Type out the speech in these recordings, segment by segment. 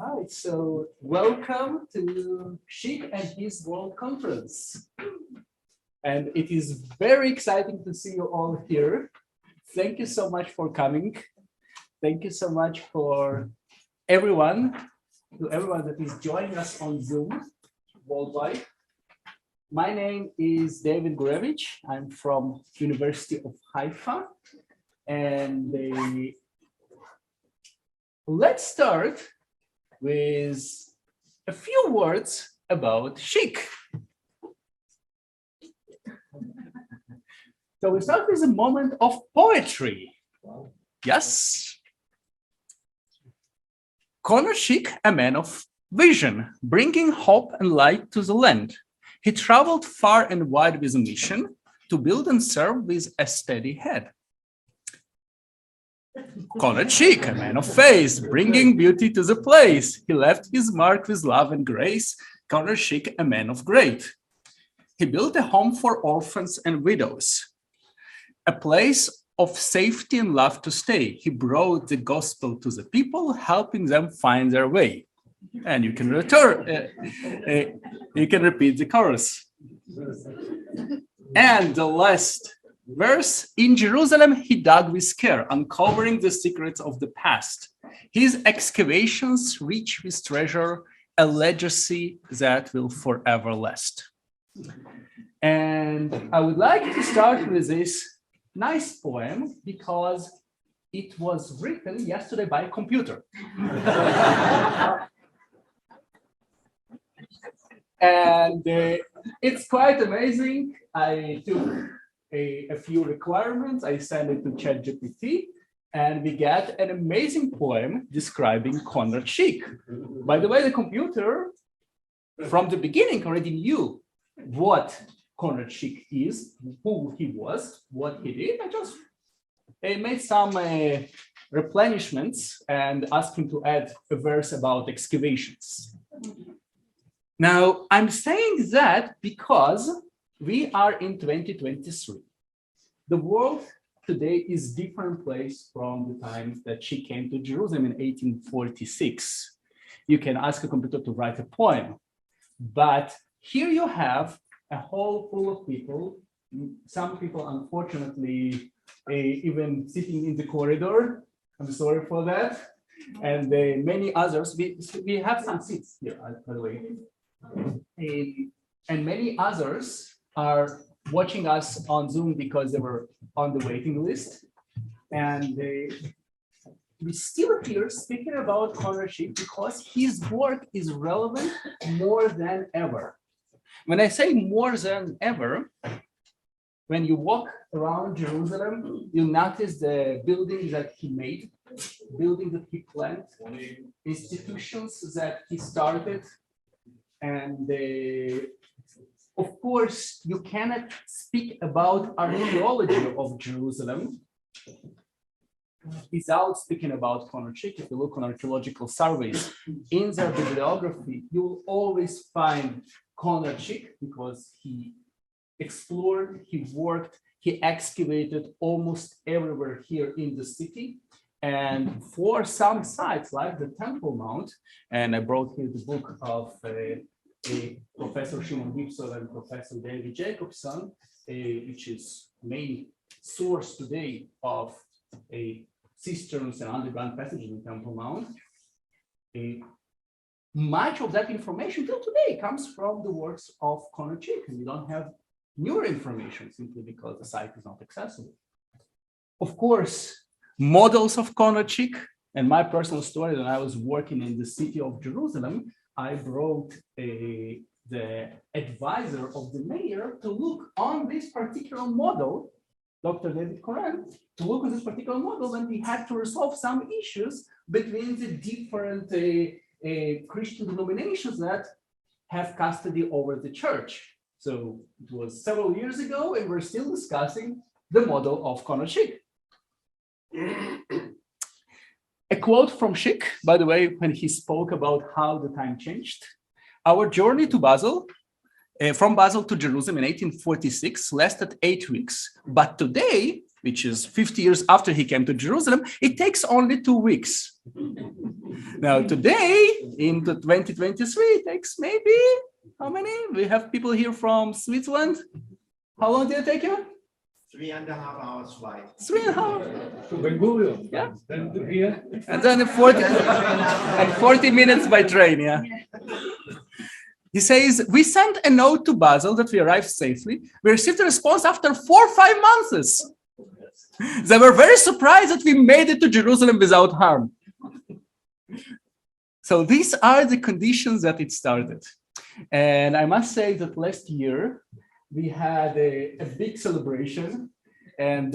Hi, so welcome to Schick and his World Conference. And it is very exciting to see you all here. Thank you so much for coming. Thank you so much for everyone that is joining us on Zoom worldwide. My name is David Gurevich. I'm from University of Haifa. And let's start with a few words about Schick. So we start with a moment of poetry. Yes. Conrad Schick, a man of vision, bringing hope and light to the land. He traveled far and wide with a mission to build and serve with a steady head. Conrad Schick, a man of faith, bringing beauty to the place. He left his mark with love and grace. Conrad Schick, a man of great. He built a home for orphans and widows, a place of safety and love to stay. He brought the gospel to the people, helping them find their way. And you can you can repeat the chorus. And the last verse, in Jerusalem, he dug with care, uncovering the secrets of the past. His excavations rich with treasure, a legacy that will forever last. And I would like to start with this nice poem because it was written yesterday by a computer. And it's quite amazing. I took a few requirements. I sent it to ChatGPT, and we get an amazing poem describing Conrad Schick. By the way, the computer from the beginning already knew what Conrad Schick is, who he was, what he did. I just made some replenishments and asked him to add a verse about excavations. Now, I'm saying that because we are in 2023. The world today is a different place from the time that she came to Jerusalem in 1846. You can ask a computer to write a poem, but here you have a hall full of people, some people, unfortunately, even sitting in the corridor. I'm sorry for that. And many others, we have some seats here, by the way. And many others are watching us on Zoom because they were on the waiting list. And we still here speaking about Conrad Schick because his work is relevant more than ever. When I say more than ever, when you walk around Jerusalem, you notice the buildings that he made, buildings that he planned, institutions that he started, and of course, you cannot speak about archaeology of Jerusalem without speaking about Conrad Schick. If you look on archaeological surveys in their bibliography, you will always find Conrad Schick because he explored, he worked, he excavated almost everywhere here in the city. And for some sites like the Temple Mount, and I brought here the book of Professor Shimon Gibson and Professor David Jacobson, which is main source today of cisterns and underground passages in Temple Mount. Much of that information till today comes from the works of Conrad Schick, and we don't have newer information simply because the site is not accessible. Of course, models of Conrad Schick, and my personal story when I was working in the city of Jerusalem, I brought the advisor of the mayor to look on this particular model, Dr. David Coran, to look on this particular model when we had to resolve some issues between the different Christian denominations that have custody over the church. So it was several years ago, and we're still discussing the model of Conrad Schick. A quote from Schick, by the way, when he spoke about how the time changed. Our journey to Basel, from Basel to Jerusalem in 1846, lasted 8 weeks. But today, which is 50 years after he came to Jerusalem, it takes only 2 weeks. Now, today, in the 2023, it takes maybe, how many? We have people here from Switzerland. How long did it take you? 3.5 hours flight. 3.5. To Ben Gurion. Yeah. Then to here. And then 40 minutes by train, yeah. He says, we sent a note to Basel that we arrived safely. We received a response after 4 or 5 months. They were very surprised that we made it to Jerusalem without harm. So these are the conditions that it started. And I must say that last year, we had a big celebration, and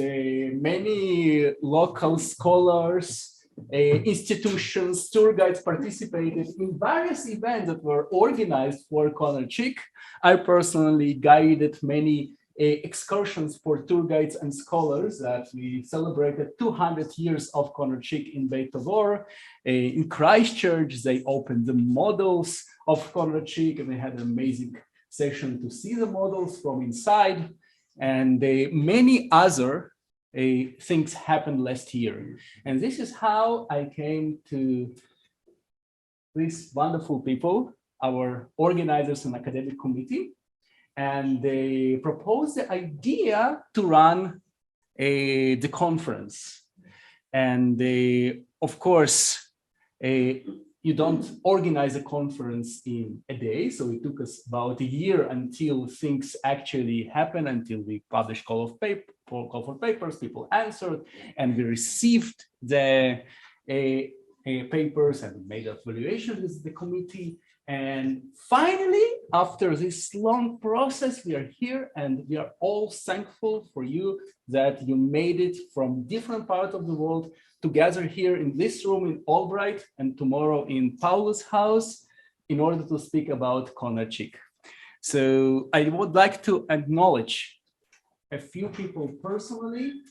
many local scholars, institutions, tour guides participated in various events that were organized for Conrad Schick. I personally guided many excursions for tour guides and scholars that we celebrated 200 years of Conrad Schick in Beit Tavor. In Christchurch, they opened the models of Conrad Schick, and they had an amazing session to see the models from inside. And many other things happened last year. And this is how I came to these wonderful people, our organizers and academic committee. And they proposed the idea to run the conference. And of course, you don't organize a conference in a day. So it took us about a year until things actually happen, until we published call for papers, people answered, and we received the papers and made an evaluation with the committee. And finally, after this long process, we are here, and we are all thankful for you that you made it from different parts of the world to gather here in this room in Albright and tomorrow in Paulus' house in order to speak about Conrad Schick. So I would like to acknowledge a few people personally.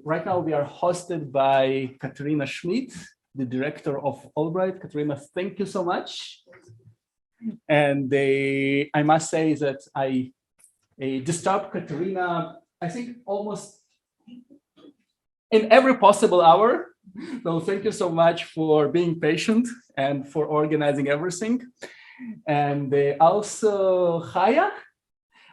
Right now we are hosted by Katharina Schmidt, the director of Albright. Katharina, thank you so much. And I must say that I disturbed Katharina, I think almost in every possible hour. So thank you so much for being patient and for organizing everything. And also Hayah,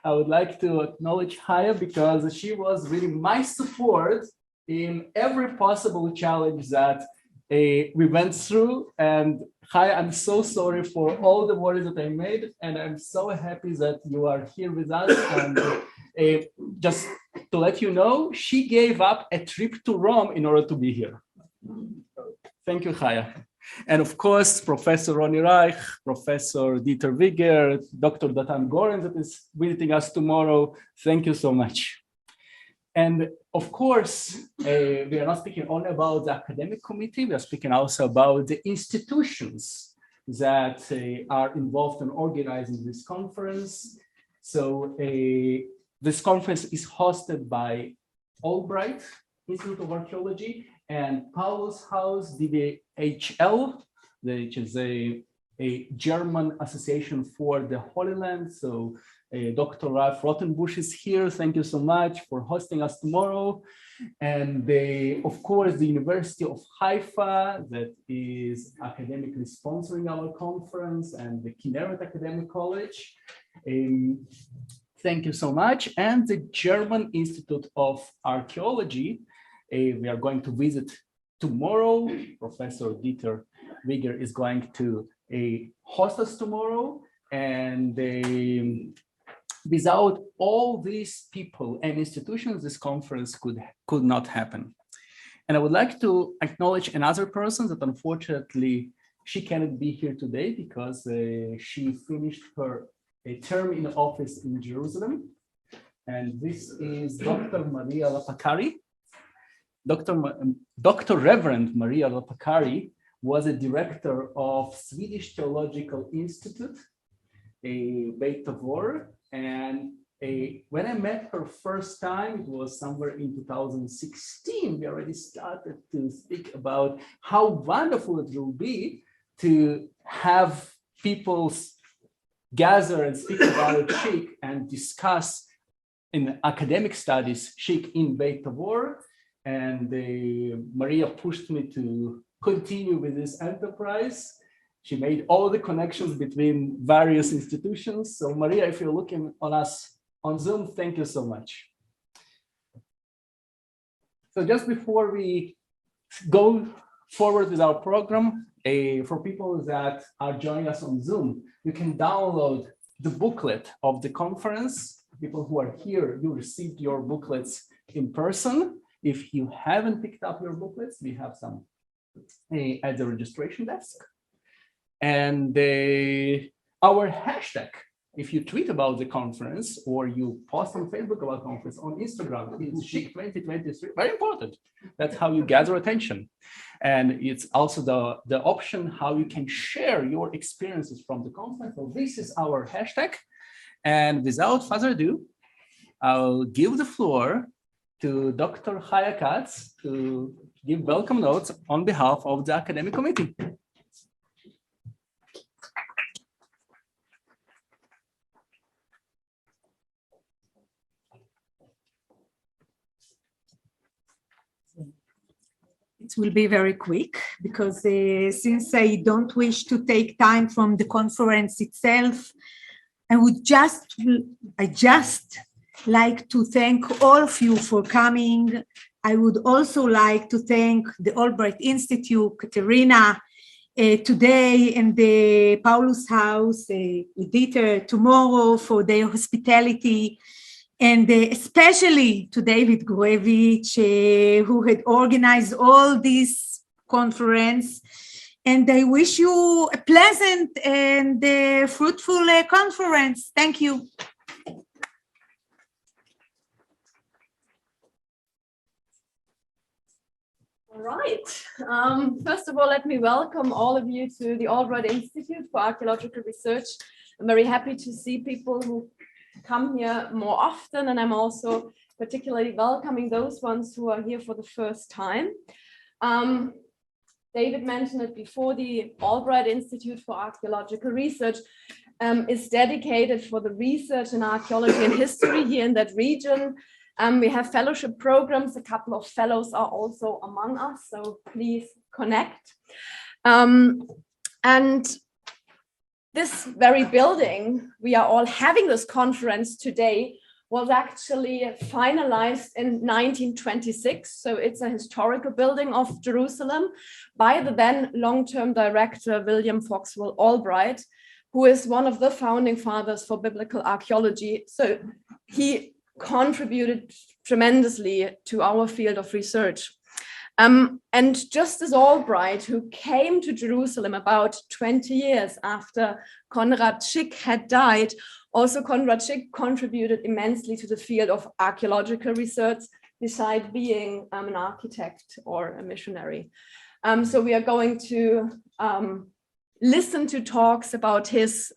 I would like to acknowledge Hayah because she was really my support in every possible challenge that we went through. And Hayah, I'm so sorry for all the worries that I made, and I'm so happy that you are here with us. And just to let you know, she gave up a trip to Rome in order to be here. Thank you, Hayah. And of course, Professor Ronny Reich, Professor Dieter Vieweger, Dr. Datan Goren that is visiting us tomorrow. Thank you so much. And of course, we are not speaking only about the academic committee, we are speaking also about the institutions that are involved in organizing this conference. So this conference is hosted by Albright Institute of Archaeology and Paulus House DBHL, which is a German association for the Holy Land. So Dr. Ralf Rothenbusch is here. Thank you so much for hosting us tomorrow. And of course, the University of Haifa that is academically sponsoring our conference, and the Kinneret Academic College. Thank you so much. And the German Institute of Archaeology. We are going to visit tomorrow. Professor Dieter Vieweger is going to host us tomorrow. And without all these people and institutions, this conference could not happen. And I would like to acknowledge another person that unfortunately she cannot be here today because she finished her term in office in Jerusalem. And this is Dr. Maria Lapakari. Dr. Reverend Maria Lapakari was a director of Swedish Theological Institute, Beit Tavor. And when I met her first time, it was somewhere in 2016, we already started to speak about how wonderful it will be to have people gather and speak about Schick and discuss in academic studies, Schick in Beit Tabor, and Maria pushed me to continue with this enterprise. She made all the connections between various institutions. So Maria, if you're looking on us on Zoom, thank you so much. So just before we go forward with our program, for people that are joining us on Zoom, you can download the booklet of the conference. People who are here, you received your booklets in person. If you haven't picked up your booklets, we have some at the registration desk. And our hashtag, if you tweet about the conference or you post on Facebook about conference, on Instagram, it's Schick 2023, very important. That's how you gather attention. And it's also the option how you can share your experiences from the conference. So this is our hashtag. And without further ado, I'll give the floor to Dr. Hayah Katz to give welcome notes on behalf of the academic committee. It will be very quick because since I don't wish to take time from the conference itself, I just like to thank all of you for coming. I would also like to thank the Albright Institute, Katharina, today, and the Paulus House, with Dieter tomorrow for their hospitality. And especially to David Gurevich, who had organized all this conference. And I wish you a pleasant and fruitful conference. Thank you. All right. First of all, let me welcome all of you to the Albright Institute for Archaeological Research. I'm very happy to see people who come here more often, and I'm also particularly welcoming those ones who are here for the first time. David mentioned it before, the Albright Institute for Archaeological Research is dedicated for the research in archaeology and history here in that region. We have fellowship programs. A couple of fellows are also among us, so please connect. And this very building, we are all having this conference today, was actually finalized in 1926. So it's a historical building of Jerusalem by the then long-term director, William Foxwell Albright, who is one of the founding fathers for biblical archaeology. So he contributed tremendously to our field of research. And just as Albright, who came to Jerusalem about 20 years after Conrad Schick had died, also Conrad Schick contributed immensely to the field of archaeological research, besides being an architect or a missionary. So we are going to listen to talks about his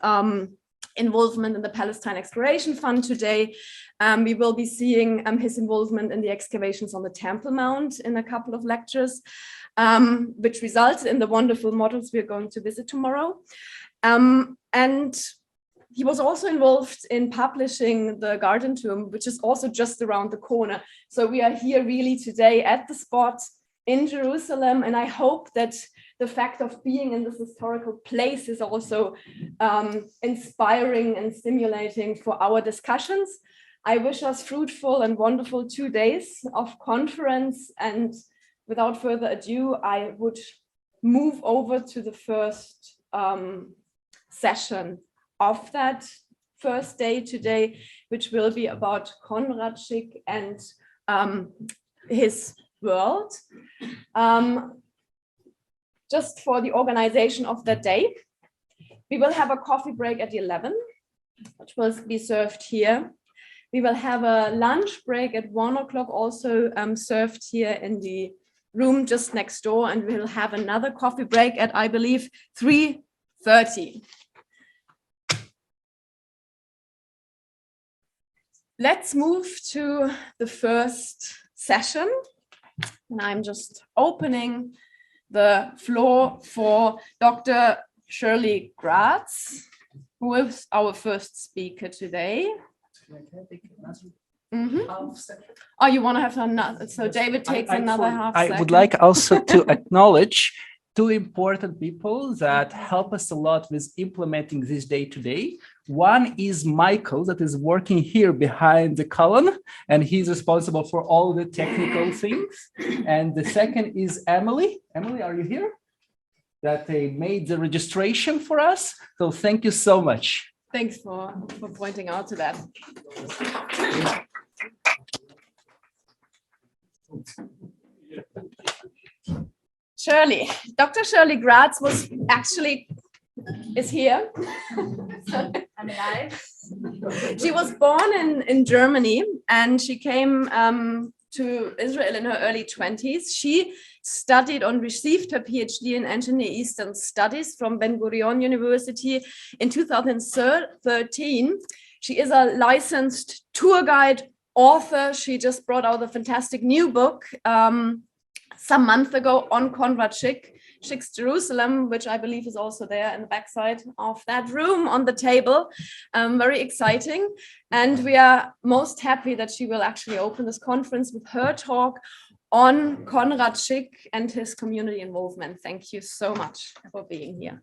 involvement in the Palestine Exploration Fund today. We will be seeing his involvement in the excavations on the Temple Mount in a couple of lectures, which resulted in the wonderful models we're going to visit tomorrow. And he was also involved in publishing the Garden Tomb, which is also just around the corner. So we are here really today at the spot in Jerusalem, and I hope that the fact of being in this historical place is also inspiring and stimulating for our discussions. I wish us fruitful and wonderful 2 days of conference, and without further ado, I would move over to the first session of that first day today, which will be about Conrad Schick and his world. Just for the organization of that day, we will have a coffee break at 11, which will be served here. We will have a lunch break at 1 o'clock, also served here in the room just next door, and we'll have another coffee break at, I believe, 3:30. Let's move to the first session, and I'm just opening the floor for Dr. Shirley Graetz, who is our first speaker today. Mhm. half second. Oh, you want to have another? So David takes another half I second. would like also to acknowledge two important people that help us a lot with implementing this day to day. One is Michael, that is working here behind the column, and he's responsible for all the technical things. And the second is Emily. Emily, are you here? That they made the registration for us. So thank you so much. Thanks for pointing out to that. Shirley, Dr. Shirley Graetz is here. I'm alive. She was born in Germany, and she came to Israel in her early 20s. She studied and received her PhD in Engineer Eastern Studies from Ben Gurion University in 2013. She is a licensed tour guide, author. She just brought out a fantastic new book some month ago on Conrad Schick, Schick's Jerusalem, which I believe is also there in the backside of that room on the table. Very exciting. And we are most happy that she will actually open this conference with her talk on Conrad Schick and his community involvement. Thank you so much for being here.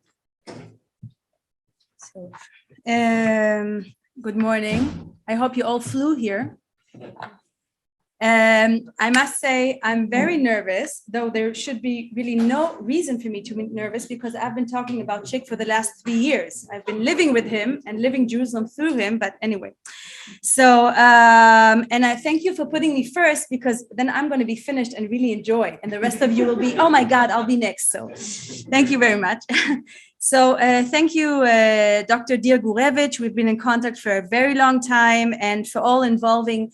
So, good morning. I hope you all flew here. I must say I'm very nervous, though there should be really no reason for me to be nervous because I've been talking about Schick for the last 3 years. I've been living with him and living Jerusalem through him, but anyway. So, and I thank you for putting me first because then I'm going to be finished and really enjoy. And the rest of you will be, oh my God, I'll be next. So thank you very much. So thank you, Dr. Gurevich. We've been in contact for a very long time and for all involving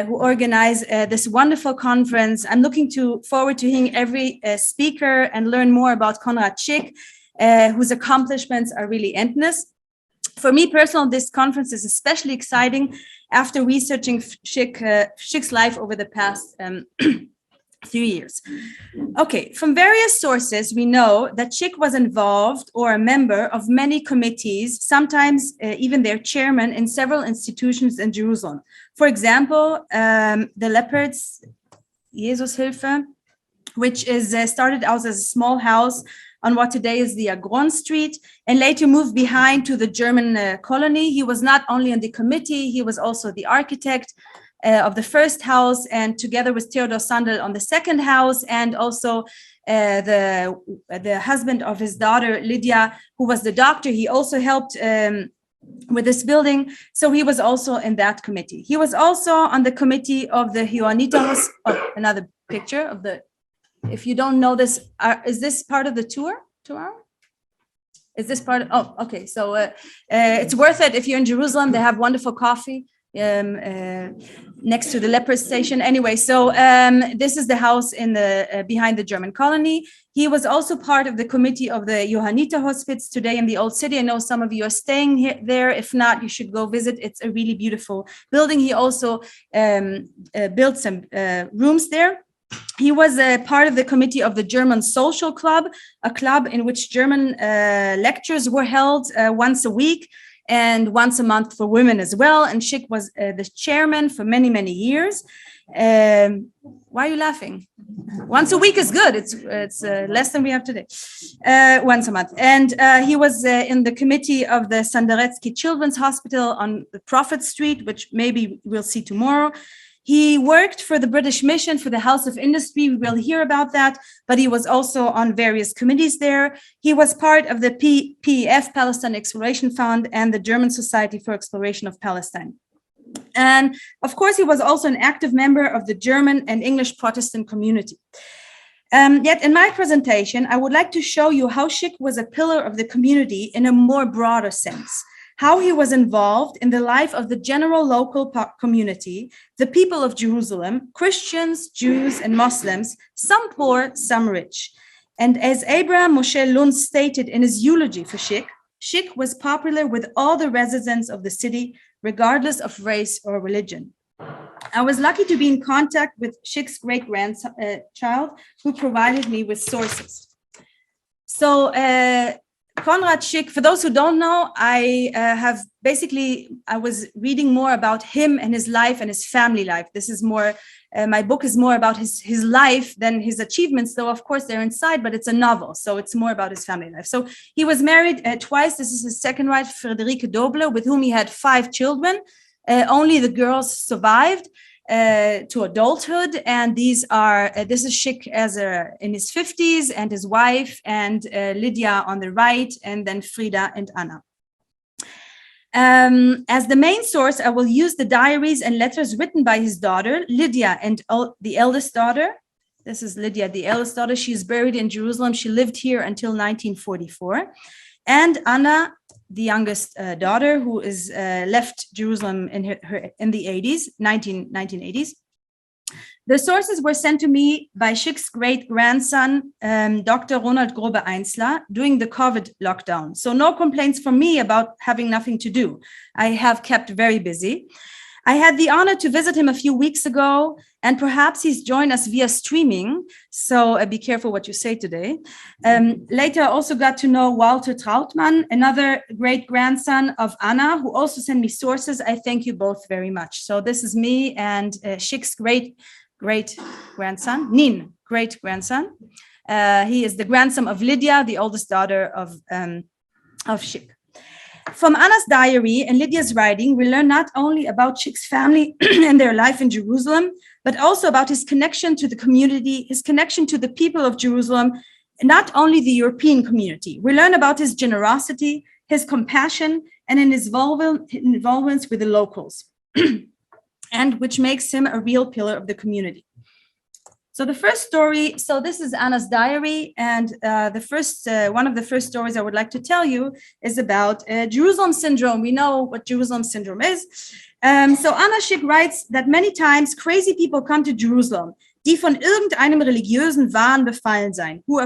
who organize this wonderful conference. I'm looking forward to hearing every speaker and learn more about Conrad Schick, whose accomplishments are really endless. For me personally, this conference is especially exciting after researching Schick's life over the past 3 years. Okay, from various sources, we know that Schick was involved or a member of many committees, sometimes even their chairman in several institutions in Jerusalem. For example, the Leper's Jesushilfe, which is started out as a small house on what today is the Agron Street, and later moved behind to the German colony. He was not only on the committee, he was also the architect of the first house, and together with Theodor Sandel on the second house, and also the husband of his daughter, Lydia, who was the doctor. He also helped with this building. So he was also in that committee. He was also on the committee of the Johanniter. Oh, another picture of the, if you don't know this, is this part of the tour tomorrow? Is this part of, oh, okay. So it's worth it if you're in Jerusalem. They have wonderful coffee next to the Leper station. Anyway, so this is the house in the behind the German colony. He was also part of the committee of the Johanniter Hospice today in the Old City. I know some of you are staying there. If not, you should go visit. It's a really beautiful building. He also built some rooms there. He was a part of the committee of the German Social Club, a club in which German lectures were held once a week and once a month for women as well. And Schick was the chairman for many, many years. Why are you laughing? Once a week is good. It's less than we have today. Once a month. And he was in the committee of the Sanderetsky Children's Hospital on the Prophet Street, which maybe we'll see tomorrow. He worked for the British Mission, for the House of Industry. We will hear about that, but he was also on various committees there. He was part of the PEF, Palestine Exploration Fund, and the German Society for Exploration of Palestine. And of course, he was also an active member of the German and English Protestant community. Yet in my presentation, I would like to show you how Schick was a pillar of the community in a more broader sense. How he was involved in the life of the general local community, the people of Jerusalem, Christians, Jews, and Muslims, some poor, some rich. And as Abraham Moshe Lund stated in his eulogy for Schick, Schick was popular with all the residents of the city, regardless of race or religion. I was lucky to be in contact with Schick's great-grandchild, who provided me with sources. So Conrad Schick, for those who don't know, I was reading more about him and his life and his family life. This is more, my book is more about his life than his achievements, though of course they're inside, but it's a novel. So it's more about his family life. So he was married twice. This is his second wife, Friederike Doble, with whom he had 5 children. Only the girls survived to adulthood, and this is Schick in his 50s, and his wife, and Lydia on the right, and then Frida and Anna. As the main source, I will use the diaries and letters written by his daughter, Lydia, and the eldest daughter. This is Lydia, the eldest daughter. She is buried in Jerusalem. She lived here until 1944. And Anna, the youngest daughter, who is left Jerusalem in the 1980s. The sources were sent to me by Schick's great-grandson, Dr. Ronald Grobe-Einzler, during the COVID lockdown. So no complaints from me about having nothing to do. I have kept very busy. I had the honor to visit him a few weeks ago, and perhaps he's joined us via streaming. So be careful what you say today. Later, I also got to know Walter Trautmann, another great grandson of Anna, who also sent me sources. I thank you both very much. So this is me and Schick's great grandson, Nin, great grandson. He is the grandson of Lydia, the oldest daughter of Schick. From Anna's diary and Lydia's writing, we learn not only about Schick's family and their life in Jerusalem, but also about his connection to the community, his connection to the people of Jerusalem, not only the European community. We learn about his generosity, his compassion, and in his involvements with the locals, and which makes him a real pillar of the community. So the first story, so this is Anna's diary, and one of the first stories I would like to tell you is about Jerusalem syndrome. We know what Jerusalem syndrome is. So Anna Schick writes that many times crazy people come to Jerusalem, die von irgendeinem religiösen Wahn befallen sein, who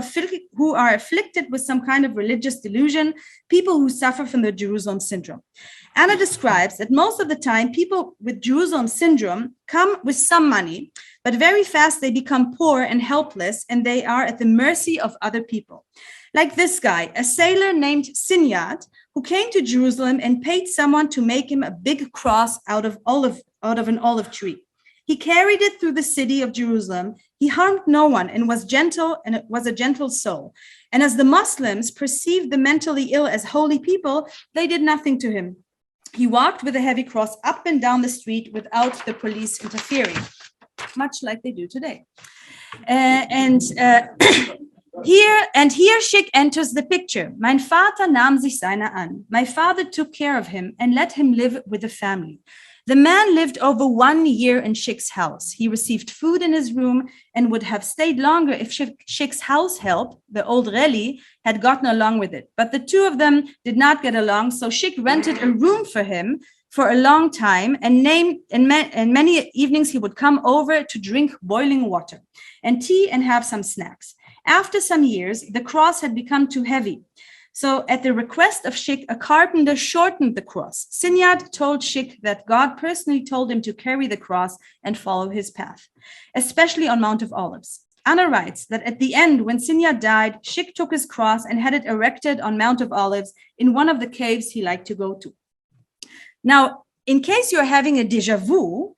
are afflicted with some kind of religious delusion, people who suffer from the Jerusalem syndrome. Anna describes that most of the time people with Jerusalem syndrome come with some money, but very fast they become poor and helpless, and they are at the mercy of other people. Like this guy, a sailor named Sinyad, who came to Jerusalem and paid someone to make him a big cross out of an olive tree. He carried it through the city of Jerusalem. He harmed no one and was gentle, and was a gentle soul. And as the Muslims perceived the mentally ill as holy people, they did nothing to him. He walked with a heavy cross up and down the street without the police interfering, much like they do today. Here Schick enters the picture. Mein Vater nahm sich seiner an. My father took care of him and let him live with the family. The man lived over 1 year in Schick's house. He received food in his room and would have stayed longer if Schick's house help, the old Relly, had gotten along with it. But the two of them did not get along, so Schick rented a room for him for a long time, and many evenings he would come over to drink boiling water and tea and have some snacks. After some years, the cross had become too heavy. So at the request of Schick, a carpenter shortened the cross. Sinyad told Schick that God personally told him to carry the cross and follow his path, especially on Mount of Olives. Anna writes that at the end, when Sinyad died, Schick took his cross and had it erected on Mount of Olives in one of the caves he liked to go to. Now, in case you're having a déjà vu,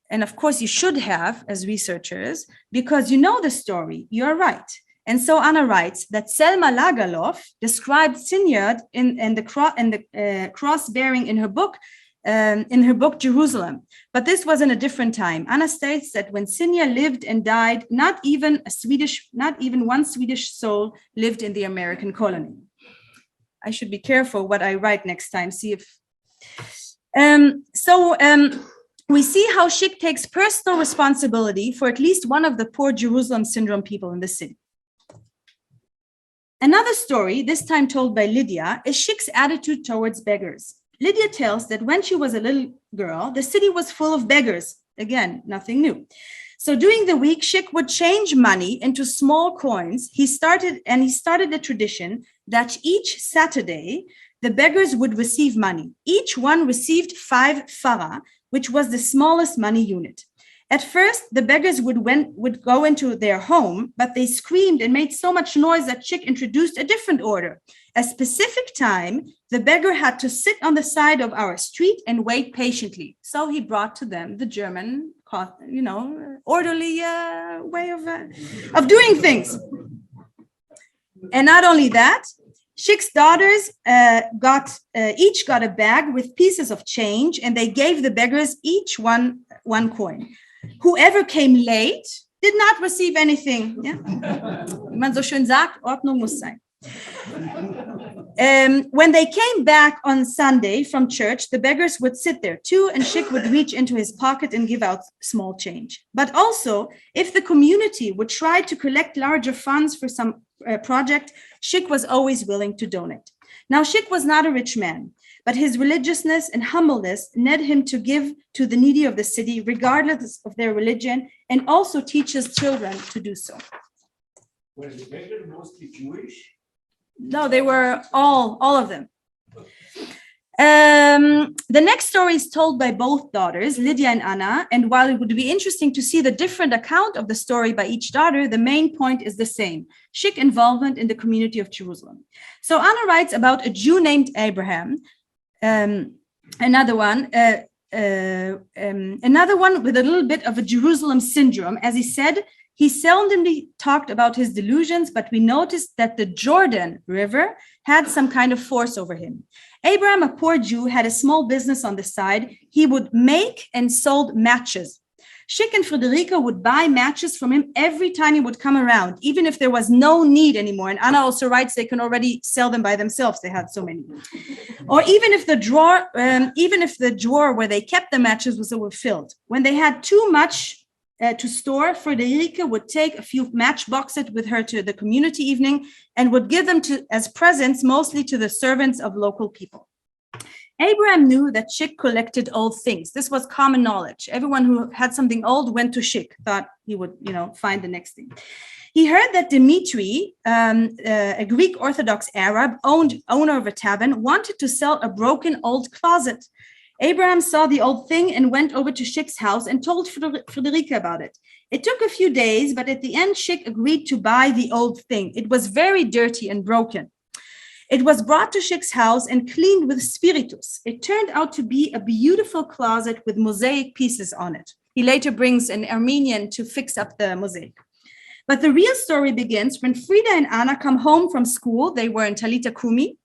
and of course you should have as researchers, because you know the story, you're right. And so Anna writes that Selma Lagerlof described Sinyad in the cross bearing in her book Jerusalem. But this was in a different time. Anna states that when Sinyad lived and died, not even one Swedish soul lived in the American colony. I should be careful what I write next time. See if. We see how Schick takes personal responsibility for at least one of the poor Jerusalem syndrome people in the city. Another story, this time told by Lydia, is Schick's attitude towards beggars. Lydia tells that when she was a little girl, the city was full of beggars. Again, nothing new. So during the week, Schick would change money into small coins. He started a tradition that each Saturday, the beggars would receive money. Each one received 5 farah, which was the smallest money unit. At first, the beggars would go into their home, but they screamed and made so much noise that Schick introduced a different order. A specific time, the beggar had to sit on the side of our street and wait patiently. So he brought to them the German, orderly way of doing things. And not only that, Schick's daughters each got a bag with pieces of change, and they gave the beggars each one coin. Whoever came late did not receive anything. Ja? Wie man so schön sagt, Ordnung muss sein. When they came back on Sunday from church, the beggars would sit there too, and Schick would reach into his pocket and give out small change. But also, if the community would try to collect larger funds for some project, Schick was always willing to donate. Now, Schick was not a rich man, but his religiousness and humbleness led him to give to the needy of the city, regardless of their religion, and also teach his children to do so. Were the beggars mostly Jewish? No, they were all of them. The next story is told by both daughters, Lydia and Anna, and while it would be interesting to see the different account of the story by each daughter, the main point is the same: Schick involvement in the community of Jerusalem. So Anna writes about a Jew named Abraham, another one with a little bit of a Jerusalem syndrome. As he said, he seldomly talked about his delusions, but we noticed that the Jordan River had some kind of force over him. Abraham, a poor Jew, had a small business on the side. He would make and sold matches. Schick and Friederike would buy matches from him every time he would come around, even if there was no need anymore. And Anna also writes they can already sell them by themselves. They had so many. Or even if the drawer where they kept the matches was overfilled. When they had too much to store, Friederike would take a few matchboxes with her to the community evening and would give them as presents, mostly to the servants of local people. Abraham knew that Schick collected old things. This was common knowledge. Everyone who had something old went to Schick, thought he would, find the next thing. He heard that Dimitri, a Greek Orthodox Arab, owner of a tavern, wanted to sell a broken old closet. Abraham saw the old thing and went over to Schick's house and told Friederike about it. It took a few days, but at the end, Schick agreed to buy the old thing. It was very dirty and broken. It was brought to Schick's house and cleaned with spiritus. It turned out to be a beautiful closet with mosaic pieces on it. He later brings an Armenian to fix up the mosaic. But the real story begins when Frida and Anna come home from school. They were in Talita Kumi.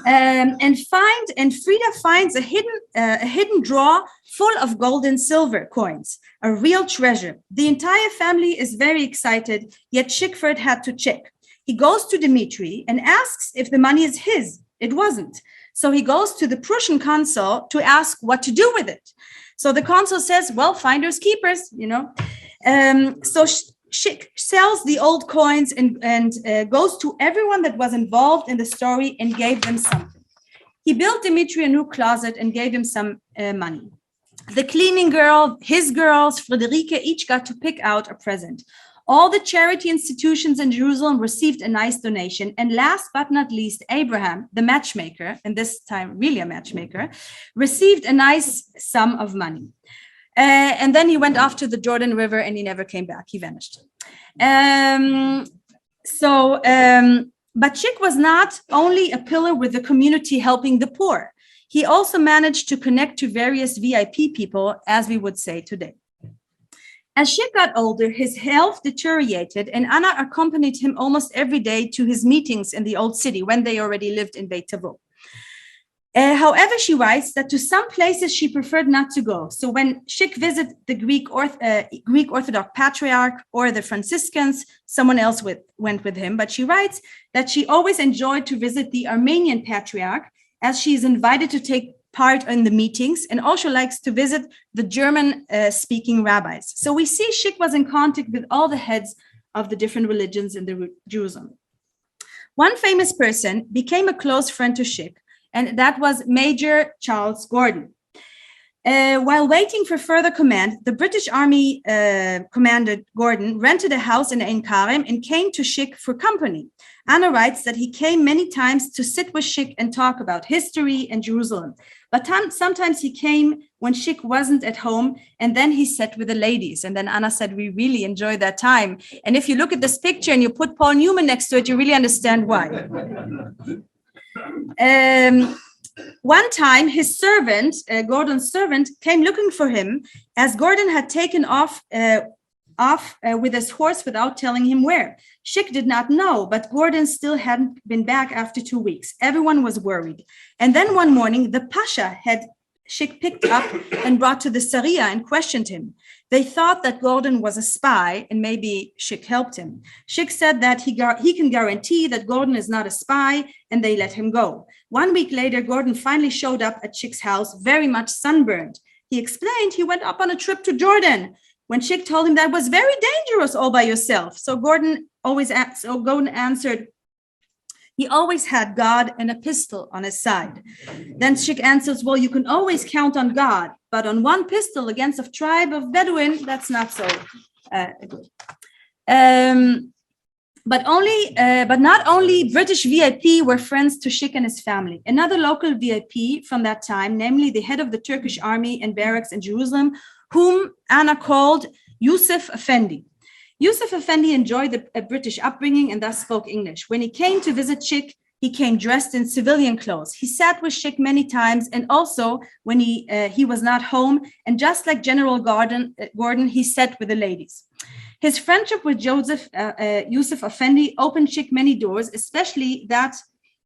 And Frida finds a hidden drawer full of gold and silver coins, a real treasure. The entire family is very excited, yet Schickford had to check. He goes to Dimitri and asks if the money is his. It wasn't. So he goes to the Prussian consul to ask what to do with it. So the consul says, well, finders keepers, So Schick sells the old coins and goes to everyone that was involved in the story and gave them something. He built Dimitri a new closet and gave him some money. The cleaning girl, his girls, Friederike, each got to pick out a present. All the charity institutions in Jerusalem received a nice donation. And last but not least, Abraham, the matchmaker, and this time really a matchmaker, received a nice sum of money. And then he went off to the Jordan River and he never came back. He vanished. But Schick was not only a pillar with the community helping the poor. He also managed to connect to various VIP people, as we would say today. As Schick got older, his health deteriorated, and Anna accompanied him almost every day to his meetings in the old city when they already lived in Beit Tavo. However, she writes that to some places she preferred not to go. So when Schick visited the Greek Orthodox Patriarch or the Franciscans, someone else went with him. But she writes that she always enjoyed to visit the Armenian Patriarch, as she is invited to take part in the meetings, and also likes to visit the German-speaking rabbis. So we see Schick was in contact with all the heads of the different religions in Jerusalem. One famous person became a close friend to Schick, and that was Major Charles Gordon. While waiting for further command, the British Army commander Gordon rented a house in Ein Karem and came to Schick for company. Anna writes that he came many times to sit with Schick and talk about history and Jerusalem. But sometimes he came when Schick wasn't at home, and then he sat with the ladies. And then Anna said, we really enjoyed that time. And if you look at this picture and you put Paul Newman next to it, you really understand why. One time, his servant, Gordon's servant, came looking for him as Gordon had taken off with his horse without telling him where. Schick did not know, but Gordon still hadn't been back after 2 weeks. Everyone was worried. And then one morning, the Pasha had Schick picked up and brought to the Saria and questioned him. They thought that Gordon was a spy and maybe Schick helped him. Schick said that he can guarantee that Gordon is not a spy, and they let him go. 1 week later, Gordon finally showed up at Schick's house, very much sunburned. He explained he went up on a trip to Jordan when Schick told him that was very dangerous all by yourself. So Gordon answered, he always had God and a pistol on his side. Then Schick answers, well, you can always count on God, but on one pistol against a tribe of Bedouin, that's not so good. But not only British VIP were friends to Schick and his family. Another local VIP from that time, namely the head of the Turkish army and barracks in Jerusalem, whom Anna called Yusuf Effendi. Yusuf Effendi enjoyed a British upbringing and thus spoke English. When he came to visit Schick, he came dressed in civilian clothes. He sat with Schick many times, and also when he was not home, and just like General Gordon, he sat with the ladies. His friendship with Yusuf Effendi opened Schick many doors, especially that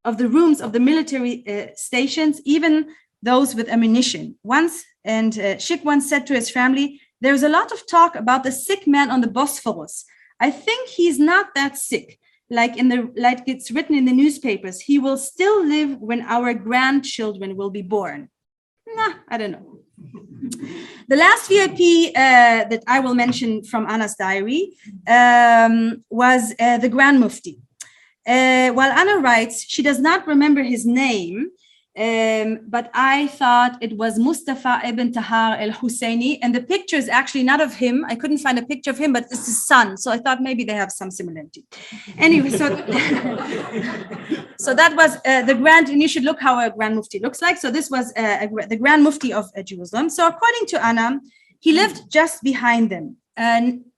of the rooms of the military stations, even those with ammunition. Schick once said to his family, there's a lot of talk about the sick man on the Bosphorus. I think he's not that sick, like it's written in the newspapers. He will still live when our grandchildren will be born. Nah, I don't know. The last VIP that I will mention from Anna's diary was the Grand Mufti. While Anna writes, she does not remember his name, but I thought it was Mustafa ibn Tahar al-Husseini, and the picture is actually not of him. I couldn't find a picture of him, but it's his son. So I thought maybe they have some similarity. Anyway, so that was the Grand, and you should look how a Grand Mufti looks like. So this was the Grand Mufti of Jerusalem. So according to Anna, he lived just behind them,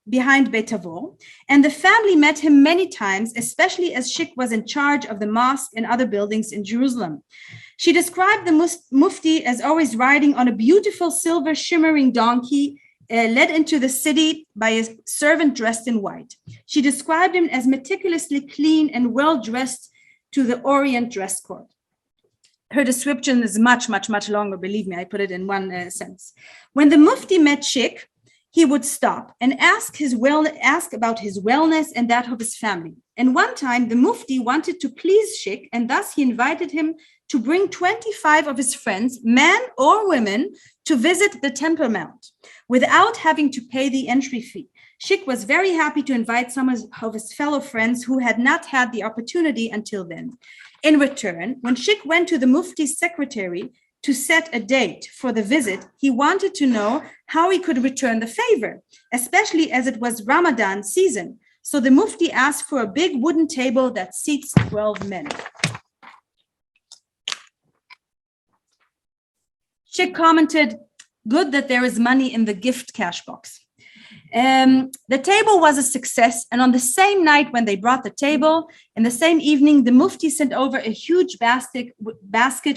behind Beit Tavor, and the family met him many times, especially as Schick was in charge of the mosque and other buildings in Jerusalem. She described the Mufti as always riding on a beautiful silver shimmering donkey led into the city by a servant dressed in white. She described him as meticulously clean and well-dressed to the Orient dress code. Her description is much, much, much longer, believe me, I put it in one sentence. When the Mufti met Schick, he would stop and ask about his wellness and that of his family. And one time, the Mufti wanted to please Schick, and thus he invited him to bring 25 of his friends, men or women, to visit the Temple Mount without having to pay the entry fee. Schick was very happy to invite some of his fellow friends who had not had the opportunity until then. In return, when Schick went to the Mufti's secretary to set a date for the visit, he wanted to know how he could return the favor, especially as it was Ramadan season. So the Mufti asked for a big wooden table that seats 12 men. Schick commented, good that there is money in the gift cash box. The table was a success, and on the same night when they brought the table, in the same evening, the Mufti sent over a huge basket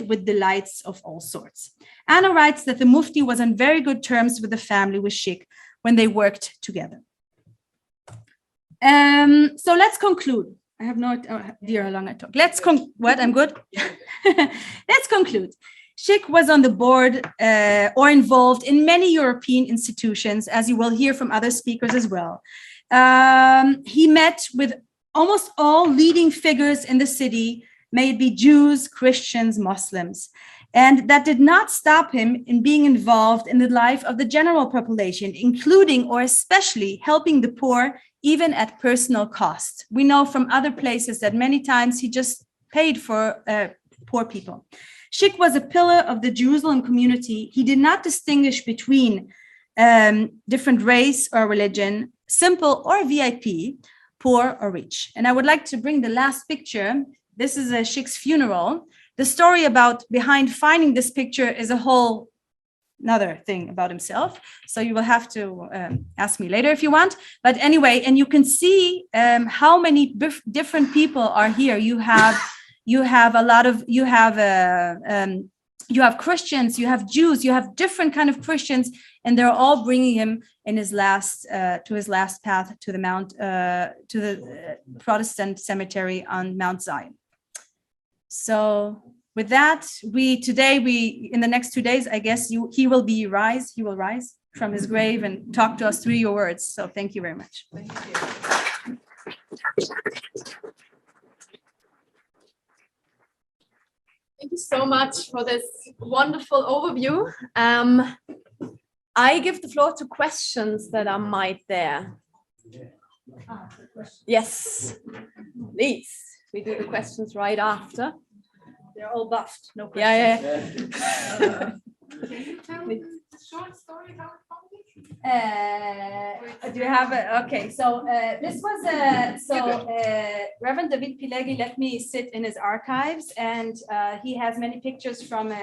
with delights of all sorts. Anna writes that the Mufti was on very good terms with the family with Schick when they worked together. So let's conclude. I have no idea how long I talk. I'm good? Let's conclude. Schick was on the board or involved in many European institutions, as you will hear from other speakers as well. He met with almost all leading figures in the city, may it be Jews, Christians, Muslims. And that did not stop him in being involved in the life of the general population, including or especially helping the poor, even at personal cost. We know from other places that many times he just paid for poor people. Schick was a pillar of the Jerusalem community. He did not distinguish between different race or religion, simple or VIP, poor or rich. And I would like to bring the last picture. This is Schick's funeral. The story behind finding this picture is a whole another thing about himself. So you will have to ask me later if you want. But anyway, and you can see how many different people are here. You have a lot of, you have Christians, you have Jews, you have different kind of Christians, and they're all bringing him in his last to his last path to the Mount to the Protestant cemetery on Mount Zion. So with that, in the next 2 days, I guess he will rise from his grave and talk to us through your words. So thank you very much. Thank you. Thank you so much for this wonderful overview. I give the floor to questions that might there. Yes, please. We do the questions right after. They're all buffed. No questions. Yeah. Can you tell me the short story how it founded? Do you have it? Okay, so this was Reverend David Pilegi let me sit in his archives, and he has many pictures from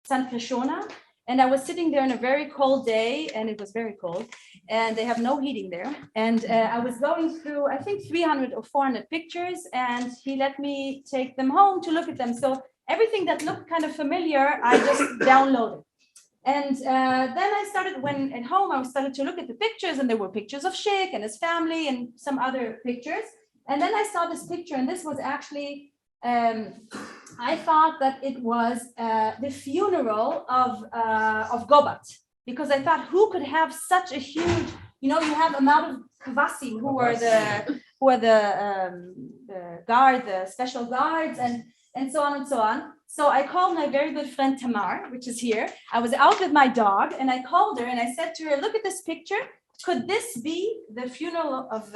San Krishona. And I was sitting there on a very cold day, and it was very cold, and they have no heating there. And I was going through, I think, 300 or 400 pictures, and he let me take them home to look at them. So everything that looked kind of familiar, I just downloaded. And then I started, when at home, I started to look at the pictures, and there were pictures of Schick and his family and some other pictures. And then I saw this picture, and this was actually, I thought that it was the funeral of Gobat, because I thought, who could have such a huge, you have amount of Kavasim, who are the guard, the special guards, and so on and so on. So I called my very good friend Tamar, which is here. I was out with my dog, and I called her and I said to her, look at this picture. Could this be the funeral of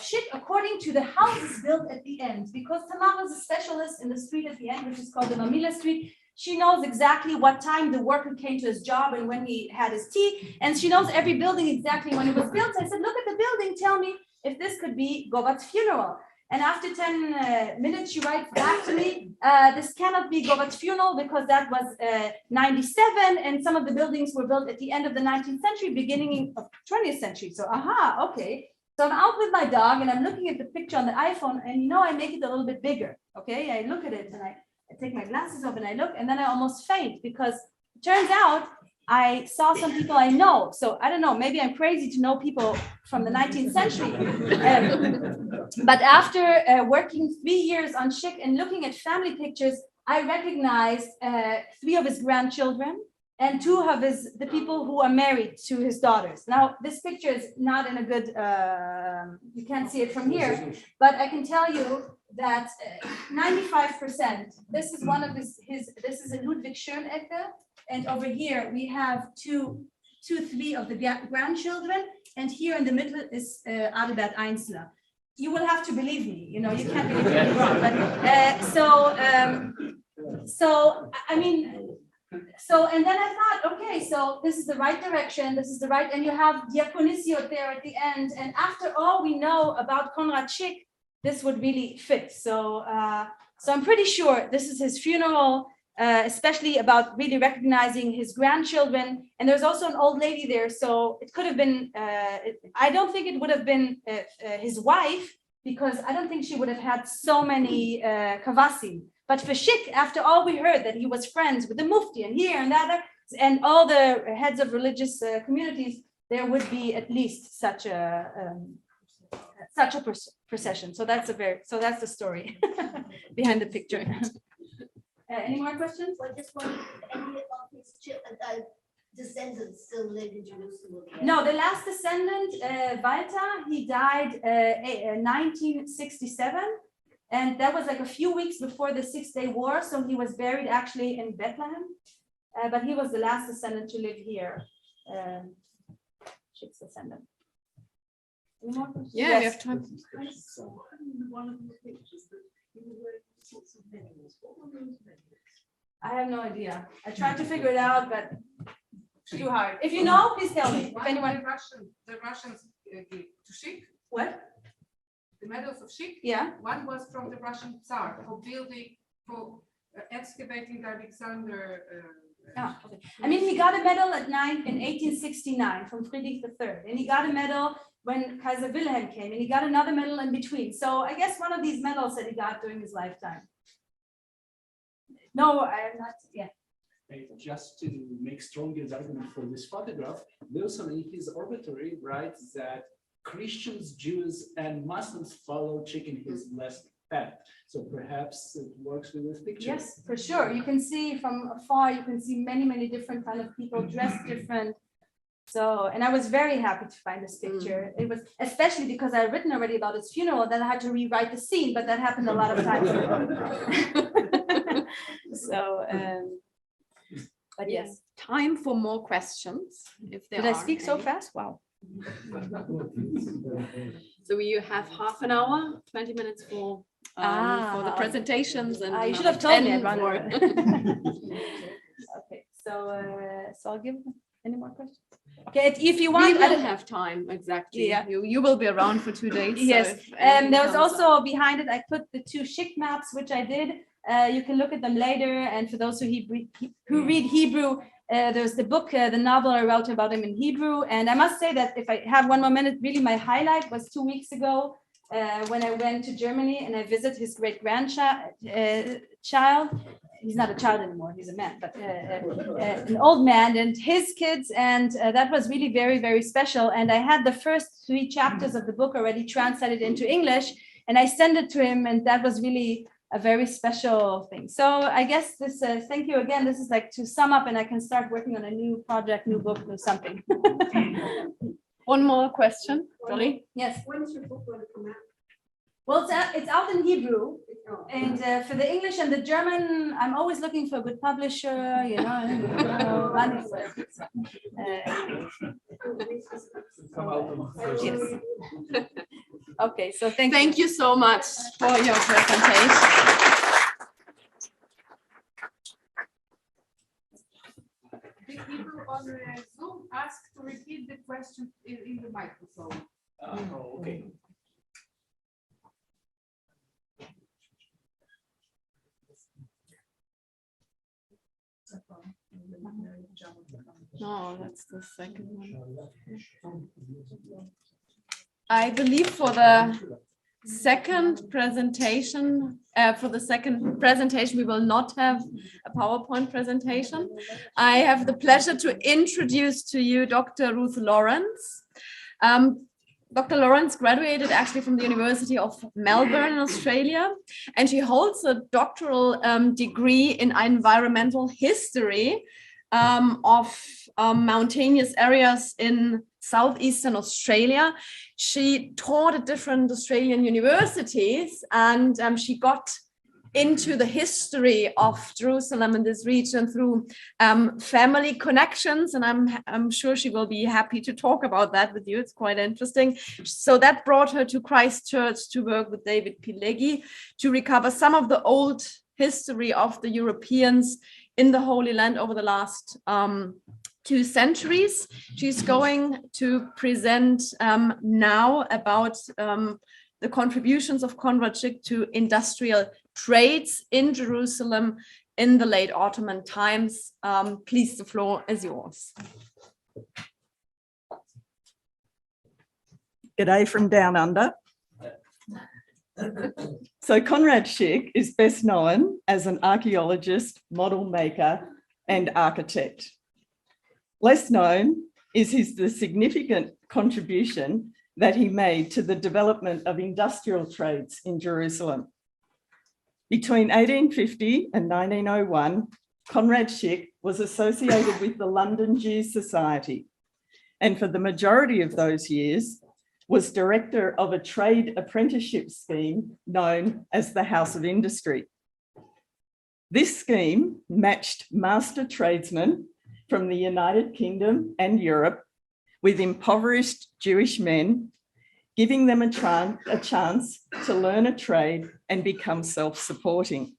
Schick according to the houses built at the end? Because Tamar was a specialist in the street at the end, which is called the Mamila Street. She knows exactly what time the worker came to his job and when he had his tea. And she knows every building exactly when it was built. So I said, look at the building. Tell me if this could be Gobat's funeral. And after 10 minutes, she writes back to me, this cannot be Gobat's funeral because that was 97, and some of the buildings were built at the end of the 19th century, beginning of 20th century. So, okay. So I'm out with my dog, and I'm looking at the picture on the iPhone, and I make it a little bit bigger, okay? I look at it, and I take my glasses off, and I look, and then I almost faint, because it turns out I saw some people I know. So I don't know, maybe I'm crazy to know people from the 19th century. But after working 3 years on Schick and looking at family pictures, I recognized 3 of his grandchildren and 2 of the people who are married to his daughters. Now, this picture is not in a good, you can't see it from here, but I can tell you that 95%, this is one of this is a Ludwig Schönecke. And over here, we have 3 of the grandchildren. And here in the middle is Adalbert Einzler. You will have to believe me, you can't believe me wrong. But, and then I thought, okay, so this is the right direction. This is the right, and you have Diakonissio there at the end. And after all we know about Conrad Schick, this would really fit. So I'm pretty sure this is his funeral. Especially about really recognizing his grandchildren. And there's also an old lady there. So it could have been, I don't think it would have been his wife, because I don't think she would have had so many kavasim. But for Schick, after all we heard that he was friends with the mufti and here and that, and all the heads of religious communities, there would be at least such a procession. So that's the story behind the picture. Any more questions? I just wondered if any of his descendants still live in Jerusalem. No, the last descendant, Walter, he died 1967, and that was like a few weeks before the 6-day war. So he was buried actually in Bethlehem, but he was the last descendant to live here. Schick's descendant. Any more questions? Yeah, yes. we have time. I saw in one of the pictures that you were wearing sorts of medals. What were those medals? I have no idea. I tried to figure it out, but it's too hard. If you know, please tell me. If anyone. The Russians gave to Schick, What? the medals of Schick. Yeah. One was from the Russian Tsar for excavating the Alexander Ah, okay. I mean, he got a medal in 1869 from Friedrich III, and he got a medal when Kaiser Wilhelm came, and he got another medal in between. So I guess one of these medals that he got during his lifetime. No, I am not, yeah. Just to make strong his argument for this photograph, Wilson in his obituary writes that Christians, Jews, and Muslims follow Schick in his last path. So perhaps it works with this picture. Yes, for sure. You can see from afar, you can see many, many different kind of people dressed different. So, and I was very happy to find this picture. It was especially because I had written already about his funeral, that I had to rewrite the scene, but that happened a lot of times. So, but yes. Time for more questions. If there Did I are speak so any. fast? Wow. So you have half an hour, 20 minutes for the presentations, and You should have told me. I'd 10 rather. for- Okay, so I'll give any more questions. Okay, if you want, We will have time, exactly. Yeah. You will be around for 2 days. so yes. if anything There was comes up- also behind it, I put the 2 Schick maps, which I did. You can look at them later. And for those who read Hebrew, there's the book, the novel I wrote about him in Hebrew. And I must say that if I have one more minute, really my highlight was 2 weeks ago when I went to Germany and I visited his great-grandchild. He's not a child anymore, he's a man, but an old man and his kids. And that was really very, very special. And I had the first 3 chapters of the book already translated into English, and I sent it to him, and that was really a very special thing. So I guess this, thank you again. This is like to sum up, and I can start working on a new project, new book, new something. One more question, Shirley? Yes. When is your book going to come out? Well, it's out in Hebrew, and for the English and the German, I'm always looking for a good publisher, running for it. Yes. Okay, so Thank you so much for your presentation. The people on Zoom asked to repeat the question in the microphone. Okay. No, that's the second one. I believe for the second presentation, we will not have a PowerPoint presentation. I have the pleasure to introduce to you Dr. Ruth Lawrence. Dr. Lawrence graduated actually from the University of Melbourne in Australia, and she holds a doctoral degree in environmental history of mountainous areas in southeastern Australia. She taught at different Australian universities, and she got into the history of Jerusalem in this region through family connections, and I'm sure she will be happy to talk about that with you. It's quite interesting. So that brought her to Christchurch to work with David Pileggi to recover some of the old history of the Europeans in the Holy Land over the last 2 centuries. She's going to present now about the contributions of Conrad Schick to industrial trades in Jerusalem in the late Ottoman times. Please, the floor is yours. G'day from down under. So Conrad Schick is best known as an archaeologist, model maker, and architect. Less known is the significant contribution that he made to the development of industrial trades in Jerusalem. Between 1850 and 1901, Conrad Schick was associated with the London Jews Society, and for the majority of those years, was director of a trade apprenticeship scheme known as the House of Industry. This scheme matched master tradesmen from the United Kingdom and Europe with impoverished Jewish men, giving them a chance to learn a trade and become self-supporting.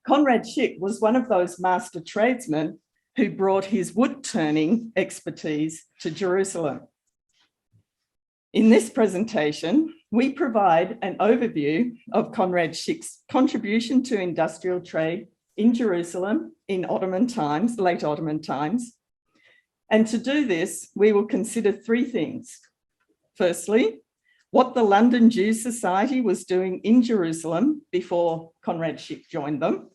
Conrad Schick was one of those master tradesmen who brought his wood-turning expertise to Jerusalem. In this presentation, we provide an overview of Conrad Schick's contribution to industrial trade in Jerusalem in Ottoman times, late Ottoman times. And to do this, we will consider three things. Firstly, what the London Jews Society was doing in Jerusalem before Conrad Schick joined them.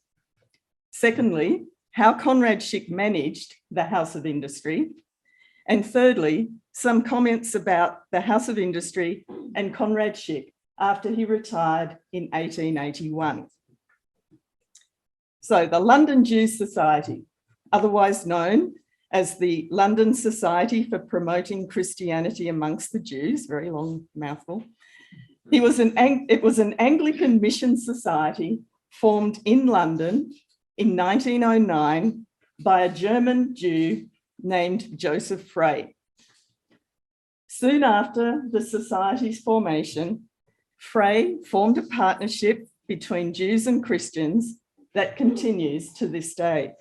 Secondly, how Conrad Schick managed the House of Industry. And thirdly, some comments about the House of Industry and Conrad Schick after he retired in 1881. So the London Jews Society, otherwise known as the London Society for Promoting Christianity Amongst the Jews, very long mouthful. It was an Anglican mission society formed in London in 1909 by a German Jew named Joseph Frey. Soon after the society's formation, Frey formed a partnership between Jews and Christians that continues to this day.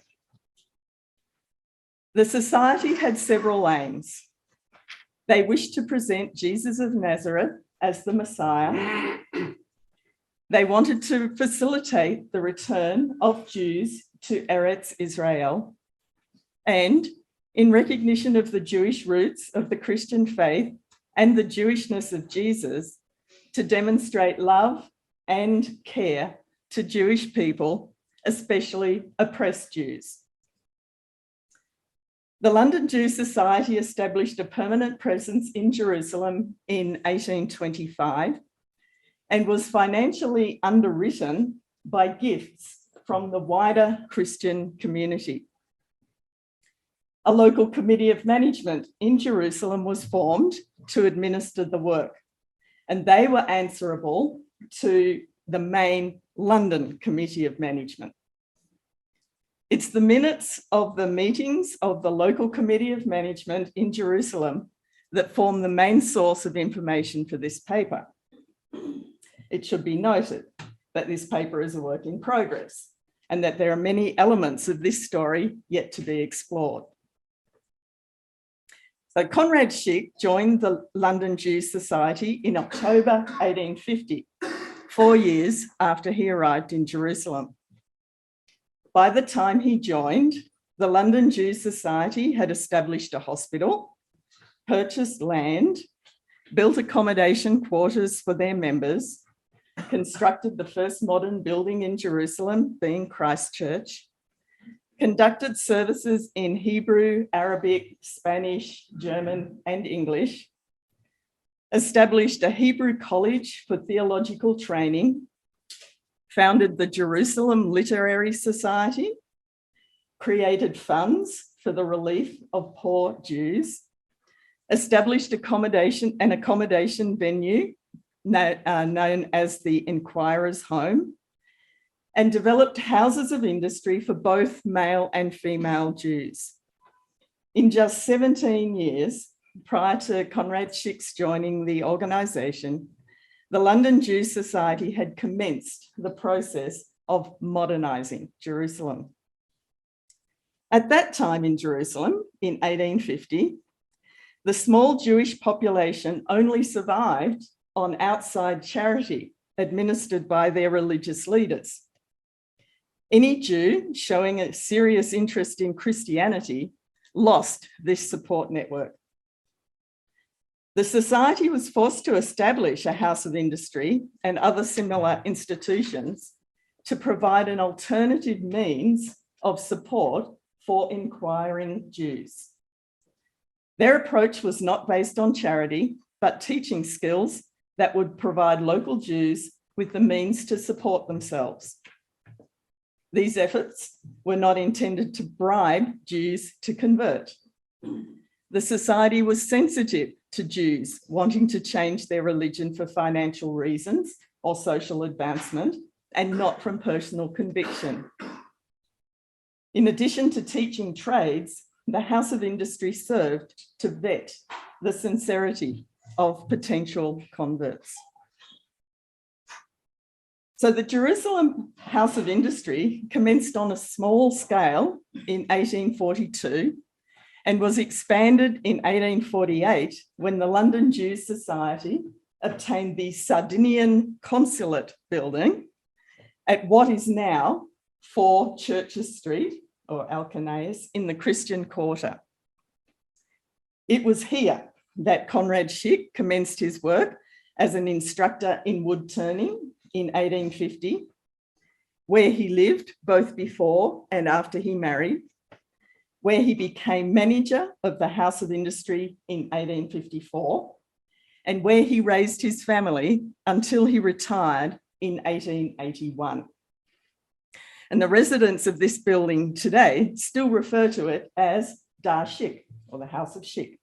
The society had several aims. They wished to present Jesus of Nazareth as the Messiah. They wanted to facilitate the return of Jews to Eretz Israel. And in recognition of the Jewish roots of the Christian faith and the Jewishness of Jesus, to demonstrate love and care to Jewish people, especially oppressed Jews. The London Jews Society established a permanent presence in Jerusalem in 1825 and was financially underwritten by gifts from the wider Christian community. A local committee of management in Jerusalem was formed to administer the work, and they were answerable to the main London Committee of Management. It's the minutes of the meetings of the local committee of management in Jerusalem that form the main source of information for this paper. It should be noted that this paper is a work in progress and that there are many elements of this story yet to be explored. So Conrad Schick joined the London Jews Society in October 1850, 4 years after he arrived in Jerusalem. By the time he joined, the London Jews Society had established a hospital, purchased land, built accommodation quarters for their members, constructed the first modern building in Jerusalem, being Christ Church, conducted services in Hebrew, Arabic, Spanish, German, and English, established a Hebrew college for theological training, founded the Jerusalem Literary Society, created funds for the relief of poor Jews, established an accommodation venue known as the Inquirer's Home, and developed houses of industry for both male and female Jews. In just 17 years, prior to Conrad Schick's joining the organisation, the London Jews Society had commenced the process of modernising Jerusalem. At that time in Jerusalem, in 1850, the small Jewish population only survived on outside charity administered by their religious leaders. Any Jew showing a serious interest in Christianity lost this support network. The society was forced to establish a house of industry and other similar institutions to provide an alternative means of support for inquiring Jews. Their approach was not based on charity, but teaching skills that would provide local Jews with the means to support themselves. These efforts were not intended to bribe Jews to convert. The society was sensitive to Jews wanting to change their religion for financial reasons or social advancement, and not from personal conviction. In addition to teaching trades, the House of Industry served to vet the sincerity of potential converts. So the Jerusalem House of Industry commenced on a small scale in 1842 and was expanded in 1848 when the London Jews Society obtained the Sardinian Consulate building at what is now 4 Churches Street, or Alcanaeus, in the Christian Quarter. It was here that Conrad Schick commenced his work as an instructor in wood turning in 1850, where he lived both before and after he married, where he became manager of the House of Industry in 1854, and where he raised his family until he retired in 1881. And the residents of this building today still refer to it as Da Schick, or the House of Schick.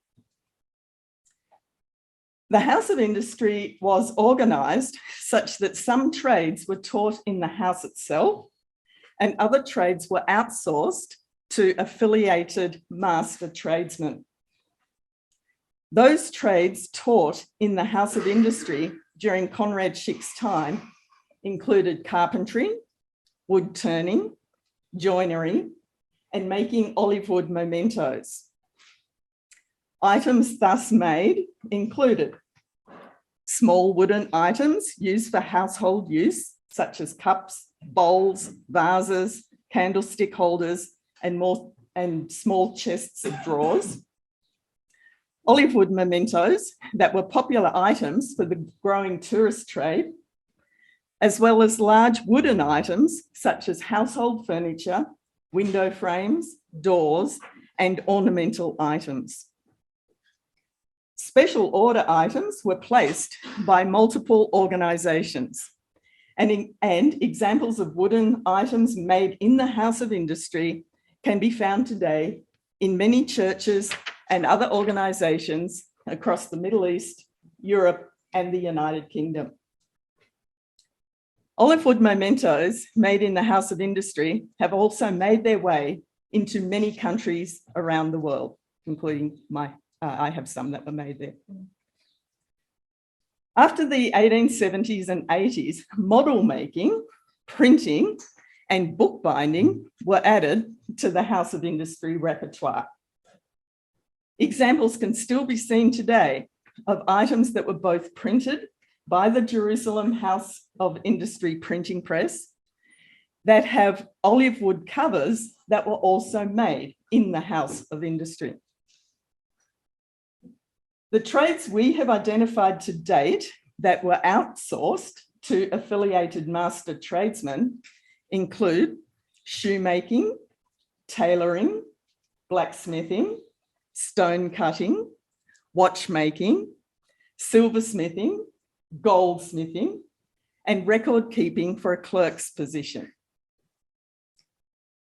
The House of Industry was organised such that some trades were taught in the house itself and other trades were outsourced to affiliated master tradesmen. Those trades taught in the House of Industry during Conrad Schick's time included carpentry, wood turning, joinery, and making olive wood mementos. Items thus made included small wooden items used for household use, such as cups, bowls, vases, candlestick holders, and small chests of drawers. Olive wood mementos that were popular items for the growing tourist trade, as well as large wooden items such as household furniture, window frames, doors, and ornamental items. Special order items were placed by multiple organisations, and examples of wooden items made in the House of Industry can be found today in many churches and other organisations across the Middle East, Europe, and the United Kingdom. Olive wood mementos made in the House of Industry have also made their way into many countries around the world, including I have some that were made there. After the 1870s and 80s, model making, printing, and bookbinding were added to the House of Industry repertoire. Examples can still be seen today of items that were both printed by the Jerusalem House of Industry printing press that have olive wood covers that were also made in the House of Industry. The trades we have identified to date that were outsourced to affiliated master tradesmen include shoemaking, tailoring, blacksmithing, stone cutting, watchmaking, silversmithing, goldsmithing, and record keeping for a clerk's position.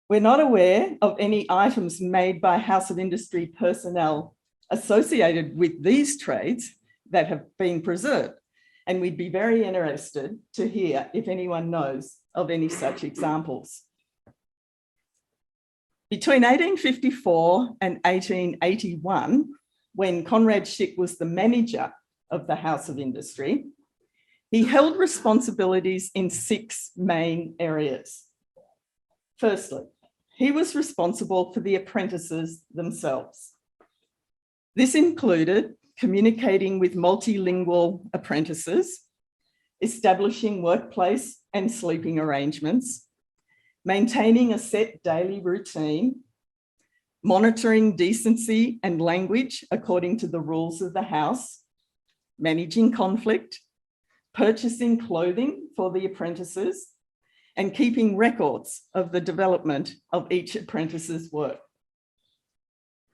We're not aware of any items made by House of Industry personnel associated with these trades that have been preserved, and we'd be very interested to hear if anyone knows of any such examples. Between 1854 and 1881, when Conrad Schick was the manager of the House of Industry, he held responsibilities in 6 main areas. Firstly, he was responsible for the apprentices themselves. This included communicating with multilingual apprentices, establishing workplace and sleeping arrangements, maintaining a set daily routine, monitoring decency and language according to the rules of the house, managing conflict, purchasing clothing for the apprentices, and keeping records of the development of each apprentice's work.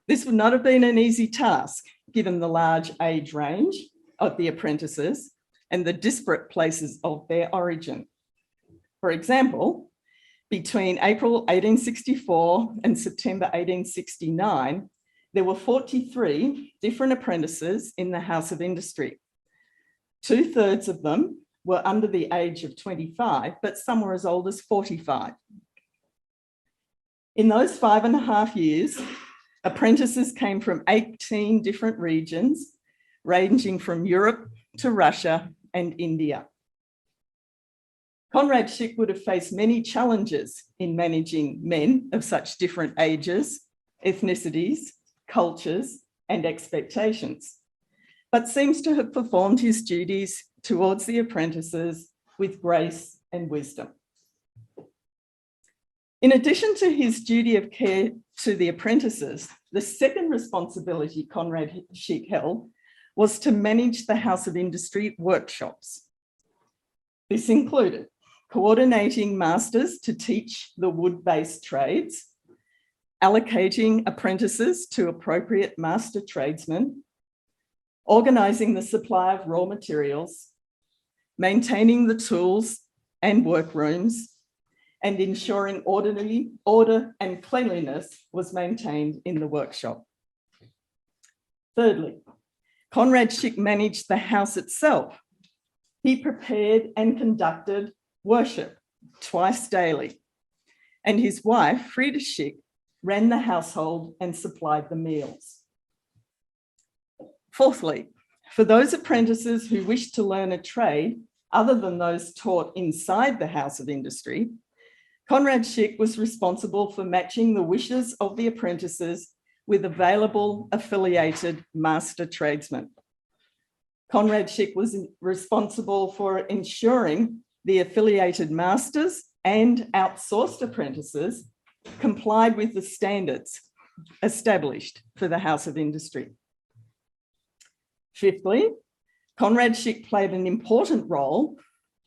This would not have been an easy task, given the large age range of the apprentices and the disparate places of their origin. For example, between April 1864 and September 1869, there were 43 different apprentices in the House of Industry. 2/3 of them were under the age of 25, but some were as old as 45. In those 5.5 years, apprentices came from 18 different regions, ranging from Europe to Russia and India. Conrad Schick would have faced many challenges in managing men of such different ages, ethnicities, cultures, and expectations, but seems to have performed his duties towards the apprentices with grace and wisdom. In addition to his duty of care to the apprentices, the second responsibility Conrad Schick held was to manage the House of Industry workshops. This included coordinating masters to teach the wood-based trades, allocating apprentices to appropriate master tradesmen, organising the supply of raw materials, maintaining the tools and workrooms, and ensuring order and cleanliness was maintained in the workshop. Thirdly, Conrad Schick managed the house itself. He prepared and conducted worship twice daily, and his wife, Frieda Schick, ran the household and supplied the meals. Fourthly, for those apprentices who wished to learn a trade other than those taught inside the House of Industry, Conrad Schick was responsible for matching the wishes of the apprentices with available affiliated master tradesmen. Conrad Schick was responsible for ensuring the affiliated masters and outsourced apprentices complied with the standards established for the House of Industry. Fifthly, Conrad Schick played an important role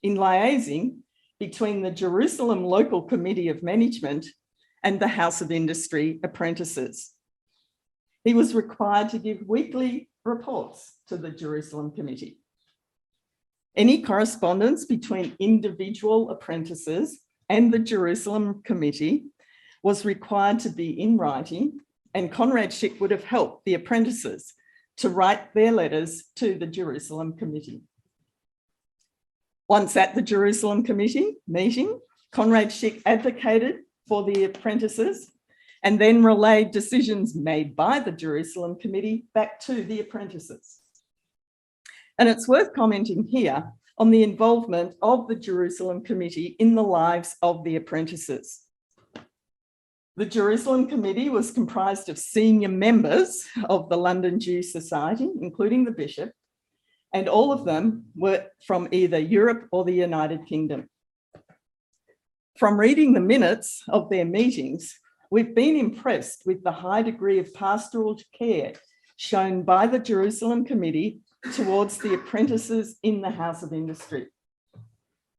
in liaising between the Jerusalem Local Committee of Management and the House of Industry apprentices. He was required to give weekly reports to the Jerusalem Committee. Any correspondence between individual apprentices and the Jerusalem Committee was required to be in writing, and Conrad Schick would have helped the apprentices to write their letters to the Jerusalem Committee. Once at the Jerusalem Committee meeting, Conrad Schick advocated for the apprentices and then relayed decisions made by the Jerusalem Committee back to the apprentices. And it's worth commenting here on the involvement of the Jerusalem Committee in the lives of the apprentices. The Jerusalem Committee was comprised of senior members of the London Jewish Society, including the bishop, and all of them were from either Europe or the United Kingdom. From reading the minutes of their meetings, we've been impressed with the high degree of pastoral care shown by the Jerusalem Committee towards the apprentices in the House of Industry.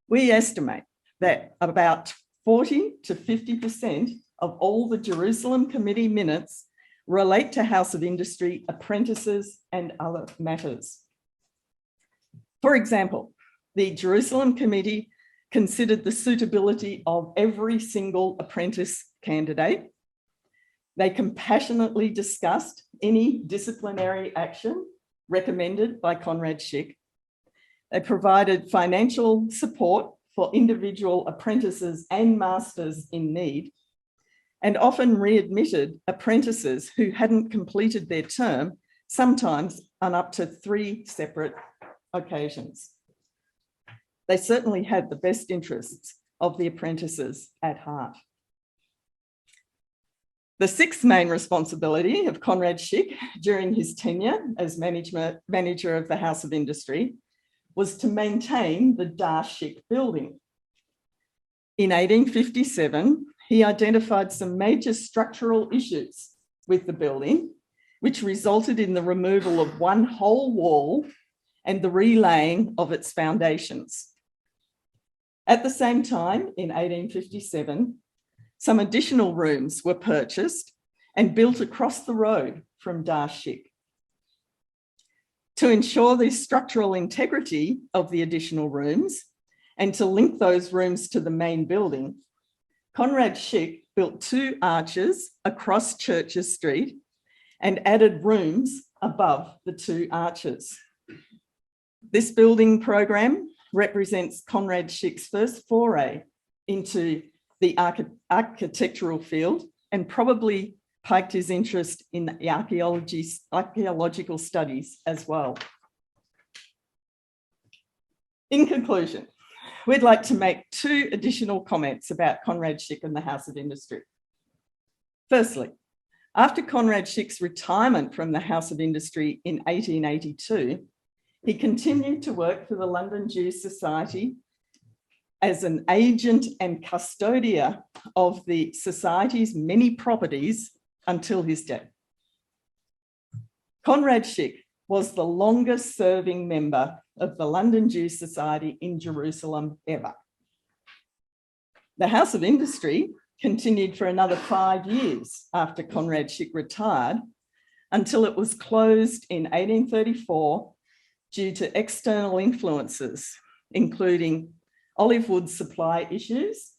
We estimate that about 40 to 50% of all the Jerusalem Committee minutes relate to House of Industry apprentices and other matters. For example, the Jerusalem Committee considered the suitability of every single apprentice candidate. They compassionately discussed any disciplinary action recommended by Conrad Schick. They provided financial support for individual apprentices and masters in need, and often readmitted apprentices who hadn't completed their term, sometimes on up to 3 separate occasions. They certainly had the best interests of the apprentices at heart. The sixth main responsibility of Conrad Schick during his tenure as manager of the House of Industry was to maintain the Dar Schick building. In 1857, he identified some major structural issues with the building, which resulted in the removal of one whole wall and the relaying of its foundations. At the same time, in 1857, some additional rooms were purchased and built across the road from Dar Schick. To ensure the structural integrity of the additional rooms and to link those rooms to the main building, Conrad Schick built 2 arches across Churches Street and added rooms above the 2 arches. This building program represents Conrad Schick's first foray into the architectural field and probably piqued his interest in the archaeological studies as well. In conclusion, we'd like to make 2 additional comments about Conrad Schick and the House of Industry. Firstly, after Conrad Schick's retirement from the House of Industry in 1882, he continued to work for the London Jewish Society as an agent and custodian of the society's many properties until his death. Conrad Schick was the longest serving member of the London Jews Society in Jerusalem ever. The House of Industry continued for another 5 years after Conrad Schick retired, until it was closed in 1834 due to external influences, including olive wood supply issues,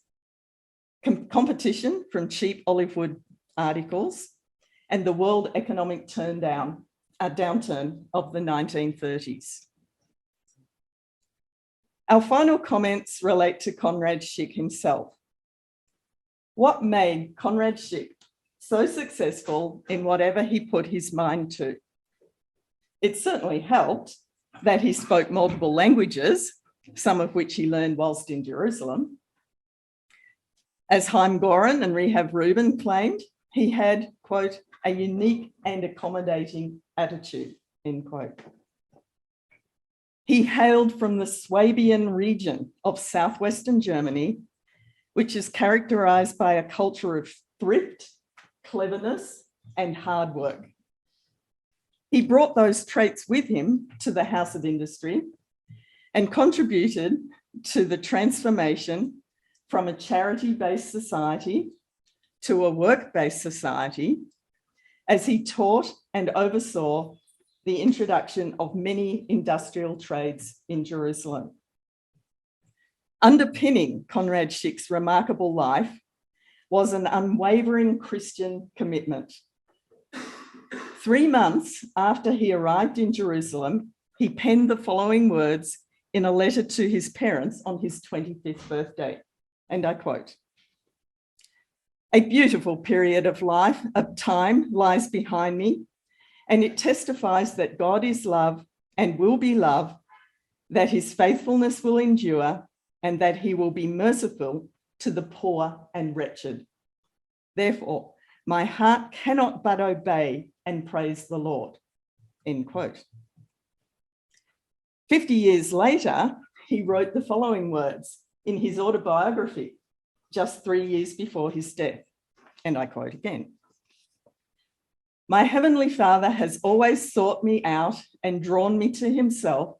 competition from cheap olive wood articles, and the world economic downturn of the 1930s. Our final comments relate to Conrad Schick himself. What made Conrad Schick so successful in whatever he put his mind to? It certainly helped that he spoke multiple languages, some of which he learned whilst in Jerusalem. As Chaim Goren and Rehab Rubin claimed, he had, quote, a unique and accommodating attitude, end quote. He hailed from the Swabian region of southwestern Germany, which is characterized by a culture of thrift, cleverness, and hard work. He brought those traits with him to the House of Industry and contributed to the transformation from a charity-based society to a work-based society as he taught and oversaw the introduction of many industrial trades in Jerusalem. Underpinning Conrad Schick's remarkable life was an unwavering Christian commitment. 3 months after he arrived in Jerusalem, he penned the following words in a letter to his parents on his 25th birthday, and I quote, "A beautiful period of time lies behind me, and it testifies that God is love and will be love, that his faithfulness will endure, and that he will be merciful to the poor and wretched. Therefore, my heart cannot but obey and praise the Lord," end quote. 50 years later, he wrote the following words in his autobiography, just 3 years before his death, and I quote again, "My heavenly Father has always sought me out and drawn me to himself,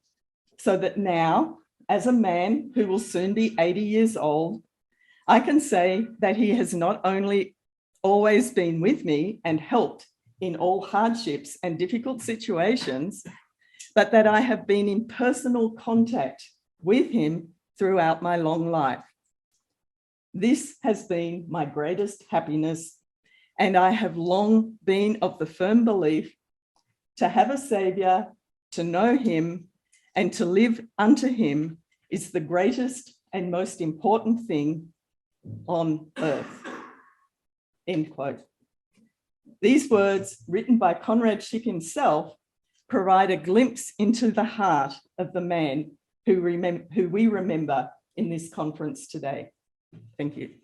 so that now, as a man who will soon be 80 years old, I can say that he has not only always been with me and helped in all hardships and difficult situations, but that I have been in personal contact with him throughout my long life. This has been my greatest happiness, and I have long been of the firm belief to have a Saviour, to know him, and to live unto him is the greatest and most important thing on earth," end quote. These words, written by Conrad Schick himself, provide a glimpse into the heart of the man who we remember in this conference today. Thank you.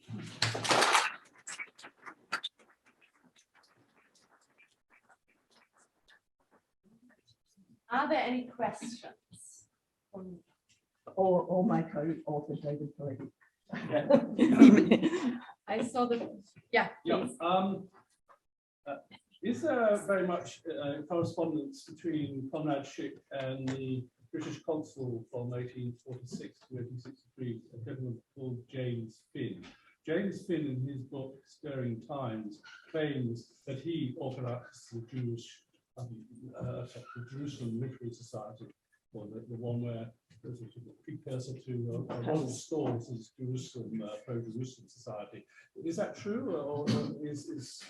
Are there any questions? Or my co-author, David Pelletti. I saw the, yeah. Yeah. Is there very much correspondence between Conrad Schick and the British consul from 1846 to 1863, a gentleman called James Finn? James Finn, in his book Stirring Times, claims that he organized the Jerusalem Literary Society, or the one where there's a precursor to Rolling Stones' Jerusalem pro-Jerusalem Society. Is that true, or is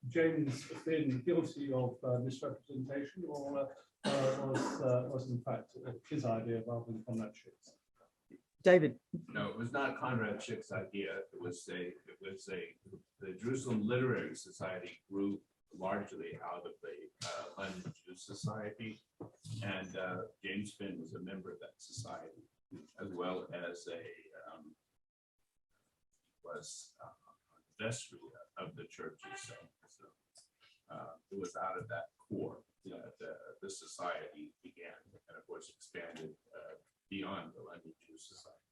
James Finn guilty of misrepresentation, or was in fact his idea rather than Conrad Schick's? David. No, it was not Conrad Schick's idea. The Jerusalem Literary Society grew largely out of the London Jews Society, and James Finn was a member of that society, as well as was vestry of the church itself. So it was out of that core that the society began, and of course expanded beyond the London Jews Society.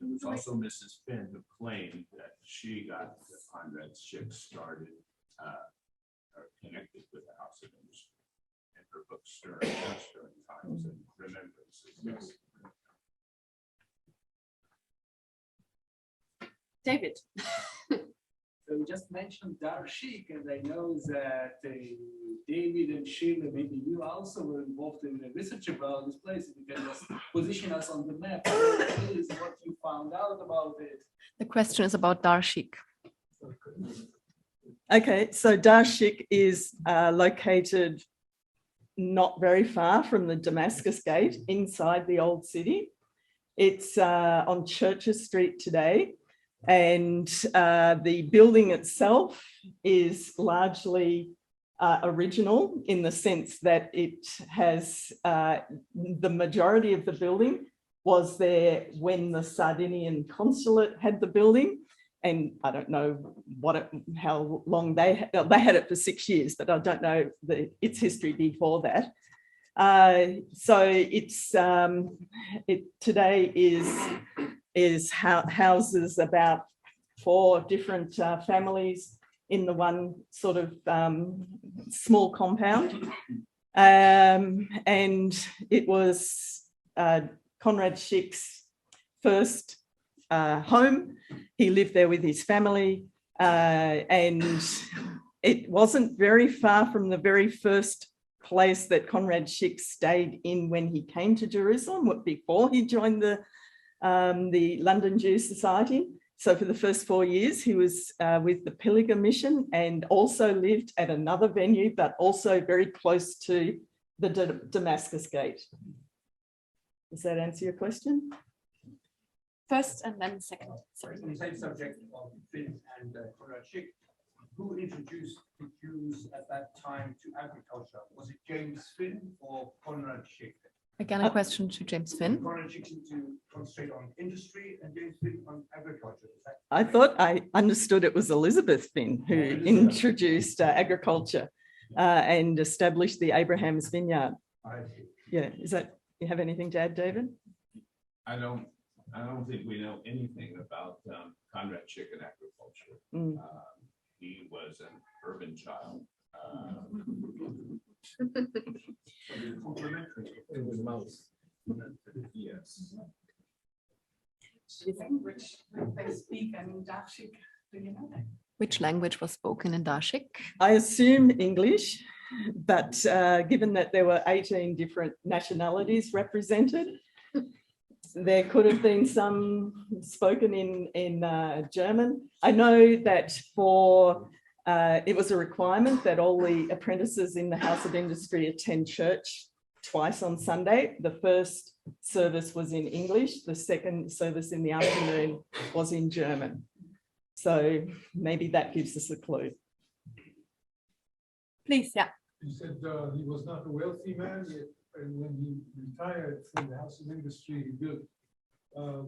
There was also Mrs. Finn who claimed that she got Conrad Schick started or connected with the House of Industry. And her book Stirring Times and Remembrances. Yes. David. So we just mentioned Dar Schick, and I know that David and Shirley, maybe you also were involved in the research about this place. If you can just position us on the map, what is what you found out about it? The question is about Dar Schick. Okay, so Dar Schick is located not very far from the Damascus Gate inside the old city. It's on Churches Street today. And the building itself is largely original in the sense that it has the majority of the building was there when the Sardinian consulate had the building. And I don't know how long they had it for 6 years, but I don't know its history before that. So it's today houses about 4 different families in the one sort of small compound. And it was Conrad Schick's first home. He lived there with his family, and it wasn't very far from the very first place that Conrad Schick stayed in when he came to Jerusalem, before he joined the London Jewish Society. So for the first 4 years, he was with the Pilgrim Mission and also lived at another venue, but also very close to the Damascus Gate. Does that answer your question? First and then second. On the same subject of Finn and Conrad Schick, who introduced the Jews at that time to agriculture? Was it James Finn or Conrad Schick? Again, a question to James Finn. Conrad Schick seemed to concentrate on industry and James Finn on agriculture. I thought I understood it was Elizabeth Finn who introduced agriculture and established the Abraham's Vineyard. Yeah, is that, you have anything to add, David? I don't think we know anything about Conrad Schick and agriculture. He was an urban child. It was mouse. Yes. Which they speak in Dar Schick, do you know that? Which language was spoken in Dar Schick? I assume English, but given that there were 18 different nationalities represented, there could have been some spoken in German. I know that it was a requirement that all the apprentices in the House of Industry attend church twice on Sunday. The first service was in English. The second service in the afternoon was in German. So maybe that gives us a clue. Please, yeah. You said he was not a wealthy man, yet when he retired from the House of Industry, he built a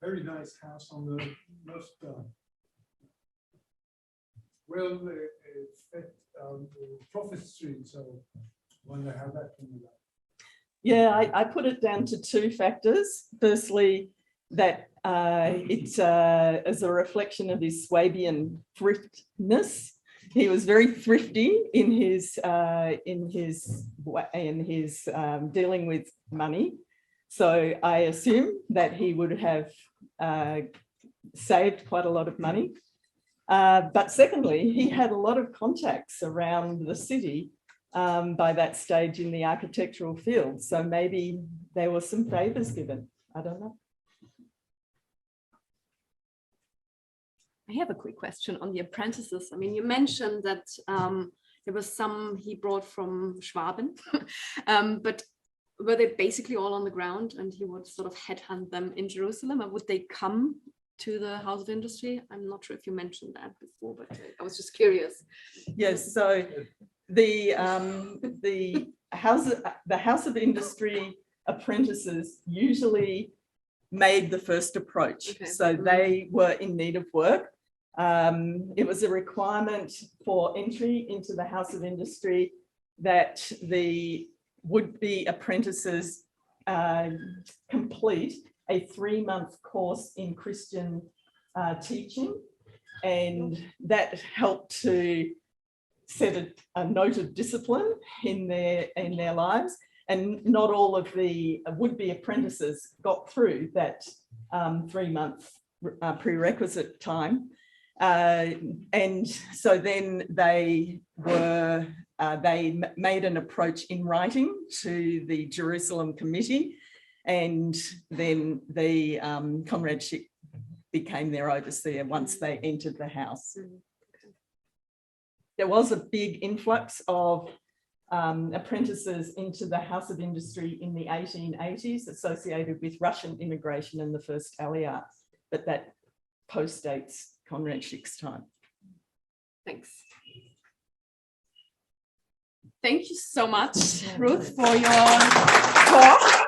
very nice house on the most Prophet Street. So I wonder how that came about. Yeah, I put it down to 2 factors. Firstly, that it's as a reflection of his Swabian thriftness. He was very thrifty in his dealing with money. So I assume that he would have saved quite a lot of money. But secondly, he had a lot of contacts around the city by that stage in the architectural field. So maybe there were some favors given. I don't know. I have a quick question on the apprentices. I mean, you mentioned that there was some he brought from Schwaben, but were they basically all on the ground and he would sort of headhunt them in Jerusalem, or would they come to the House of Industry? I'm not sure if you mentioned that before, but I was just curious. Yes, so the House of Industry apprentices usually made the first approach. Okay. So they were in need of work. It was a requirement for entry into the House of Industry that the would-be apprentices complete a 3-month course in Christian teaching, and that helped to set a note of discipline in their lives. And not all of the would-be apprentices got through that 3-month prerequisite time. And so then they made an approach in writing to the Jerusalem committee, and then the Conrad Schick became their overseer once they entered the house. There was a big influx of apprentices into the House of Industry in the 1880s associated with Russian immigration and the first Aliyah, but that postdates Conrad Schick's time. Thanks. Thank you so much, Ruth, for your talk.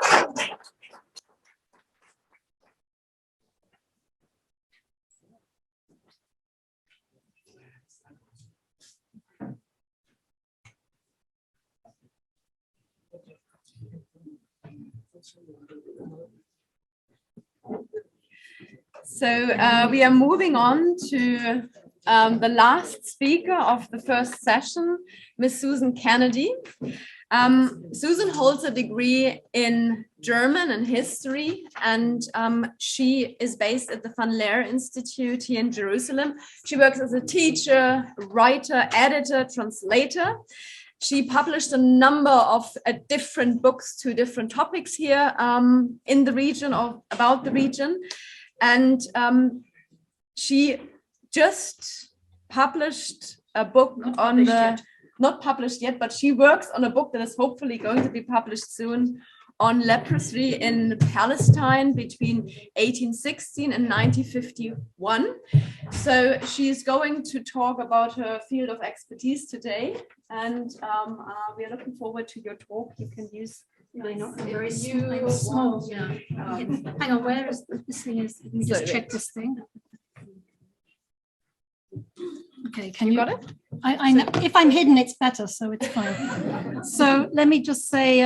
So we are moving on to the last speaker of the first session, Miss Susan Kennedy. Susan holds a degree in German and history, and she is based at the Van Leer Institute here in Jerusalem. She works as a teacher, writer, editor, translator. She published a number of different books to different topics here in the region or about the region. And she just published a book on the, not published yet, but she works on a book that is hopefully going to be published soon on leprosy in Palestine between 1816 and 1951. So she's going to talk about her field of expertise today. And we are looking forward to your talk. You can use very small. Yeah. Hang on, where is this thing? Let me just check this thing. Okay, can you got it? I know if I'm hidden, it's better, so it's fine. So let me just say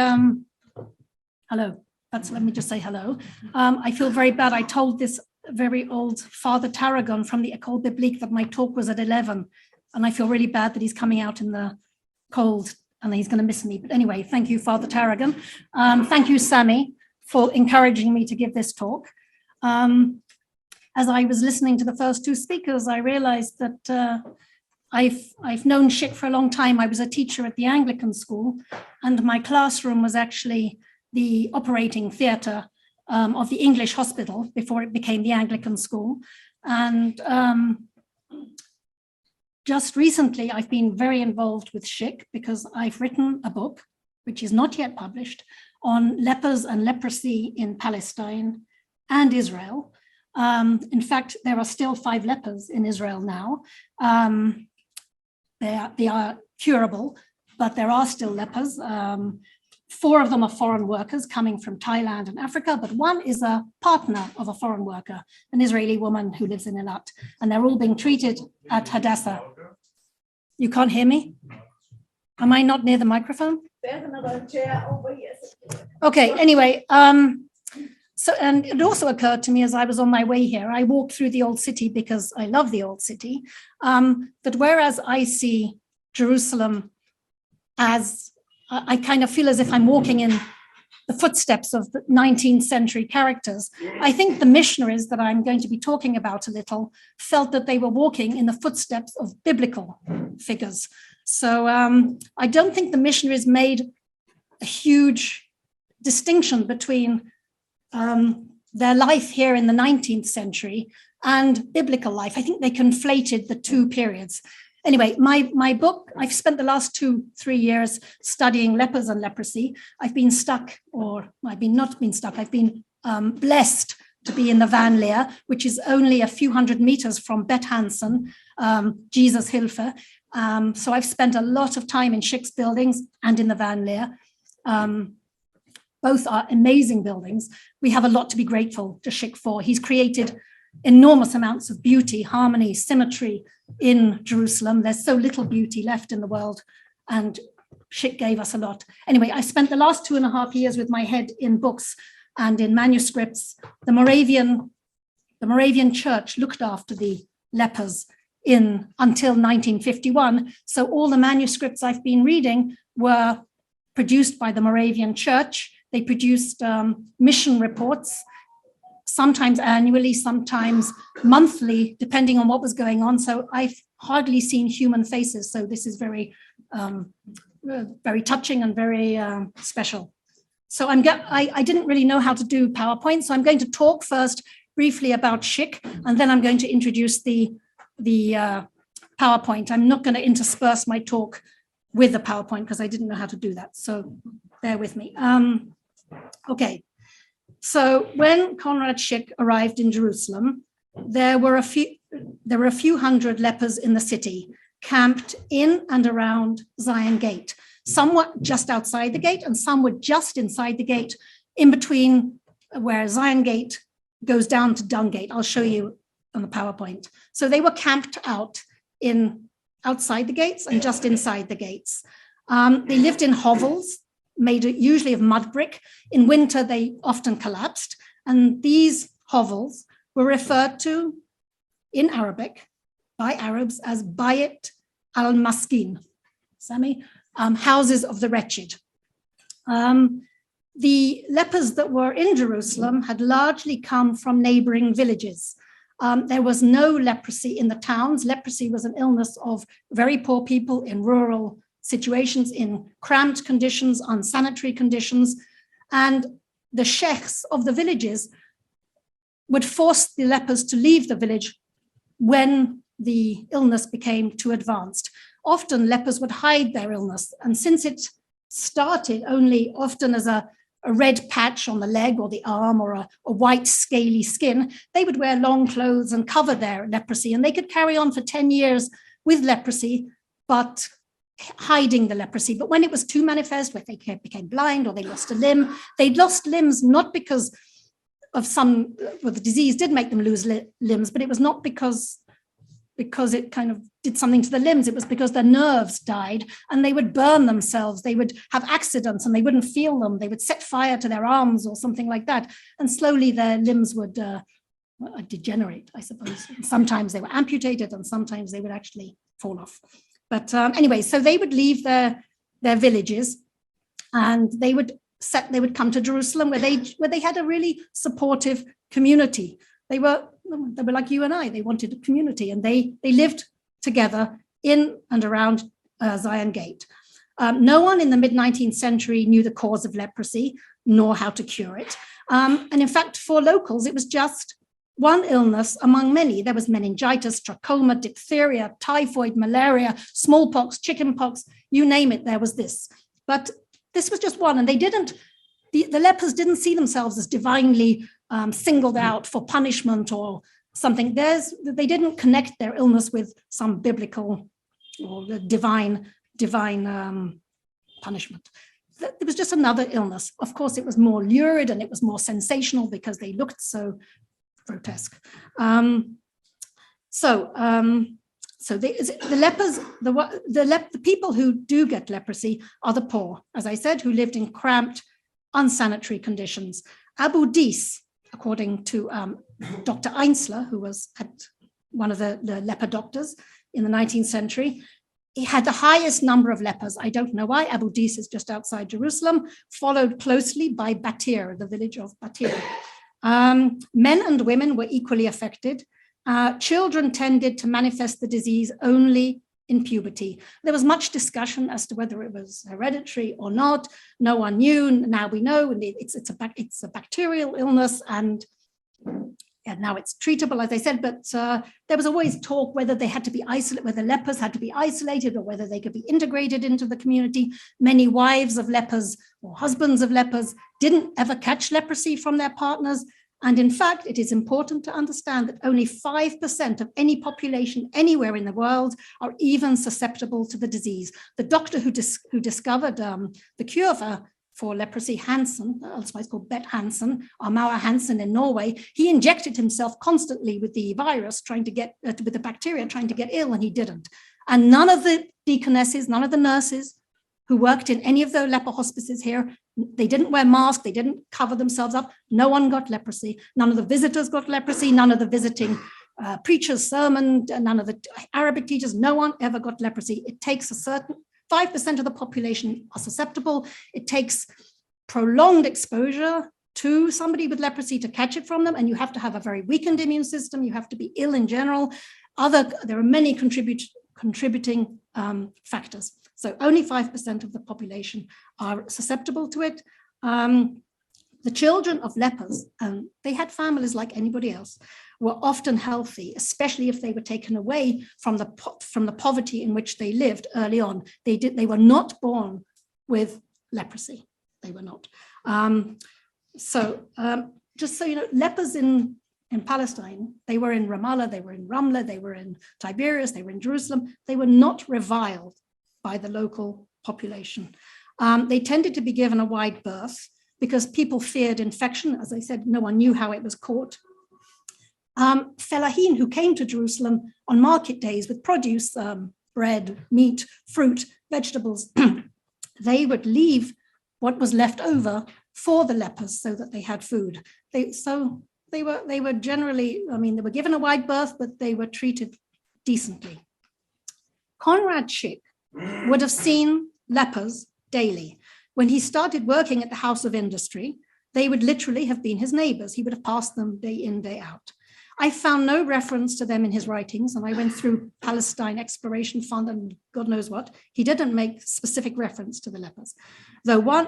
hello. Let me just say hello. I feel very bad. I told this very old Father Tarragon from the École Biblique that my talk was at 11, and I feel really bad that he's coming out in the cold and he's going to miss me. But anyway, thank you, Father Tarragon. Thank you, Sammy, for encouraging me to give this talk. As I was listening to the first two speakers, I realized that I've known Schick for a long time. I was a teacher at the Anglican school, and my classroom was actually the operating theatre of the English hospital before it became the Anglican school. And just recently, I've been very involved with Schick because I've written a book, which is not yet published, on lepers and leprosy in Palestine and Israel. In fact, there are still 5 lepers in Israel now. They are curable, but there are still lepers. 4 of them are foreign workers coming from Thailand and Africa, but 1 is a partner of a foreign worker, an Israeli woman who lives in Eilat, and they're all being treated at Hadassah. You can't hear me? Am I not near the microphone? There's another chair over here. Okay, anyway, so, and it also occurred to me as I was on my way here, I walked through the old city because I love the old city, that whereas I see Jerusalem as, I kind of feel as if I'm walking in the footsteps of the 19th century characters. I think the missionaries that I'm going to be talking about a little felt that they were walking in the footsteps of biblical figures. So I don't think the missionaries made a huge distinction between their life here in the 19th century and biblical life. I think they conflated the 2 periods. Anyway, my book, I've spent the last 2-3 years studying lepers and leprosy. I've been stuck, or I've been not been stuck, I've been blessed to be in the Van Leer, which is only a few hundred meters from Bet Hansen, Jesus Hilfe. So I've spent a lot of time in Schick's buildings and in the Van Leer. Both are amazing buildings. We have a lot to be grateful to Schick for. He's created enormous amounts of beauty, harmony, symmetry in Jerusalem. There's so little beauty left in the world, and Schick gave us a lot. Anyway, I spent the last 2.5 years with my head in books, and in manuscripts, the Moravian church looked after the lepers until 1951. So all the manuscripts I've been reading were produced by the Moravian church. They produced mission reports, sometimes annually, sometimes monthly, depending on what was going on. So I've hardly seen human faces. So this is very, very touching and very special. So I didn't really know how to do PowerPoint. So I'm going to talk first briefly about Schick, and then I'm going to introduce the PowerPoint. I'm not going to intersperse my talk with the PowerPoint because I didn't know how to do that. So bear with me. Okay. So when Conrad Schick arrived in Jerusalem, there were a few hundred lepers in the city, camped in and around Zion Gate. Some were just outside the gate and some were just inside the gate, in between where Zion Gate goes down to Dung Gate. I'll show you on the PowerPoint. So they were camped out outside the gates and just inside the gates. They lived in hovels, made usually of mud brick. In winter, they often collapsed. And these hovels were referred to in Arabic by Arabs as Bayt al-Maskin, houses of the wretched. The lepers that were in Jerusalem had largely come from neighboring villages. There was no leprosy in the towns. Leprosy was an illness of very poor people in rural situations, in cramped conditions, unsanitary conditions. And the sheikhs of the villages would force the lepers to leave the village when the illness became too advanced. Often lepers would hide their illness. And since it started only often as a red patch on the leg or the arm or a white scaly skin, they would wear long clothes and cover their leprosy. And they could carry on for 10 years with leprosy, but hiding the leprosy. But when it was too manifest, where they became blind or they lost a limb, they'd lost limbs not because of the disease did make them lose limbs, but it was not because it kind of did something to the limbs. It was because their nerves died and they would burn themselves. They would have accidents and they wouldn't feel them. They would set fire to their arms or something like that. And slowly their limbs would degenerate, I suppose. And sometimes they were amputated and sometimes they would actually fall off. But anyway, so they would leave their villages and they would come to Jerusalem where they had a really supportive community. They were like you and I. They wanted a community and they lived together in and around Zion Gate. No one in the mid-19th century knew the cause of leprosy nor how to cure it. And in fact, for locals, it was just one illness among many. There was meningitis, trachoma, diphtheria, typhoid, malaria, smallpox, chickenpox, you name it, there was this. But this was just one, and the lepers didn't see themselves as divinely singled out for punishment or something. They didn't connect their illness with some biblical or divine punishment. It was just another illness. Of course, it was more lurid and it was more sensational because they looked so grotesque. So the lepers, the people who do get leprosy are the poor, as I said, who lived in cramped, unsanitary conditions. Abu Dis, according to Dr. Einzler, who was one of the leper doctors in the 19th century, he had the highest number of lepers. I don't know why. Abu Dis is just outside Jerusalem, followed closely by Batir, the village of Batir. Men and women were equally affected. Children tended to manifest the disease only in puberty. There was much discussion as to whether it was hereditary or not. No one knew. Now we know, and it's a bacterial illness, and now it's treatable, as I said. But there was always talk whether they had to be isolated, whether lepers had to be isolated, or whether they could be integrated into the community. Many wives of lepers or husbands of lepers didn't ever catch leprosy from their partners. And in fact, it is important to understand that only 5% of any population anywhere in the world are even susceptible to the disease. The doctor who discovered the cure for leprosy, Hansen, otherwise called Bet Hansen, or Mauer Hansen in Norway, he injected himself constantly with the virus, with the bacteria, trying to get ill, and he didn't. And none of the deaconesses, none of the nurses, who worked in any of the leper hospices here. They didn't wear masks, they didn't cover themselves up. No one got leprosy. None of the visitors got leprosy, none of the visiting preachers, sermon, none of the Arabic teachers, no one ever got leprosy. It takes a certain 5% of the population are susceptible. It takes prolonged exposure to somebody with leprosy to catch it from them, and you have to have a very weakened immune system. You have to be ill in general. There are many contributing factors. So only 5% of the population are susceptible to it. The children of lepers, they had families like anybody else, were often healthy, especially if they were taken away from the poverty in which they lived early on. They were not born with leprosy. They were not. Just so you know, lepers in Palestine, they were in Ramallah, they were in Ramla, they were in Tiberias, they were in Jerusalem. They were not reviled by the local population. They tended to be given a wide berth because people feared infection. As I said, no one knew how it was caught. Fellahin, who came to Jerusalem on market days with produce, bread, meat, fruit, vegetables, they would leave what was left over for the lepers so that they had food. They were generally, I mean, they were given a wide berth, but they were treated decently. Conrad Schick would have seen lepers daily. When he started working at the House of Industry, they would literally have been his neighbors. He would have passed them day in, day out. I found no reference to them in his writings, and I went through Palestine Exploration Fund and God knows what. He didn't make specific reference to the lepers. Though one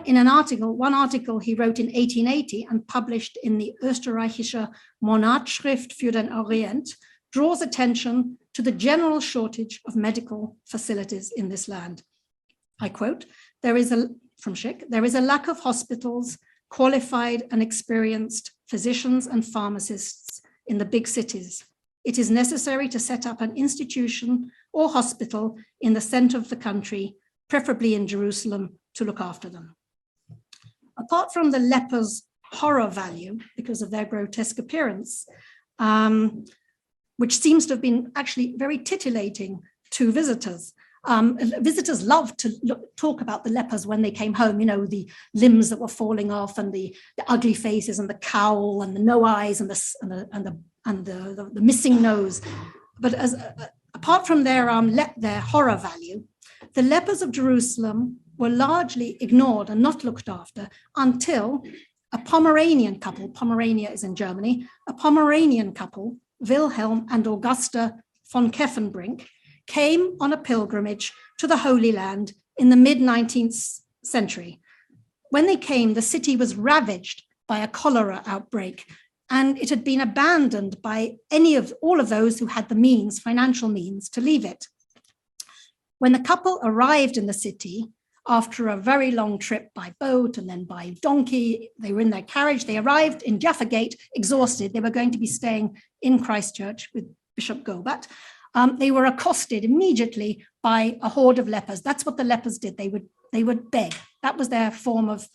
article he wrote in 1880 and published in the Österreichische Monatschrift für den Orient draws attention to the general shortage of medical facilities in this land. I quote, from Schick, there is a lack of hospitals, qualified and experienced physicians and pharmacists in the big cities. It is necessary to set up an institution or hospital in the center of the country, preferably in Jerusalem, to look after them. Apart from the lepers' horror value because of their grotesque appearance, which seems to have been actually very titillating to visitors. Visitors loved to talk about the lepers when they came home, you know, the limbs that were falling off and the ugly faces and the cowl and the no eyes and the missing nose. But apart from their horror value, the lepers of Jerusalem were largely ignored and not looked after until a Pomeranian couple, Pomerania is in Germany, a Pomeranian couple, Wilhelm and Augusta von Keffenbrink, came on a pilgrimage to the Holy Land in the mid-19th century. When they came, the city was ravaged by a cholera outbreak, and it had been abandoned by all of those who had the means, financial means, to leave it. When the couple arrived in the city, after a very long trip by boat and then by donkey, they were in their carriage, they arrived in Jaffa Gate, exhausted. They were going to be staying in Christchurch with Bishop Gobat. They were accosted immediately by a horde of lepers. That's what the lepers did. They would beg. That was their form of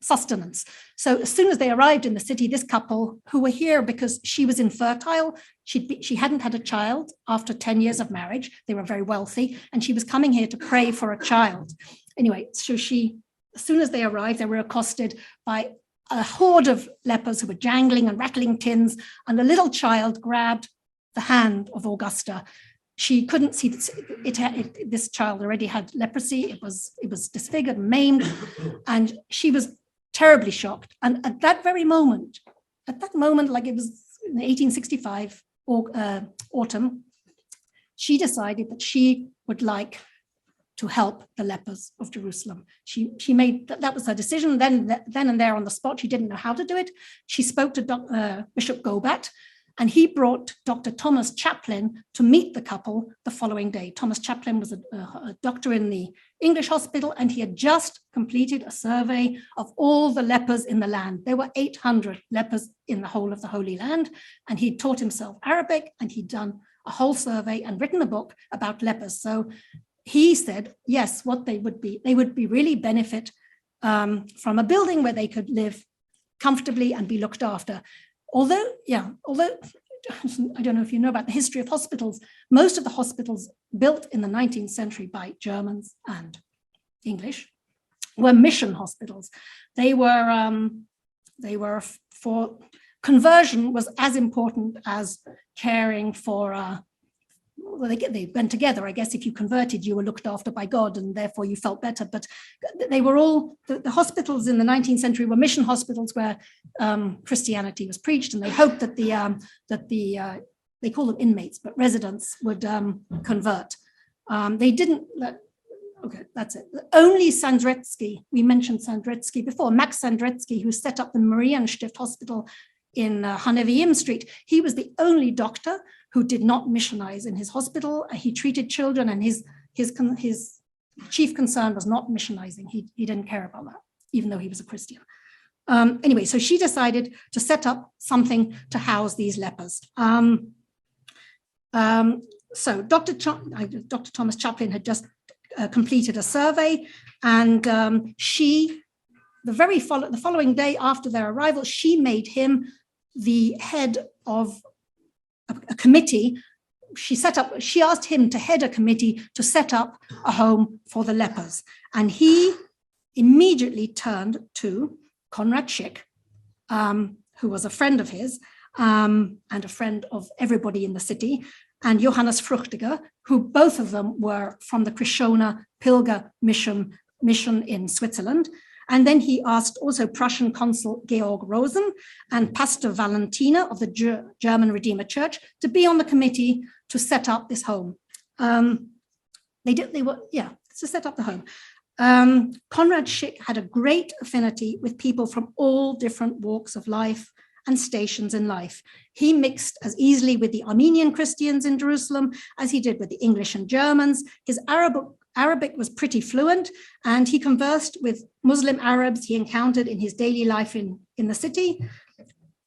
sustenance. So as soon as they arrived in the city, this couple, who were here because she was infertile, she hadn't had a child after 10 years of marriage. They were very wealthy, and she was coming here to pray for a child. Anyway, so as soon as they arrived, they were accosted by a horde of lepers who were jangling and rattling tins, and a little child grabbed the hand of Augusta. She couldn't see this child already had leprosy. It was disfigured, maimed, and she was terribly shocked. And at that moment, like it was in 1865 autumn, she decided that she would like to help the lepers of Jerusalem. She made that was her decision. Then and there on the spot, she didn't know how to do it. She spoke to Bishop Gobat, and he brought Dr. Thomas Chaplin to meet the couple the following day. Thomas Chaplin was a doctor in the English hospital, and he had just completed a survey of all the lepers in the land. There were 800 lepers in the whole of the Holy Land, and he taught himself Arabic, and he'd done a whole survey and written a book about lepers. So he said, yes, what they would be really benefit from a building where they could live comfortably and be looked after. Although I don't know if you know about the history of hospitals, most of the hospitals built in the 19th century by Germans and English, were mission hospitals. They were for conversion was as important as caring for. Well, they went together. I guess if you converted, you were looked after by God, and therefore you felt better. But they were all the hospitals in the 19th century were mission hospitals where Christianity was preached, and they hoped that the they call them inmates, but residents would convert. They didn't. Okay, that's it. Only Sandretsky, we mentioned Sandretsky before, Max Sandretsky, who set up the Marienstift Hospital in Haneveim Street. He was the only doctor who did not missionize in his hospital. He treated children, and his chief concern was not missionizing. He didn't care about that, even though he was a Christian. Anyway, so she decided to set up something to house these lepers. So Dr. Thomas Chaplin had just completed a survey, and the following day after their arrival, she made him the head of a committee. She asked him to head a committee to set up a home for the lepers. And he immediately turned to Conrad Schick, who was a friend of his and a friend of everybody in the city, and Johannes Fruchtiger, who both of them were from the Krishona Pilger mission in Switzerland. And then he asked also Prussian consul Georg Rosen and Pastor Valentina of the German Redeemer Church to be on the committee to set up this home. To set up the home. Conrad Schick had a great affinity with people from all different walks of life and stations in life. He mixed as easily with the Armenian Christians in Jerusalem as he did with the English and Germans. His Arabic was pretty fluent, and he conversed with Muslim Arabs he encountered in his daily life in the city.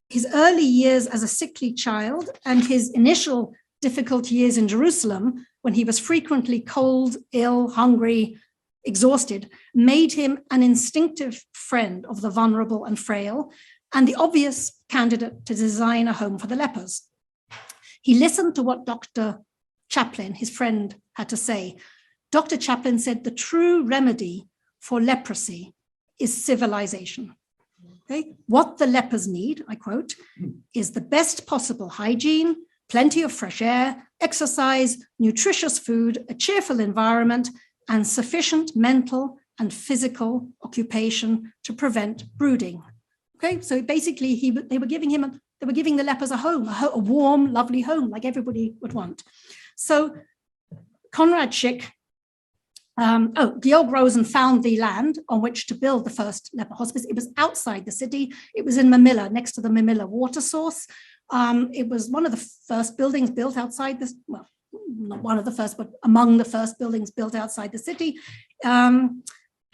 His early years as a sickly child and his initial difficult years in Jerusalem, when he was frequently cold, ill, hungry, exhausted, made him an instinctive friend of the vulnerable and frail, and the obvious candidate to design a home for the lepers. He listened to what Dr. Chaplin, his friend, had to say. Dr. Chaplin said the true remedy for leprosy is civilization. Okay? What the lepers need, I quote, is the best possible hygiene, plenty of fresh air, exercise, nutritious food, a cheerful environment, and sufficient mental and physical occupation to prevent brooding. Okay, so basically they were giving the lepers a home, a warm, lovely home, like everybody would want. So Conrad Schick, Georg Rosen found the land on which to build the first leper hospice. It was outside the city. It was in Mamilla, next to the Mamilla water source. It was one of the first buildings built outside this, well, not one of the first, but among the first buildings built outside the city.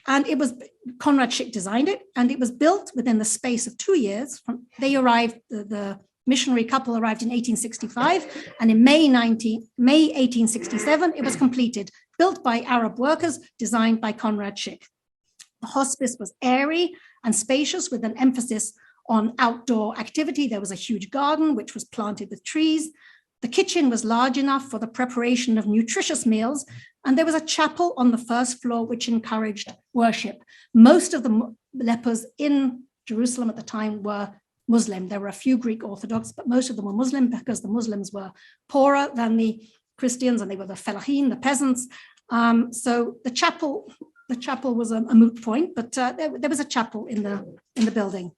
And it was, Conrad Schick designed it, and it was built within the space of 2 years. They arrived, the missionary couple arrived in 1865, and in May 1867, it was completed, built by Arab workers, designed by Conrad Schick. The hospice was airy and spacious with an emphasis on outdoor activity. There was a huge garden, which was planted with trees. The kitchen was large enough for the preparation of nutritious meals, and there was a chapel on the first floor which encouraged worship. Most of the lepers in Jerusalem at the time were Muslim. There were a few Greek Orthodox, but most of them were Muslim because the Muslims were poorer than the Christians, and they were the fellahim, the peasants. So the chapel was a moot point, but there was a chapel in the building.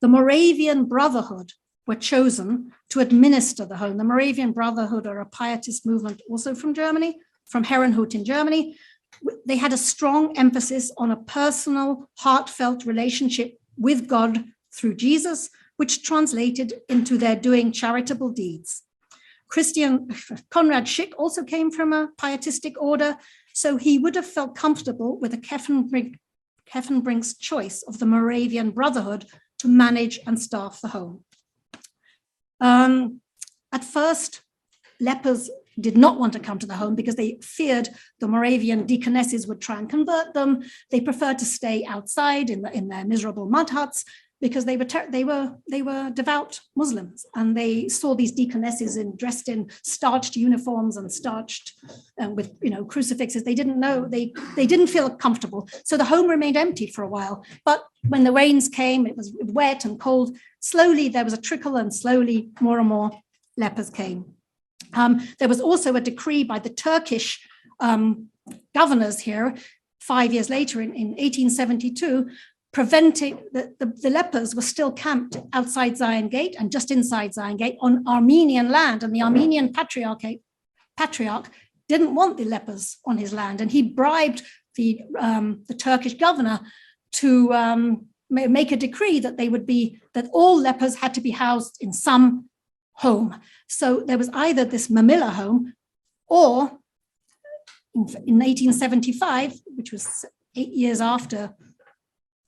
The Moravian Brotherhood were chosen to administer the home. The Moravian Brotherhood are a pietist movement also from Germany, from Herrenhut in Germany. They had a strong emphasis on a personal, heartfelt relationship with God through Jesus, which translated into their doing charitable deeds. Conrad Schick also came from a pietistic order, so he would have felt comfortable with a Keffenbrink's choice of the Moravian Brotherhood to manage and staff the home. At first, lepers did not want to come to the home because they feared the Moravian deaconesses would try and convert them. They preferred to stay outside in their miserable mud huts. because they were devout Muslims, and they saw these deaconesses dressed in starched uniforms and starched with crucifixes. They didn't know, they didn't feel comfortable. So the home remained empty for a while. But when the rains came, it was wet and cold. Slowly there was a trickle, and slowly more and more lepers came. There was also a decree by the Turkish governors here 5 years later in 1872, preventing the lepers were still camped outside Zion Gate and just inside Zion Gate on Armenian land, and the Armenian patriarch didn't want the lepers on his land, and he bribed the Turkish governor to make a decree that all lepers had to be housed in some home. So there was either this Mamilla home, or in 1875, which was 8 years after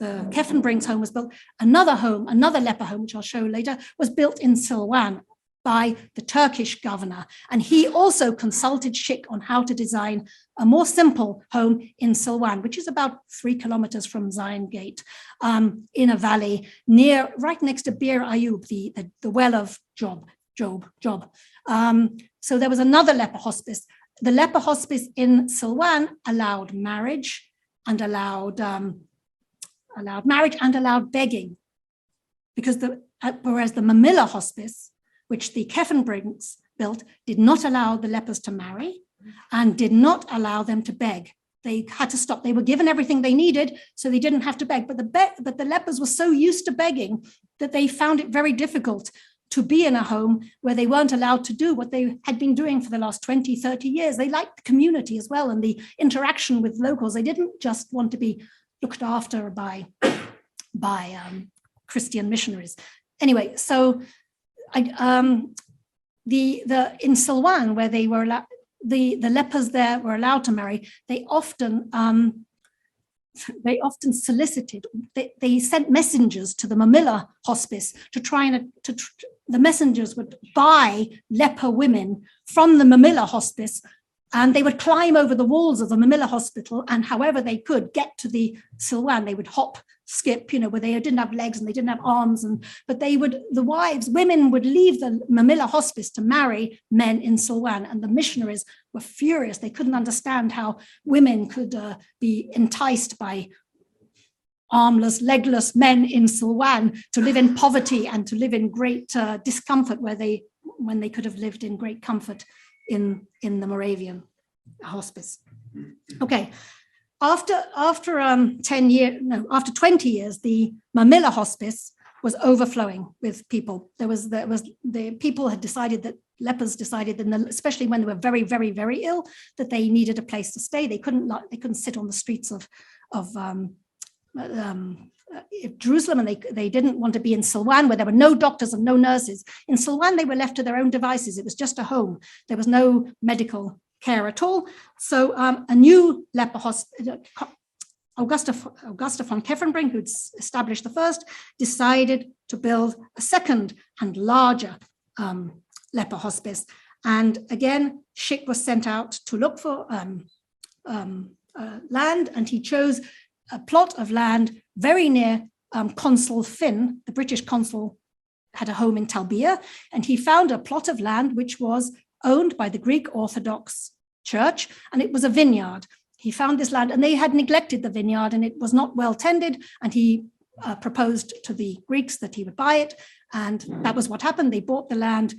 the Keffenbrink's home was built, another leper home, which I'll show later, was built in Siloam by the Turkish governor. And he also consulted Schick on how to design a more simple home in Siloam, which is about 3 kilometers from Zion Gate, in a valley right next to Bir Ayub, the well of Job. So there was another leper hospice. The leper hospice in Siloam allowed marriage and allowed begging, because whereas the Mamilla hospice, which the Keffenbrinks built, did not allow the lepers to marry and did not allow them to beg. They had to stop. They were given everything they needed, so they didn't have to beg. But the lepers were so used to begging that they found it very difficult to be in a home where they weren't allowed to do what they had been doing for the last 20, 30 years. They liked the community as well and the interaction with locals. They didn't just want to be looked after by Christian missionaries. Anyway, so in Siloam, where they were the lepers there were allowed to marry, they often solicited, they sent messengers to the Mamilla hospice to try and the messengers would buy leper women from the Mamilla hospice, and they would climb over the walls of the Mamilla hospital, and however they could get to the Siloam, they would hop, skip, where they didn't have legs and they didn't have arms, but women would leave the Mamilla hospice to marry men in Siloam, and the missionaries were furious. They couldn't understand how women could be enticed by armless, legless men in Siloam to live in poverty and to live in great discomfort when they could have lived in great comfort in the Moravian hospice. Okay. After 20 years, the Mamilla hospice was overflowing with people. The people had decided that lepers decided that, especially when they were very, very, very ill, that they needed a place to stay. They couldn't sit on the streets of Jerusalem, and they didn't want to be in Siloam, where there were no doctors and no nurses. In Siloam, they were left to their own devices. It was just a home. There was no medical care at all. So a new leper hospital, Augusta von Keffenbrink, who'd established the first, decided to build a second and larger leper hospice. And again, Schick was sent out to look for land, and he chose a plot of land very near Consul Finn. The British consul had a home in Talbia, and he found a plot of land which was owned by the Greek Orthodox Church, and it was a vineyard. He found this land, and they had neglected the vineyard, and it was not well tended, and he proposed to the Greeks that he would buy it, and that was what happened. They bought the land.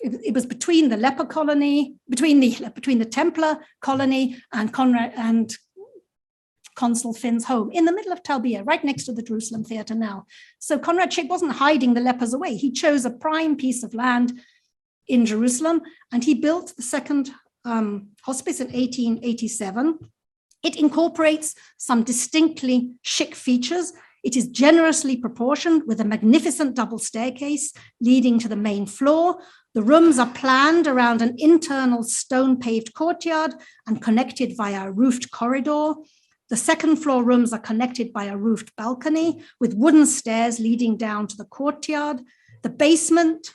It was between the leper colony, between the Templar colony and Conrad and Consul Finn's home in the middle of Talbia, right next to the Jerusalem Theatre now. So Conrad Schick wasn't hiding the lepers away. He chose a prime piece of land in Jerusalem, and he built the second hospice in 1887. It incorporates some distinctly Schick features. It is generously proportioned with a magnificent double staircase leading to the main floor. The rooms are planned around an internal stone-paved courtyard and connected via a roofed corridor. The second floor rooms are connected by a roofed balcony with wooden stairs leading down to the courtyard. The basement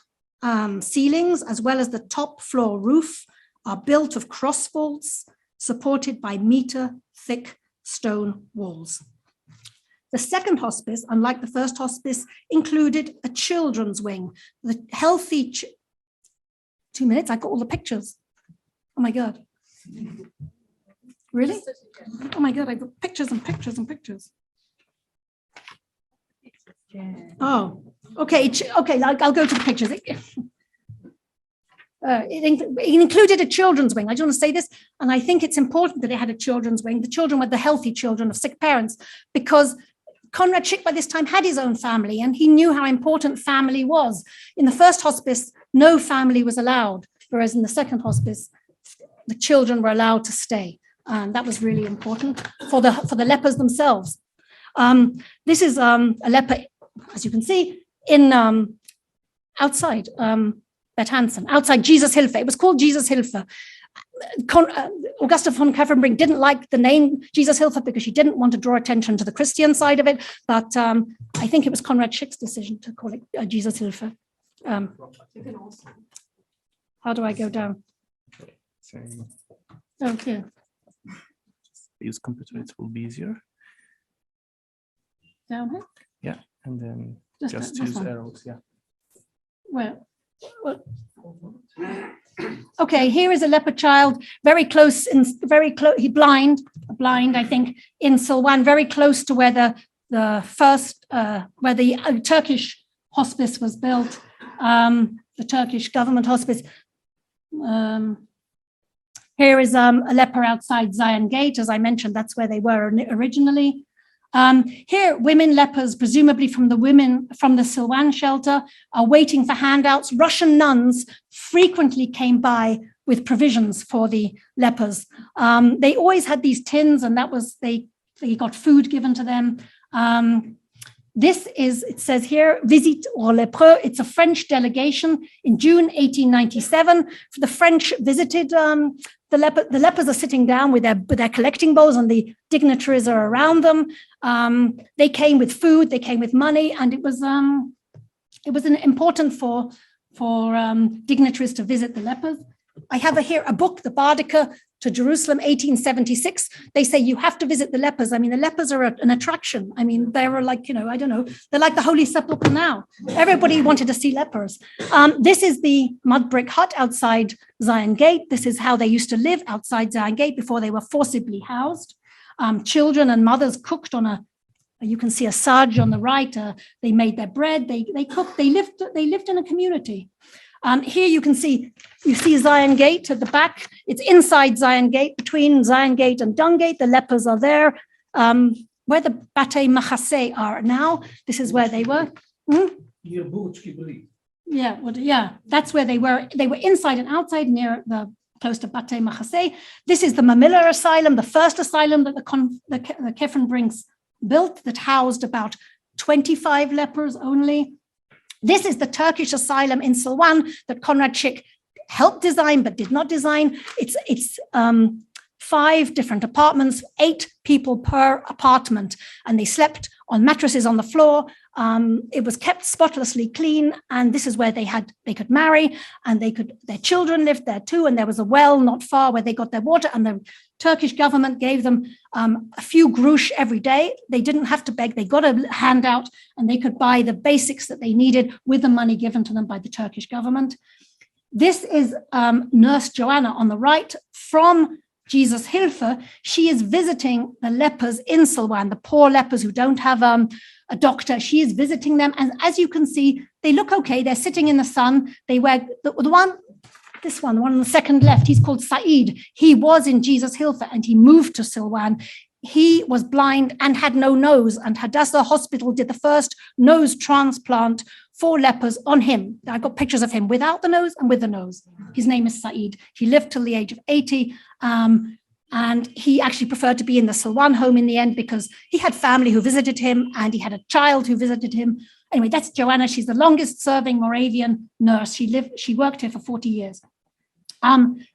ceilings, as well as the top floor roof, are built of cross vaults supported by meter-thick stone walls. The second hospice, unlike the first hospice, included a children's wing. The healthy, 2 minutes, I got all the pictures. Oh my God. Really? Oh my God, I got pictures and pictures and pictures. Oh, okay, okay, I'll go to the pictures. It included a children's wing. I just want to say this, and I think it's important that it had a children's wing. The children were the healthy children of sick parents, because Conrad Schick by this time had his own family, and he knew how important family was. In the first hospice, no family was allowed, whereas in the second hospice, the children were allowed to stay. And that was really important for the lepers themselves. This is a leper, as you can see, in outside Bad Hansen, outside Jesus Hilfe. It was called Jesus Hilfe. Augusta von Kaffenbrink didn't like the name Jesus Hilfe because she didn't want to draw attention to the Christian side of it, but I think it was Conrad Schick's decision to call it Jesus Hilfe. How do I go down? Okay. Use computer, it will be easier. Down here? Yeah, and then just this use one. arrows, yeah. Well, okay, here is a leper child, very close, he blind, I think, in Silwan, very close to where the first, where the Turkish hospice was built, the Turkish government hospice. Here is a leper outside Zion Gate. As I mentioned, that's where they were originally. Here, women lepers, presumably from the Silwan shelter, are waiting for handouts. Russian nuns frequently came by with provisions for the lepers. They always had these tins, and that was, they got food given to them. This is, it says here, Visite aux Lépreux. It's a French delegation in June 1897. The French visited the lepers are sitting down with their collecting bowls, and the dignitaries are around them. They came with food, they came with money, and it was important for dignitaries to visit the lepers. I have here a book, the Baedeker to Jerusalem, 1876. They say you have to visit the lepers. I mean, the lepers are an attraction. I mean, they were like, I don't know, they're like the Holy Sepulchre now. Everybody wanted to see lepers. This is the mud brick hut outside Zion Gate. This is how they used to live outside Zion Gate before they were forcibly housed. Children and mothers cooked on you can see a saj on the right. They made their bread. They cooked. They lived in a community. Here you see Zion Gate at the back. It's inside Zion Gate, between Zion Gate and Dung Gate. The lepers are there. Where the Batei Machase are now, this is where they were. Yeah, that's where they were. They were inside and outside, close to Batei Machase. This is the Mamilla Asylum, the first asylum that the Keffenbrinks built, that housed about 25 lepers only. This is the Turkish asylum in Silwan that Conrad Schick helped design but did not design. It's 5 different apartments, 8 people per apartment, and they slept on mattresses on the floor. It was kept spotlessly clean, and this is where they could marry, and their children lived there too, and there was a well not far where they got their water, and the Turkish government gave them a few grosh every day. They didn't have to beg, they got a handout, and they could buy the basics that they needed with the money given to them by the Turkish government. This is Nurse Joanna on the right from Jesus Hilfe. She is visiting the lepers in Silwan, the poor lepers who don't have a doctor. She is visiting them, and as you can see, they look okay. They're sitting in the sun. They wear the one on the second left. He's called Said. He was in Jesus Hilfe, and he moved to Silwan. He was blind and had no nose, and Hadassah Hospital did the first nose transplant for lepers on him. I got pictures of him without the nose and with the nose. His name is Said. He lived till the age of 80, and he actually preferred to be in the Silwan home in the end because he had family who visited him, and he had a child who visited him. Anyway, that's Joanna. She's the longest serving Moravian nurse. She worked here for 40 years.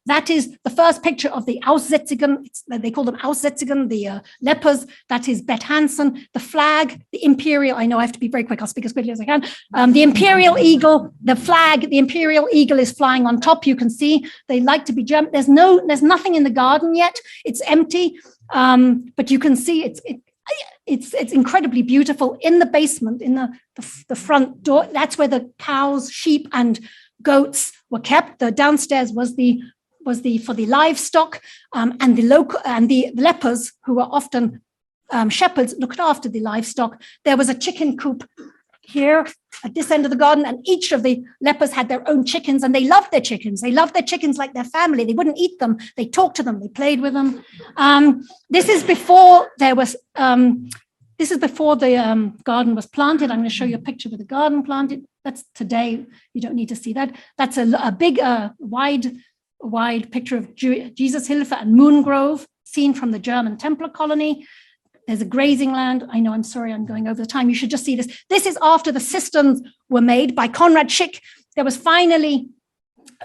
That is the first picture of the Aussätzigen. They call them Aussätzigen, the lepers. That is Bet Hansen. The flag, the imperial, I know I have to be very quick, I'll speak as quickly as I can. The imperial eagle, the flag, the imperial eagle is flying on top. You can see they like to be jumped. There's nothing in the garden yet. It's empty, but you can see it's incredibly beautiful. In the basement, in the front door, that's where the cows, sheep, and goats were kept. The downstairs was for the livestock, and the lepers, who were often shepherds, looked after the livestock. There was a chicken coop here at this end of the garden, and each of the lepers had their own chickens, and they loved their chickens. They loved their chickens like their family. They wouldn't eat them. They talked to them. They played with them. This is before there was. This is before the garden was planted. I'm going to show you a picture with the garden planted. That's today. You don't need to see that. That's a big, wide picture of Jesus Hilfe and Moongrove, seen from the German Templar colony. There's a grazing land. I know, I'm sorry, I'm going over the time. You should just see this. This is after the cisterns were made by Conrad Schick. There was finally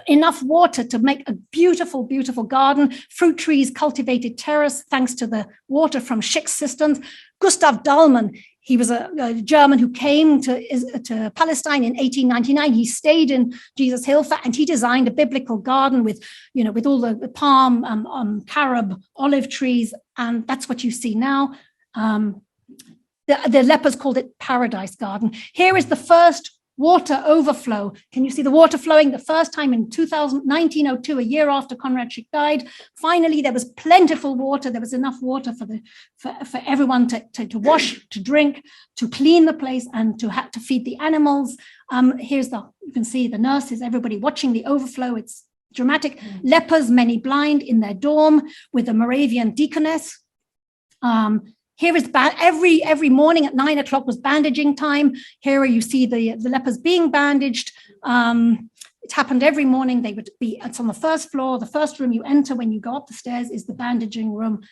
enough water to make a beautiful, beautiful garden, fruit trees, cultivated terrace, thanks to the water from Schick's cisterns. Gustav Dahlmann, he was a German who came to Palestine in 1899. He stayed in Jesus Hilfe, and he designed a biblical garden with all the palm, carob, olive trees, and that's what you see now. The lepers called it Paradise Garden. Here is the first water overflow. Can you see the water flowing? The first time in 1902, a year after Conrad Schick died. Finally, there was plentiful water. There was enough water for everyone to wash, to drink, to clean the place, and to feed the animals. You can see the nurses, everybody watching the overflow. It's dramatic. Lepers, many blind, in their dorm with a Moravian deaconess. Here is every morning at 9 o'clock was bandaging time. Here you see the lepers being bandaged. It happened every morning. It's on the first floor. The first room you enter when you go up the stairs is the bandaging room.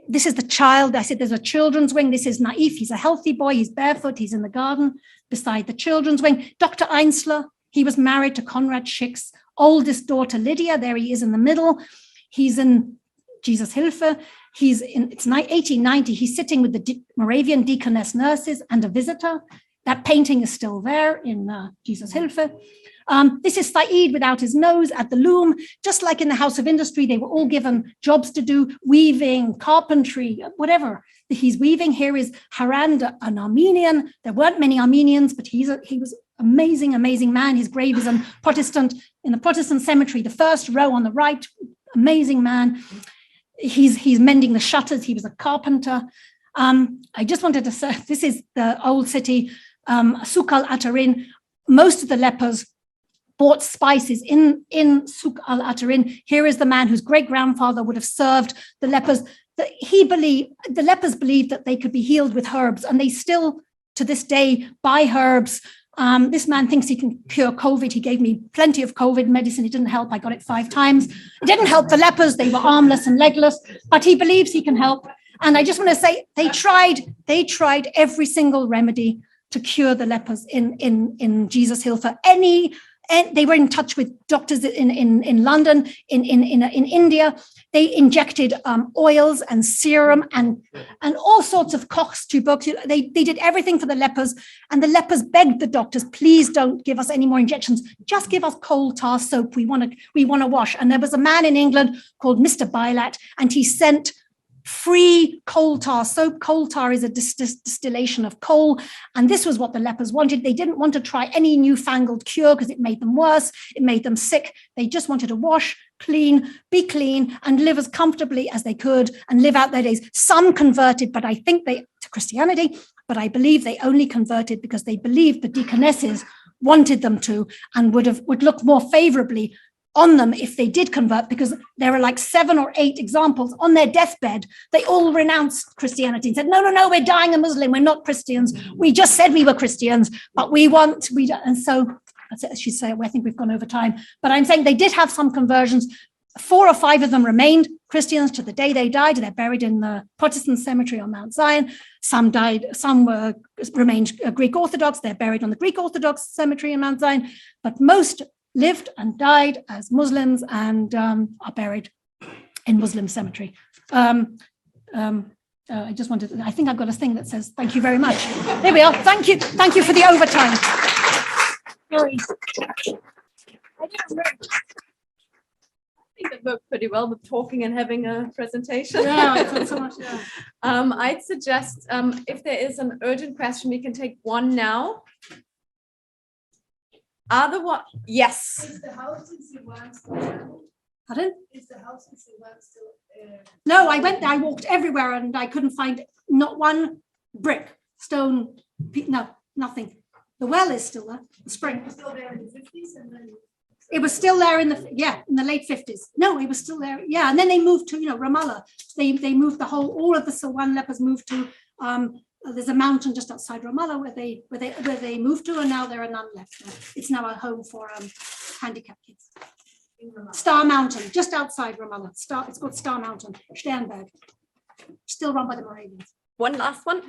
This is the child. I said there's a children's wing. This is Naif. He's a healthy boy. He's barefoot. He's in the garden beside the children's wing. Dr. Einzler, he was married to Conrad Schick's oldest daughter, Lydia. There he is in the middle. He's in Jesus Hilfe. It's 1890. He's sitting with the Moravian deaconess nurses and a visitor. That painting is still there in Jesus Hilfe. This is Said without his nose at the loom. Just like in the House of Industry, they were all given jobs to do, weaving, carpentry, whatever he's weaving. Here is Harand, an Armenian. There weren't many Armenians, but he was amazing, amazing man. His grave is in the Protestant cemetery, the first row on the right. Amazing man. He's mending the shutters. He was a carpenter. I just wanted to say, this is the old city, Souk al-Atarin. Most of the lepers bought spices in Souk al-Atarin. Here is the man whose great-grandfather would have served the lepers. The lepers believed that they could be healed with herbs, and they still, to this day, buy herbs. This man thinks he can cure COVID. He gave me plenty of COVID medicine. It didn't help. I got it 5 times. It didn't help the lepers. They were armless and legless, but he believes he can help. And I just want to say they tried every single remedy to cure the lepers in Jesus Hilfe. And they were in touch with doctors in London, in India. They injected oils and serum and all sorts of kochs tuberculosis. They did everything for the lepers, and the lepers begged the doctors, please don't give us any more injections. Just give us coal tar soap. We want to wash. And there was a man in England called Mr. Bailat, and he sent free coal tar soap. Coal tar is a distillation of coal, and this was what the lepers wanted. They didn't want to try any newfangled cure because it made them worse. It made them sick. They just wanted to wash, be clean, and live as comfortably as they could and live out their days. Some converted, but I think to Christianity, but I believe they only converted because they believed the deaconesses wanted them to, and would look more favorably on them if they did convert, because there are like 7 or 8 examples on their deathbed. They all renounced Christianity and said, no, we're dying a Muslim. We're not Christians. We just said we were Christians, but and so that's it, as you say, I think we've gone over time, but I'm saying they did have some conversions. 4 or 5 of them remained Christians to the day they died. They're buried in the Protestant cemetery on Mount Zion. Some remained Greek Orthodox. They're buried on the Greek Orthodox cemetery in Mount Zion, but most lived and died as Muslims and are buried in Muslim cemetery. I think I've got a thing that says, thank you very much. There we are. Thank you for the overtime. Sorry. think it worked pretty well with talking and having a presentation. Yeah, it's not so much, yeah. I'd suggest if there is an urgent question, we can take one now. Otherwise, yes. Is the house in Siloam still there? Pardon? Is the house in Siloam still? No, I went there, I walked everywhere and I couldn't find not one brick, stone, no, nothing. The well is still there, the spring. It was still there in the 50s and then. It was still there in the late 50s. No, it was still there. Yeah, and then they moved to Ramallah. They moved all of the Silwan lepers moved to. There's a mountain just outside Ramallah where they moved to, and now there are none left. It's now a home for handicapped kids. Star Mountain, just outside Ramallah. It's called Star Mountain, Sternberg. Still run by the Moravians. One last one.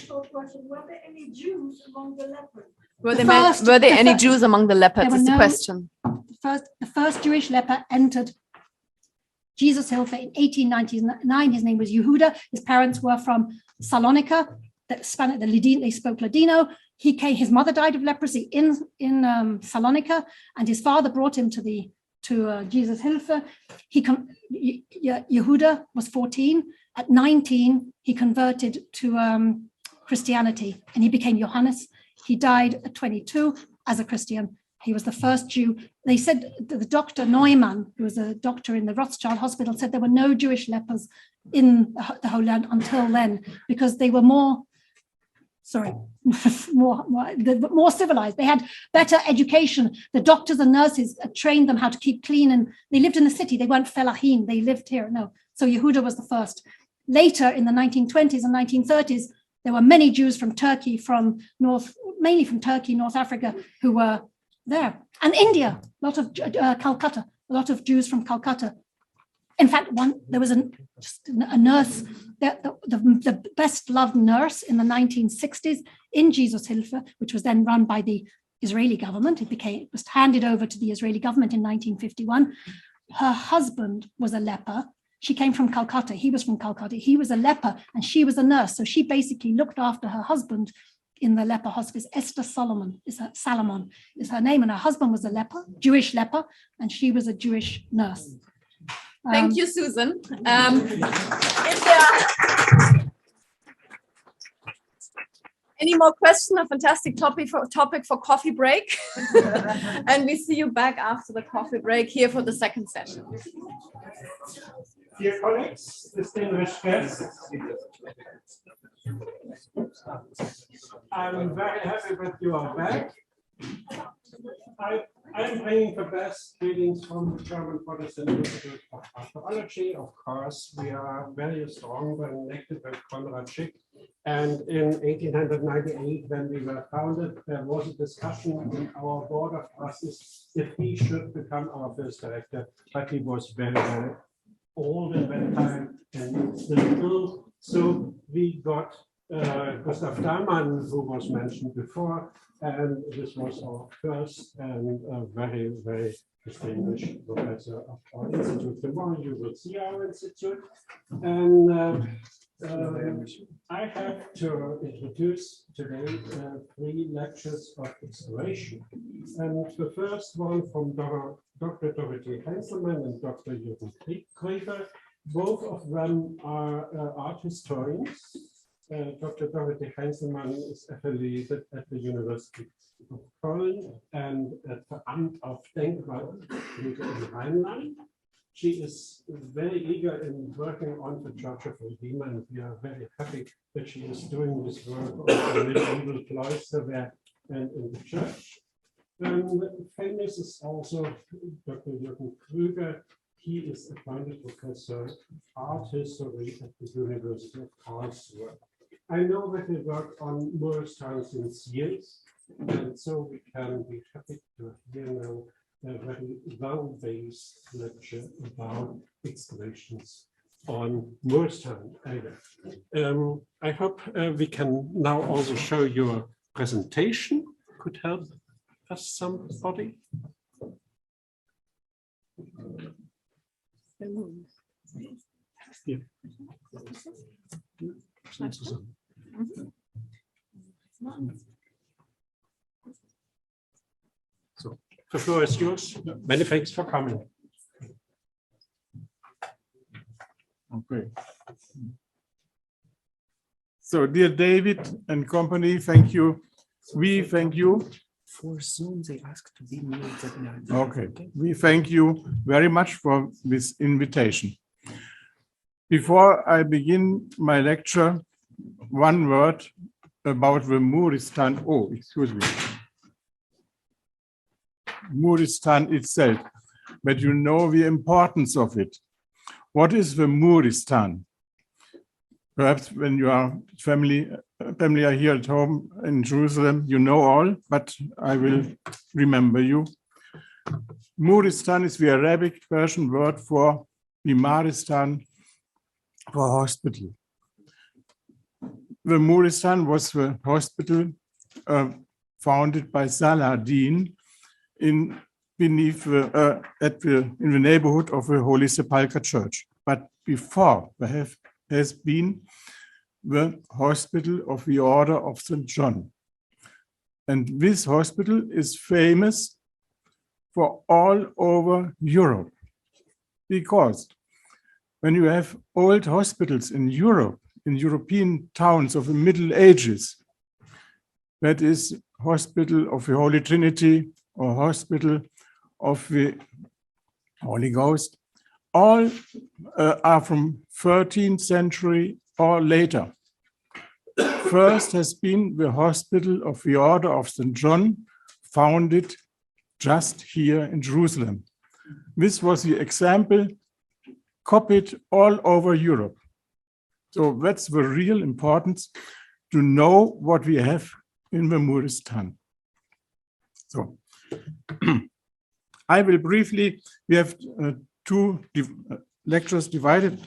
Were there any Jews among the lepers? Were there any Jews among the lepers? Is the question. The first Jewish leper entered Jesus Hilfe in 1899. His name was Yehuda. His parents were from Salonika. They spoke Ladino. His mother died of leprosy in Salonika, and his father brought him to Jesus Hilfe. Yehuda was 14. At 19, he converted to Christianity, and he became Johannes. He died at 22 as a Christian. He was the first Jew. They said the Dr. Neumann, who was a doctor in the Rothschild Hospital, said there were no Jewish lepers in the Holy Land until then, because they were more civilized. They had better education. The doctors and nurses trained them how to keep clean, and they lived in the city. They weren't felahim. They lived here. No. So Yehuda was the first. Later, in the 1920s and 1930s, there were many Jews from Turkey, mainly from Turkey, North Africa, who were there. And India, a lot of Calcutta, a lot of Jews from Calcutta. In fact, there was a nurse, the best loved nurse in the 1960s in Jesus Hilfe, which was then run by the Israeli government. It was handed over to the Israeli government in 1951. Her husband was a leper. She came from Calcutta. He was from Calcutta. He was a leper and she was a nurse. So she basically looked after her husband in the leper hospice. Esther Salomon is her name. And her husband was a leper, Jewish leper, and she was a Jewish nurse. Thank you, Susan. Is there any more questions? A fantastic topic for coffee break. And we see you back after the coffee break here for the second session. Dear colleagues, distinguished guests, I'm very happy that you are back. I'm bringing the best readings from the German Protestant Institute of Archaeology. Of course, we are very strong connected with Conrad Schick. And in 1898, when we were founded, there was a discussion in our board of trustees if he should become our first director, but he was very, very old at that time and still ill. So we got Gustav Dahlmann, who was mentioned before, and this was our first and very, very distinguished professor of our institute. Tomorrow you will see our institute. And I have to introduce today 3 lectures of excavation. And the first one from Dr. Dorothee Heinzelmann and Dr. Jürgen Krüger. Both of them are art historians. Dr. Dorothee Heinzelmann is affiliated at the University of Köln and at the Amt of Denkmalpflege in Rhineland. She is very eager in working on the Church of Redeemer, and we are very happy that she is doing this work on the medieval cloister there and in the church. And famous is also Dr. Jürgen Krüger. He is appointed professor of art history at the University of Karlsruhe. I know that he worked on Muristan since years, and so we can be happy to hear now a very well-based lecture about excavations on Muristan. I hope we can now also show your presentation. Could help us somebody? Yeah. So the floor is yours. Many thanks for coming. Okay. So, dear David and company, thank you. We thank you. For Zoom, they ask to be muted. Okay, we thank you very much for this invitation. Before I begin my lecture, one word about the Muristan. Oh, excuse me. Muristan itself, but you know the importance of it. What is the Muristan? Perhaps when you are familiar here at home in Jerusalem, you know all, but I will remember you. Muristan is the Arabic Persian word for Bimaristan, for hospital. The Muristan was the hospital founded by Saladin in the neighborhood of the Holy Sepulchre Church. But before, there has been the hospital of the Order of St. John. And this hospital is famous for all over Europe, because when you have old hospitals in Europe, in European towns of the Middle Ages, that is Hospital of the Holy Trinity or Hospital of the Holy Ghost, all are from 13th century or later. First has been the Hospital of the Order of St. John, founded just here in Jerusalem. This was the example copied all over Europe. So that's the real importance to know what we have in the Muristan. So I will briefly, we have two lectures divided.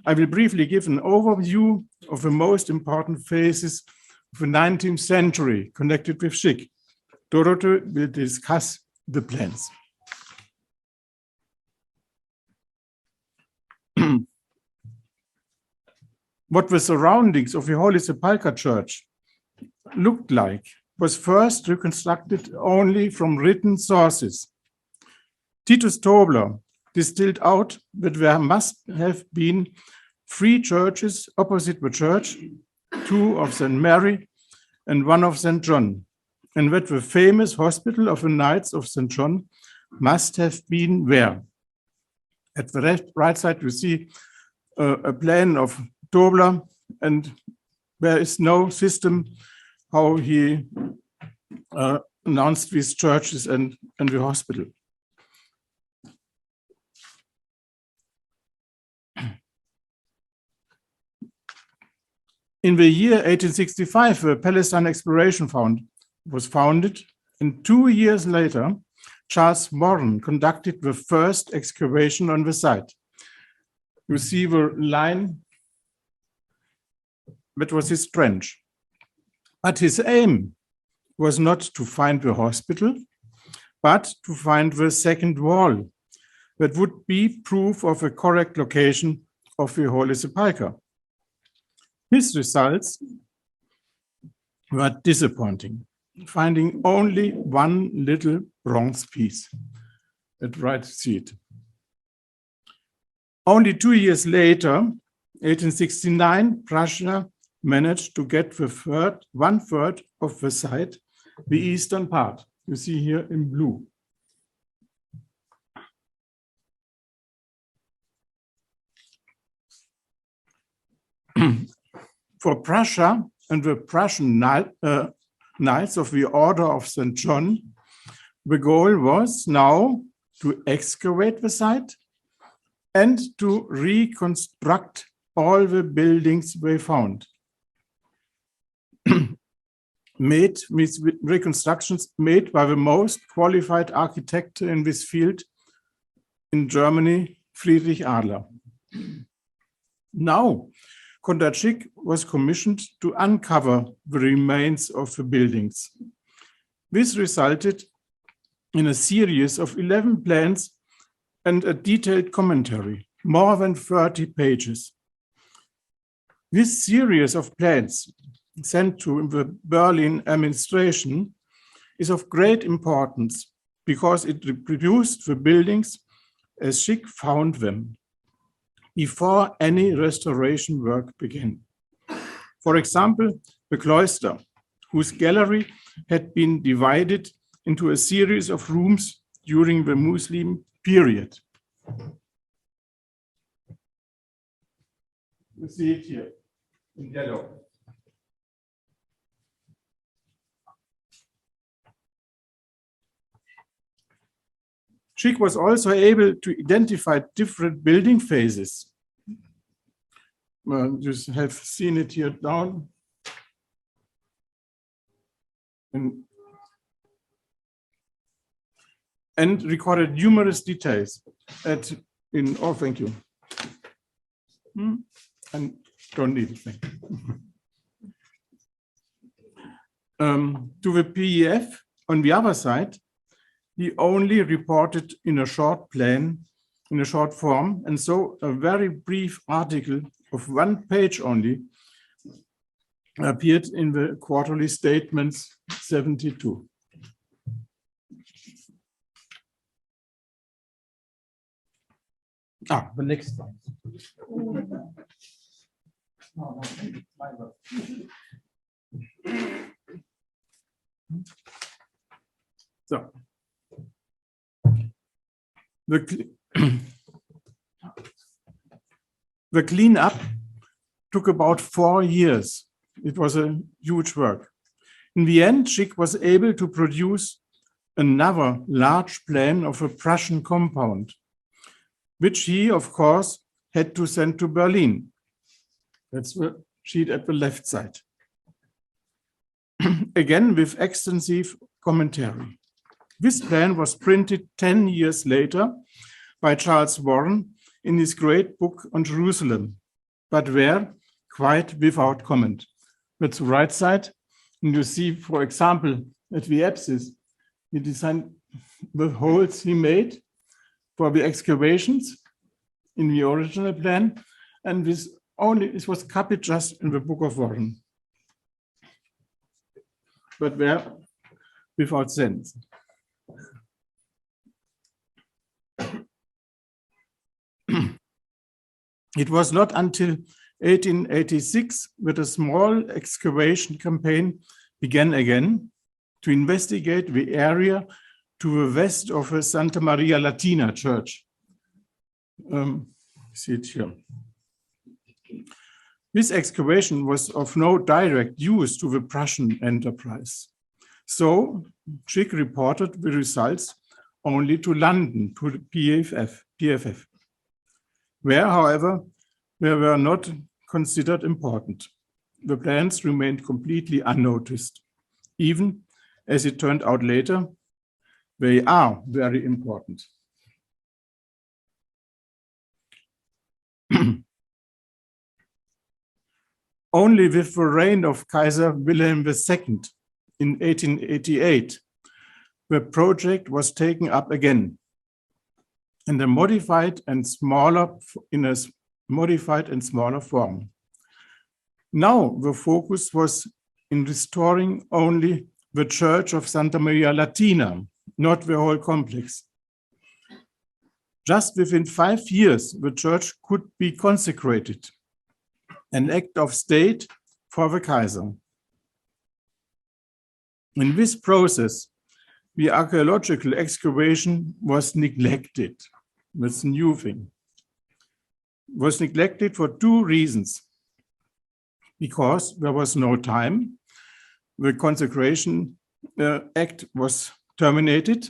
I will briefly give an overview of the most important phases of the 19th century connected with Schick. Dorothee will discuss the plans. What the surroundings of the Holy Sepulchre Church looked like was first reconstructed only from written sources. Titus Tobler distilled out that there must have been 3 churches opposite the church, 2 of St. Mary and 1 of St. John, and that the famous Hospital of the Knights of St. John must have been there. At the right side, you see a plan of Tobler, and there is no system how he announced these churches and the hospital. In the year 1865, the Palestine Exploration Fund was founded, and 2 years later, Charles Moran conducted the first excavation on the site. You see the line, that was his trench. But his aim was not to find the hospital, but to find the second wall that would be proof of a correct location of the Holy Sepulchre. His results were disappointing, finding only one little bronze piece at right seat. Only 2 years later, 1869, Prussia managed to get the 1/3 of the site, the eastern part. You see here in blue. For Prussia and the Prussian Knights of the Order of St. John, the goal was now to excavate the site and to reconstruct all the buildings they found. Made with reconstructions made by the most qualified architect in this field in Germany, Friedrich Adler. Now, Conrad Schick was commissioned to uncover the remains of the buildings. This resulted in a series of 11 plans and a detailed commentary, more than 30 pages. This series of plans, sent to the Berlin administration, is of great importance because it reproduced the buildings as Schick found them. before any restoration work began. For example, the cloister, whose gallery had been divided into a series of rooms during the Muslim period. You see it here in yellow. Schick was also able to identify different building phases. You have seen it here down. And recorded numerous details oh, thank you. And don't need it, thank you. To the PEF, on the other side, he only reported in a short plan, in a short form, and so a very brief article of 1 page only appeared in the quarterly statements 72. The next one. So, the cleanup took about 4 years. It was a huge work. In the end, Schick was able to produce another large plan of a Prussian compound, which he, of course, had to send to Berlin. That's the sheet at the left side. Again, with extensive commentary. This plan was printed 10 years later by Charles Warren in his great book on Jerusalem, but were quite without comment. That's the right side. And you see, for example, at the apsis, he designed the holes he made for the excavations in the original plan, and it was copied just in the Book of Warren, but were without sense. It was not until 1886 that a small excavation campaign began again to investigate the area to the west of the Santa Maria Latina church. See it here. This excavation was of no direct use to the Prussian enterprise. So Schick reported the results only to London, to the PFF, where, however, they were not considered important. The plans remained completely unnoticed. Even, as it turned out later, they are very important. Only with the reign of Kaiser Wilhelm II in 1888, the project was taken up again in a modified and smaller form. Now the focus was in restoring only the Church of Santa Maria Latina, not the whole complex. Just within 5 years, the church could be consecrated, an act of state for the Kaiser. In this process, the archaeological excavation was neglected. That's a new thing. It was neglected for 2 reasons. Because there was no time, the consecration act was terminated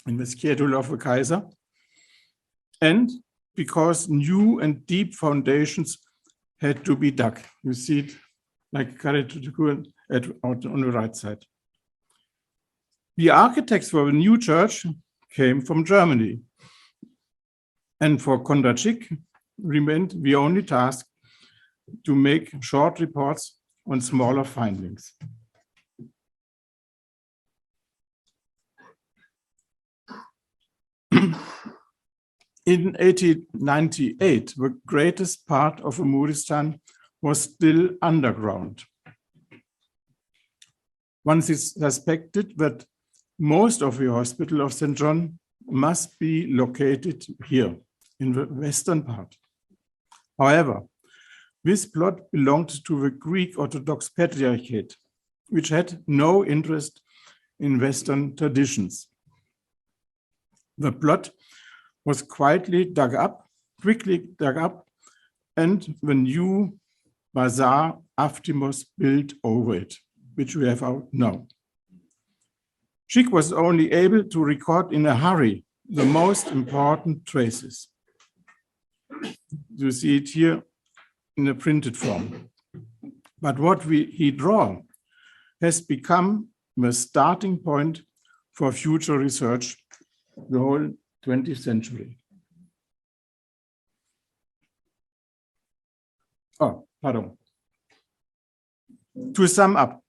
in the schedule of the Kaiser, and because new and deep foundations had to be dug. You see it like caricature on the right side. The architects for the new church came from Germany, and for Conrad Schick remained the only task to make short reports on smaller findings. In 1898, the greatest part of Muristan was still underground. One suspected that most of the hospital of St. John must be located here, in the western part. However, this plot belonged to the Greek Orthodox Patriarchate, which had no interest in Western traditions. The plot was quickly dug up, and the new bazaar Aftimos built over it, which we have out now. Schick was only able to record in a hurry the most important traces. You see it here in a printed form. But what he draw has become the starting point for future research the whole 20th century. Oh, pardon. To sum up,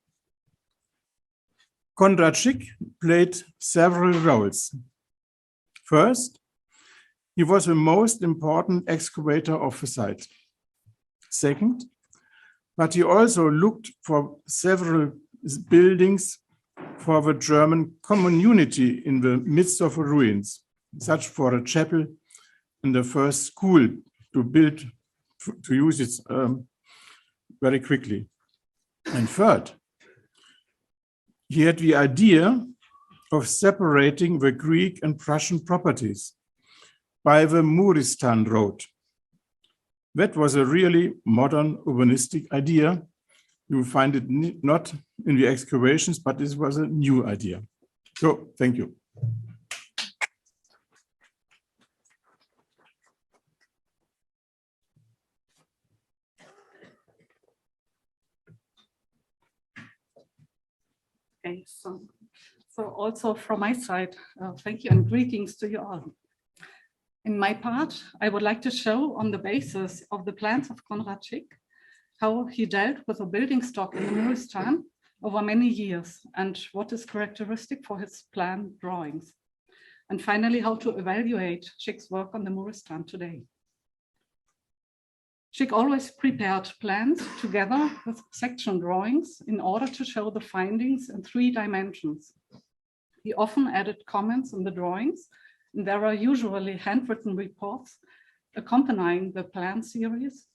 Conrad Schick played several roles. First, he was the most important excavator of the site. Second, but he also looked for several buildings for the German community in the midst of the ruins, such for a chapel and the first school to build, to use it very quickly. And third, he had the idea of separating the Greek and Prussian properties by the Muristan road. That was a really modern urbanistic idea. You find it not in the excavations, but this was a new idea. So, thank you. Okay, so also from my side, thank you and greetings to you all. In my part, I would like to show on the basis of the plans of Conrad Schick how he dealt with a building stock in the Muristan over many years and what is characteristic for his plan drawings. And finally, how to evaluate Schick's work on the Muristan today. Schick always prepared plans together with section drawings in order to show the findings in 3 dimensions. He often added comments in the drawings, and there are usually handwritten reports accompanying the plan series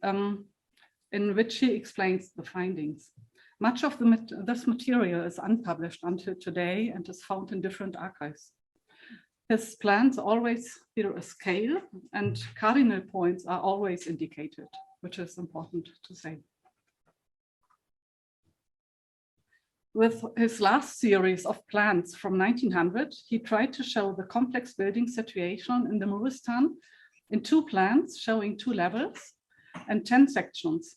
in which he explains the findings. Much of this material is unpublished until today and is found in different archives. His plans always bear a scale, and cardinal points are always indicated, which is important to say. With his last series of plans from 1900, he tried to show the complex building situation in the Muristan in 2 plans showing 2 levels and 10 sections.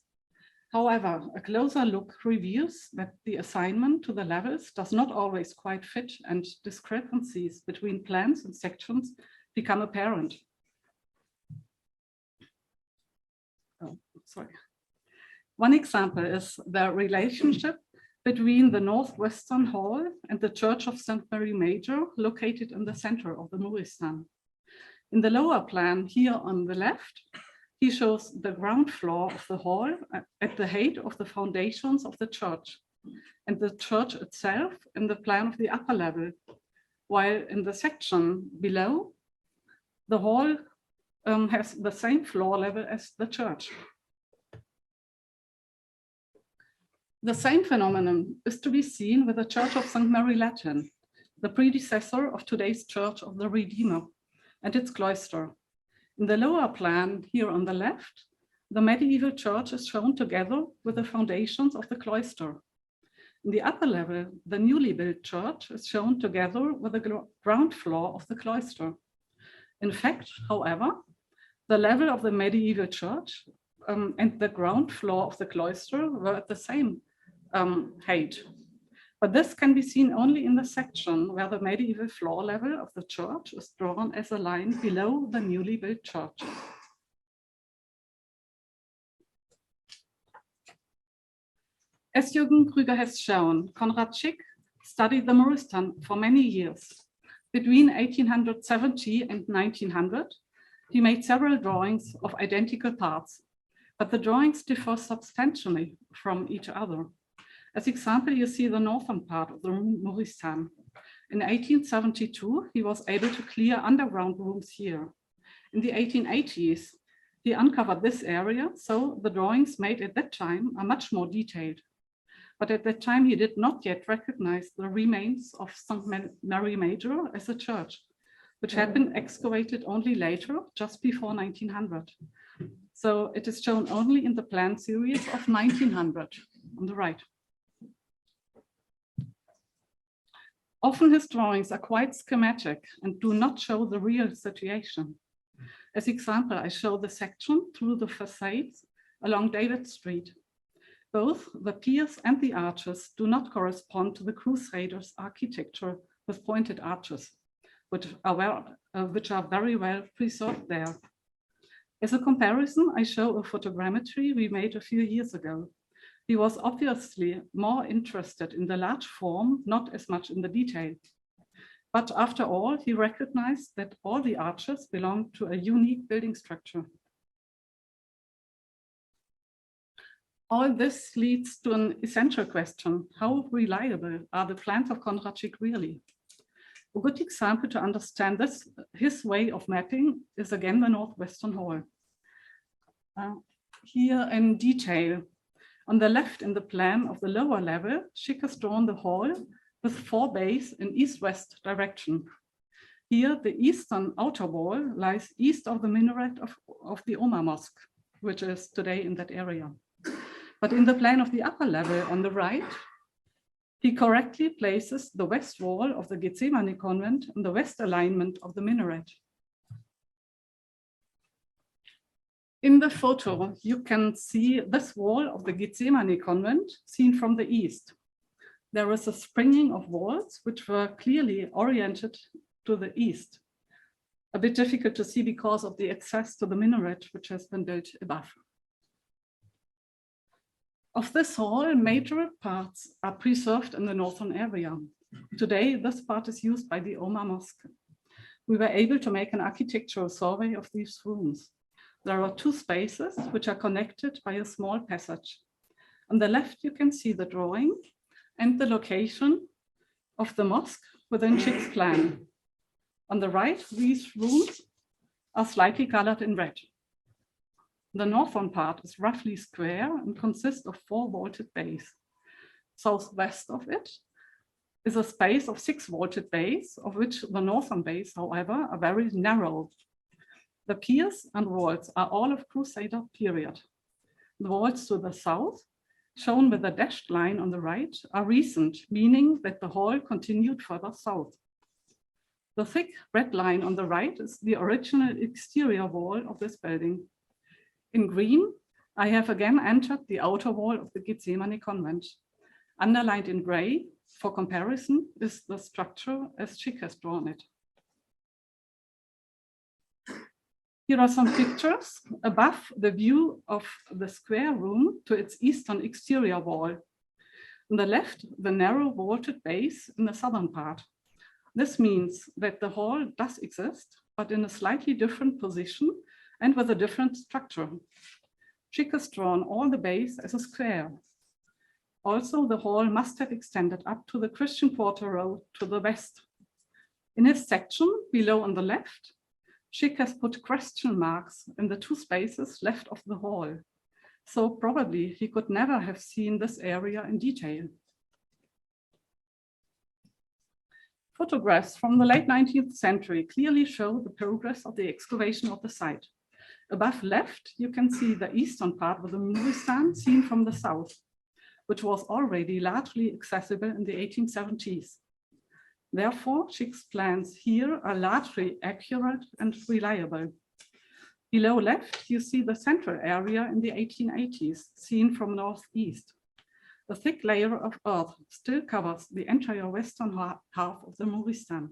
However, a closer look reveals that the assignment to the levels does not always quite fit, and discrepancies between plans and sections become apparent. Oh, sorry. One example is the relationship between the northwestern hall and the Church of St. Mary Major, located in the center of the Muristan. In the lower plan here on the left, he shows the ground floor of the hall at the height of the foundations of the church, and the church itself in the plan of the upper level, while in the section below, the hall has the same floor level as the church. The same phenomenon is to be seen with the Church of St. Mary Latrine, the predecessor of today's Church of the Redeemer, and its cloister. In the lower plan here on the left, the medieval church is shown together with the foundations of the cloister. In the upper level, the newly built church is shown together with the ground floor of the cloister. In fact, however, the level of the medieval church and the ground floor of the cloister were at the same height. But this can be seen only in the section where the medieval floor level of the church is drawn as a line below the newly built church. As Jürgen Krüger has shown, Conrad Schick studied the Muristan for many years. Between 1870 and 1900, he made several drawings of identical parts, but the drawings differ substantially from each other. As example, you see the northern part of the Muristan. In 1872, he was able to clear underground rooms here. In the 1880s, he uncovered this area, so the drawings made at that time are much more detailed. But at that time, he did not yet recognize the remains of St. Mary Major as a church, which had been excavated only later, just before 1900. So it is shown only in the plan series of 1900 on the right. Often his drawings are quite schematic and do not show the real situation. As example, I show the section through the facades along David Street. Both the piers and the arches do not correspond to the Crusaders' architecture with pointed arches, which are very well preserved there. As a comparison, I show a photogrammetry we made a few years ago. He was obviously more interested in the large form, not as much in the detail. But after all, he recognized that all the arches belong to a unique building structure. All this leads to an essential question: how reliable are the plans of Conrad Schick really? A good example to understand this, his way of mapping, is again the Northwestern Hall. Here in detail, on the left in the plan of the lower level, Schick has drawn the hall with 4 bays in east-west direction. Here, the eastern outer wall lies east of the minaret of the Omar Mosque, which is today in that area. But in the plan of the upper level on the right, he correctly places the west wall of the Gethsemane convent in the west alignment of the minaret. In the photo, you can see this wall of the Gethsemane convent seen from the east. There is a springing of walls which were clearly oriented to the east. A bit difficult to see because of the access to the minaret which has been built above. Of this hall, major parts are preserved in the northern area. Today, this part is used by the Omar Mosque. We were able to make an architectural survey of these rooms. There are 2 spaces which are connected by a small passage. On the left, you can see the drawing and the location of the mosque within Schick's plan. On the right, these rooms are slightly colored in red. The northern part is roughly square and consists of 4 vaulted bays. Southwest of it is a space of 6 vaulted bays, of which the northern bays, however, are very narrow. The piers and walls are all of Crusader period. The walls to the south, shown with a dashed line on the right, are recent, meaning that the hall continued further south. The thick red line on the right is the original exterior wall of this building. In green, I have again entered the outer wall of the Gethsemane convent. Underlined in gray, for comparison, is the structure as Schick has drawn it. Here are some pictures above the view of the square room to its eastern exterior wall. On the left, the narrow vaulted base in the southern part. This means that the hall does exist, but in a slightly different position and with a different structure. Schick has drawn all the bays as a square. Also, the hall must have extended up to the Christian Quarter Road to the west. In his section below on the left, Schick has put question marks in the 2 spaces left of the hall. So probably he could never have seen this area in detail. Photographs from the late 19th century clearly show the progress of the excavation of the site. Above left, you can see the eastern part of the Muristan seen from the south, which was already largely accessible in the 1870s. Therefore, Schick's plans here are largely accurate and reliable. Below left, you see the central area in the 1880s, seen from northeast. A thick layer of earth still covers the entire western half of the Muristan.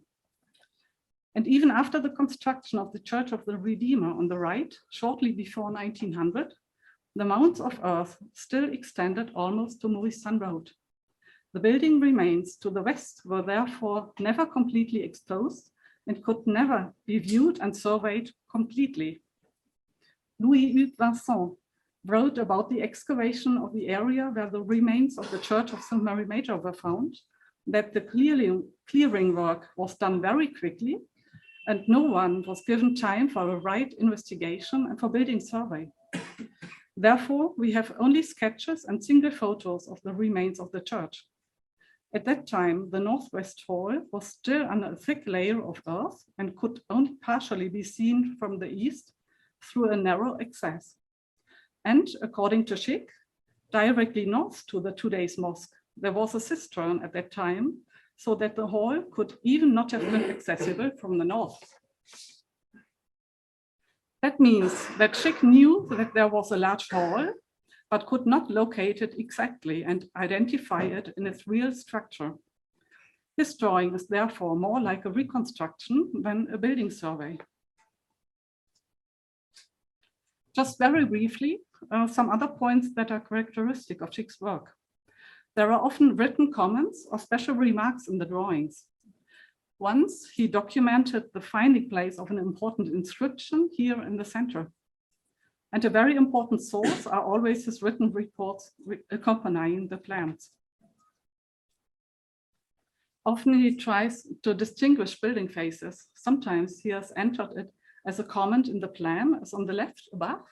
And even after the construction of the Church of the Redeemer on the right, shortly before 1900, the mounds of earth still extended almost to Muristan Road. The building remains to the west were therefore never completely exposed and could never be viewed and surveyed completely. Louis Vincent wrote about the excavation of the area where the remains of the Church of St. Mary Major were found, that the clearing work was done very quickly and no one was given time for a right investigation and for building survey. Therefore, we have only sketches and single photos of the remains of the church. At that time, the northwest hall was still under a thick layer of earth and could only partially be seen from the east through a narrow access. And according to Schick, directly north to the today's mosque, there was a cistern at that time, so that the hall could even not have been accessible from the north. That means that Schick knew that there was a large hall, but could not locate it exactly and identify it in its real structure. This drawing is therefore more like a reconstruction than a building survey. Just very briefly, some other points that are characteristic of Schick's work. There are often written comments or special remarks in the drawings. Once he documented the finding place of an important inscription here in the center. And a very important source are always his written reports accompanying the plans. Often he tries to distinguish building phases. Sometimes he has entered it as a comment in the plan, as on the left above,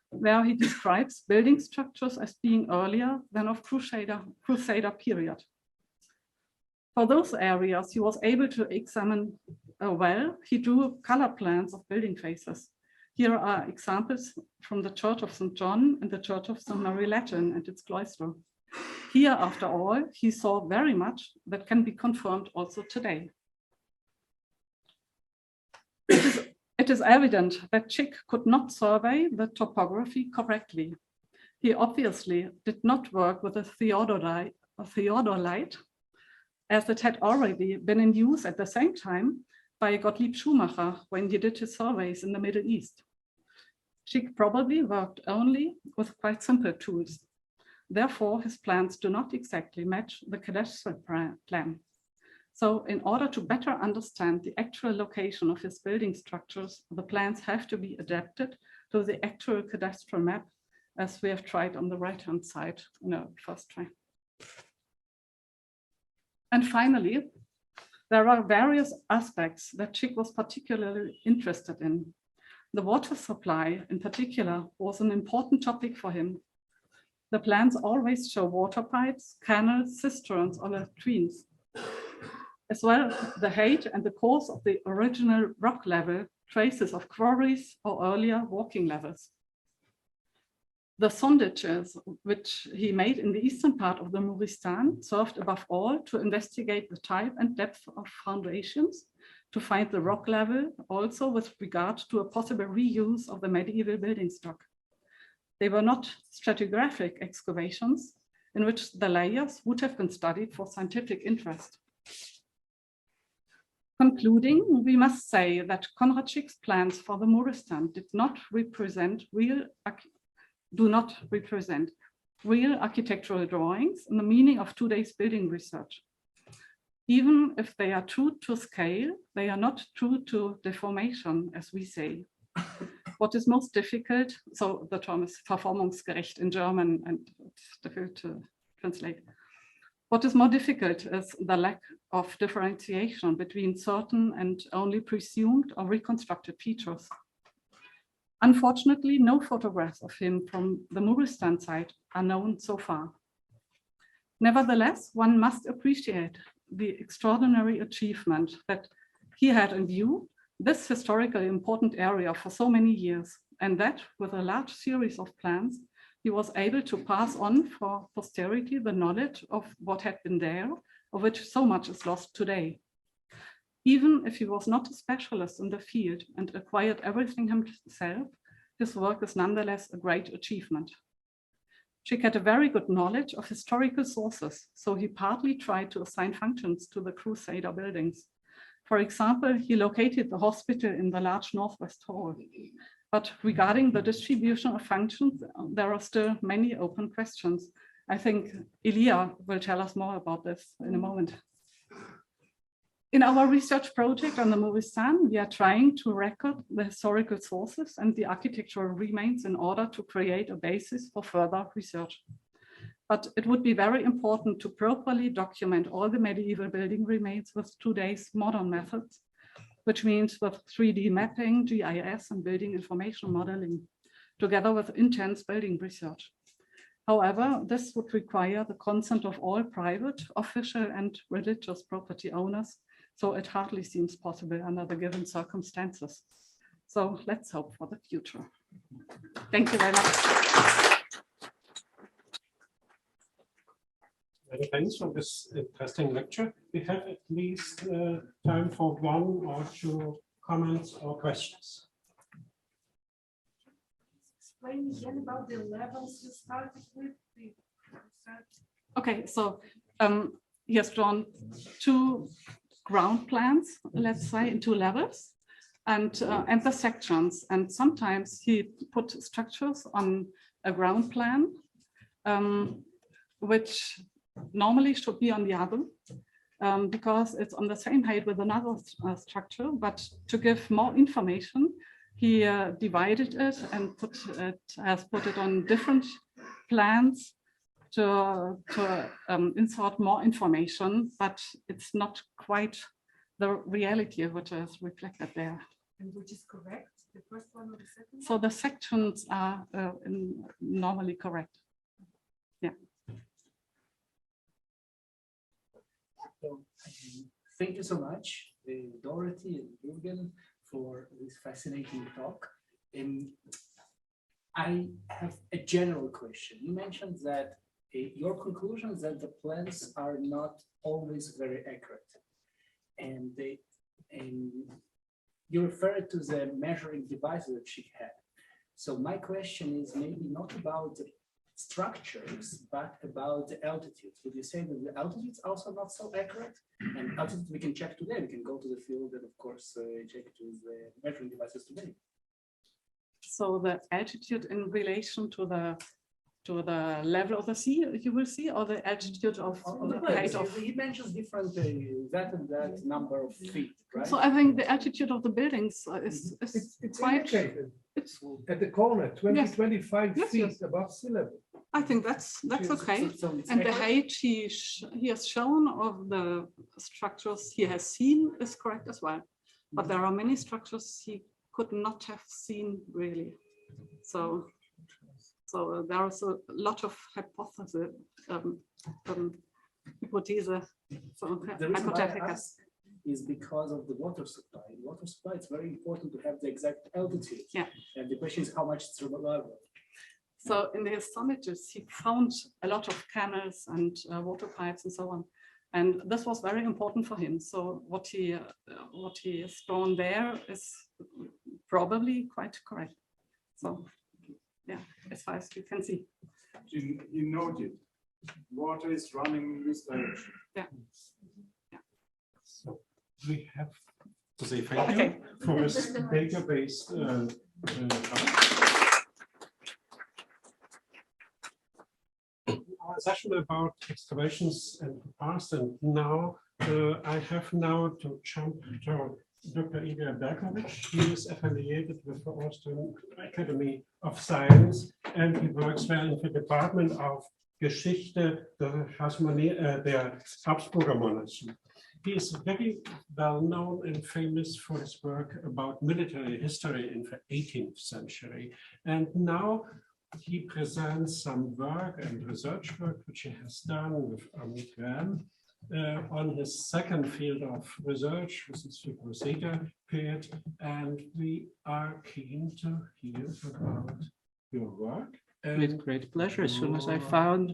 where he describes building structures as being earlier than of Crusader period. For those areas he was able to examine well, he drew color plans of building phases. Here are examples from the Church of St. John and the Church of St. Mary Latrine and its cloister. Here, after all, he saw very much that can be confirmed also today. It is evident that Schick could not survey the topography correctly. He obviously did not work with a theodolite, as it had already been in use at the same time by Gottlieb Schumacher when he did his surveys in the Middle East. Schick probably worked only with quite simple tools. Therefore, his plans do not exactly match the cadastral plan. So in order to better understand the actual location of his building structures, the plans have to be adapted to the actual cadastral map, as we have tried on the right-hand side in our first try. And finally, there are various aspects that Schick was particularly interested in. The water supply, in particular, was an important topic for him. The plans always show water pipes, canals, cisterns, or latrines. As well, the height and the course of the original rock level, traces of quarries or earlier walking levels. The sondages, which he made in the eastern part of the Muristan, served above all to investigate the type and depth of foundations, to find the rock level, also with regard to a possible reuse of the medieval building stock. They were not stratigraphic excavations in which the layers would have been studied for scientific interest. Concluding, we must say that Conrad Schick's plans for the Muristan do not represent real architectural drawings in the meaning of today's building research. Even if they are true to scale, they are not true to deformation, as we say. What is most difficult, so the term is verformungsgerecht in German and it's difficult to translate. What is more difficult is the lack of differentiation between certain and only presumed or reconstructed features. Unfortunately, no photographs of him from the Muristan site are known so far. Nevertheless, one must appreciate the extraordinary achievement that he had in view this historically important area for so many years, and that with a large series of plans, he was able to pass on for posterity the knowledge of what had been there, of which so much is lost today. Even if he was not a specialist in the field and acquired everything himself, his work is nonetheless a great achievement. Schick had a very good knowledge of historical sources, so he partly tried to assign functions to the Crusader buildings. For example, he located the hospital in the large northwest hall. But regarding the distribution of functions, there are still many open questions. I think Ilya will tell us more about this in a moment. In our research project on the Muristan, we are trying to record the historical sources and the architectural remains in order to create a basis for further research. But it would be very important to properly document all the medieval building remains with today's modern methods, which means with 3D mapping, GIS, and building information modeling, together with intense building research. However, this would require the consent of all private, official, and religious property owners, so it hardly seems possible under the given circumstances. So let's hope for the future. Thank you very much. Many thanks for this interesting lecture. We have at least time for one or two comments or questions. Explain again about the levels you started with. Okay, so he has drawn 2 ground plans, let's say, in 2 levels, and the sections. And sometimes he put structures on a ground plan, which normally should be on the other, because it's on the same height with another structure. But to give more information, he divided it and has put it on different plans to insert more information, but it's not quite the reality of what is reflected there. And which is correct, the first one or the second? So the sections are normally correct. Yeah. So, thank you so much, Dorothee and Jürgen, for this fascinating talk. I have a general question. You mentioned that your conclusion is that the plans are not always very accurate, and you referred to the measuring devices that she had. So my question is maybe not about the structures, but about the altitudes. Would you say that the altitudes also not so accurate? And altitude we can check today. We can go to the field and of course check it with the measuring devices today. So the altitude in relation to the level of the sea, you will see, or the altitude of the height of. He mentions different that and that number of feet, right? So I think the altitude of the buildings is It's quite. indicated. It's At the corner, 20, Yes. 25 Yes, feet yes. above sea level. I think that's okay. So it's And the accurate? height he has shown of the structures he has seen is correct as well. But there are many structures he could not have seen really. So there's a lot of hypothesis, hypothesis. So The reason why I hypothetical. ask is because of the water supply. In water supply, it's very important to have the exact altitude. Yeah. And the question is how much it's reliable. So in his sonnages, he found a lot of canals and water pipes and so on. And this was very important for him. So what he has drawn there is probably quite correct. So yeah, as far as you can see. You noted water is running in this direction. Yeah. So we have to say thank Okay. you for this data-based our session about excavations and the past, and now I have now to jump to Dr. Ilya Berkovich. He is affiliated with the Austrian Academy of Science, and he works there in the Department of Geschichte der Habsburger Monarchy. He is very well known and famous for his work about military history in the 18th century. And now he presents some work and research work which he has done with Graham on his second field of research, which is the Crusader period. And we are keen to hear about your work. With great pleasure, as soon as I find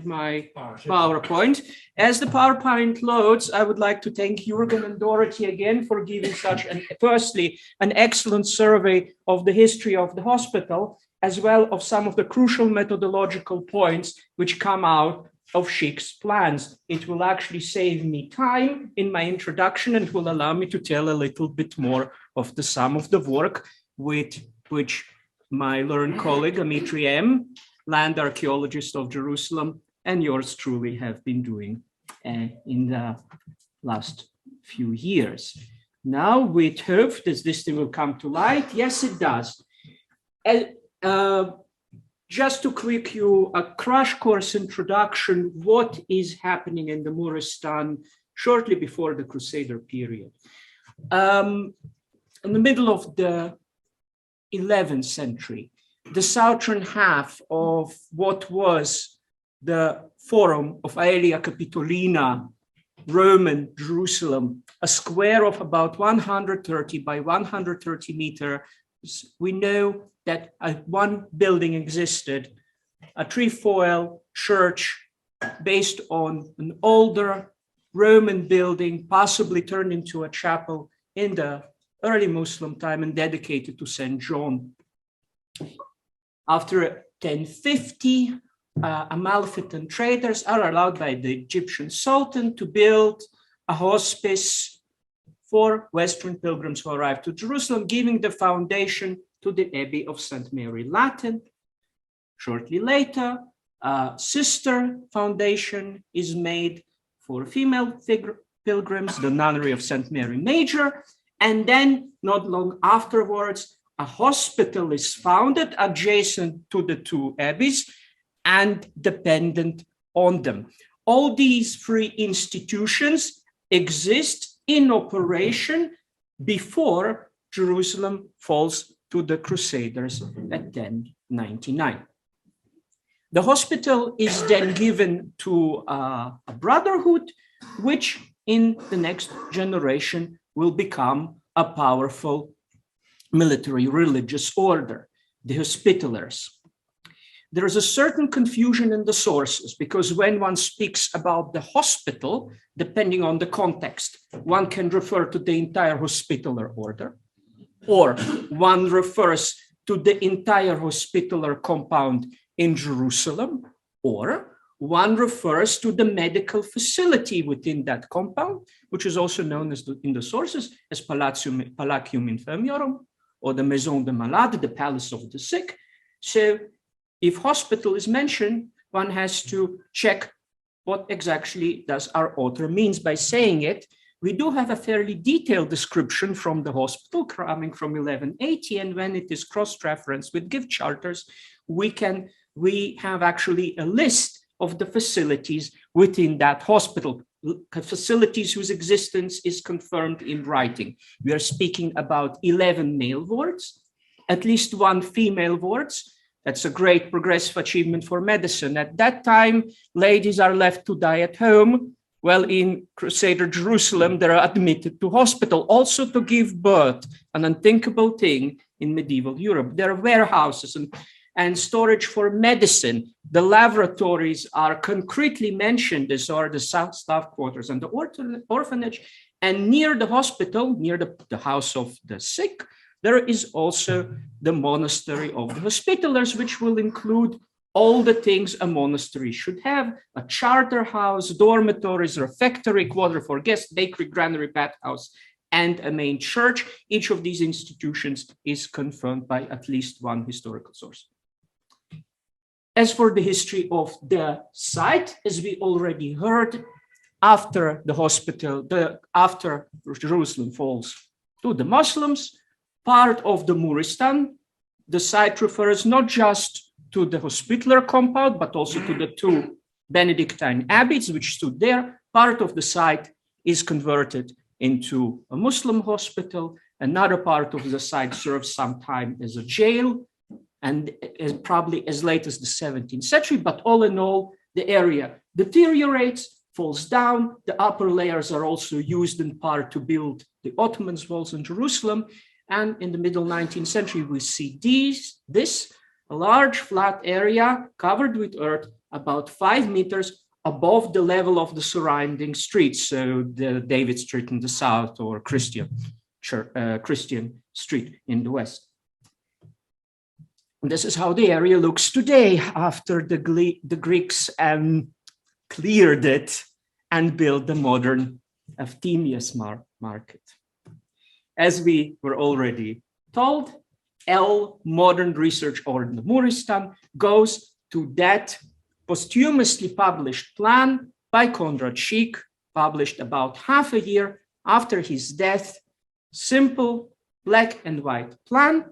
my PowerPoint. As the PowerPoint loads, I would like to thank Jürgen and Dorothee again for giving such firstly, an excellent survey of the history of the hospital, as well of some of the crucial methodological points which come out of Schick's plans. It will actually save me time in my introduction and will allow me to tell a little bit more of the sum of the work with which my learned colleague, Amitri M., land archaeologist of Jerusalem, and yours truly have been doing in the last few years. Now, with hope, does this thing will come to light? Yes, it does. Just to quick you a crash course introduction, what is happening in the Muristan shortly before the Crusader period. in the middle of the 11th century, the southern half of what was the Forum of Aelia Capitolina, Roman Jerusalem, a square of about 130 by 130 meters. We know that one building existed, a trefoil church based on an older Roman building, possibly turned into a chapel in the early Muslim time and dedicated to St. John. After 1050, Amalfitan traders are allowed by the Egyptian Sultan to build a hospice for Western pilgrims who arrived to Jerusalem, giving the foundation to the Abbey of St. Mary Latin. Shortly later, a sister foundation is made for female pilgrims, the Nunnery of St. Mary Major, and then not long afterwards, a hospital is founded adjacent to the two abbeys and dependent on them. All these three institutions exist in operation before Jerusalem falls to the Crusaders at 1099. The hospital is then given to a brotherhood, which in the next generation will become a powerful military religious order, the Hospitallers. There is a certain confusion in the sources because when one speaks about the hospital, depending on the context, one can refer to the entire Hospitaller order, or one refers to the entire Hospitaller compound in Jerusalem, or one refers to the medical facility within that compound, which is also known as in the sources as Palatium Infirmiorum, or the Maison de Malade, the Palace of the Sick. So if hospital is mentioned, one has to check what exactly does our author means by saying it. We do have a fairly detailed description from the hospital coming from 1180, and when it is cross-referenced with gift charters, we have actually a list of the facilities within that hospital, facilities whose existence is confirmed in writing. We are speaking about 11 male wards, at least one female wards. That's a great progressive achievement for medicine. At that time, ladies are left to die at home. Well, in Crusader Jerusalem, they are admitted to hospital, also to give birth, an unthinkable thing in medieval Europe. There are warehouses and storage for medicine. The laboratories are concretely mentioned, as are the staff quarters and the orphanage. And near the hospital, near the house of the sick, there is also the monastery of the Hospitallers, which will include all the things a monastery should have: a charter house, dormitories, refectory, quarter for guests, bakery, granary, bathhouse, and a main church. Each of these institutions is confirmed by at least one historical source. As for the history of the site, as we already heard, after the hospital, after Jerusalem falls to the Muslims, part of the Muristan, the site refers not just to the Hospitaller compound, but also to the two Benedictine abbeys which stood there. Part of the site is converted into a Muslim hospital. Another part of the site serves some time as a jail, and probably as late as the 17th century. But all in all, the area deteriorates, falls down. The upper layers are also used in part to build the Ottoman walls in Jerusalem. And in the middle 19th century, we see a large flat area covered with earth about 5 meters above the level of the surrounding streets. So the David Street in the south, or Christian Street in the west. And this is how the area looks today after the Greeks cleared it and built the modern Efthymius market. As we were already told, modern research order Muristan goes to that posthumously published plan by Conrad Schick, published about half a year after his death. Simple black and white plan,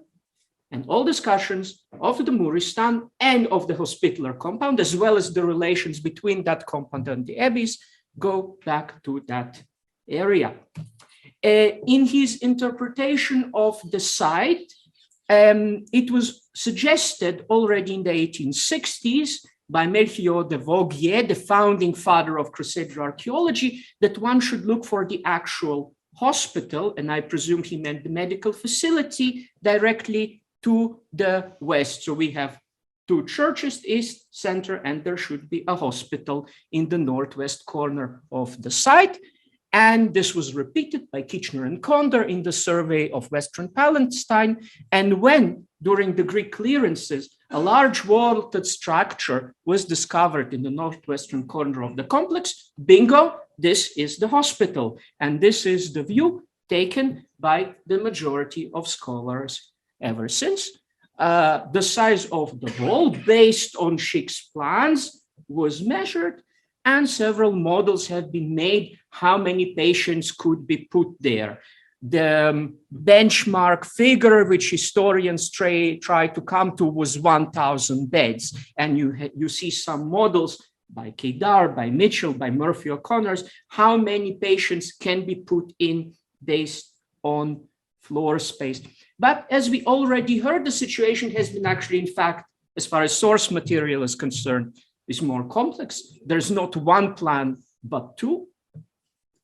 and all discussions of the Muristan and of the Hospitaller compound, as well as the relations between that compound and the abbeys, go back to that area. In his interpretation of the site, it was suggested already in the 1860s by Melchior de Vaugier, the founding father of Crusader archaeology, that one should look for the actual hospital, and I presume he meant the medical facility, directly to the west. So we have two churches, east, center, and there should be a hospital in the northwest corner of the site. And this was repeated by Kitchener and Condor in the survey of Western Palestine. And when, during the Greek clearances, a large vaulted structure was discovered in the northwestern corner of the complex, bingo, this is the hospital. And this is the view taken by the majority of scholars ever since. The size of the wall, based on Schick's plans, was measured, and several models have been made how many patients could be put there. The benchmark figure which historians try to come to was 1,000 beds. And you see some models by Kedar, by Mitchell, by Murphy O'Connor's, how many patients can be put in based on floor space. But as we already heard, the situation has been actually, in fact, as far as source material is concerned, is more complex. There's not one plan, but two.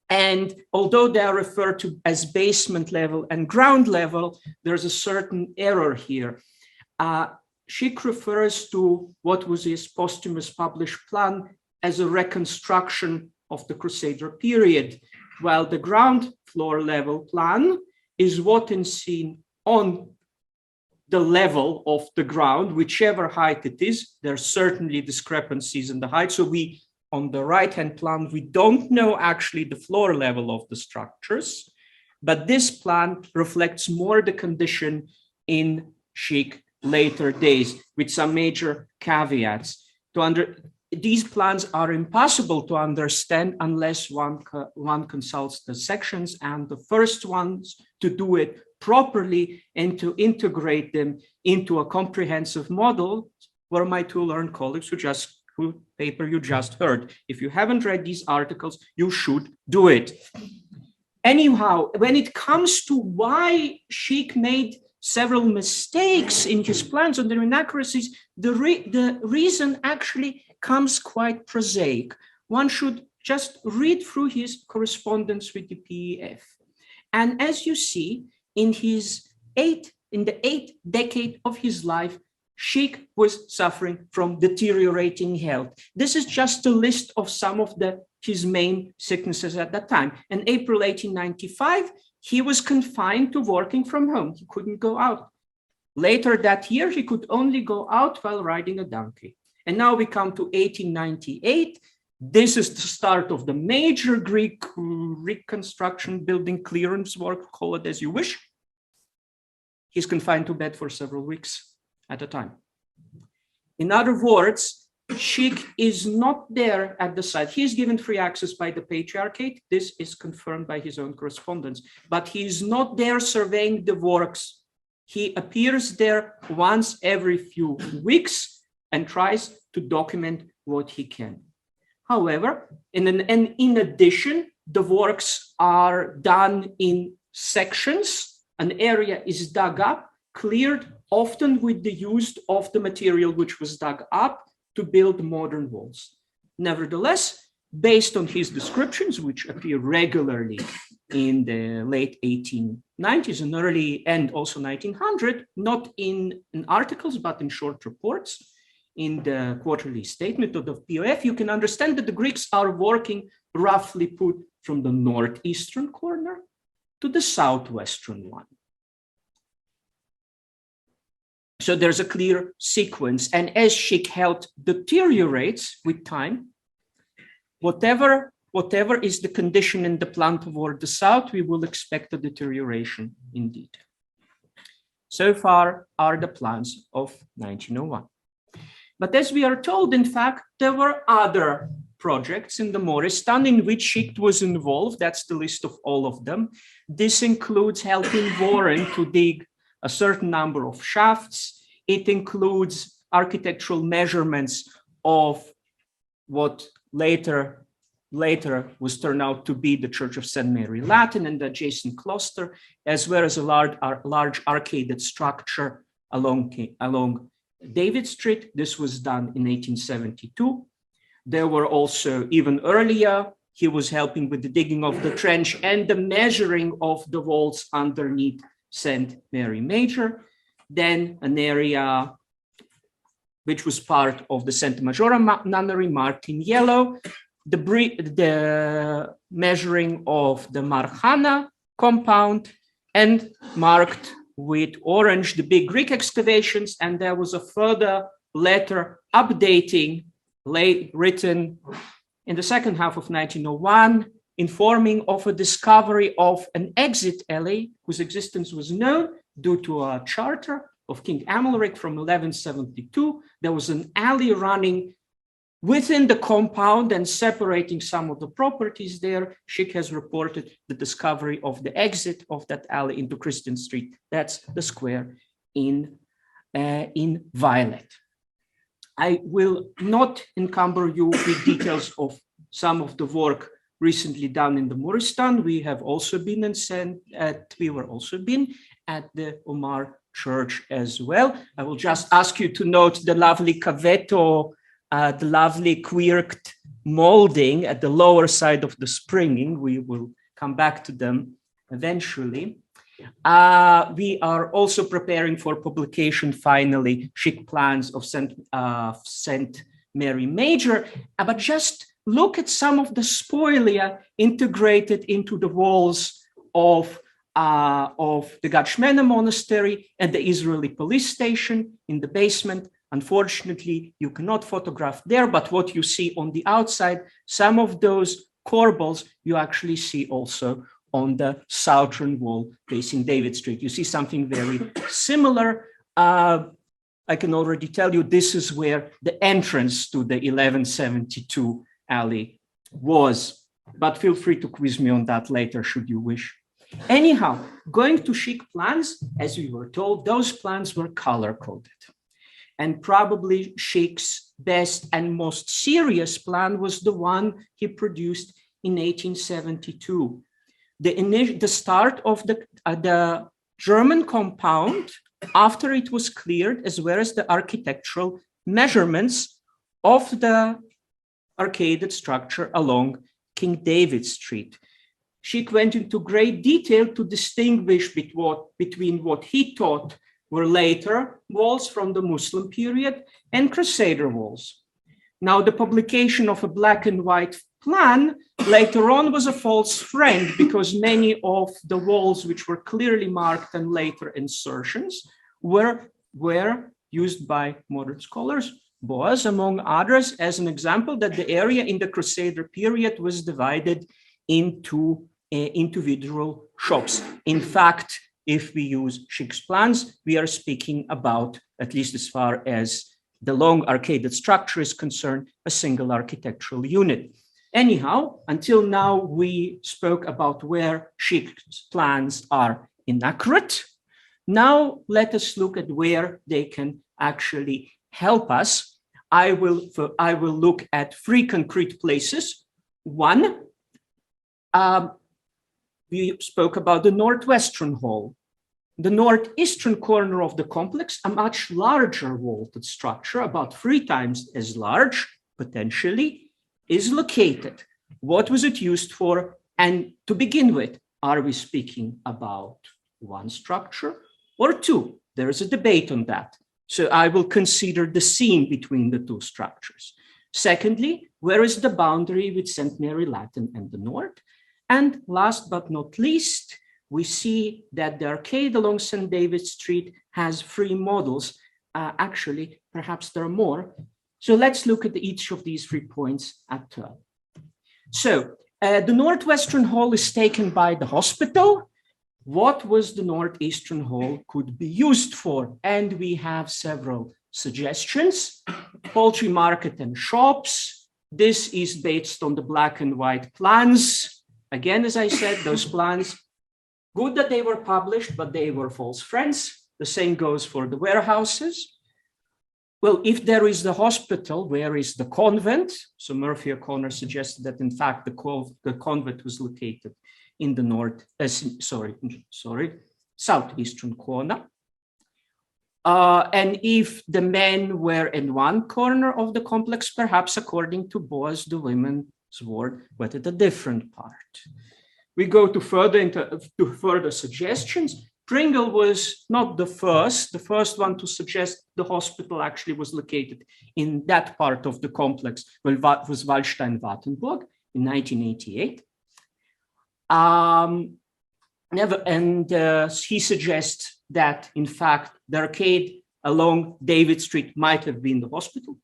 And although they are referred to as basement level and ground level, there's a certain error here. Schick refers to what was his posthumous published plan as a reconstruction of the Crusader period, while the ground floor level plan is what is seen on the level of the ground, whichever height it is. There are certainly discrepancies in the height. So we, on the right-hand plan, we don't know actually the floor level of the structures, but this plan reflects more the condition in Schick later days with some major caveats. These plans are impossible to understand unless one consults the sections, and the first ones to do it properly and to integrate them into a comprehensive model were my two learned colleagues whose paper you just heard. If you haven't read these articles, you should do it. Anyhow, when it comes to why Schick made several mistakes in his plans and their inaccuracies, the reason actually comes quite prosaic. One should just read through his correspondence with the PEF. And as you see, in the eighth decade of his life, Schick was suffering from deteriorating health. This is just a list of some of his main sicknesses at that time. In April 1895, he was confined to working from home. He couldn't go out. Later that year, he could only go out while riding a donkey. And now we come to 1898. This is the start of the major Greek reconstruction building clearance work, call it as you wish. He's confined to bed for several weeks at a time. In other words, Schick is not there at the site. He is given free access by the Patriarchate. This is confirmed by his own correspondence, but he is not there surveying the works. He appears there once every few weeks and tries to document what he can. However, in addition, the works are done in sections. An area is dug up, cleared, often with the use of the material which was dug up to build modern walls. Nevertheless, based on his descriptions, which appear regularly in the late 1890s and early and also 1900, not in articles, but in short reports, in the quarterly statement of the POF, you can understand that the Greeks are working roughly put from the northeastern corner to the southwestern one. So there's a clear sequence. And as Schick health deteriorates with time, whatever is the condition in the plan toward the south, we will expect a deterioration indeed. So far are the plans of 1901. But as we are told, in fact, there were other projects in the Muristan in which Schick was involved. That's the list of all of them. This includes helping Warren to dig a certain number of shafts. It includes architectural measurements of what later later was turned out to be the Church of St. Mary Latin and the adjacent cloister, as well as a large arcaded structure along David Street. This was done in 1872. There were also, even earlier, he was helping with the digging of the trench and the measuring of the walls underneath St. Mary Major. Then an area which was part of the Santa Majora Nunnery, marked in yellow, the measuring of the Marchana compound, and marked with orange the big Greek excavations. And there was a further letter updating written in the second half of 1901, informing of a discovery of an exit alley whose existence was known due to a charter of King Amalric from 1172. There was an alley running within the compound and separating some of the properties there. Schick has reported the discovery of the exit of that alley into Christian Street. That's the square in violet. I will not encumber you with details of some of the work recently done in the Muristan. We have also been at the Omar Church as well. I will just ask you to note the lovely cavetto, the lovely quirked molding at the lower side of the springing. We will come back to them eventually. We are also preparing for publication, finally, Schick plans of St. Mary Major, but just look at some of the spolia integrated into the walls of the Gachmena Monastery and the Israeli police station in the basement. Unfortunately, you cannot photograph there, but what you see on the outside, some of those corbels you actually see also on the southern wall facing David Street. You see something very similar. I can already tell you this is where the entrance to the 1172 alley was, but feel free to quiz me on that later should you wish. Anyhow, going to Schick plans, as we were told, those plans were color-coded. And probably Schick's best and most serious plan was the one he produced in 1872. The start of the German compound, after it was cleared, as well as the architectural measurements of the arcaded structure along King David Street. Schick went into great detail to distinguish between what he thought were later walls from the Muslim period and Crusader walls. Now, the publication of a black and white plan later on was a false friend, because many of the walls which were clearly marked and later insertions were used by modern scholars. Boas, among others, as an example, that the area in the Crusader period was divided into individual shops. In fact, if we use Schick's plans, we are speaking about, at least as far as the long arcaded structure is concerned, a single architectural unit. Anyhow, until now, we spoke about where Schick's plans are inaccurate. Now, let us look at where they can actually help us. I will look at 3 concrete places. One, we spoke about the northwestern hall. The northeastern corner of the complex, a much larger vaulted structure, about 3 times as large, potentially, is located. What was it used for? And to begin with, are we speaking about one structure or 2? There is a debate on that. So I will consider the seam between the 2 structures. Secondly, where is the boundary with St. Mary Latin and the north? And last but not least, we see that the arcade along St. David Street has 3 models. Actually, perhaps there are more. So let's look at each of these 3 points at turn. So the northwestern hall is taken by the hospital. What was the northeastern hall could be used for? And we have several suggestions. Poultry market and shops. This is based on the black and white plans. Again, as I said, those plans, good that they were published, but they were false friends. The same goes for the warehouses. Well, if there is the hospital, where is the convent? So Murphy O'Connor suggested that in fact the convent was located in the southeastern corner. And if the men were in one corner of the complex, perhaps according to Boas, the women's ward were at a different part. We go to further suggestions. Pringle was not the first one to suggest the hospital actually was located in that part of the complex. Well, was Wallstein-Wartenburg in 1988. He suggests that, in fact, the arcade along David Street might have been the hospital.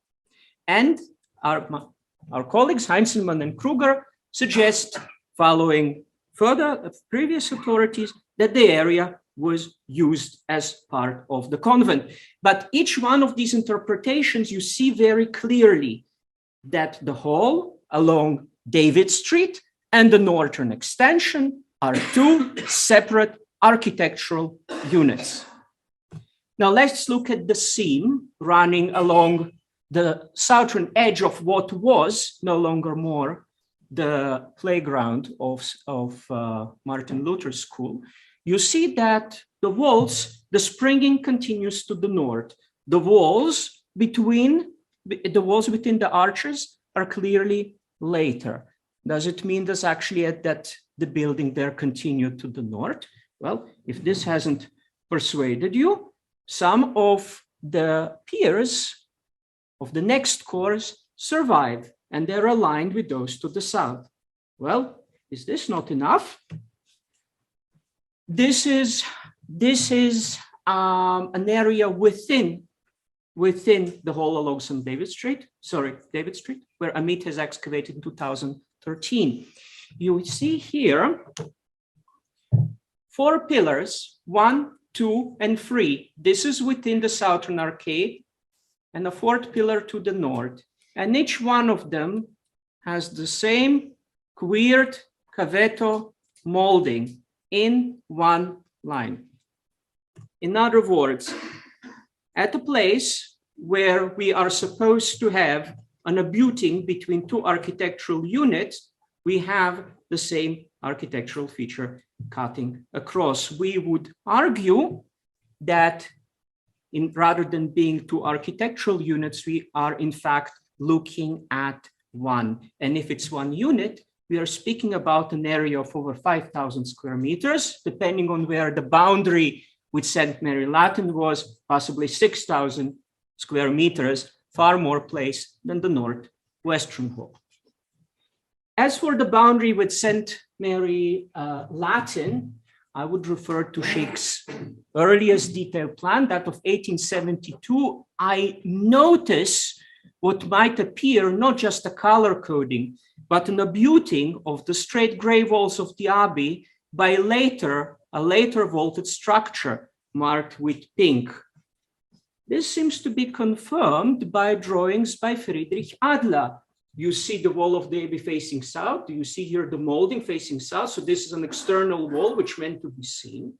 And our colleagues, Heinzelmann and Krüger, suggest, following further previous authorities, that the area was used as part of the convent. But each one of these interpretations, you see very clearly that the hall along David Street and the northern extension are two separate architectural units. Now let's look at the seam running along the southern edge of what was no longer more the playground of Martin Luther School. You see that the walls, the springing continues to the north. The walls within the arches are clearly later. Does it mean this actually that the building there continued to the north? Well, if this hasn't persuaded you, some of the piers of the next course survive, and they're aligned with those to the south. Well, is this not enough? This is an area within the hall along David Street, where Amit has excavated in 2013. You see here 4 pillars, 1, 2, and 3. This is within the southern arcade, and a 4th pillar to the north. And each one of them has the same queered cavetto molding in one line. In other words, at a place where we are supposed to have an abutting between 2 architectural units, we have the same architectural feature cutting across. We would argue that rather than being 2 architectural units, we are in fact looking at one. And if it's 1 unit, we are speaking about an area of over 5,000 square meters, depending on where the boundary with St. Mary Latin was, possibly 6,000 square meters, far more place than the northwestern hall. As for the boundary with St. Mary Latin, I would refer to Schick's earliest detailed plan, that of 1872. I notice what might appear not just a color coding, but an abutting of the straight gray walls of the abbey by a later vaulted structure marked with pink. This seems to be confirmed by drawings by Friedrich Adler. You see the wall of the abbey facing south. You see here the molding facing south. So this is an external wall which meant to be seen.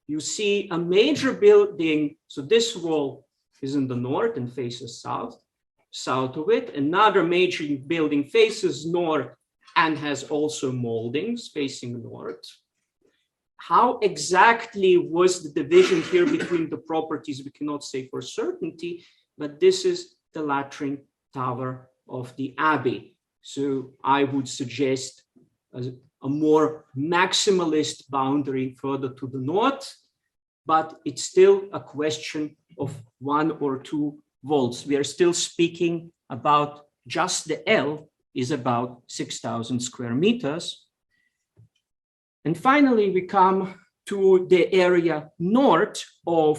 You see a major building. So this wall is in the north and faces south. South of it, another major building faces north and has also moldings facing north. How exactly was the division here between the properties? We cannot say for certainty, but this is the latrine tower of the abbey. So I would suggest a more maximalist boundary further to the north, but it's still a question of 1 or 2 volts. We are still speaking about just the L is about 6,000 square meters. And finally, we come to the area north of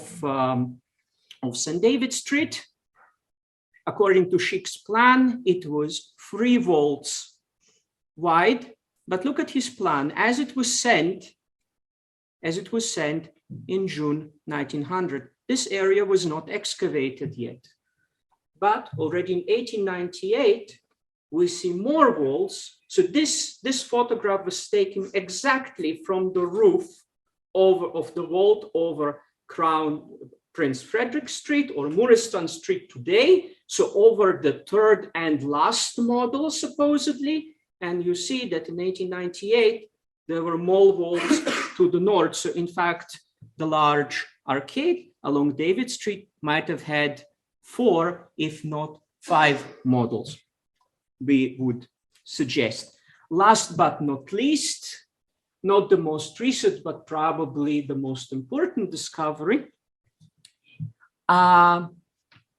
St. David Street. According to Schick's plan, it was 3 volts wide. But look at his plan as it was sent in June 1900. This area was not excavated yet. But already in 1898, we see more walls. So this photograph was taken exactly from the roof of the vault over crown Prince Frederick Street or Muristan Street today. So over the third and last model, supposedly. And you see that in 1898, there were mole walls to the north. So in fact, the large arcade along David Street might have had 4, if not 5 models, we would suggest. Last but not least, not the most recent, but probably the most important discovery.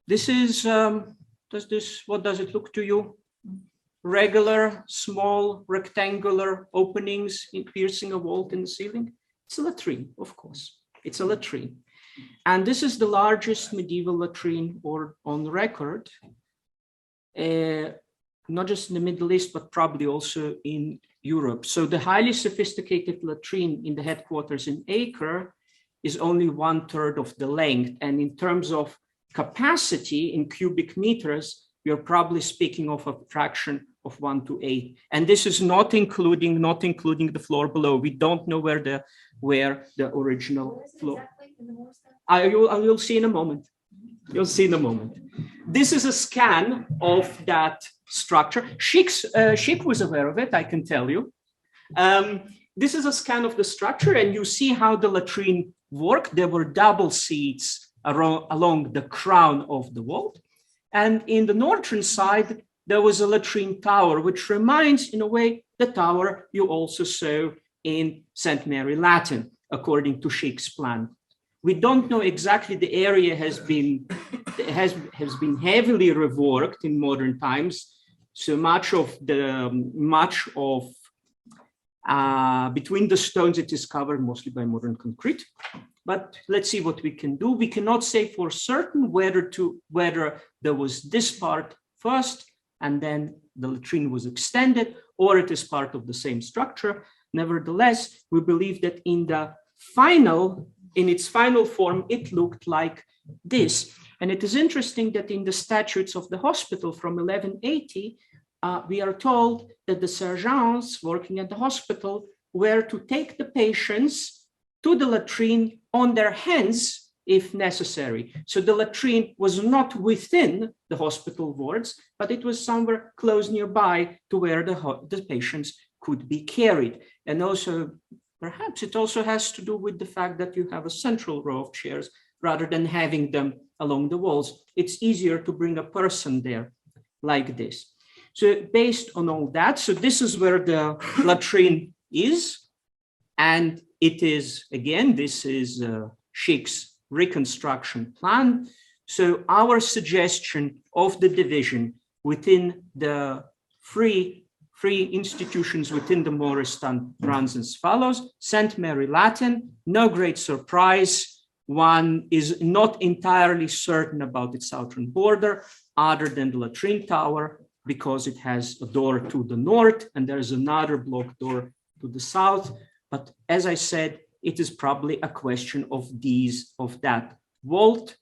This is, what does it look to you? Regular, small, rectangular openings piercing a vault in the ceiling? It's a latrine, of course. It's a latrine. And this is the largest medieval latrine on record, not just in the Middle East, but probably also in Europe. So the highly sophisticated latrine in the headquarters in Acre is only 1/3 of the length. And in terms of capacity in cubic meters, you're probably speaking of a fraction of 1 to 8. And this is not including the floor below. We don't know where the original floor. You'll see in a moment. You'll see in a moment. This is a scan of that structure. Schick was aware of it, I can tell you. This is a scan of the structure, and you see how the latrine worked. There were double seats along the crown of the vault. And in the northern side, there was a latrine tower, which reminds, in a way, the tower you also saw in St. Mary Latin, according to Schick's plan. We don't know exactly. The area has been heavily reworked in modern times. So much of between the stones, it is covered mostly by modern concrete. But let's see what we can do. We cannot say for certain whether there was this part first and then the latrine was extended, or it is part of the same structure. Nevertheless, we believe that in its final form, it looked like this. And it is interesting that in the statutes of the hospital from 1180, we are told that the sergeants working at the hospital were to take the patients to the latrine on their hands if necessary. So the latrine was not within the hospital wards, but it was somewhere close nearby to where the patients could be carried. And also, perhaps it also has to do with the fact that you have a central row of chairs rather than having them along the walls. It's easier to bring a person there like this. So based on all that, so this is where the latrine is. And it is, again, this is Schick's reconstruction plan. So our suggestion of the division within the three institutions within the Muristan runs as follows. St. Mary Latin, no great surprise. One is not entirely certain about its southern border, other than the latrine tower, because it has a door to the north and there's another block door to the south. But as I said, it is probably a question of that vault.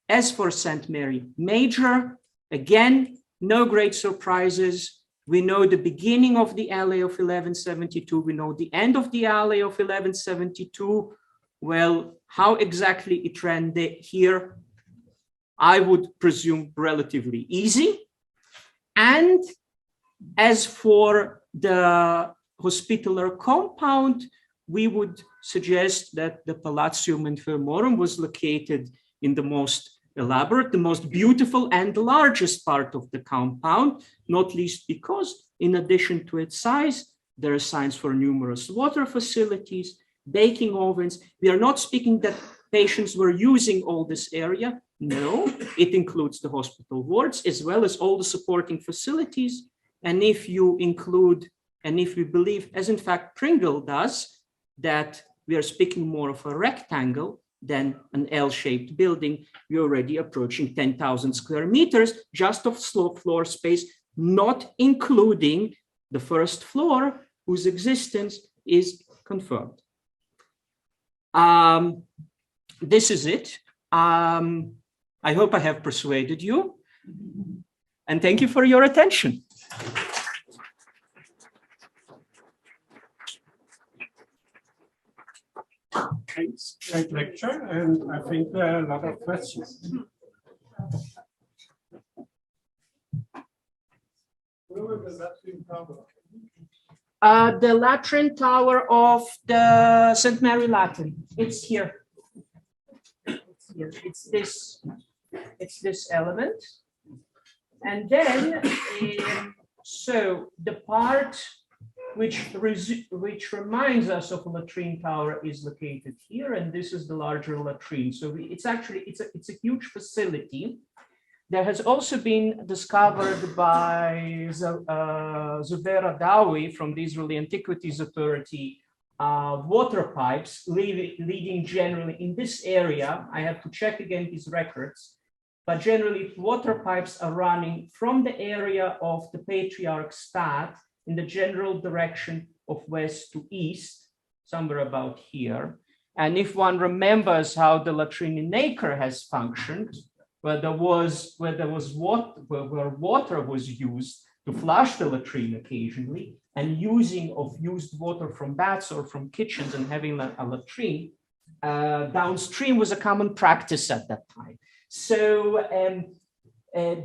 As for St. Mary Major, again, no great surprises. We know the beginning of the alley of 1172. We know the end of the alley of 1172. Well, how exactly it ran here, I would presume relatively easy. And as for the hospitaller compound, we would suggest that the Palatium Infermorum was located in the most elaborate, the most beautiful and the largest part of the compound, not least because in addition to its size, there are signs for numerous water facilities, baking ovens. We are not speaking that patients were using all this area. No, it includes the hospital wards as well as all the supporting facilities. And if you include, and if we believe, as in fact Pringle does, that we are speaking more of a rectangle than an L-shaped building, we're already approaching 10,000 square meters just of floor space, not including the first floor, whose existence is confirmed. This is it. I hope I have persuaded you. And thank you for your attention. great lecture, and I think there are a lot of questions. The Latrine Tower of the St. Mary Latin. It's here. It's here. It's this element. And then, so the part which reminds us of a latrine tower is located here, and this is the larger latrine. So it's a huge facility. There has also been discovered by Zubera Dawi from the Israeli Antiquities Authority water pipes leading generally in this area. I have to check again his records, but generally water pipes are running from the area of the Patriarch Stad in the general direction of west to east, somewhere about here. And if one remembers how the latrine in Acre has functioned, where water was used to flush the latrine occasionally, and using of used water from baths or from kitchens and having a latrine downstream was a common practice at that time. So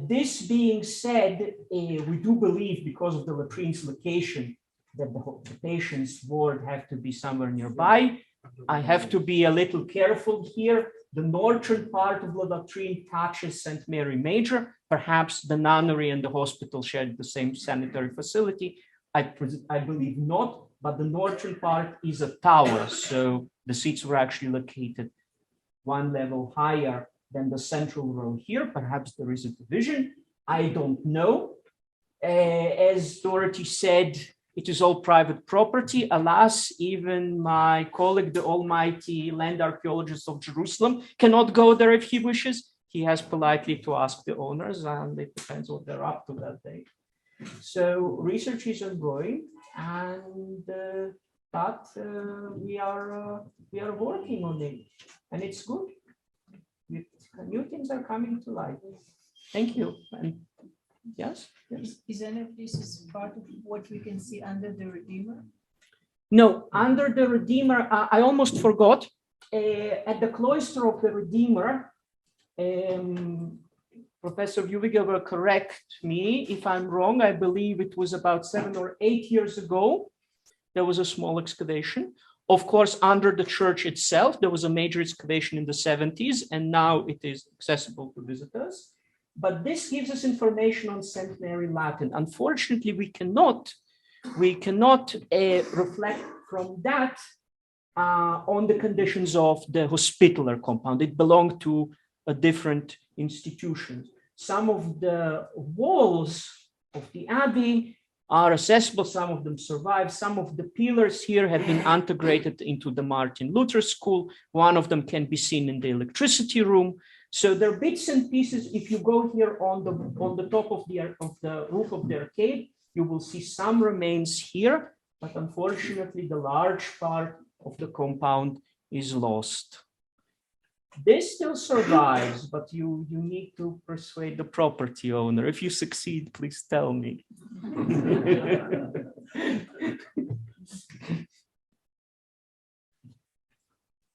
this being said, we do believe, because of the latrine's location, that the patient's ward have to be somewhere nearby. I have to be a little careful here. The northern part of the latrine touches St. Mary Major. Perhaps the nunnery and the hospital share the same sanitary facility. I believe not, but the northern part is a tower. So the seats were actually located one level higher than the central row here. Perhaps there is a division. I don't know. As Dorothee said, it is all private property. Alas, even my colleague, the almighty land archaeologist of Jerusalem, cannot go there if he wishes. He has politely to ask the owners, and it depends what they're up to that day. So research is ongoing, and we are working on it, and it's good. New things are coming to light. Thank you. And yes. Is any of this part of what we can see under the Redeemer? No, under the Redeemer, I almost forgot. At the cloister of the Redeemer, Professor Vieweger will correct me if I'm wrong. I believe it was about 7 or 8 years ago. There was a small excavation. Of course, under the church itself, there was a major excavation in the 70s, and now it is accessible to visitors. But this gives us information on St. Mary Latin. Unfortunately, we cannot reflect from that on the conditions of the hospitaller compound. It belonged to a different institution. Some of the walls of the abbey are accessible, some of them survive. Some of the pillars here have been integrated into the Martin Luther School. One of them can be seen in the electricity room. So there are bits and pieces. If you go here on the top of the roof of the arcade, you will see some remains here, but unfortunately the large part of the compound is lost. This still survives, but you need to persuade the property owner. If you succeed, please tell me.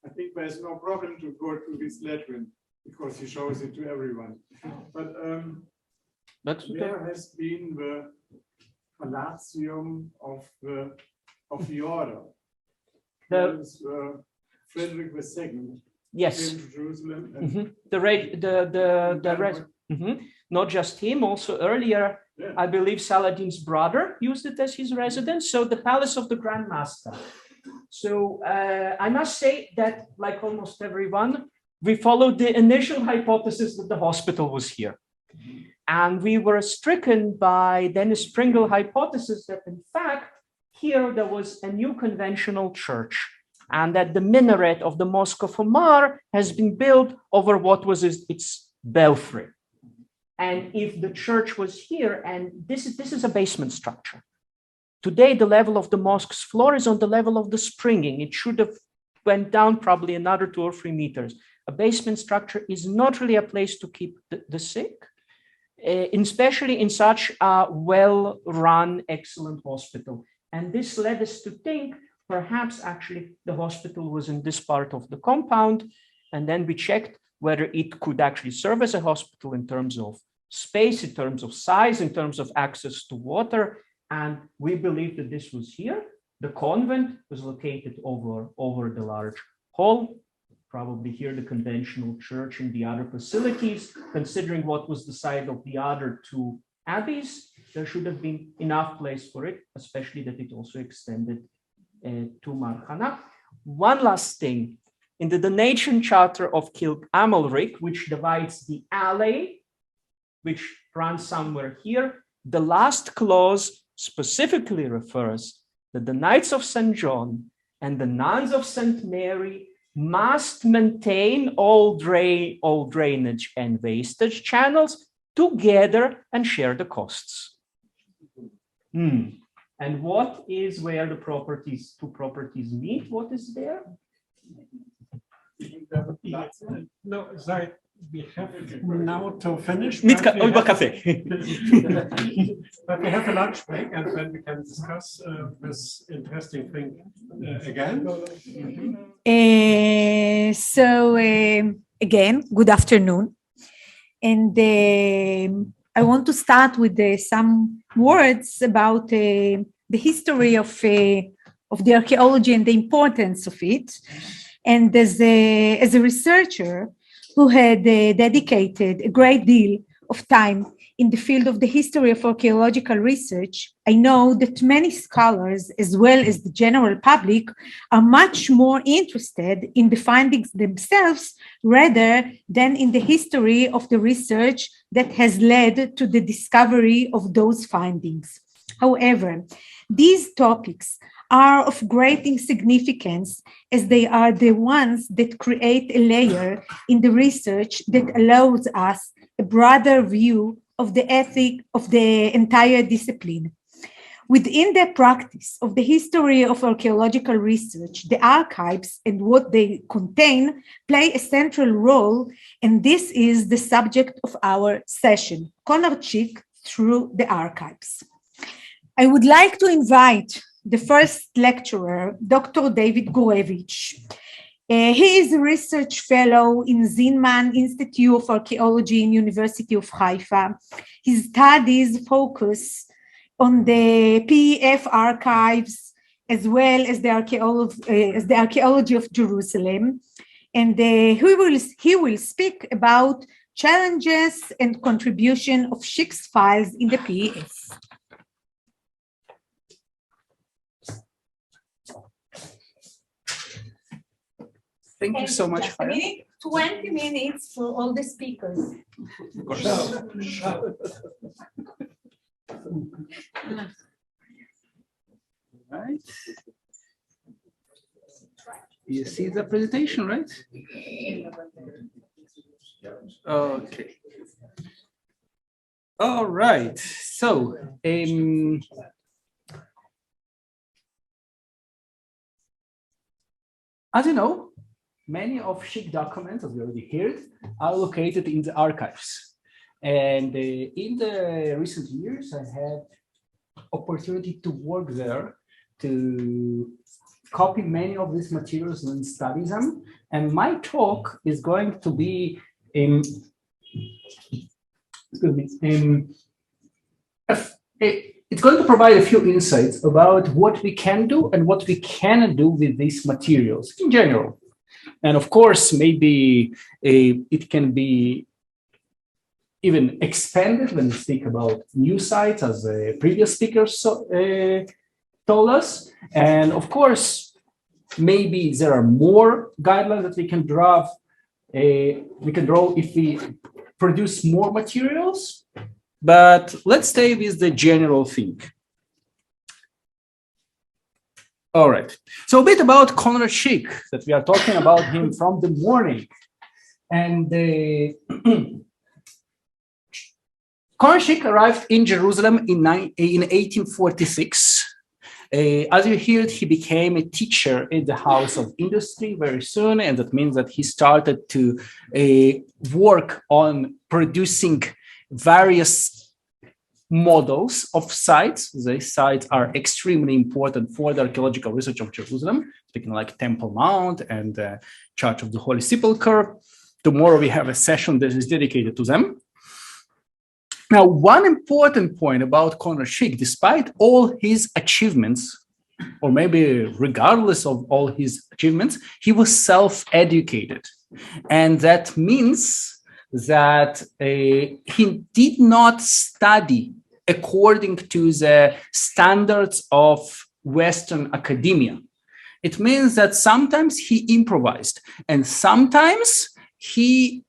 I think there's no problem to go to this latrine because he shows it to everyone. But there has been the Palatium of the order. That is Frederick II. Yes. Came to Jerusalem. And Not just him, also earlier, yeah. I believe Saladin's brother used it as his residence. So the Palace of the Grand Master. So I must say that, like almost everyone, we followed the initial hypothesis that the hospital was here. And we were stricken by Dennis Pringle hypothesis that, in fact, here there was a new conventional church, and that the minaret of the Mosque of Omar has been built over what was its belfry. And if the church was here, and this is a basement structure. Today, the level of the mosque's floor is on the level of the springing. It should have went down probably another 2 or 3 meters. A basement structure is not really a place to keep the sick, especially in such a well-run, excellent hospital. And this led us to think perhaps actually the hospital was in this part of the compound. And then we checked whether it could actually serve as a hospital in terms of space, in terms of size, in terms of access to water. And we believe that this was here. The convent was located over the large hall, probably here the conventional church and the other facilities. Considering what was the site of the other two abbeys, there should have been enough place for it, especially that it also extended to Marhana. One last thing, in the donation charter of Kilk Amalric, which divides the alley, which runs somewhere here, the last clause specifically refers that the Knights of St. John and the Nuns of St. Mary must maintain all drainage and wastage channels together and share the costs. And what is where the two properties meet? What is there? No, sorry, we have now to finish. Mit but we über have- Kaffee. But we have a lunch break and then we can discuss this interesting thing again. Again, good afternoon. And I want to start with some words about the history of the archaeology and the importance of it. And as a researcher who had dedicated a great deal of time in the field of the history of archaeological research, I know that many scholars, as well as the general public, are much more interested in the findings themselves rather than in the history of the research that has led to the discovery of those findings. However, these topics are of great significance as they are the ones that create a layer in the research that allows us a broader view of the ethic of the entire discipline. Within the practice of the history of archaeological research, the archives and what they contain play a central role, and this is the subject of our session, Conrad Schick through the archives. I would like to invite the first lecturer, Dr. David Gurevich. He is a research fellow in Zinman Institute of Archaeology in University of Haifa. His studies focus on the PEF archives as well as the archaeology of Jerusalem. And he will speak about challenges and contribution of Schick's files in the PEF. Thank you so much, Hayah. 20 minutes for all the speakers. Of course. Right. You see the presentation, right? Okay. All right. So, as you know, many of Schick documents, as we already heard, are located in the archives. And in the recent years, I had opportunity to work there to copy many of these materials and study them. And my talk is going to be it's going to provide a few insights about what we can do and what we cannot do with these materials in general. And of course, maybe it can be even expanded when we speak about new sites, as the previous speakers told us. And of course, maybe there are more guidelines that we can draw. If we produce more materials. But let's stay with the general thing. All right. So a bit about Conrad Schick, that we are talking about him from the morning. And Conrad Schick arrived in Jerusalem in 1846. As you heard, he became a teacher in the House of Industry very soon, and that means that he started to work on producing various models of sites. These sites are extremely important for the archaeological research of Jerusalem, speaking like Temple Mount and the Church of the Holy Sepulchre. Tomorrow we have a session that is dedicated to them. Now, one important point about Conrad Schick, despite all his achievements, or maybe regardless of all his achievements, he was self-educated. And that means that he did not study according to the standards of Western academia. It means that sometimes he improvised and sometimes he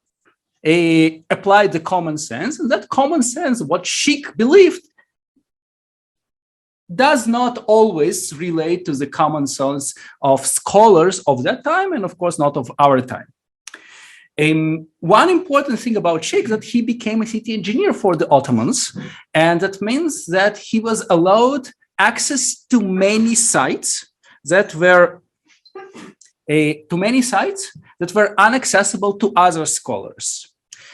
applied the common sense, and that common sense, what Schick believed, does not always relate to the common sense of scholars of that time, and of course not of our time. One important thing about Schick is that he became a city engineer for the Ottomans, and that means that he was allowed access to many sites that were inaccessible to other scholars.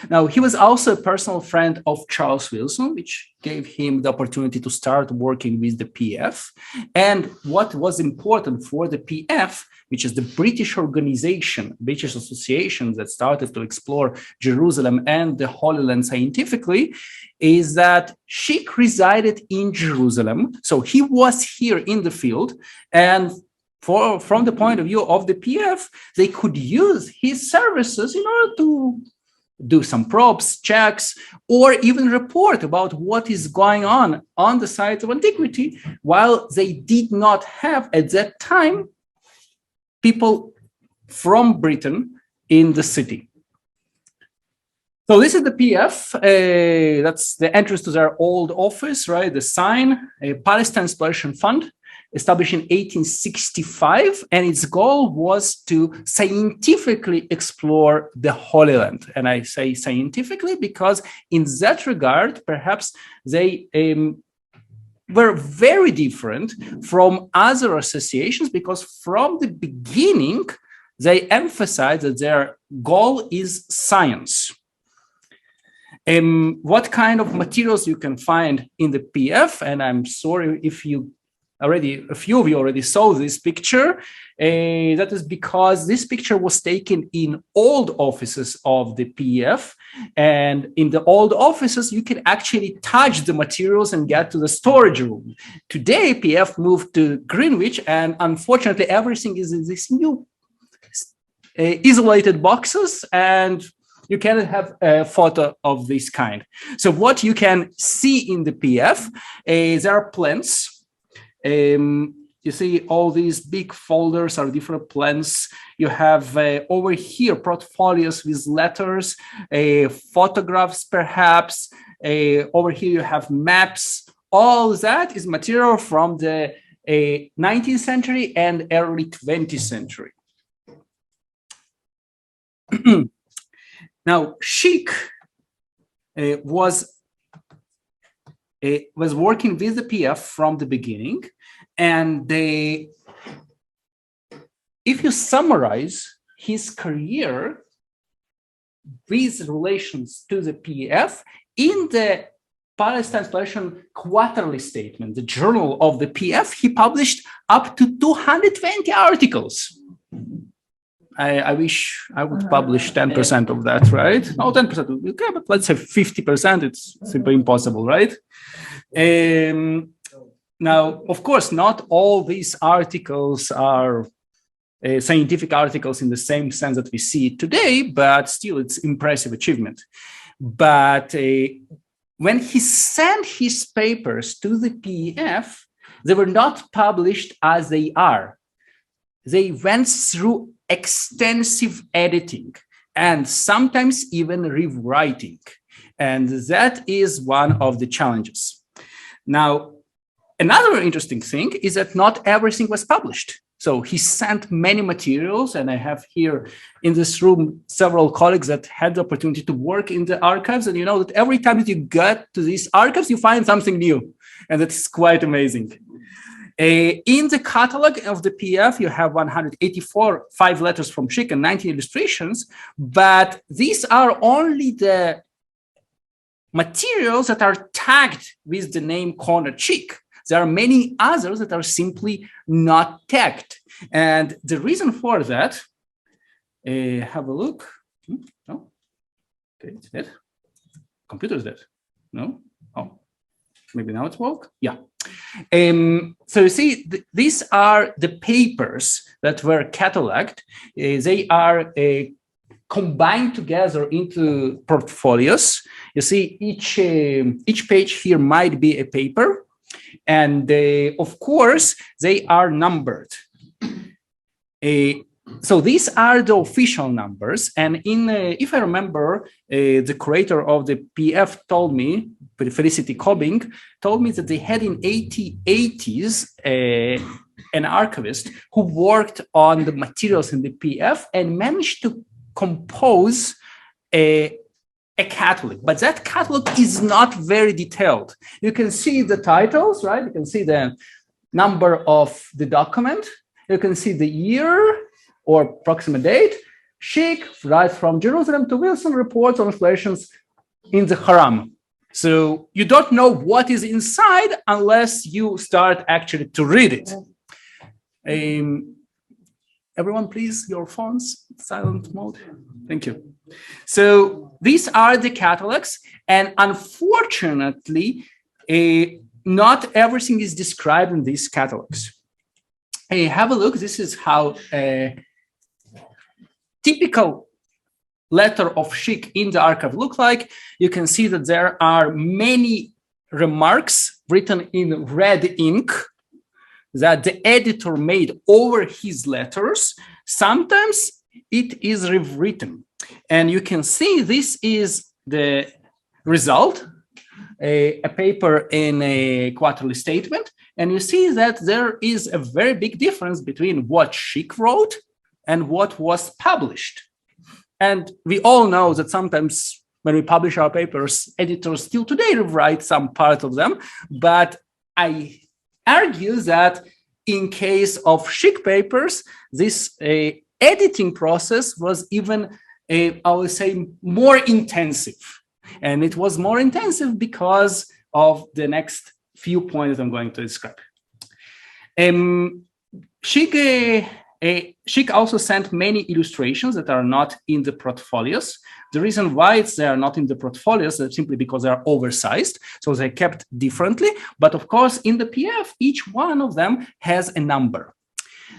Now, he was also a personal friend of Charles Wilson, which gave him the opportunity to start working with the PF. And what was important for the PF, which is the British organization, British association that started to explore Jerusalem and the Holy Land scientifically, is that Schick resided in Jerusalem. So he was here in the field, and from the point of view of the PF, they could use his services in order to do some probes, checks, or even report about what is going on the site of antiquity, while they did not have at that time people from Britain in the city. So this is the PF. That's the entrance to their old office, right? The sign, a Palestine Exploration Fund, established in 1865, and its goal was to scientifically explore the Holy Land. And I say scientifically because in that regard, perhaps they were very different from other associations, because from the beginning, they emphasized that their goal is science. What kind of materials you can find in the PF, and I'm sorry if a few of you already saw this picture. That is because this picture was taken in old offices of the PF. And in the old offices, you can actually touch the materials and get to the storage room. Today, PF moved to Greenwich, and unfortunately, everything is in these new isolated boxes, and you cannot have a photo of this kind. So what you can see in the PF, there are plans. You see all these big folders are different plans. You have over here portfolios with letters, photographs perhaps. Over here you have maps. All that is material from the 19th century and early 20th century. Now, Schick was working with the PF from the beginning, and if you summarize his career with relations to the PF in the Palestine Exploration Quarterly Statement, the journal of the PF, he published up to 220 articles. I wish I would publish 10% of that, right? No, 10%, okay, but let's say 50%, it's simply impossible, right? Now, of course, not all these articles are scientific articles in the same sense that we see today, but still it's impressive achievement. But when he sent his papers to the PF, they were not published as they are. They went through extensive editing and sometimes even rewriting. And that is one of the challenges. Now, another interesting thing is that not everything was published. So he sent many materials, and I have here in this room several colleagues that had the opportunity to work in the archives. And you know that every time that you get to these archives, you find something new. And that's quite amazing. In the catalog of the PF, you have 184 5 letters from Schick and 19 illustrations, but these are only the materials that are tagged with the name Conrad Schick. There are many others that are simply not tagged. And the reason for that, have a look. No? Okay, it's dead. Computer is dead. No? Oh, maybe now it's woke. Yeah. So you see, these are the papers that were cataloged. They are combined together into portfolios. You see, each page here might be a paper, and of course they are numbered. So these are the official numbers, and if I remember, the creator of the PF told me, Felicity Cobbing, told me that they had in 80s an archivist who worked on the materials in the PF and managed to compose a catalog, but that catalog is not very detailed. You can see the titles, right? You can see the number of the document. You can see the year or approximate date. Schick, right from Jerusalem to Wilson, reports on installations in the Haram. So you don't know what is inside unless you start actually to read it. Everyone, please, your phones, silent mode. Thank you. So these are the catalogs, and unfortunately, not everything is described in these catalogs. Have a look. This is how a typical letter of Schick in the archive look like. You can see that there are many remarks written in red ink that the editor made over his letters. Sometimes it is rewritten. And you can see this is the result, a paper in a quarterly statement. And you see that there is a very big difference between what Schick wrote and what was published. And we all know that sometimes when we publish our papers, editors still today rewrite some part of them. But I argue that in case of Schick papers, this editing process was even, I would say, more intensive. And it was more intensive because of the next few points I'm going to describe. Schick also sent many illustrations that are not in the portfolios. The reason why they are not in the portfolios is simply because they are oversized, so they kept differently. But of course, in the PF, each one of them has a number.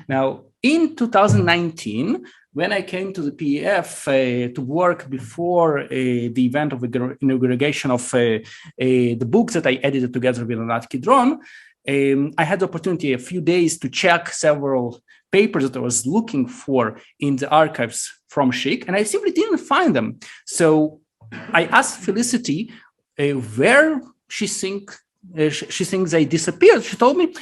Now, in 2019, when I came to the PF to work before the event of the inauguration of the book that I edited together with Anat Kidron, I had the opportunity a few days to check several papers that I was looking for in the archives from Schick, and I simply didn't find them. So I asked Felicity where she thinks they disappeared. She told me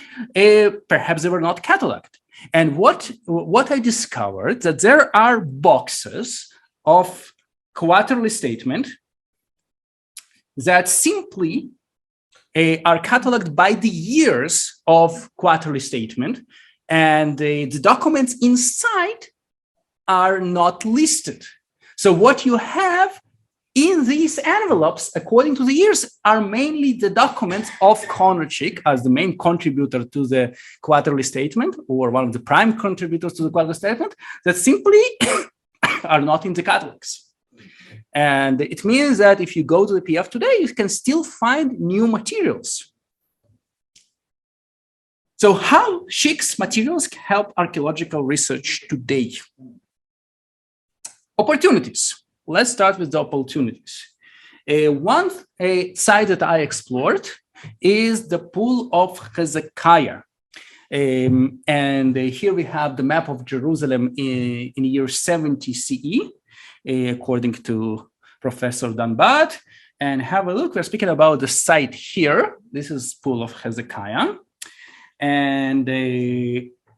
perhaps they were not cataloged. And what I discovered, that there are boxes of quarterly statement that simply are cataloged by the years of quarterly statement, and the documents inside are not listed. So what you have in these envelopes, according to the years, are mainly the documents of Conrad Schick as the main contributor to the quarterly statement, or one of the prime contributors to the quarterly statement, that simply are not in the catalogs. And it means that if you go to the PF today, you can still find new materials. So how Schick's materials help archaeological research today? Opportunities. Let's start with the opportunities. One site that I explored is the pool of Hezekiah. And here we have the map of Jerusalem in year 70 CE, according to Professor Dan Bahat. And have a look, we're speaking about the site here. This is pool of Hezekiah. And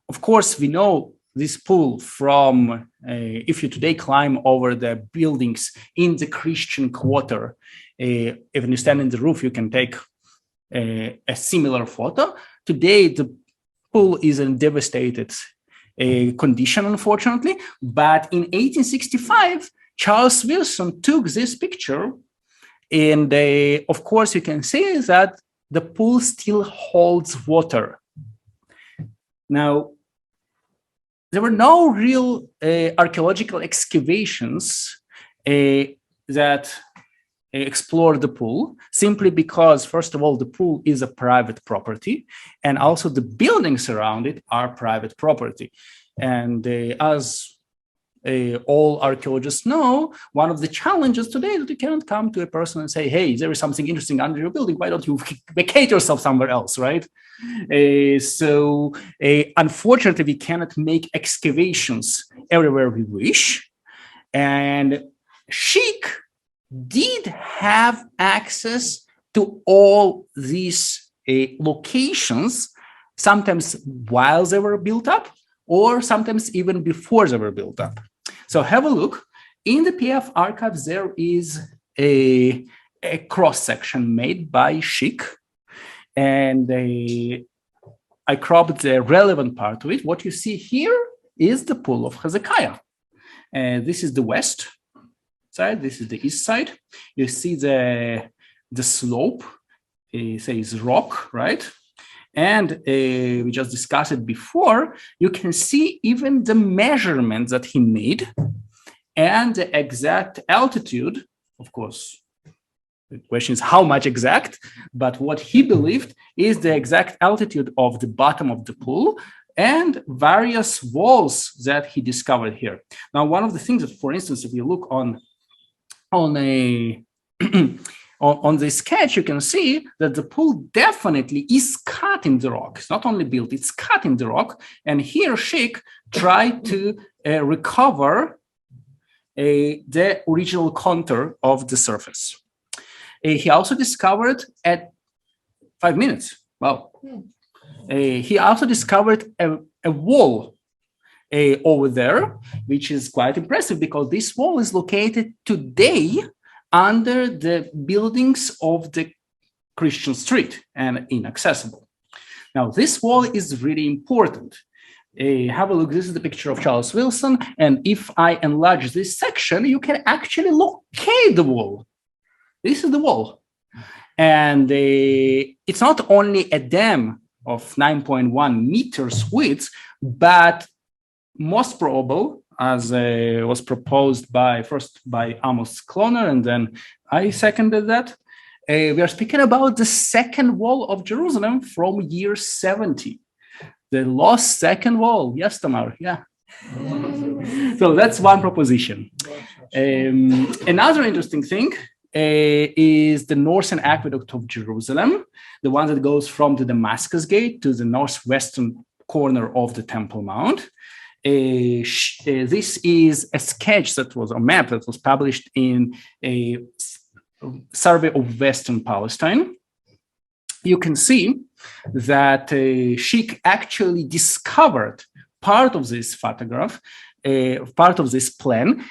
of course, we know this pool from, if you today climb over the buildings in the Christian quarter, if you stand in the roof, you can take a similar photo. Today, the pool is in devastated condition, unfortunately. But in 1865, Charles Wilson took this picture And of course, you can see that the pool still holds water. Now, there were no real archaeological excavations that explored the pool, simply because, first of all, the pool is a private property, and also the buildings around it are private property. And as all archaeologists know, one of the challenges today is that you cannot come to a person and say, hey, there is something interesting under your building, why don't you vacate yourself somewhere else, right? So unfortunately, we cannot make excavations everywhere we wish. And Schick did have access to all these locations, sometimes while they were built up, or sometimes even before they were built up. So have a look. In the PF archives, there is a cross-section made by Schick, and I cropped the relevant part of it. What you see here is the pool of Hezekiah. This is the west side, this is the east side. You see the slope, it says rock, right? And we just discussed it before. You can see even the measurements that he made and the exact altitude. Of course, the question is how much exact, but what he believed is the exact altitude of the bottom of the pool and various walls that he discovered here. Now, one of the things that, for instance, if you look on this sketch, you can see that the pool definitely is cut in the rock. It's not only built, it's cut in the rock. And here Schick tried to recover the original contour of the surface. He also discovered at 5 minutes, wow. He also discovered a wall over there, which is quite impressive because this wall is located today under the buildings of the Christian street and inaccessible. Now, this wall is really important. Have a look, this is the picture of Charles Wilson, and if I enlarge this section, you can actually locate the wall. This is the wall. And it's not only a dam of 9.1 meters width, but most probable, as was proposed first by Amos Kloner, and then I seconded that. We are speaking about the second wall of Jerusalem from year 70. The lost second wall. Yes, Tamar, yeah. So that's one proposition. Another interesting thing is the northern aqueduct of Jerusalem, the one that goes from the Damascus Gate to the northwestern corner of the Temple Mount. This is a sketch that was a map that was published in a survey of Western Palestine. You can see that Schick actually discovered part of this photograph, part of this plan.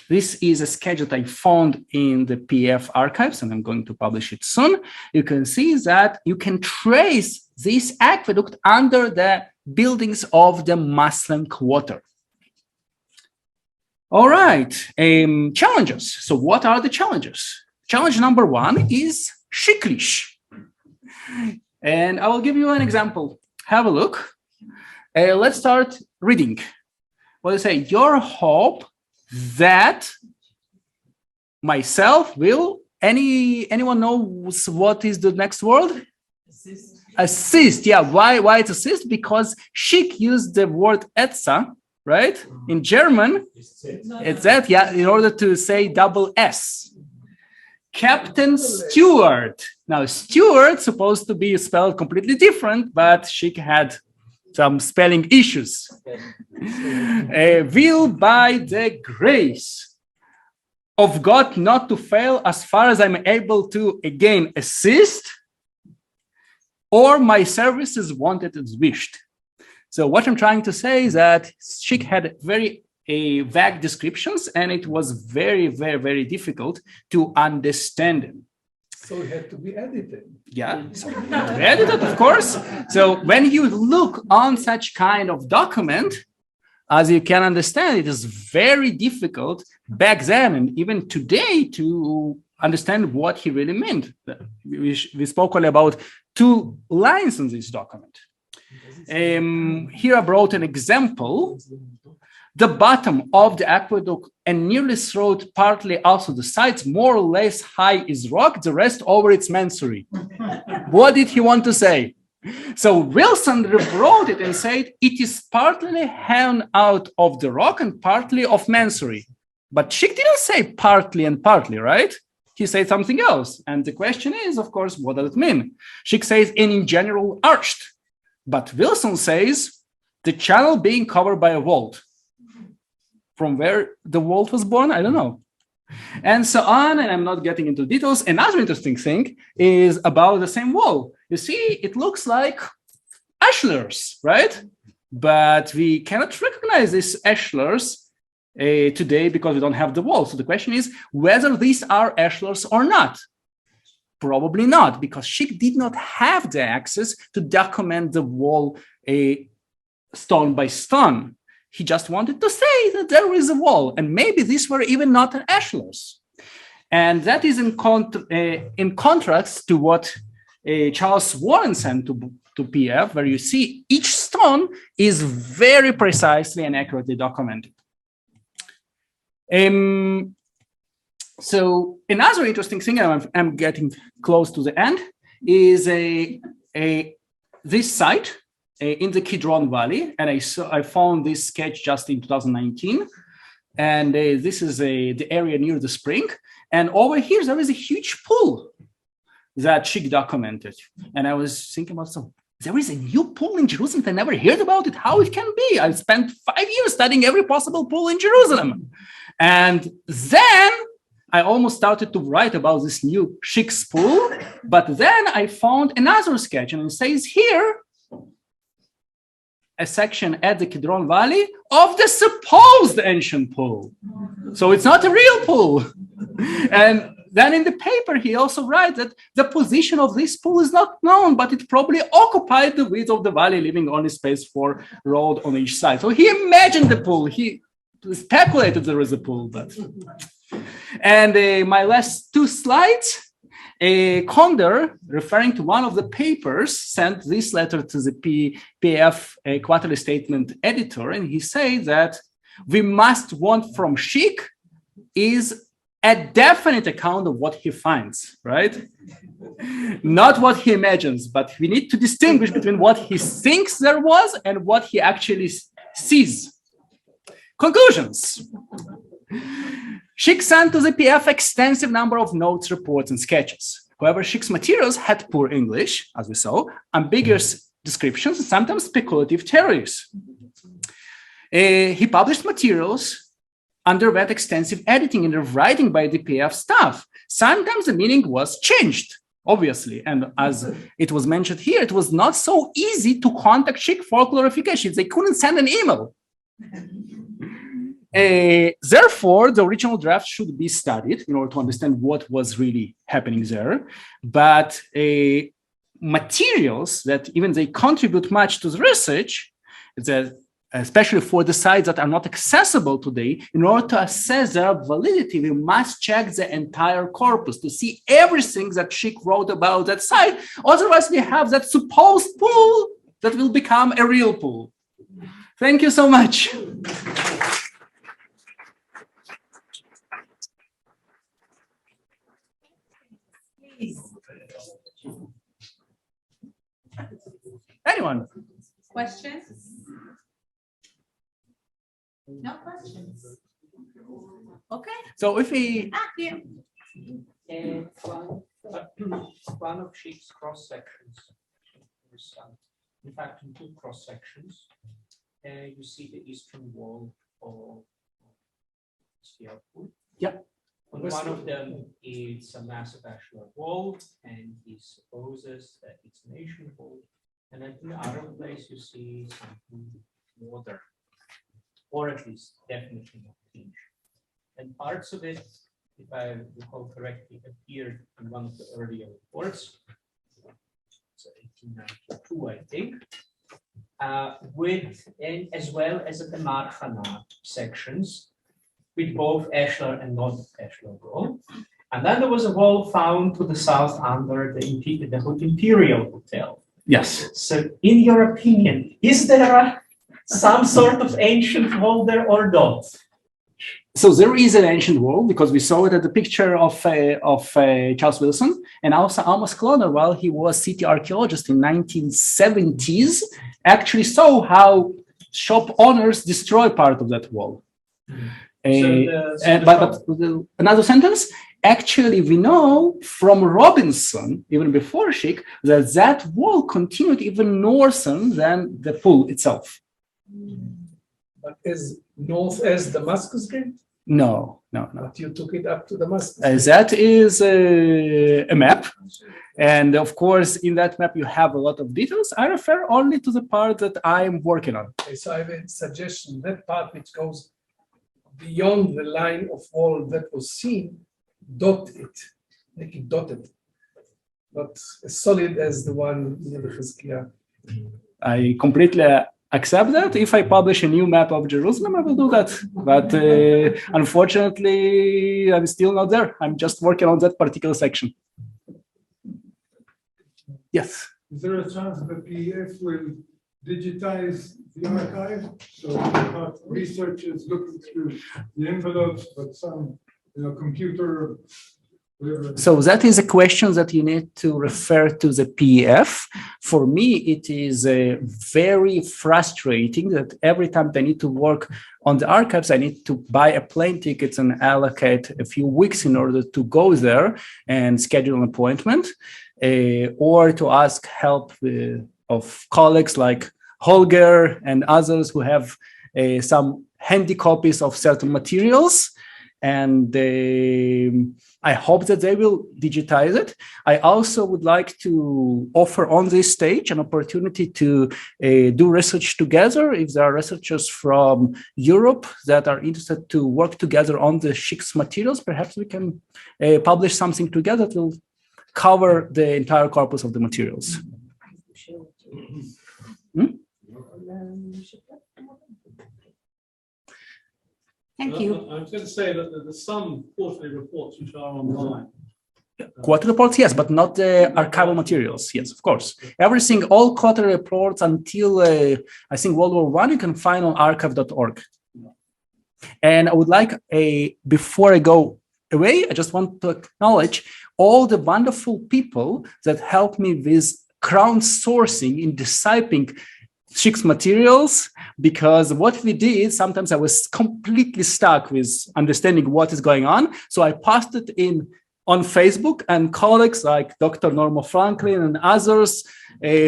This is a sketch that I found in the PF archives, and I'm going to publish it soon. You can see that you can trace this aqueduct under the buildings of the Muslim quarter. All right, challenges. So what are the challenges? Challenge number one is Schicklich. And I will give you an example. Have a look. Let's start reading. What I say, your hope that myself will, anyone knows what is the next word? Assist, yeah. Why it's assist? Because Schick used the word etza, right? In German, it's that, yeah, in order to say double S. Captain Stewart. Now, Stewart supposed to be spelled completely different, but Schick had some spelling issues. Will by the grace of God not to fail as far as I'm able to again assist, or my services wanted as wished. So what I'm trying to say is that Schick had very vague descriptions, and it was very, very, very difficult to understand them. So it had to be edited. Yeah, so it had to be edited, of course. So when you look on such kind of document, as you can understand, it is very difficult back then and even today to understand what he really meant. We spoke only about 2 lines in this document. Here I brought an example. The bottom of the aqueduct and nearly throughout partly also the sides more or less high is rock, the rest over its masonry. What did he want to say? So Wilson wrote it and said it is partly hewn out of the rock and partly of masonry. But Schick didn't say partly and partly, right? He said something else. And the question is, of course, what does it mean? Schick says in general arched. But Wilson says the channel being covered by a vault. From where the vault was born, I don't know. And so on, and I'm not getting into details. Another interesting thing is about the same wall. You see, it looks like ashlars, right? But we cannot recognize these ashlars today because we don't have the wall. So the question is whether these are ashlars or not. Probably not, because Schick did not have the access to document the wall stone by stone. He just wanted to say that there is a wall, and maybe these were even not ashlars. And that is in contrast to what Charles Warren sent to PF, where you see each stone is very precisely and accurately documented. So another interesting thing, and I'm getting close to the end, is this site in the Kidron Valley, and I found this sketch just in 2019, and this is the area near the spring, and over here there is a huge pool that Schick documented, and I was thinking about, so there is a new pool in Jerusalem. I never heard about it. How it can be? I spent 5 years studying every possible pool in Jerusalem, and then I almost started to write about this new Schick's pool, but then I found another sketch, and it says here a section at the Kidron Valley of the supposed ancient pool. So it's not a real pool. And then in the paper, he also writes that the position of this pool is not known, but it probably occupied the width of the valley, leaving only space for road on each side. So he imagined the pool. He speculated there is a pool, but... And my last 2 slides, Konder, referring to one of the papers, sent this letter to the PF quarterly statement editor, and he said that we must want from Schick is a definite account of what he finds, right? Not what he imagines, but we need to distinguish between what he thinks there was and what he actually sees. Conclusions. Schick sent to the PF extensive number of notes, reports, and sketches. However, Schick's materials had poor English, as we saw, ambiguous descriptions, and sometimes speculative theories. He published materials, underwent extensive editing and rewriting by the PF staff. Sometimes the meaning was changed, obviously, and as it was mentioned here, it was not so easy to contact Schick for clarifications. They couldn't send an email. Therefore, the original draft should be studied in order to understand what was really happening there. But materials that even they contribute much to the research, that especially for the sites that are not accessible today, in order to assess their validity, we must check the entire corpus to see everything that Schick wrote about that site. Otherwise, we have that supposed pool that will become a real pool. Thank you so much. Anyone? Questions? No questions. Okay. So if we... One of Schick's cross sections. In fact, in 2 cross sections, you see the eastern wall of Squalor. Yeah. On one of them, it's a massive ashlar wall, and he supposes that it's an ancient wall. And then in the other place, you see something modern, or at least definitely not ancient. And parts of it, if I recall correctly, appeared in one of the earlier reports. It's 1892, I think, and as well as the Marchana sections, with both ashlar and non-ashlar wall. And then there was a wall found to the south under the Imperial Hotel. Yes. So in your opinion, is there some sort of ancient wall there or not? So there is an ancient wall because we saw it at the picture of Charles Wilson and also Amos Cloner, while he was city archaeologist in 1970s, actually saw how shop owners destroy part of that wall. Another sentence. Actually, we know from Robinson, even before Schick, that that wall continued even northern than the pool itself. But as north as Damascus Gate? No. But you took it up to Damascus. That is a map. And of course, in that map, you have a lot of details. I refer only to the part that I'm working on. Okay, so I have a suggestion. That part which goes beyond the line of wall that was seen, dot it, make it dotted, not as solid as the one near the Chizkiah. I completely accept that. If I publish a new map of Jerusalem, I will do that. But unfortunately, I'm still not there. I'm just working on that particular section. Yes. Is there a chance that PDF will digitize the archive? So not researchers looking through the envelopes, but some computer. So that is a question that you need to refer to the PDF. For me, it is very frustrating that every time I need to work on the archives, I need to buy a plane ticket and allocate a few weeks in order to go there and schedule an appointment, or to ask help of colleagues like Holger and others who have some handy copies of certain materials. And I hope that they will digitize it. I also would like to offer on this stage an opportunity to do research together. If there are researchers from Europe that are interested to work together on the Schick's materials, perhaps we can publish something together that will cover the entire corpus of the materials. Thank you. I was going to say that there's some quarterly reports which are online. Quarterly reports, yes, but not the archival materials. Yes, of course. Everything, all quarterly reports until I think World War I, you can find on archive.org. And I would like before I go away, I just want to acknowledge all the wonderful people that helped me with crowdsourcing in deciphering Schick's materials, because what we did, sometimes I was completely stuck with understanding what is going on. So I posted in on Facebook, and colleagues like Dr. Norma Franklin and others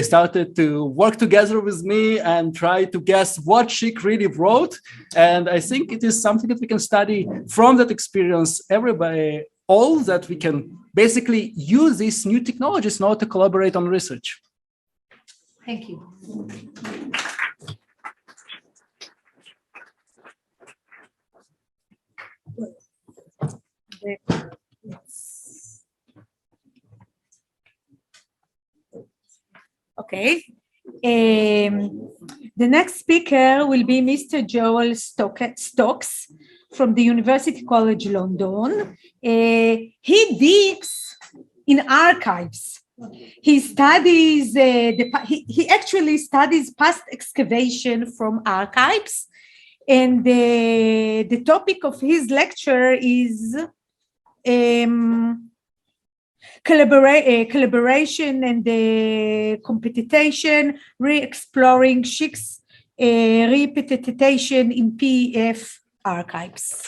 started to work together with me and try to guess what Schick really wrote. And I think it is something that we can study from that experience, everybody, all that we can basically use these new technologies in order to collaborate on research. Thank you. Okay. The next speaker will be Mr. Joel Stokes from the University College London. He digs in archives. He studies, he actually studies past excavation from archives. And the topic of his lecture is collaboration and competition, re-exploring Schick's repetition in PEF archives.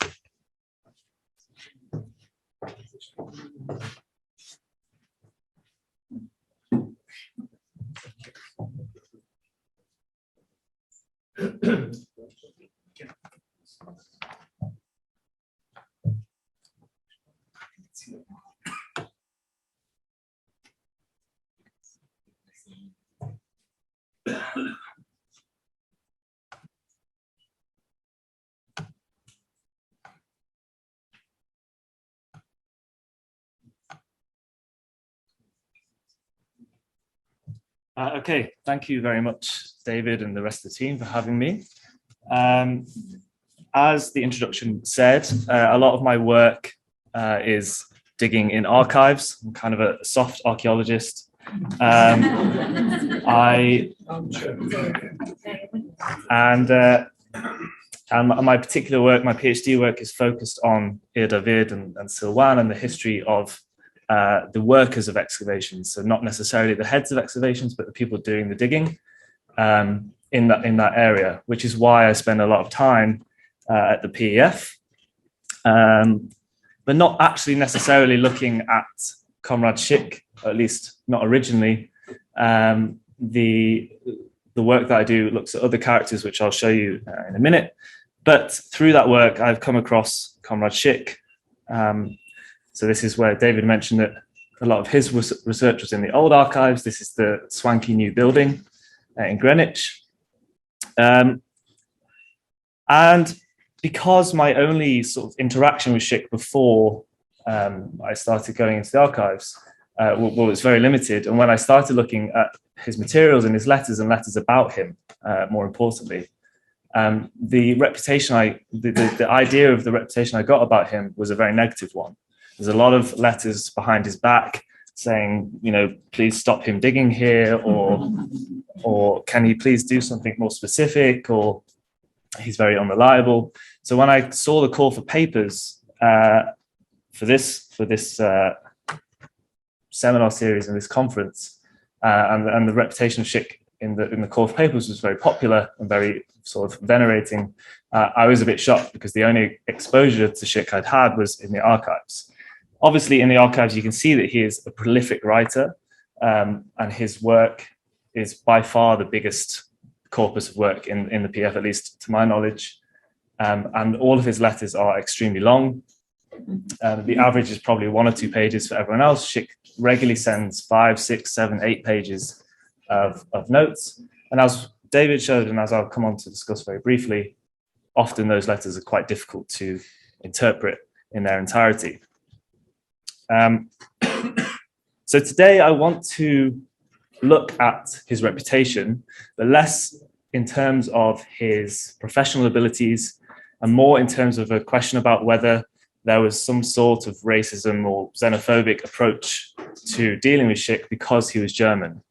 Okay, thank you very much, David and the rest of the team, for having me. As the introduction said, a lot of my work is digging in archives. I'm kind of a soft archaeologist. And my particular work, my PhD work, is focused on Ir David and Siloam and the history of the workers of excavations. So not necessarily the heads of excavations, but the people doing the digging in that area, which is why I spend a lot of time at the PEF, but not actually necessarily looking at Conrad Schick, or at least not originally. The work that I do looks at other characters, which I'll show you in a minute. But through that work, I've come across Conrad Schick. So this is where David mentioned that a lot of his research was in the old archives. This is the swanky new building in Greenwich. And because my only sort of interaction with Schick before I started going into the archives was very limited. And when I started looking at his materials and his letters and letters about him, more importantly, the reputation the idea of the reputation I got about him was a very negative one. There's a lot of letters behind his back saying, you know, please stop him digging here, or can he please do something more specific, or he's very unreliable. So when I saw the call for papers for this seminar series and this conference, and the reputation of Schick in the call for papers was very popular and very sort of venerating, I was a bit shocked because the only exposure to Schick I'd had was in the archives. Obviously, in the archives, you can see that he is a prolific writer, and his work is by far the biggest corpus of work in the PF, at least to my knowledge. And all of his letters are extremely long. The average is probably 1 or 2 pages for everyone else. Schick regularly sends 5, 6, 7, 8 pages of notes. And as David showed, and as I'll come on to discuss very briefly, often those letters are quite difficult to interpret in their entirety. So today I want to look at his reputation, but less in terms of his professional abilities and more in terms of a question about whether there was some sort of racism or xenophobic approach to dealing with Schick because he was German.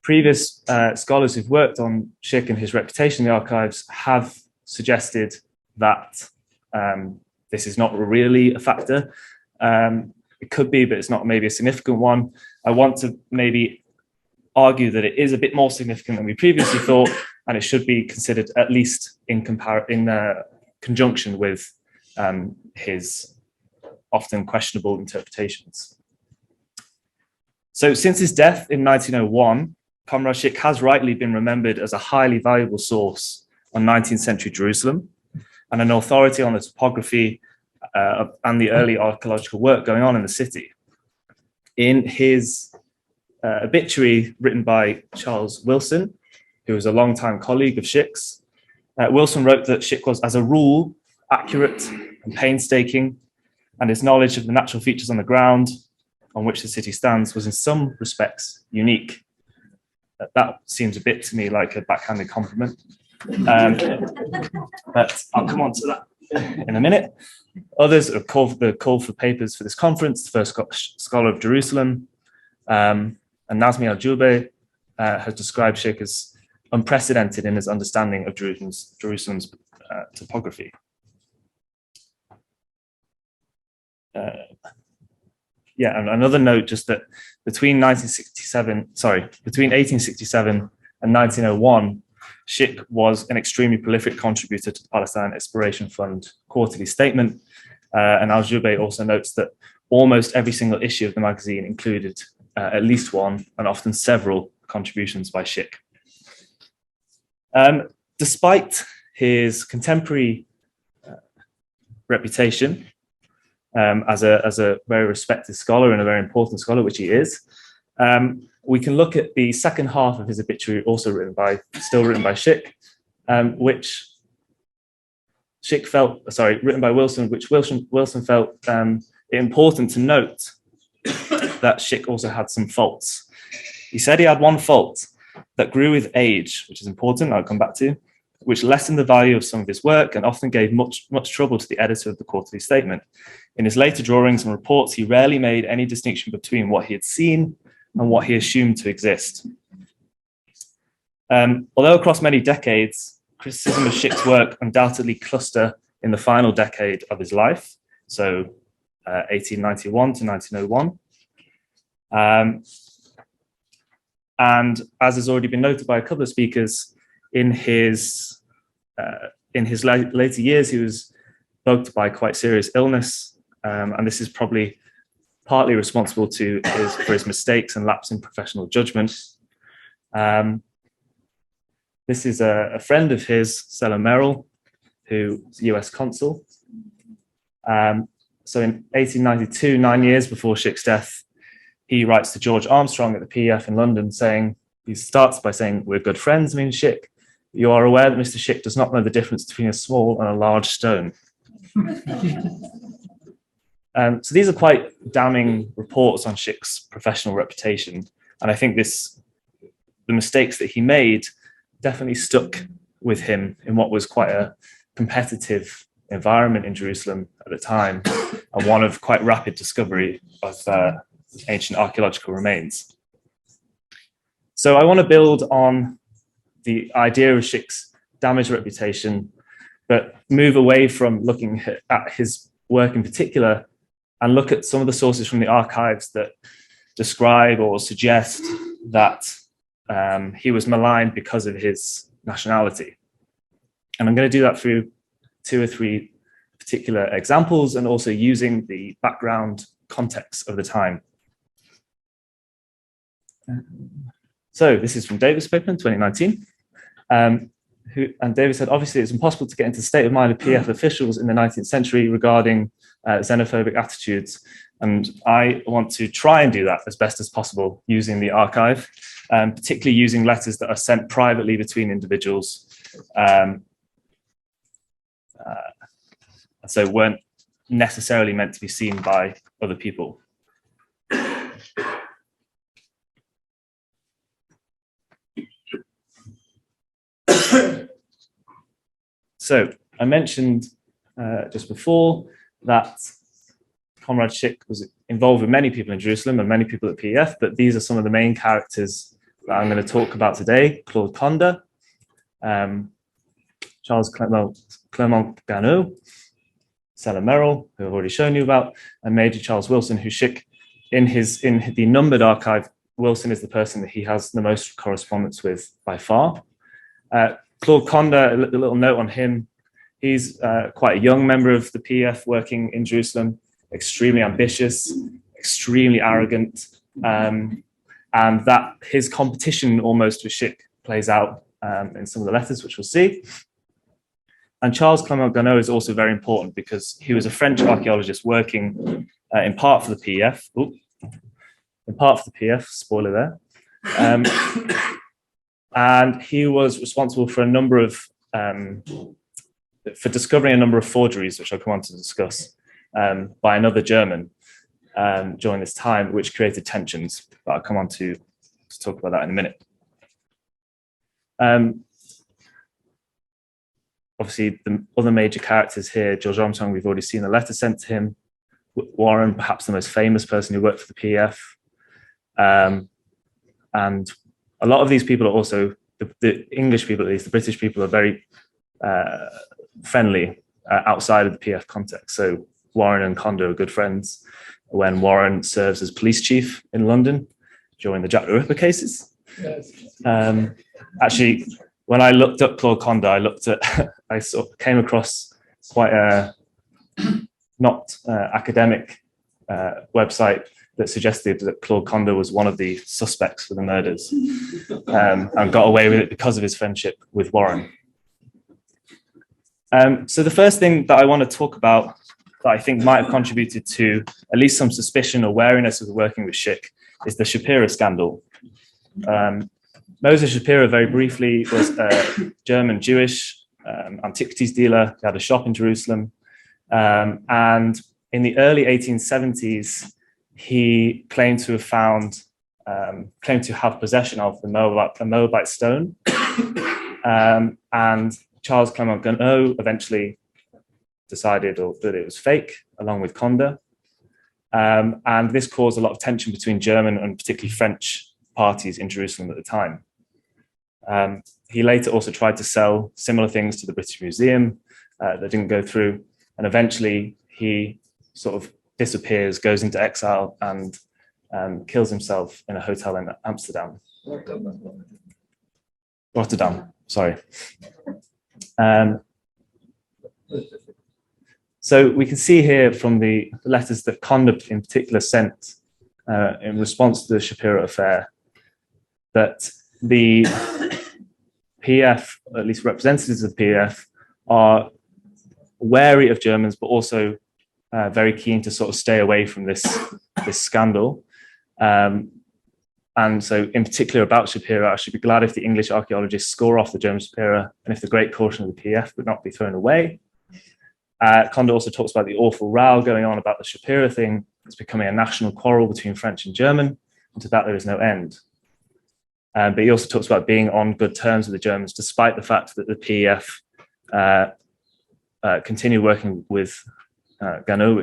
Previous scholars who've worked on Schick and his reputation in the archives have suggested that this is not really a factor. It could be, but it's not maybe a significant one. I want to maybe argue that it is a bit more significant than we previously thought, and it should be considered at least in conjunction with his often questionable interpretations. So since his death in 1901, Conrad Schick has rightly been remembered as a highly valuable source on 19th century Jerusalem and an authority on the topography and the early archaeological work going on in the city. In his obituary written by Charles Wilson, who was a longtime colleague of Schick's, Wilson wrote that Schick was, as a rule, accurate and painstaking, and his knowledge of the natural features on the ground on which the city stands was in some respects unique. That seems a bit to me like a backhanded compliment, but I'll come on to that in a minute. Others have called for papers for this conference, the first scholar of Jerusalem, and Nazmi Al-Jube has described Schick as unprecedented in his understanding of Jerusalem's topography. And another note, just that between 1867 and 1901, Schick was an extremely prolific contributor to the Palestine Inspiration Fund quarterly statement. And Al-Jube also notes that almost every single issue of the magazine included at least one and often several contributions by Schick. Despite his contemporary reputation as a very respected scholar and a very important scholar, which he is, we can look at the second half of his obituary, also written by Schick, which Schick felt, written by Wilson, which Wilson felt important to note that Schick also had some faults. He said he had one fault that grew with age, which is important, I'll come back to, which lessened the value of some of his work and often gave much trouble to the editor of the quarterly statement. In his later drawings and reports, he rarely made any distinction between what he had seen and what he assumed to exist. Although across many decades, criticism of Schick's work undoubtedly cluster in the final decade of his life, so 1891 to 1901. And as has already been noted by a couple of speakers, in his later years, he was bugged by quite serious illness, and this is probably partly responsible for his mistakes and lapse in professional judgment. This is a friend of his, Siloam, who was US consul. So in 1892, 9 years before Schick's death, he writes to George Armstrong at the PEF in London saying, he starts by saying, "We're good friends, me and Schick. You are aware that Mr. Schick does not know the difference between a small and a large stone." So these are quite damning reports on Schick's professional reputation. And I think the mistakes that he made definitely stuck with him in what was quite a competitive environment in Jerusalem at the time, and one of quite rapid discovery of ancient archaeological remains. So I want to build on the idea of Schick's damaged reputation, but move away from looking at his work in particular and look at some of the sources from the archives that describe or suggest that he was maligned because of his nationality. And I'm going to do that through 2 or 3 particular examples and also using the background context of the time. So this is from David's paper in 2019. And David said, obviously, it's impossible to get into the state of mind of PF officials in the 19th century regarding xenophobic attitudes. And I want to try and do that as best as possible using the archive, particularly using letters that are sent privately between individuals. So weren't necessarily meant to be seen by other people. So I mentioned just before that Conrad Schick was involved with many people in Jerusalem and many people at PEF, but these are some of the main characters that I'm going to talk about today: Claude Conda, Charles Clement Garneau, Sella Merrill, who I've already shown you about, and Major Charles Wilson, who Schick, in the numbered archive, Wilson is the person that he has the most correspondence with by far. Claude Conda, a little note on him. He's quite a young member of the PEF working in Jerusalem, extremely ambitious, extremely arrogant, and that his competition almost with Schick plays out in some of the letters, which we'll see. And Charles Clement Garneau is also very important because he was a French archaeologist working in part for the PEF. In part for the PEF, spoiler there. And he was responsible for a number of, for discovering a number of forgeries, which I'll come on to discuss, by another German during this time, which created tensions. But I'll come on to talk about that in a minute. Obviously, the other major characters here, George Armstrong, we've already seen the letter sent to him. Warren, perhaps the most famous person who worked for the PEF. And a lot of these people are also, the English people at least, the British people are very friendly outside of the PEF context. So Warren and Conda are good friends when Warren serves as police chief in London during the Jack the Ripper cases. Yes. Actually, when I looked up Claude Conda, I came across quite a not academic website that suggested that Claude Conda was one of the suspects for the murders and got away with it because of his friendship with Warren. So the first thing that I want to talk about that I think might have contributed to at least some suspicion or wariness of working with Schick is the Shapiro scandal. Moses Shapiro, very briefly, was a German Jewish antiquities dealer. He had a shop in Jerusalem. And in the early 1870s, he claimed to have possession of a Moabite stone. And Charles Clement Ganneau eventually decided that it was fake, along with Conde. And this caused a lot of tension between German and particularly French parties in Jerusalem at the time. He later also tried to sell similar things to the British Museum that didn't go through. And eventually he sort of disappears, goes into exile, and kills himself in a hotel in Amsterdam. Rotterdam, sorry. So we can see here from the letters that Conde in particular sent in response to the Shapiro affair, that the PF, at least representatives of the PF, are wary of Germans, but also very keen to sort of stay away from this scandal. And so in particular about Shapiro, I should be glad if the English archaeologists score off the German Shapiro and if the great caution of the PF would not be thrown away. Conde also talks about the awful row going on about the Shapiro thing. It's becoming a national quarrel between French and German, and to that there is no end. But he also talks about being on good terms with the Germans, despite the fact that the PEF continued working with Ganneau,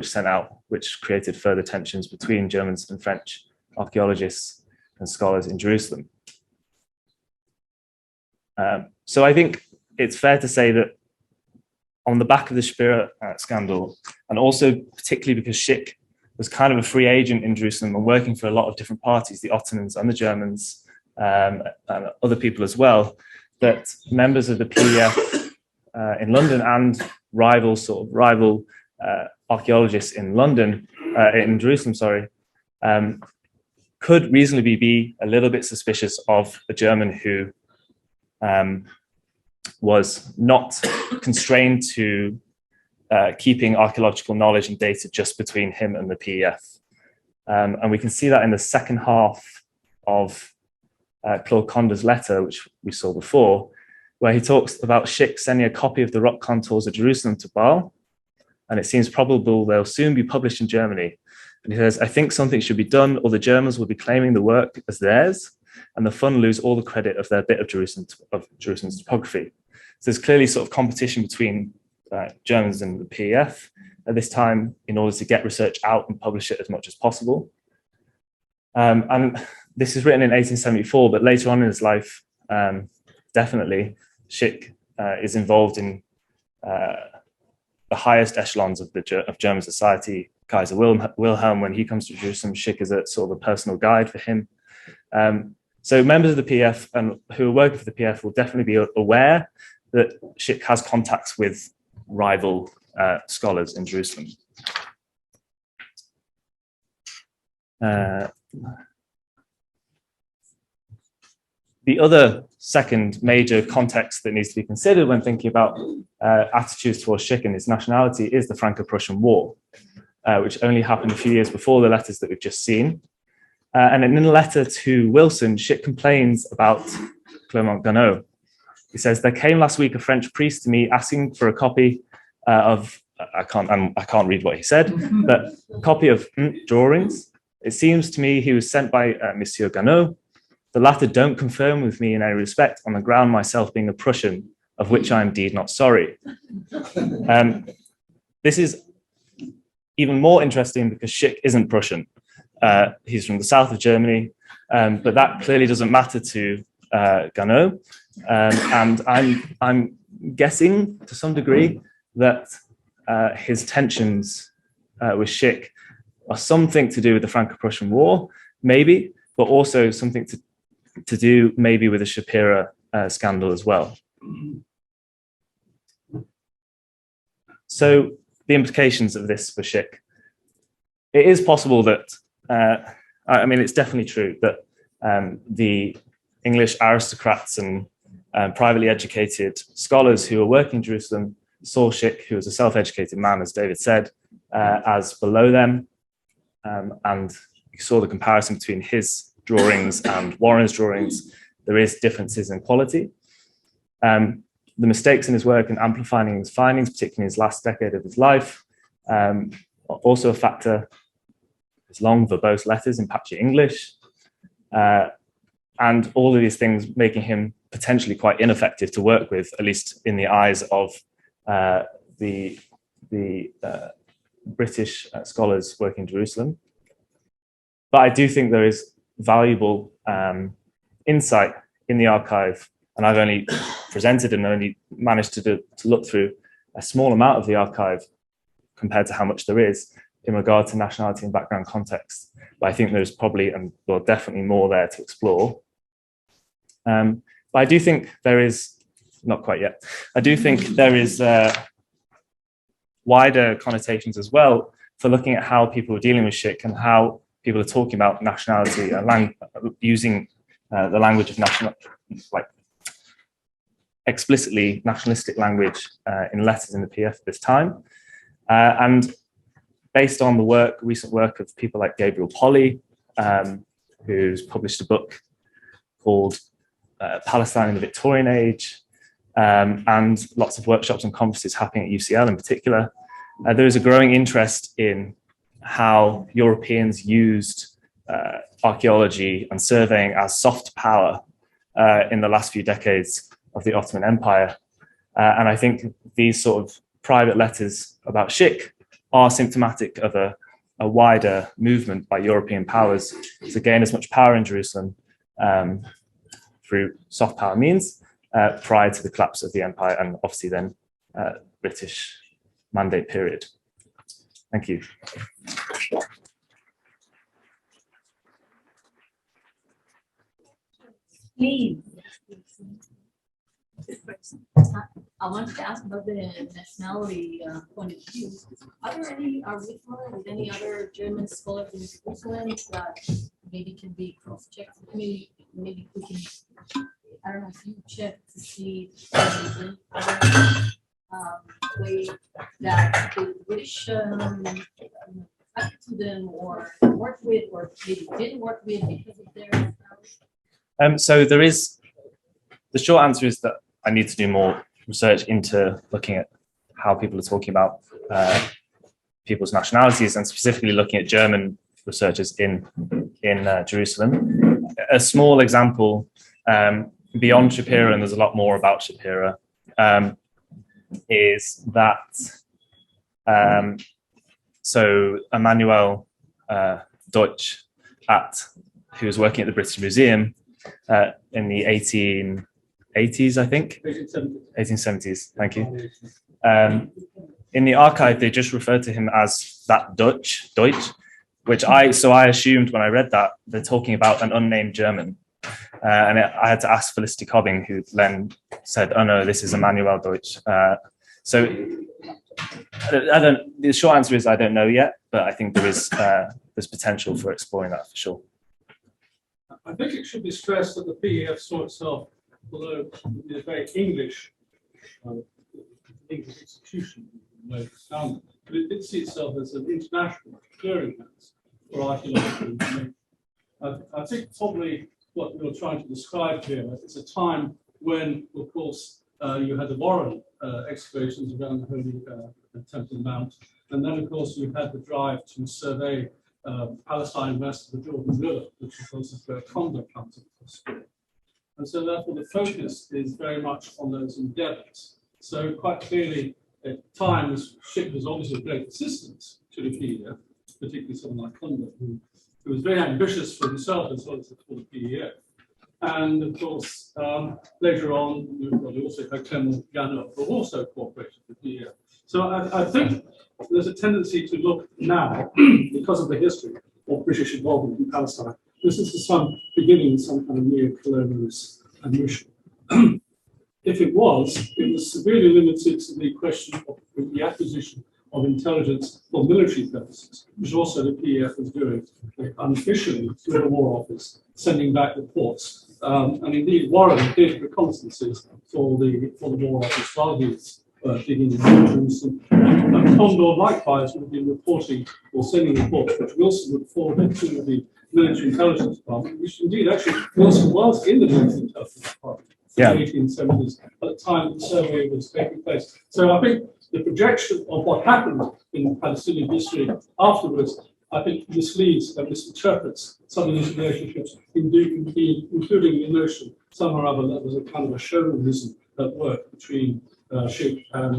which created further tensions between Germans and French archaeologists and scholars in Jerusalem. So I think it's fair to say that on the back of the Shapiro scandal, and also particularly because Schick was kind of a free agent in Jerusalem and working for a lot of different parties, the Ottomans and the Germans, and other people as well, that members of the PEF in London and rival archaeologists in Jerusalem, could reasonably be a little bit suspicious of a German who was not constrained to keeping archaeological knowledge and data just between him and the PEF. And we can see that in the second half of Claude Conde's letter, which we saw before, where he talks about Schick sending a copy of the rock contours of Jerusalem to Baal, and it seems probable they'll soon be published in Germany. And he says, I think something should be done, or the Germans will be claiming the work as theirs, and the Fund lose all the credit of their bit of Jerusalem's topography. So there's clearly sort of competition between Germans and the PEF at this time in order to get research out and publish it as much as possible. And this is written in 1874, but later on in his life, definitely, Schick is involved in the highest echelons of German society. Kaiser Wilhelm, when he comes to Jerusalem, Schick is a sort of a personal guide for him. So members of the PF and who are working for the PF will definitely be aware that Schick has contacts with rival scholars in Jerusalem. The other second major context that needs to be considered when thinking about attitudes towards Schick and his nationality is the Franco-Prussian War, which only happened a few years before the letters that we've just seen. And in a letter to Wilson, Schick complains about Clement Ganneau. He says, there came last week a French priest to me asking for a copy of, I can't read what he said, but a copy of drawings. It seems to me he was sent by Monsieur Ganneau. The latter don't confirm with me in any respect on the ground myself being a Prussian, of which I am indeed not sorry. This is even more interesting because Schick isn't Prussian. He's from the south of Germany, but that clearly doesn't matter to Ganneau. And I'm guessing to some degree that his tensions with Schick are something to do with the Franco-Prussian War, maybe, but also something to do maybe with the Shapiro scandal as well. So the implications of this for Schick. It is possible that, I mean, it's definitely true that the English aristocrats and privately educated scholars who were working in Jerusalem saw Schick, who was a self-educated man, as David said, as below them. And you saw the comparison between his drawings and Warren's drawings. There is differences in quality. The mistakes in his work and amplifying his findings, particularly in his last decade of his life, are also a factor. His long verbose letters in patchy English. and all of these things making him potentially quite ineffective to work with, at least in the eyes of the British scholars working in Jerusalem. But I do think there is valuable insight in the archive, and I've only presented and only managed to look through a small amount of the archive compared to how much there is in regard to nationality and background context. But I think there's probably, and well, definitely more there to explore. But I do think there is, not quite yet, I do think there is wider connotations as well for looking at how people are dealing with Schick and how people are talking about nationality and using the language of national, like explicitly nationalistic language in letters in the PF at this time. And based on the recent work of people like Gabriel Polly, who's published a book called Palestine in the Victorian Age, and lots of workshops and conferences happening at UCL in particular, there is a growing interest in how Europeans used archaeology and surveying as soft power in the last few decades of the Ottoman Empire. And I think these sort of private letters about Schick are symptomatic of a wider movement by European powers to gain as much power in Jerusalem through soft power means prior to the collapse of the empire and obviously then British mandate period. Thank you. Please. I wanted to ask about the nationality point of view. Are there any, are we familiar with any other German scholars in Jerusalem that maybe can be cross-checked? Maybe we can, I don't know if you check to see if there's any other way that the British acted to them or worked with, or maybe didn't work with because of their. So there is, the short answer is that I need to do more research into looking at how people are talking about people's nationalities and specifically looking at German researchers in Jerusalem. A small example beyond Shapira, and there's a lot more about Shapira, is that so Emmanuel Deutsch, who was working at the British Museum in the 1880s, I think. 1870s, thank you. In the archive, they just referred to him as that Deutsch, which I assumed when I read that, they're talking about an unnamed German. And I had to ask Felicity Cobbing, who then said, oh no, this is Emmanuel Deutsch. So the short answer is I don't know yet, but I think there's potential for exploring that for sure. I think it should be stressed that the PEF saw itself, although it is a very English institution, but it did see itself as an international clearinghouse for archaeological information. I think probably what you're trying to describe here is a time when, of course, you had the Warren excavations around the Holy Temple Mount, and then, of course, you had the drive to survey Palestine west of the Jordan River, which, of course, is where Conda comes into. And so, therefore, the focus is very much on those endeavors. So, quite clearly, at times, Schick was obviously a great assistance to the PEF, particularly someone like Conda, who was very ambitious for himself as well as for the PEF. And, of course, later on, you also had Clement Gano, who also cooperated with the PEF. So, I think there's a tendency to look now, because of the history of British involvement in Palestine, this is beginning some kind of neo-colonialist ambition. If it was severely limited to the question of the acquisition of intelligence for military purposes, which also the PEF was doing unofficially through the War Office, sending back reports. And indeed, Warren did reconnaissances for the War Office while he was digging in Jerusalem. And Condor likewise would have been reporting or sending reports, which Wilson would forward to the military intelligence department, which indeed actually Wilson was in the military intelligence department in the 1870s at the time the survey was taking place. So I think the projection of what happened in Palestinian history afterwards, I think misleads and misinterprets some of these relationships, including the notion some or other that was a kind of a chauvinism at work between Schick and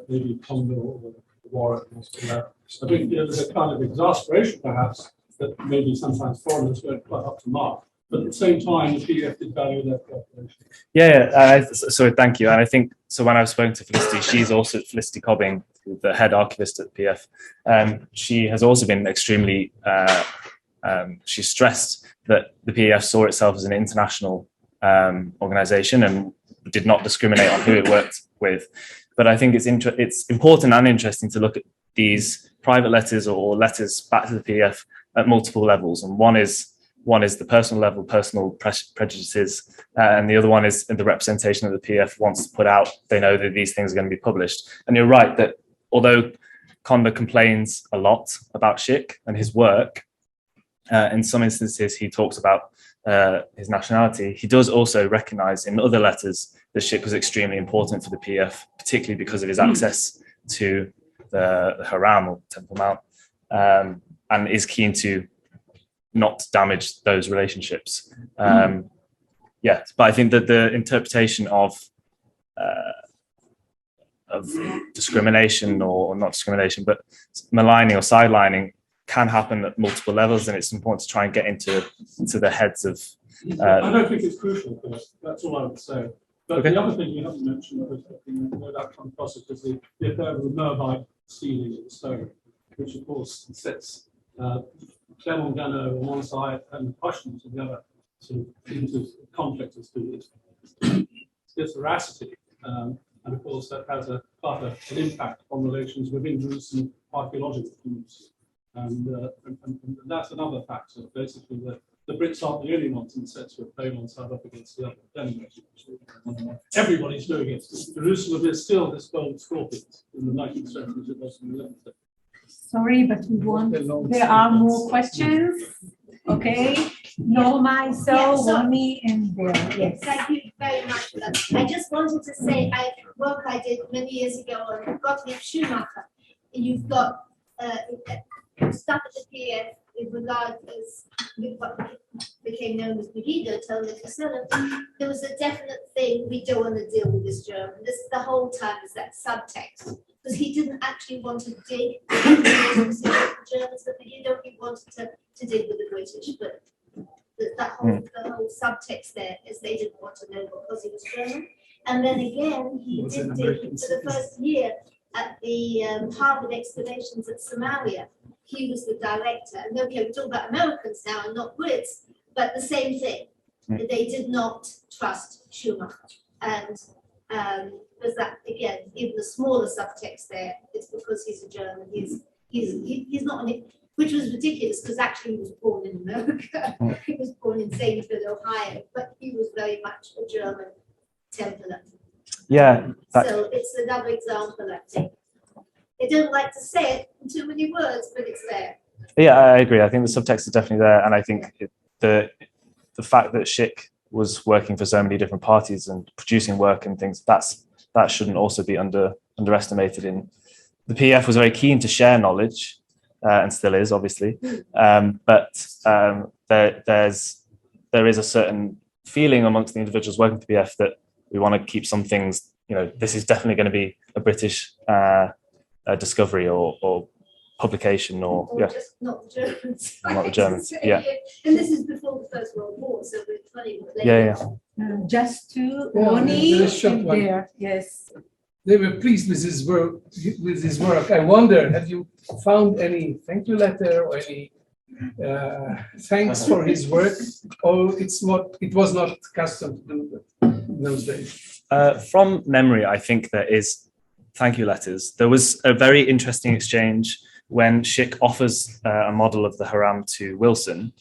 maybe Condor or Warren. I think there's a kind of exasperation, perhaps, that maybe sometimes foreigners weren't quite up to mark. But at the same time, the PDF did value their cooperation. So thank you. And I think, so when I've spoken to Felicity, she's also Felicity Cobbing, the head archivist at PF. She has also been extremely, she stressed that the PF saw itself as an international organization and did not discriminate on who it worked with. But I think it's important and interesting to look at these private letters or letters back to the PF at multiple levels. And one is the personal level, personal prejudices, and the other one is the representation that the PF wants to put out. They know that these things are going to be published. And you're right that although Condor complains a lot about Schick and his work, in some instances he talks about his nationality, he does also recognise in other letters that Schick was extremely important for the PF, particularly because of his access to the Haram or Temple Mount, and is keen to not damage those relationships. Yeah, but I think that the interpretation of discrimination or not discrimination, but maligning or sidelining can happen at multiple levels, and it's important to try and get into the heads of. I don't think it's crucial for us. That's all I would say. But Okay. the other thing you haven't mentioned, that no doubt come across it, is the affair of the Mervite stealing of the stone, which of course sets Clermont Ganneau on one side and Prussians on the other, sort of into conflict as to its veracity. And of course, that has quite an impact on relations within Jerusalem archaeological communities. And that's another factor, basically, that the Brits aren't the only ones in the sense who are playing one side up against the other. Anyway, everybody's doing it. Jerusalem is still this gold scorpions in the 19th century as it was in the 11th century. Sorry, but there are more questions. Okay, Norma, Ronny, and Bill. Yes. Thank you very much for that. I just wanted to say, work I did many years ago on Gottlieb Schumacher. You've got stuff at the PF with regard as what became known as Megiddo, telling the there was a definite thing, we don't want to deal with this German. This the whole time is that subtext. Because he didn't actually want to dig with the Germans at Megiddo, he wanted to dig with the British, but the whole subtext there is they didn't want to know because he was German. And then again, he did dig for the first year at the Harvard excavations at Somalia. He was the director. And okay, we're talking about Americans now and not Brits, but the same thing. They did not trust Schumacher. And there's that, again, even the smaller subtext there, it's because he's a German. He's not, which was ridiculous because actually he was born in America. He was born in Zanesville, Ohio, but he was very much a German Templar. Yeah. So it's another example, I think. They don't like to say it in too many words, but it's there. Yeah, I agree. I think the subtext is definitely there, and I think the fact that Schick was working for so many different parties and producing work and things, that shouldn't also be underestimated. In the PF was very keen to share knowledge, and still is, obviously, but there is a certain feeling amongst the individuals working for the PF that we want to keep some things. This is definitely going to be a British discovery or publication or yeah. Just not the Germans. Not the Germans. Yeah. And this is before the First World War, so it's funny. Yeah. Just to Yeah, Ronny very short one. there. Yes. They were pleased with his work. I wonder, have you found any thank you letter or any thanks for his work, or it was not custom to do that in those days? From memory, I think there is thank you letters. There was a very interesting exchange when Schick offers a model of the Haram to Wilson.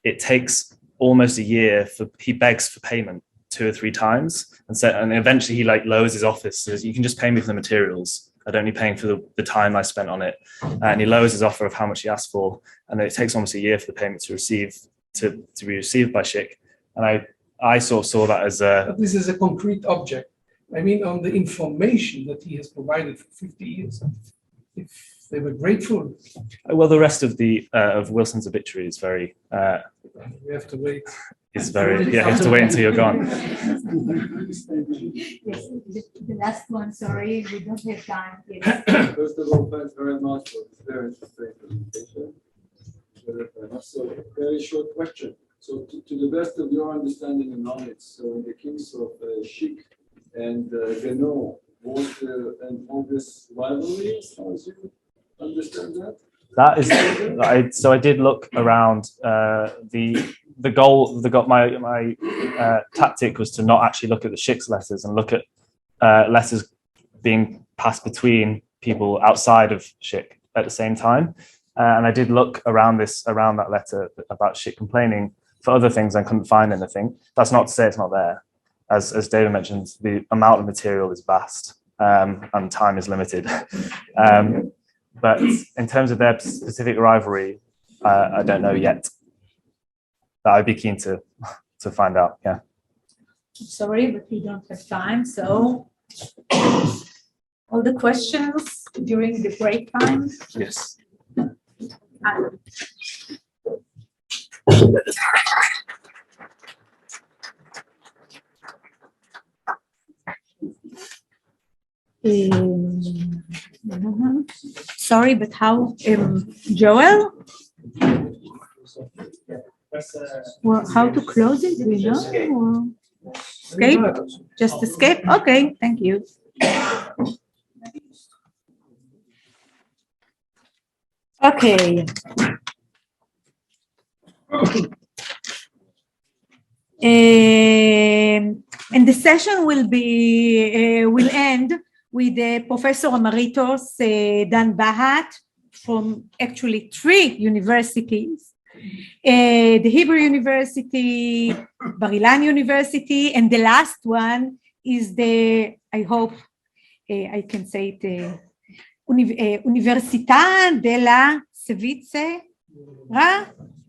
It takes almost a year he begs for payment 2 or 3 times, and eventually he lowers his office, says, "You can just pay me for the materials. I don't need paying for the time I spent on it." And he lowers his offer of how much he asked for, and it takes almost a year for the payment to be received by Schick. And I sort of saw that as But this is a concrete object. I mean, on the information that he has provided for 50 years. if they were grateful. Well, the rest of the of Wilson's obituary is very. We have to wait. It's very. Yeah, you have to wait until you're gone. Yes, the last one, sorry, we don't have time. Yes. First of all, thanks very much for this very interesting presentation. So, a very short question. So, to the best of your understanding and knowledge, so in the kings of Schick and Genoa, was there and all this rivalry, as far as you understand that? That is, so I did look around. The goal, my tactic was to not actually look at the Schick's letters and look at letters being passed between people outside of Schick at the same time. And I did look around that letter about Schick complaining for other things and couldn't find anything. That's not to say it's not there. As David mentioned, the amount of material is vast and time is limited. But in terms of their specific rivalry, I don't know yet. But I'd be keen to find out. Yeah. Sorry, but we don't have time. So all the questions during the break time. Yes. Sorry, but how, Joel? Well, how to close it? Do you know? Or escape? Just escape? Okay, thank you. Okay. And the session will end with Professor Emeritus Dan Bahat from actually 3 universities, the Hebrew University, Bar-Ilan University, and the last one is the, I hope I can say it, Università della Svizzera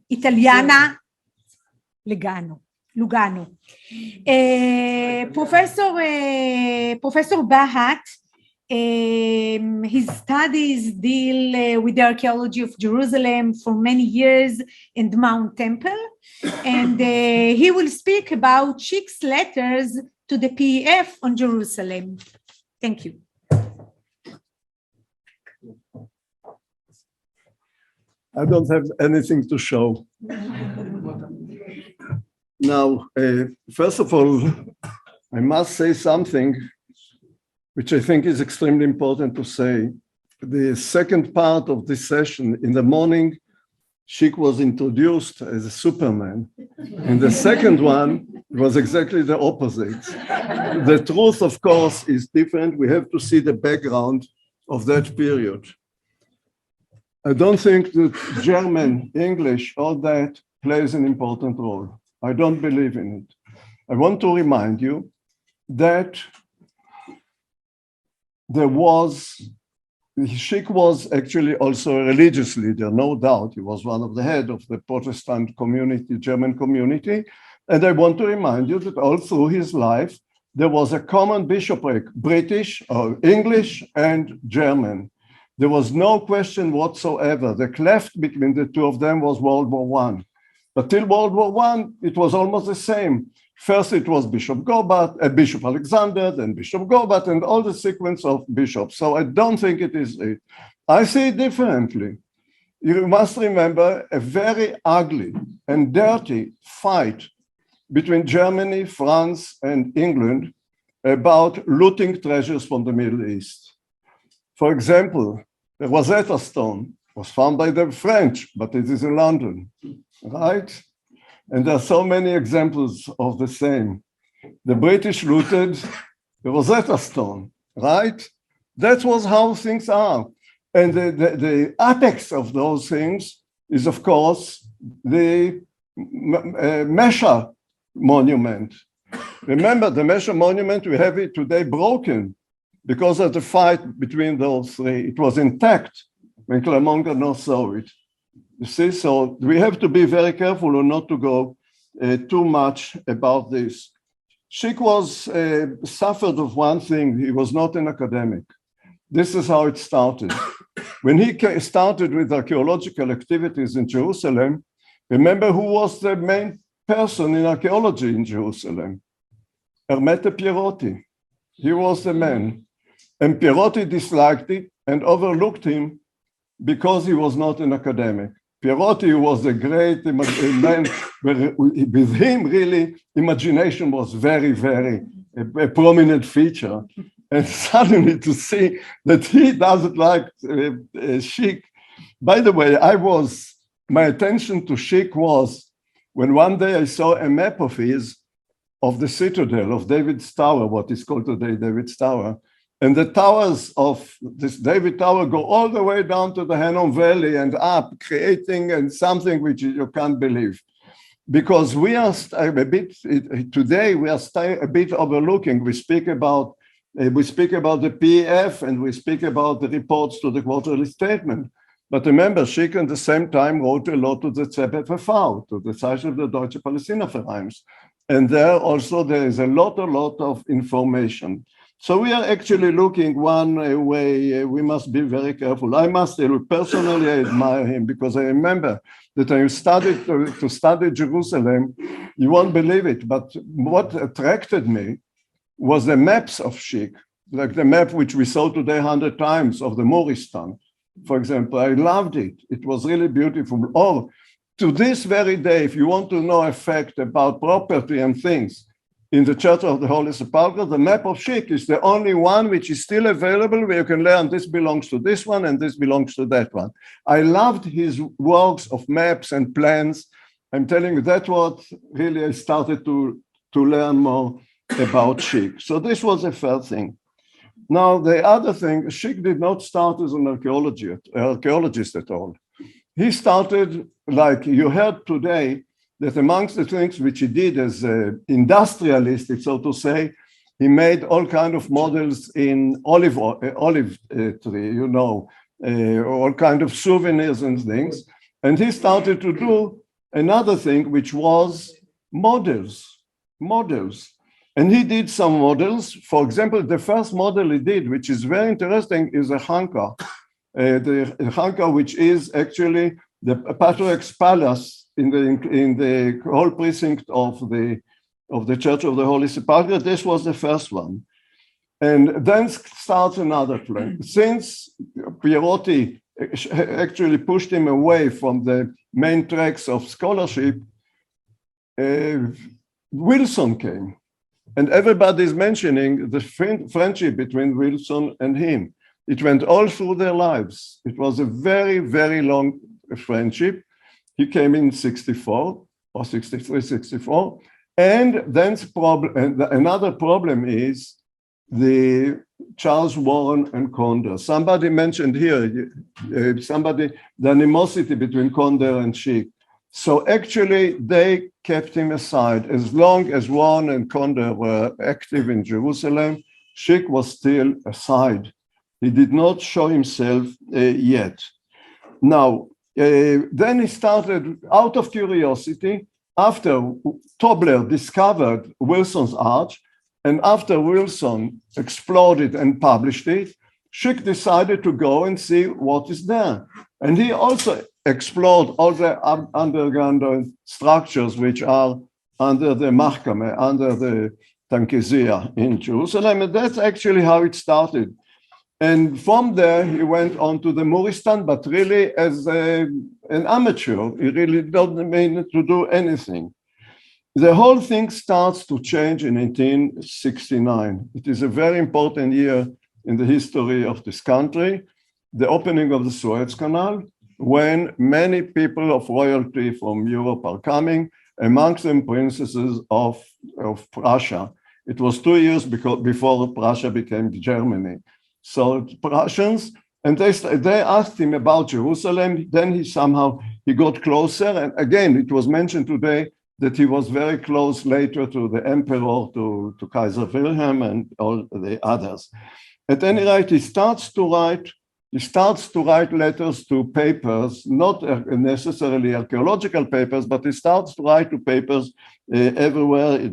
Italiana Lugano. Professor Bahat, his studies deal with the archaeology of Jerusalem for many years and Mount Temple, and he will speak about Schick's letters to the PEF on Jerusalem. Thank you. I don't have anything to show. Now, first of all, I must say something which I think is extremely important to say. The second part of this session, in the morning, Schick was introduced as a Superman. And the second one was exactly the opposite. The truth, of course, is different. We have to see the background of that period. I don't think that German, English, all that plays an important role. I don't believe in it. I want to remind you that Schick was actually also a religious leader, no doubt. He was one of the head of the Protestant community, German community. And I want to remind you that all through his life, there was a common bishopric, British, or English, and German. There was no question whatsoever. The cleft between the two of them was World War I. But till World War I, it was almost the same. First, it was Bishop Gobat, Bishop Alexander, then Bishop Gobat, and all the sequence of bishops. So I don't think it is it. I see it differently. You must remember a very ugly and dirty fight between Germany, France, and England about looting treasures from the Middle East. For example, the Rosetta Stone was found by the French, but it is in London, right? And there are so many examples of the same. The British looted the Rosetta Stone, right? That was how things are. And the apex of those things is, of course, the Mesha monument. Remember, the Mesha monument, we have it today broken because of the fight between those three. It was intact when Clermont-Ganneau saw it. You see, so we have to be very careful or not to go too much about this. Schick was suffered of one thing. He was not an academic. This is how it started. when he started with archaeological activities in Jerusalem, remember who was the main person in archaeology in Jerusalem? Ermete Pierotti. He was the man. And Pierotti disliked it and overlooked him because he was not an academic. Pierotti was a great man. With him, really, imagination was very, very a prominent feature. And suddenly to see that he doesn't like Schick. By the way, my attention to Schick was when one day I saw a map of his, of the citadel of David's Tower, what is called today David's Tower. And the towers of this David Tower go all the way down to the Hinnom Valley and up, creating something which you can't believe. Because we are today, we are a bit overlooking. We speak about the PEF and we speak about the reports to the quarterly statement. But remember, Schick at the same time wrote a lot to the ZPV, to the Zeichen der Deutsche Palästina-Vereins. And there also there is a lot of information. So we are actually looking one way, we must be very careful. I must say, personally, I admire him because I remember that I studied to study Jerusalem, you won't believe it, but what attracted me was the maps of Schick, like the map which we saw today 100 times of the Muristan, for example. I loved it. It was really beautiful. Or to this very day, if you want to know a fact about property and things, in the Church of the Holy Sepulchre, the map of Schick is the only one which is still available where you can learn this belongs to this one and this belongs to that one. I loved his works of maps and plans. I'm telling you, that's what really I started to learn more about Schick. So this was the first thing. Now, the other thing, Schick did not start as an archaeologist at all. He started, like you heard today, that amongst the things which he did as an industrialist, so to say, he made all kinds of models in olive tree, you know, all kinds of souvenirs and things. And he started to do another thing, which was models. And he did some models. For example, the first model he did, which is very interesting, is a Hanka. The Hanka, which is actually the Patriarch's Palace in the whole precinct of the Church of the Holy Sepulchre. This was the first one. And then starts another plan. Since Pierotti actually pushed him away from the main tracks of scholarship, Wilson came. And everybody's mentioning the friendship between Wilson and him. It went all through their lives. It was a very, very long friendship. He came in 64 or 63, 64. And then another problem is the Charles Warren and Conder. Somebody mentioned here, the animosity between Conder and Schick. So actually they kept him aside. As long as Warren and Conder were active in Jerusalem, Schick was still aside. He did not show himself yet. Now, then he started, out of curiosity, after Tobler discovered Wilson's arch, and after Wilson explored it and published it, Schick decided to go and see what is there. And he also explored all the underground structures which are under the Mahkame, under the Tankezia in Jerusalem. And that's actually how it started. And from there, he went on to the Muristan, but really as an amateur. He really doesn't mean to do anything. The whole thing starts to change in 1869. It is a very important year in the history of this country, the opening of the Suez Canal, when many people of royalty from Europe are coming, amongst them princesses of Prussia. It was 2 years before Prussia became Germany. So Prussians, and they asked him about Jerusalem. Then he got closer. And again, it was mentioned today that he was very close later to the emperor, to Kaiser Wilhelm and all the others. At any rate, he starts to write letters to papers, not necessarily archaeological papers, but he starts to write to papers everywhere,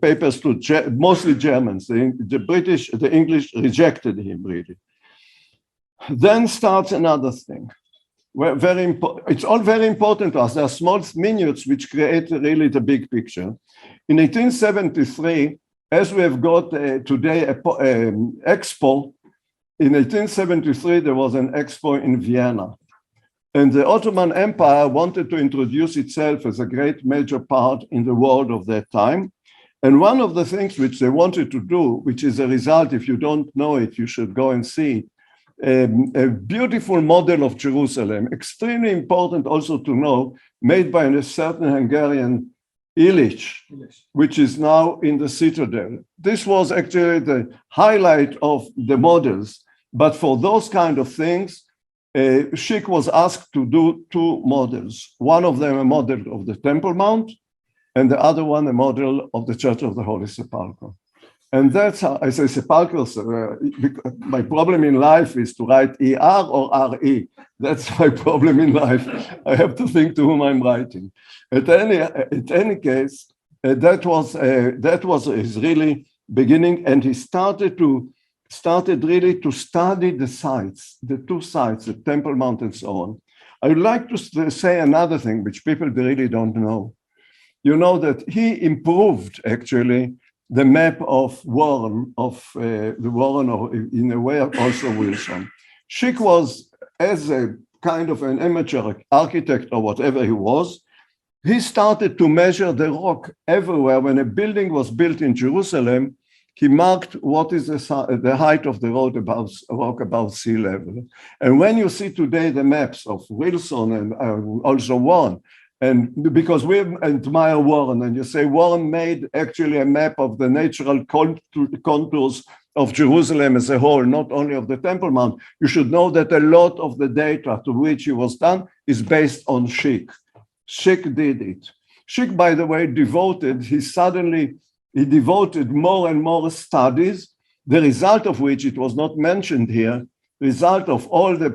papers to mostly Germans. The English rejected him really. Then starts another thing. It's all very important to us. There are small minutes which create really the big picture. In 1873, as we have got today an expo, in 1873 there was an expo in Vienna. And the Ottoman Empire wanted to introduce itself as a great major part in the world of that time. And one of the things which they wanted to do, which is a result, if you don't know it, you should go and see, a beautiful model of Jerusalem, extremely important also to know, made by a certain Hungarian Ilya, which is now in the citadel. This was actually the highlight of the models. But for those kind of things, Schick was asked to do two models. One of them a model of the Temple Mount, and the other one a model of the Church of the Holy Sepulchre. And that's how I say sepulchre. My problem in life is to write ER or RE. That's my problem in life. I have to think to whom I'm writing. At any case, that was his really beginning, and he started really to study the sites, the two sites, the Temple Mount and so on. I would like to say another thing which people really don't know. You know that he improved actually the map of Warren, or in a way also Wilson. Schick was, as a kind of an amateur architect or whatever he was, he started to measure the rock everywhere. When a building was built in Jerusalem, he marked what is the height of the rock above sea level. And when you see today the maps of Wilson and also Warren, and because we admire Warren, and you say Warren made actually a map of the natural contours of Jerusalem as a whole, not only of the Temple Mount, you should know that a lot of the data to which he was done is based on Schick. Schick did it. Schick, by the way, he devoted more and more studies, the result of which, it was not mentioned here, result of all the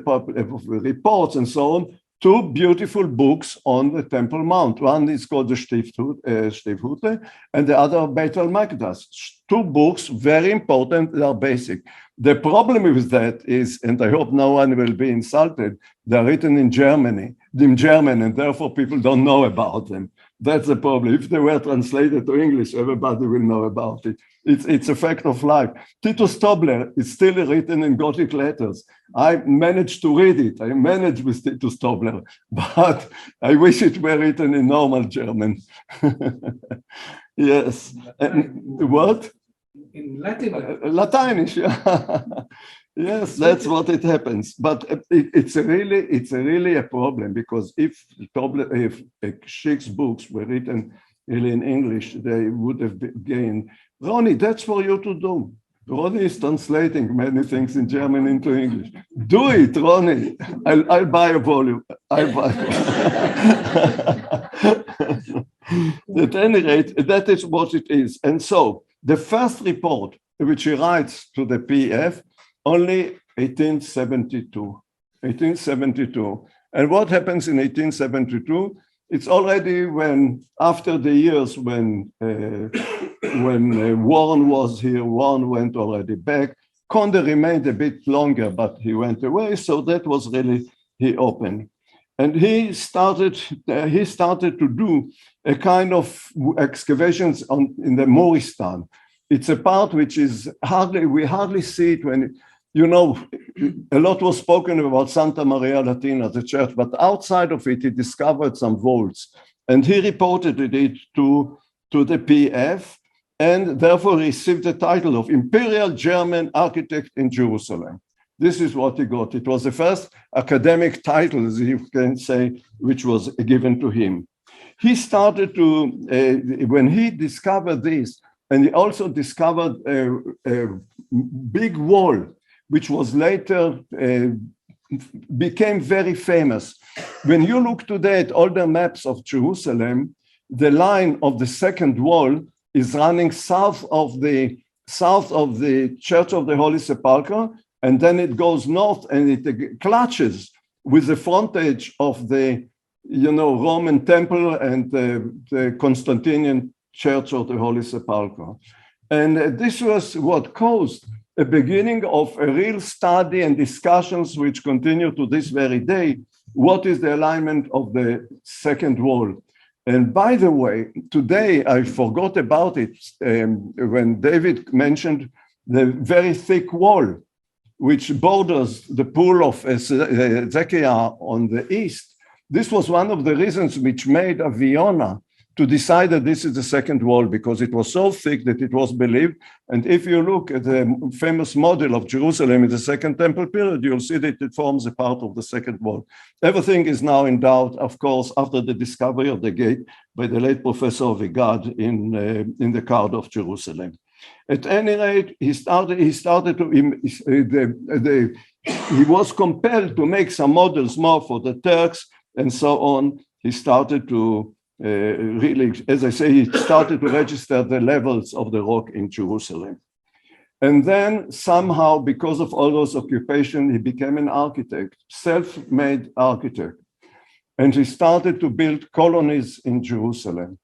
reports and so on, two beautiful books on the Temple Mount. One is called the Stiefhütte, and the other Beit al-Maqdas. Two books, very important, they are basic. The problem with that is, and I hope no one will be insulted, they're written in German, and therefore people don't know about them. That's the problem. If they were translated to English, everybody will know about it. It's a fact of life. Titus Tobler is still written in Gothic letters. I managed to read it. I managed with Titus Tobler, but I wish it were written in normal German. Yes. What? In Latin. Latinish, yeah. Yes, that's what it happens. But it's really a problem, because if Schick's books were written really in English, they would have gained. Ronny, that's for you to do. Ronny is translating many things in German into English. Do it, Ronny. I'll buy a volume. I'll buy. At any rate, that is what it is. And so the first report, which he writes to the PF, only 1872. And what happens in 1872? It's already when, after the years when Warren was here, Warren went already back. Conde remained a bit longer, but he went away. So that was really, he opened. And he started to do a kind of excavations in the Muristan. It's a part which is we hardly see it when, you know, a lot was spoken about Santa Maria Latina, the church, but outside of it, he discovered some vaults, and he reported it to the PF, and therefore received the title of Imperial German Architect in Jerusalem. This is what he got. It was the first academic title, as you can say, which was given to him. He started to, when he discovered this, and he also discovered a big wall, which was later became very famous. When you look today at older maps of Jerusalem, the line of the second wall is running south of the Church of the Holy Sepulchre, and then it goes north and it clutches with the frontage of the, you know, Roman temple and the Constantinian Church of the Holy Sepulchre. And this was what caused a beginning of a real study and discussions which continue to this very day. What is the alignment of the second wall? And by the way, today I forgot about it when David mentioned the very thick wall which borders the pool of Zekiah on the east. This was one of the reasons which made Aviona to decide that this is the second wall, because it was so thick that it was believed. And if you look at the famous model of Jerusalem in the Second Temple period, you'll see that it forms a part of the second wall. Everything is now in doubt, of course, after the discovery of the gate by the late Professor Vigad in the Card of Jerusalem. At any rate, he was compelled to make some models more for the Turks and so on. He started to really, as I say, he started to register the levels of the rock in Jerusalem. And then somehow, because of all those occupations, he became an architect, self-made architect. And he started to build colonies in Jerusalem.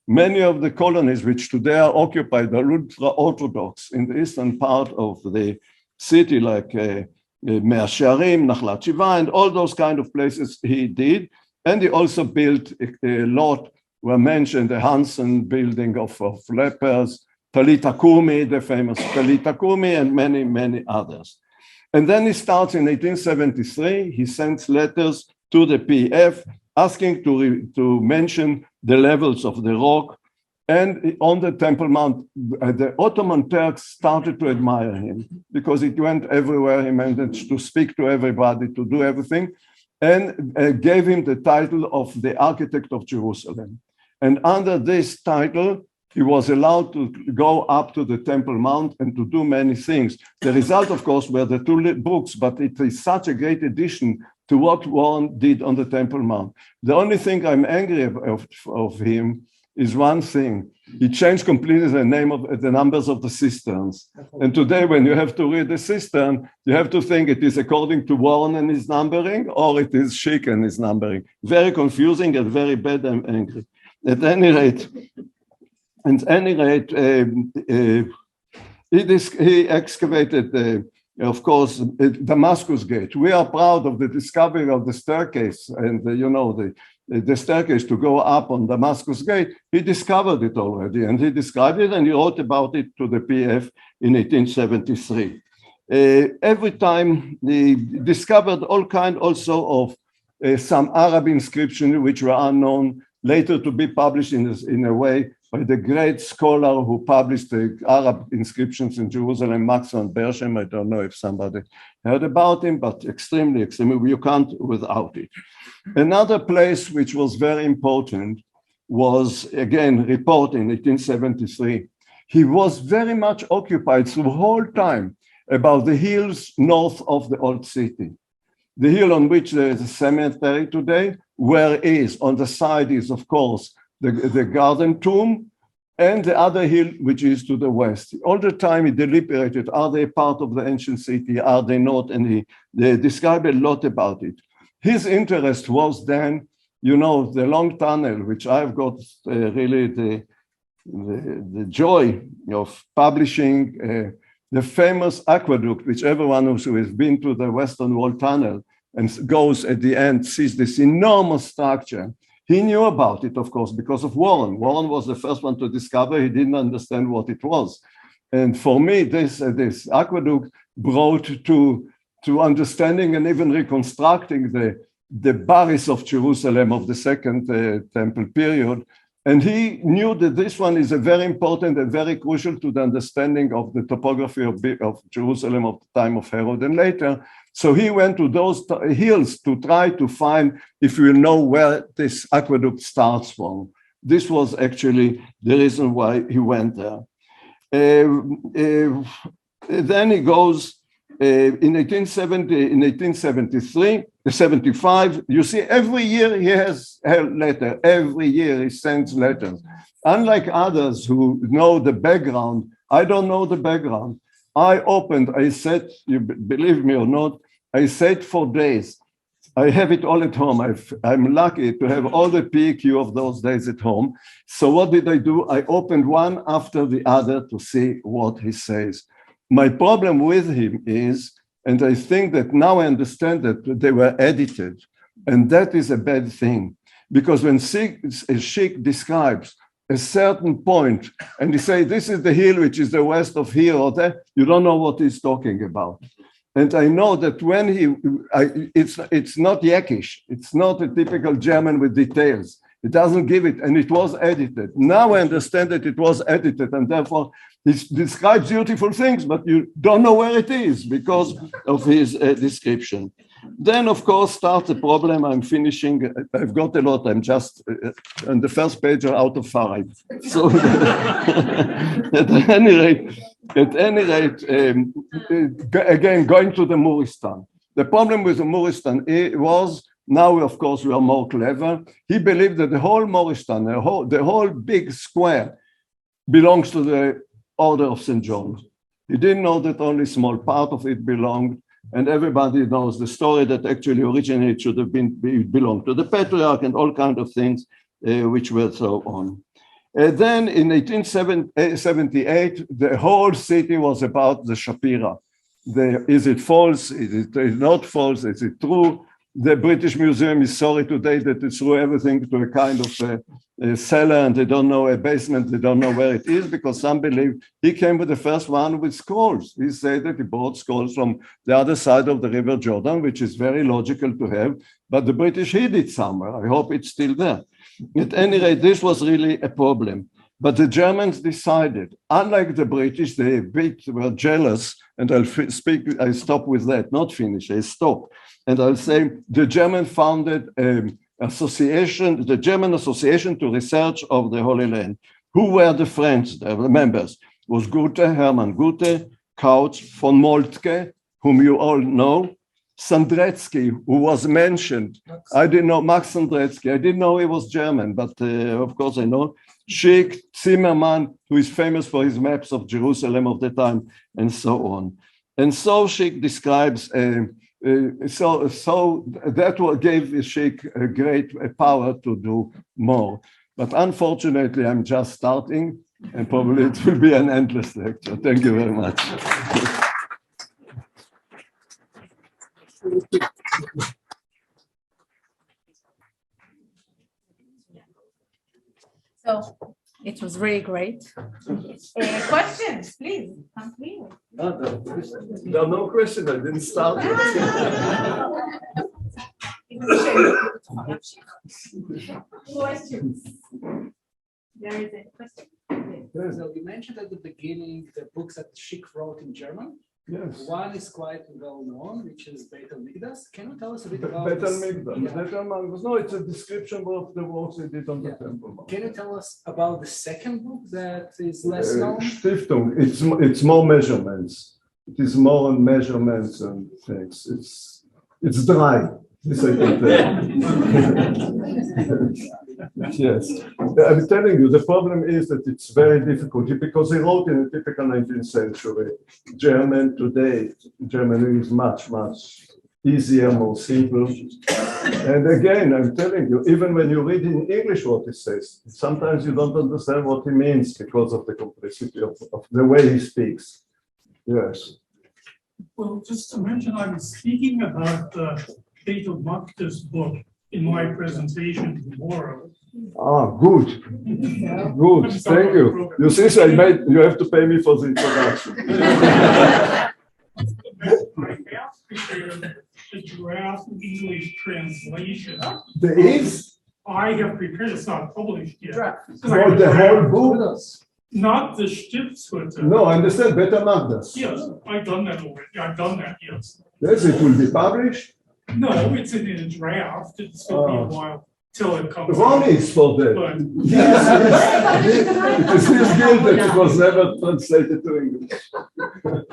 Many of the colonies which today are occupied by ultra-Orthodox in the eastern part of the city, like Mea Shearim, Nachlat Shiva, and all those kind of places he did. And he also built a lot, were mentioned, the Hansen building of lepers, Talita Kumi, the famous Talita Kumi, and many, many others. And then he starts in 1873, he sends letters to the PF asking to mention the levels of the rock. And on the Temple Mount, the Ottoman Turks started to admire him because he went everywhere. He managed to speak to everybody, to do everything, and gave him the title of the Architect of Jerusalem. And under this title, he was allowed to go up to the Temple Mount and to do many things. The result, of course, were the two books, but it is such a great addition to what Warren did on the Temple Mount. The only thing I'm angry of him is one thing. He changed completely the name of the numbers of the cisterns. And today, when you have to read the cistern, you have to think it is according to Warren and his numbering, or it is Schick and his numbering. Very confusing and very bad. I'm angry. At any rate, he excavated, of course, Damascus Gate. We are proud of the discovery of the staircase and, the staircase to go up on Damascus Gate. He discovered it already, and he described it, and he wrote about it to the PF in 1873. Every time he discovered all kind also of some Arab inscriptions which were unknown, later to be published in a way by the great scholar who published the Arab inscriptions in Jerusalem, Max von Bershem. I don't know if somebody heard about him, but extremely, you can't without it. Another place which was very important was, again, report in 1873. He was very much occupied through the whole time about the hills north of the old city. The hill on which there is a cemetery today, where is, on the side is, of course, the garden tomb, and the other hill, which is to the west. All the time he deliberated, are they part of the ancient city, are they not? And they described a lot about it. His interest was then, the long tunnel, which I've got really the joy of publishing, the famous aqueduct, which everyone who has been to the Western Wall Tunnel and goes at the end, sees this enormous structure. He knew about it, of course, because of Warren. Warren was the first one to discover. He didn't understand what it was. And for me, this aqueduct brought to understanding and even reconstructing the Baris of Jerusalem of the Second Temple period. And he knew that this one is a very important and very crucial to the understanding of the topography of Jerusalem of the time of Herod and later. So he went to those hills to try to find if we know where this aqueduct starts from. This was actually the reason why he went there. Then he goes in 1873, 75. You see, every year he has a letter. Every year he sends letters. Unlike others who know the background, I don't know the background. I said, you believe me or not, I sat for days. I have it all at home. I'm lucky to have all the PQ of those days at home. So what did I do? I opened one after the other to see what he says. My problem with him is, and I think that now I understand that they were edited, and that is a bad thing, because when Schick describes a certain point, and he say, this is the hill which is the west of here or there, you don't know what he's talking about. And I know that when it's not Yakish, it's not a typical German with details. It doesn't give it, and it was edited. Now I understand that it was edited, and therefore he describes beautiful things, but you don't know where it is because of his description. Then, of course, starts the problem. I'm finishing. I've got a lot. I'm just on the first page out of 5. So, at any rate, again, going to the Muristan. The problem with the Muristan was, now, of course, we are more clever. He believed that the whole Muristan, the whole big square, belongs to the Order of St. John. He didn't know that only a small part of it belonged. And everybody knows the story that actually originated should have belonged to the patriarch and all kinds of things which were so on. Then in 1878, the whole city was about the Shapira. Is it false? Is it not false? Is it true? The British Museum is sorry today that it threw everything to a kind of a cellar, and they don't know a basement, they don't know where it is, because some believe he came with the first one with scrolls. He said that he brought scrolls from the other side of the River Jordan, which is very logical to have, but the British hid it somewhere. I hope it's still there. At any rate, this was really a problem. But the Germans decided, unlike the British, they were jealous, and I stop with that, not finish, I stop. And I'll say the German founded association, the German Association to Research of the Holy Land. Who were the friends, the members? It was Goethe, Hermann Goethe, Katz, von Moltke, whom you all know, Sandretsky, who was mentioned. I didn't know Max Sandretsky. I didn't know he was German, but of course I know. Schick, Zimmermann, who is famous for his maps of Jerusalem of the time, and so on. And so Schick describes, so that gave Schick a great power to do more. But unfortunately, I'm just starting, and probably it will be an endless lecture. Thank you very much. So it was really great. Questions, please. Come please. There are no questions. I didn't start. Questions. There is a question. So you mentioned at the beginning the books that Schick wrote in German. Yes. One is quite well known, which is Beit al-Mikdash. Can you tell us a bit about Beit this? al-Mikdash. No, it's a description of the works they did on the temple. Can you tell us about the second book that is less known? Stiftung. It's more measurements. It is more on measurements and things. It's dry. This I can tell. Yes, I'm telling you, the problem is that it's very difficult because he wrote in a typical 19th century German. Today, Germany is much, much easier, more simple. And again, I'm telling you, even when you read in English what he says, sometimes you don't understand what he means because of the complexity of the way he speaks. Yes. Well, just to mention, I was speaking about the Beit al-Mikdash book in my presentation tomorrow. Ah, good. Good. Thank you. You see, so you have to pay me for the introduction. I have prepared the draft English translation. There is? I have prepared, it's not published yet. For the whole book? Not the Stiftshütte. No, I understand. Beit al-Mikdash. Yes, I've done that already. I've done that, yes. Yes, it will be published. No, it's in a draft. It's going to be a while till it comes. Ronny is for that. It is his guilt that it was never translated to English.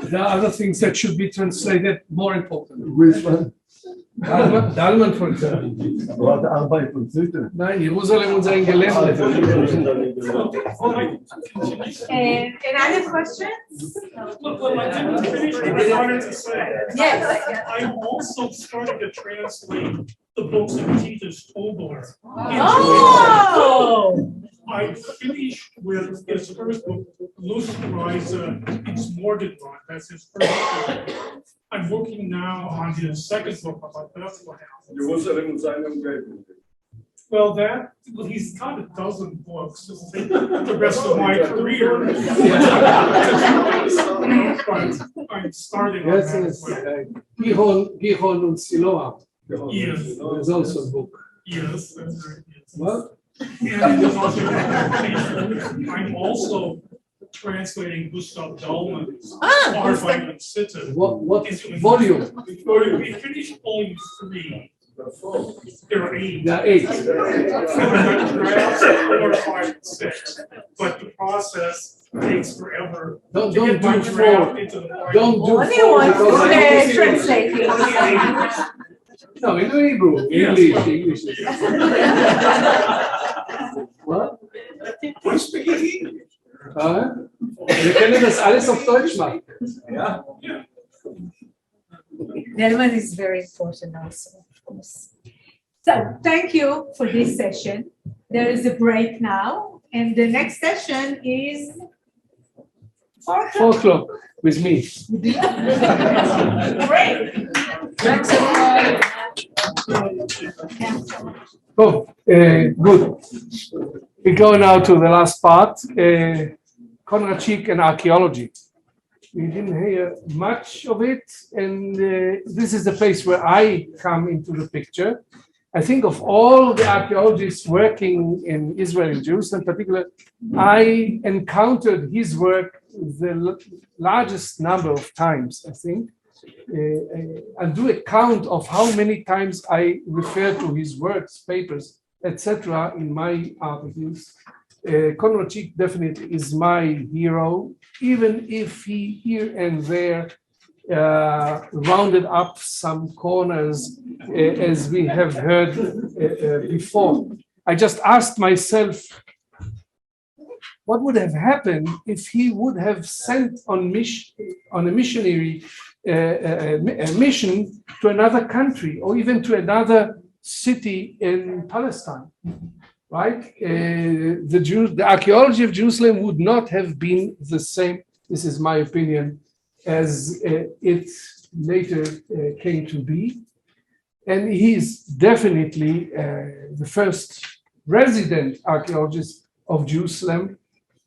There are other things that should be translated more important. Which one? Dalman, for example. What Arbeit und Sitte? Nein, Jerusalem und sein Gelände. And other questions? Well, I didn't finish what I wanted to say. Yes. I'm also starting to translate the books of Titus Tobler. Oh! I finished with his first book, Lustreise ins Morgenland. That's his first book. I'm working now on his second book about Bethlehem. Well, he's got a dozen books. It'll take the rest of my career. I'm starting on Yes, that. yes. Gihon und Siloam. Yes. There's also a book. Yes, that's right. Yes. What? And there's also I'm also translating Gustav Dahlmann's Art by Unsitte. What volume? We finished volume 3. There are 8. There are 8. Drafts 4, 5, and 6. But the process takes forever. Don't to get do my 4. draft into the Don't do 4 because translating. No, in Hebrew, English. What? Ich spreche Englisch. Wir können das alles auf Deutsch machen. Ja. That one is very important also, of course. So thank you for this session. There is a break now, and the next session is 4 o'clock with me. Great. Thanks everyone. Oh, good. We go now to the last part, Conrad Schick and archaeology. We didn't hear much of it, and this is the place where I come into the picture. I think of all the archaeologists working in Israel and Jerusalem in particular, I encountered his work the largest number of times, I think. I'll do a count of how many times I refer to his works, papers, etc. in my articles. Conrad Schick definitely is my hero, even if he here and there rounded up some corners, as we have heard before. I just asked myself, what would have happened if he would have sent on a missionary a mission to another country or even to another city in Palestine? Right? The archaeology of Jerusalem would not have been the same, this is my opinion, as it later came to be. And he's definitely the first resident archaeologist of Jerusalem.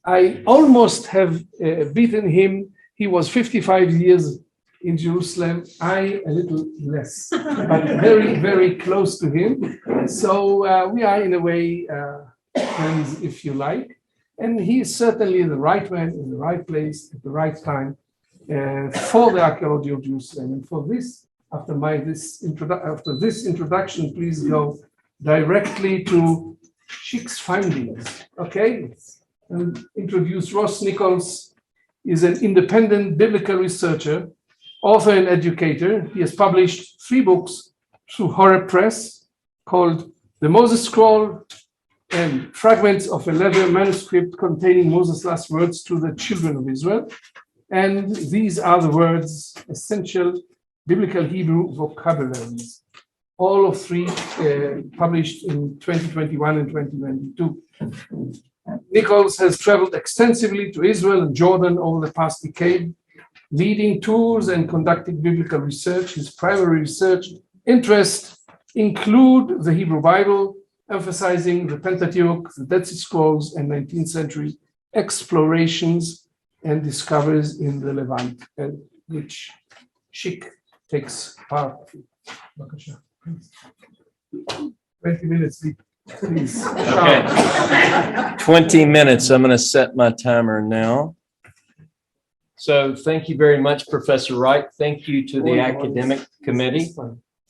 I almost have beaten him. He was 55 years in Jerusalem, I a little less, but very, very close to him. So we are in a way friends, if you like. And he is certainly the right man in the right place at the right time for the archaeology of Jerusalem. And for this, after this introduction, please go directly to Schick's findings. Okay, and introduce Ross Nichols. Is an independent biblical researcher, author and educator. He has published 3 books through Horeb Press called The Moses Scroll and Fragments of a Leather Manuscript containing Moses' last words to the children of Israel. And these are the words, essential biblical Hebrew vocabularies. All of 3 published in 2021 and 2022. Nichols has traveled extensively to Israel and Jordan over the past decade, leading tours and conducting biblical research. His primary research interests include the Hebrew Bible, emphasizing the Pentateuch, the Dead Sea Scrolls, and 19th century explorations and discoveries in the Levant, which Schick takes part in. 20 minutes, please. Okay. 20 minutes. I'm going to set my timer now. So thank you very much, Professor Wright. Thank you to the academic committee.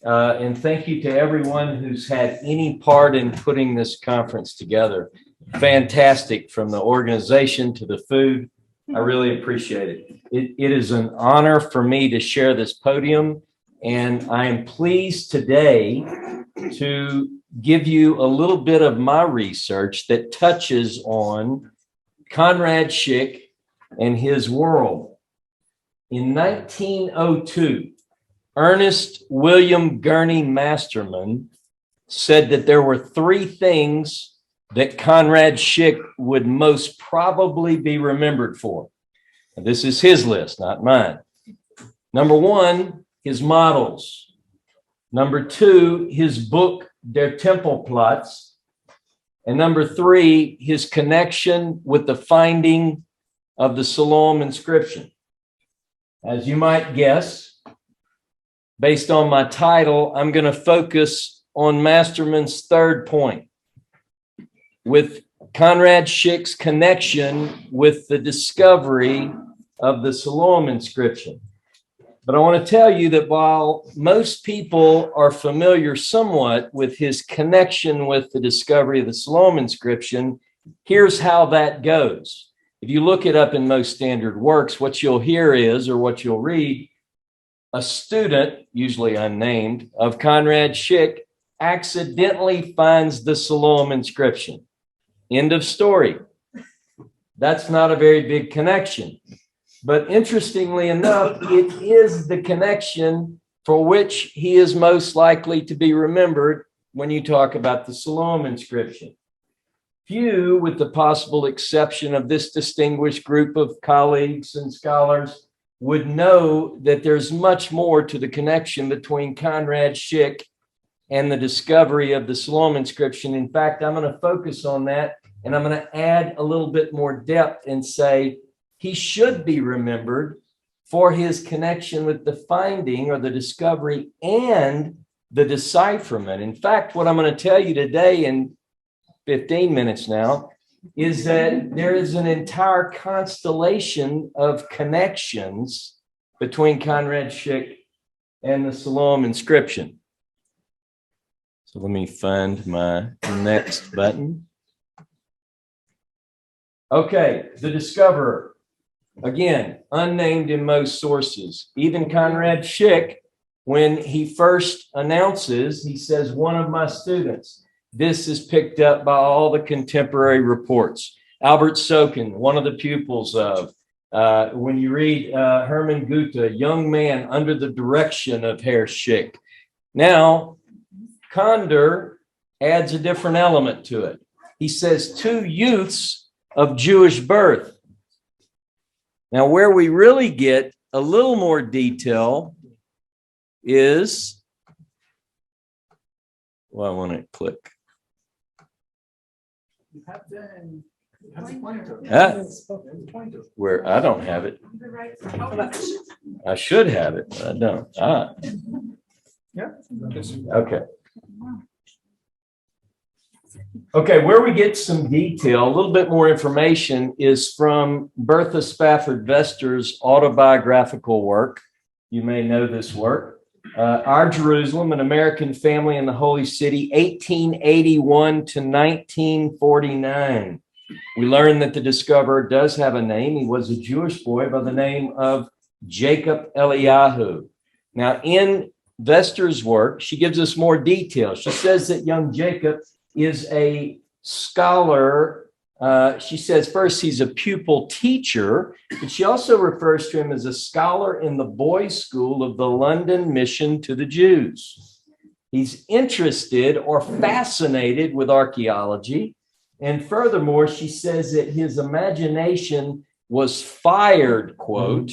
And thank you to everyone who's had any part in putting this conference together. Fantastic, from the organization to the food. I really appreciate it. It is an honor for me to share this podium, and I am pleased today to give you a little bit of my research that touches on Conrad Schick and his world. In 1902, Ernest William Gurney Masterman said that there were 3 things that Conrad Schick would most probably be remembered for. And this is his list, not mine. Number one, his models. Number two, his book, Der Tempelplatz. And number three, his connection with the finding of the Siloam inscription. As you might guess, based on my title, I'm going to focus on Masterman's third point, with Conrad Schick's connection with the discovery of the Siloam inscription. But I want to tell you that while most people are familiar somewhat with his connection with the discovery of the Siloam inscription, here's how that goes. If you look it up in most standard works, what you'll hear is, or what you'll read, a student, usually unnamed, of Conrad Schick accidentally finds the Siloam inscription. End of story. That's not a very big connection. But interestingly enough, it is the connection for which he is most likely to be remembered when you talk about the Siloam inscription. Few, with the possible exception of this distinguished group of colleagues and scholars, would know that there's much more to the connection between Conrad Schick and the discovery of the Siloam inscription. In fact, I'm going to focus on that, and I'm going to add a little bit more depth and say he should be remembered for his connection with the finding or the discovery and the decipherment. In fact, what I'm going to tell you today in 15 minutes now is that there is an entire constellation of connections between Conrad Schick and the Siloam inscription. So let me find my next button. Okay, the discoverer. Again, unnamed in most sources. Even Conrad Schick, when he first announces, he says, one of my students. This is picked up by all the contemporary reports. Albert Soken, one of the pupils of, when you read Hermann Goethe, young man under the direction of Herr Schick. Now, Konder adds a different element to it. He says, two youths of Jewish birth. Now, where we really get a little more detail is, well, I want to click. You have the pointer. Where I don't have it. I should have it, but I don't. Yeah. Okay. Okay, where we get some detail, a little bit more information is from Bertha Spafford Vester's autobiographical work. You may know this work. Our Jerusalem, an American Family in the Holy City, 1881 to 1949. We learn that the discoverer does have a name. He was a Jewish boy by the name of Jacob Eliyahu. Now, in Vester's work, she gives us more detail. She says that young Jacob is a scholar. She says first he's a pupil teacher, but she also refers to him as a scholar in the boys' school of the London Mission to the Jews. He's interested or fascinated with archaeology. And furthermore, she says that his imagination was fired, quote,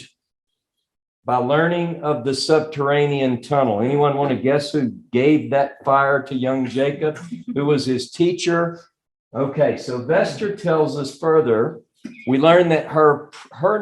by learning of the subterranean tunnel. Anyone want to guess who gave that fire to young Jacob? Who was his teacher? Okay, so Vester tells us further, we learn that her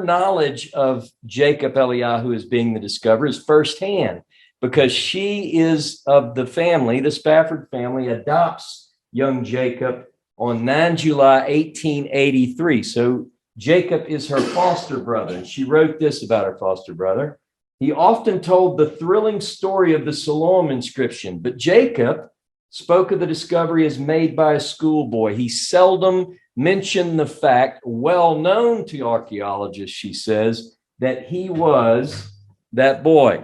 knowledge of Jacob Eliyahu as being the discoverer is firsthand, because she is of the family, the Spafford family adopts young Jacob on 9 July 1883. So Jacob is her foster brother. And she wrote this about her foster brother. He often told the thrilling story of the Siloam inscription, but Jacob spoke of the discovery as made by a schoolboy. He seldom mentioned the fact, well known to archaeologists, she says, that he was that boy.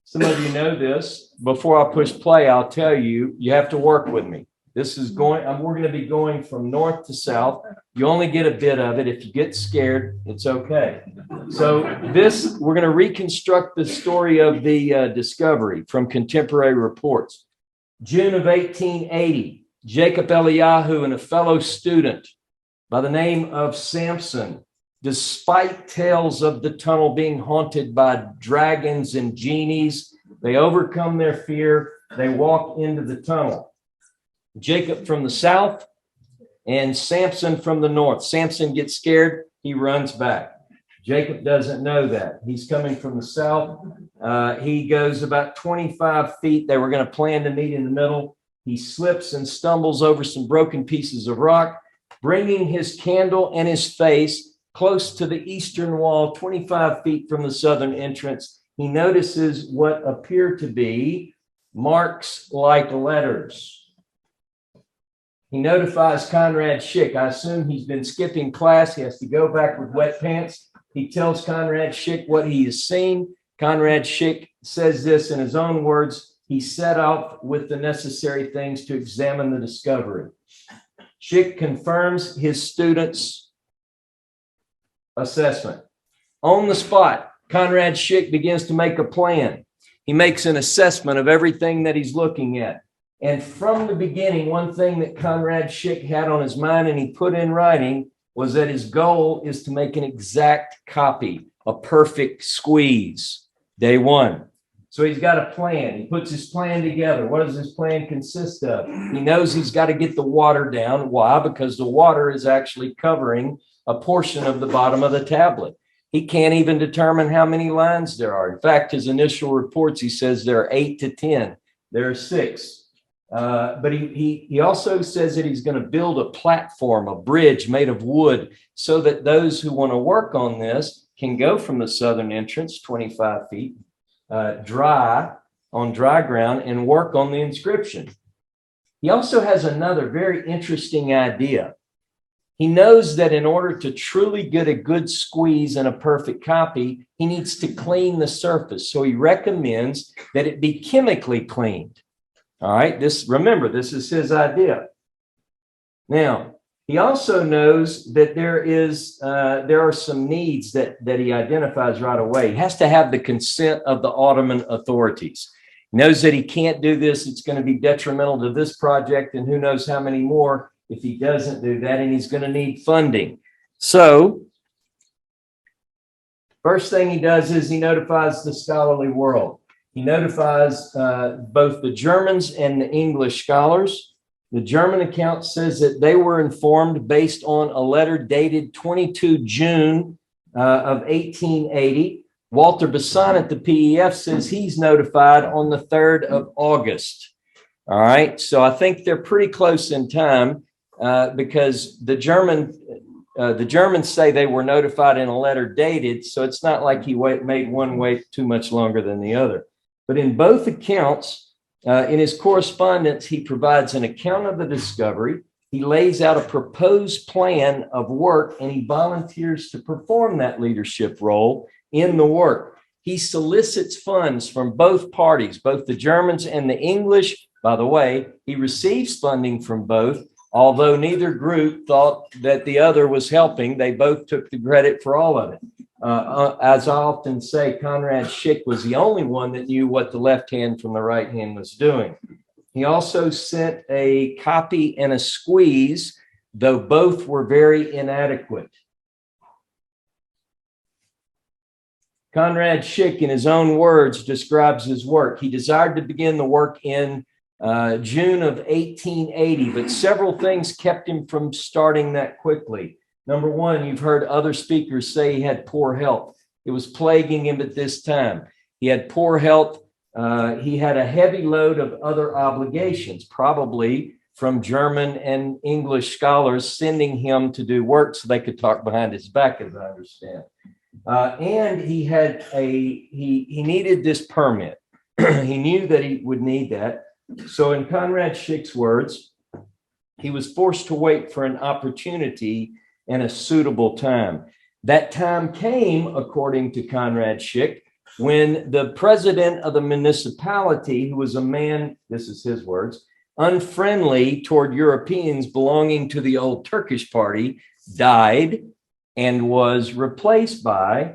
Some of you know this. Before I push play, I'll tell you, you have to work with me. This is going, we're going to be going from north to south. You only get a bit of it. If you get scared, it's okay. So we're going to reconstruct the story of the discovery from contemporary reports. June of 1880, Jacob Eliyahu and a fellow student by the name of Samson, despite tales of the tunnel being haunted by dragons and genies, they overcome their fear. They walk into the tunnel. Jacob from the south and Samson from the north. Samson gets scared. He runs back. Jacob doesn't know that. He's coming from the south. He goes about 25 feet. They were going to plan to meet in the middle. He slips and stumbles over some broken pieces of rock, bringing his candle and his face close to the eastern wall, 25 feet from the southern entrance. He notices what appear to be marks like letters. He notifies Conrad Schick. I assume he's been skipping class. He has to go back with wet pants. He tells Conrad Schick what he has seen. Conrad Schick says this in his own words. He set out with the necessary things to examine the discovery. Schick confirms his students' assessment. On the spot, Conrad Schick begins to make a plan. He makes an assessment of everything that he's looking at. And from the beginning, one thing that Conrad Schick had on his mind and he put in writing was that his goal is to make an exact copy, a perfect squeeze, day one. So he's got a plan. He puts his plan together. What does his plan consist of? He knows he's got to get the water down. Why? Because the water is actually covering a portion of the bottom of the tablet. He can't even determine how many lines there are. In fact, his initial reports, he says there are 8 to 10. There are 6. But he also says that he's going to build a platform, a bridge made of wood, so that those who want to work on this can go from the southern entrance, 25 feet, dry ground, and work on the inscription. He also has another very interesting idea. He knows that in order to truly get a good squeeze and a perfect copy, he needs to clean the surface. So he recommends that it be chemically cleaned. All right, remember, this is his idea. Now, he also knows that there are some needs that he identifies right away. He has to have the consent of the Ottoman authorities. He knows that he can't do this. It's going to be detrimental to this project and who knows how many more if he doesn't do that, and he's going to need funding. So, first thing he does is he notifies the scholarly world. He notifies both the Germans and the English scholars. The German account says that they were informed based on a letter dated 22 June of 1880. Walter Besson at the PEF says he's notified on the 3rd of August. All right, so I think they're pretty close in time because the Germans say they were notified in a letter dated, so it's not like he made one wait too much longer than the other. But in both accounts, in his correspondence, he provides an account of the discovery. He lays out a proposed plan of work, and he volunteers to perform that leadership role in the work. He solicits funds from both parties, both the Germans and the English. By the way, he receives funding from both, although neither group thought that the other was helping. They both took the credit for all of it. As I often say, Conrad Schick was the only one that knew what the left hand from the right hand was doing. He also sent a copy and a squeeze, though both were very inadequate. Conrad Schick, in his own words, describes his work. He desired to begin the work in June of 1880, but several things kept him from starting that quickly. Number one, you've heard other speakers say he had poor health. It was plaguing him at this time. He had poor health. He had a heavy load of other obligations, probably from German and English scholars sending him to do work so they could talk behind his back, as I understand. And he needed this permit. He knew that he would need that. So in Conrad Schick's words, he was forced to wait for an opportunity and a suitable time. That time came, according to Conrad Schick, when the president of the municipality, who was a man, this is his words, unfriendly toward Europeans belonging to the old Turkish party, died and was replaced by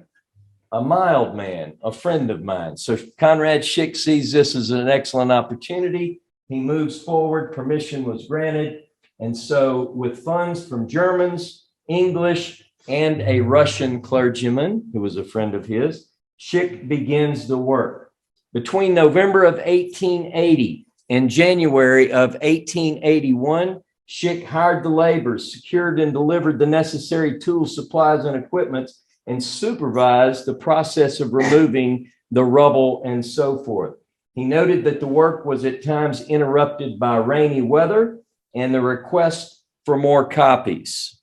a mild man, a friend of mine. So Conrad Schick sees this as an excellent opportunity. He moves forward, permission was granted. And so with funds from Germans, English, and a Russian clergyman who was a friend of his, Schick begins the work. Between November of 1880 and January of 1881, Schick hired the laborers, secured and delivered the necessary tools, supplies, and equipment, and supervised the process of removing the rubble and so forth. He noted that the work was at times interrupted by rainy weather and the request for more copies.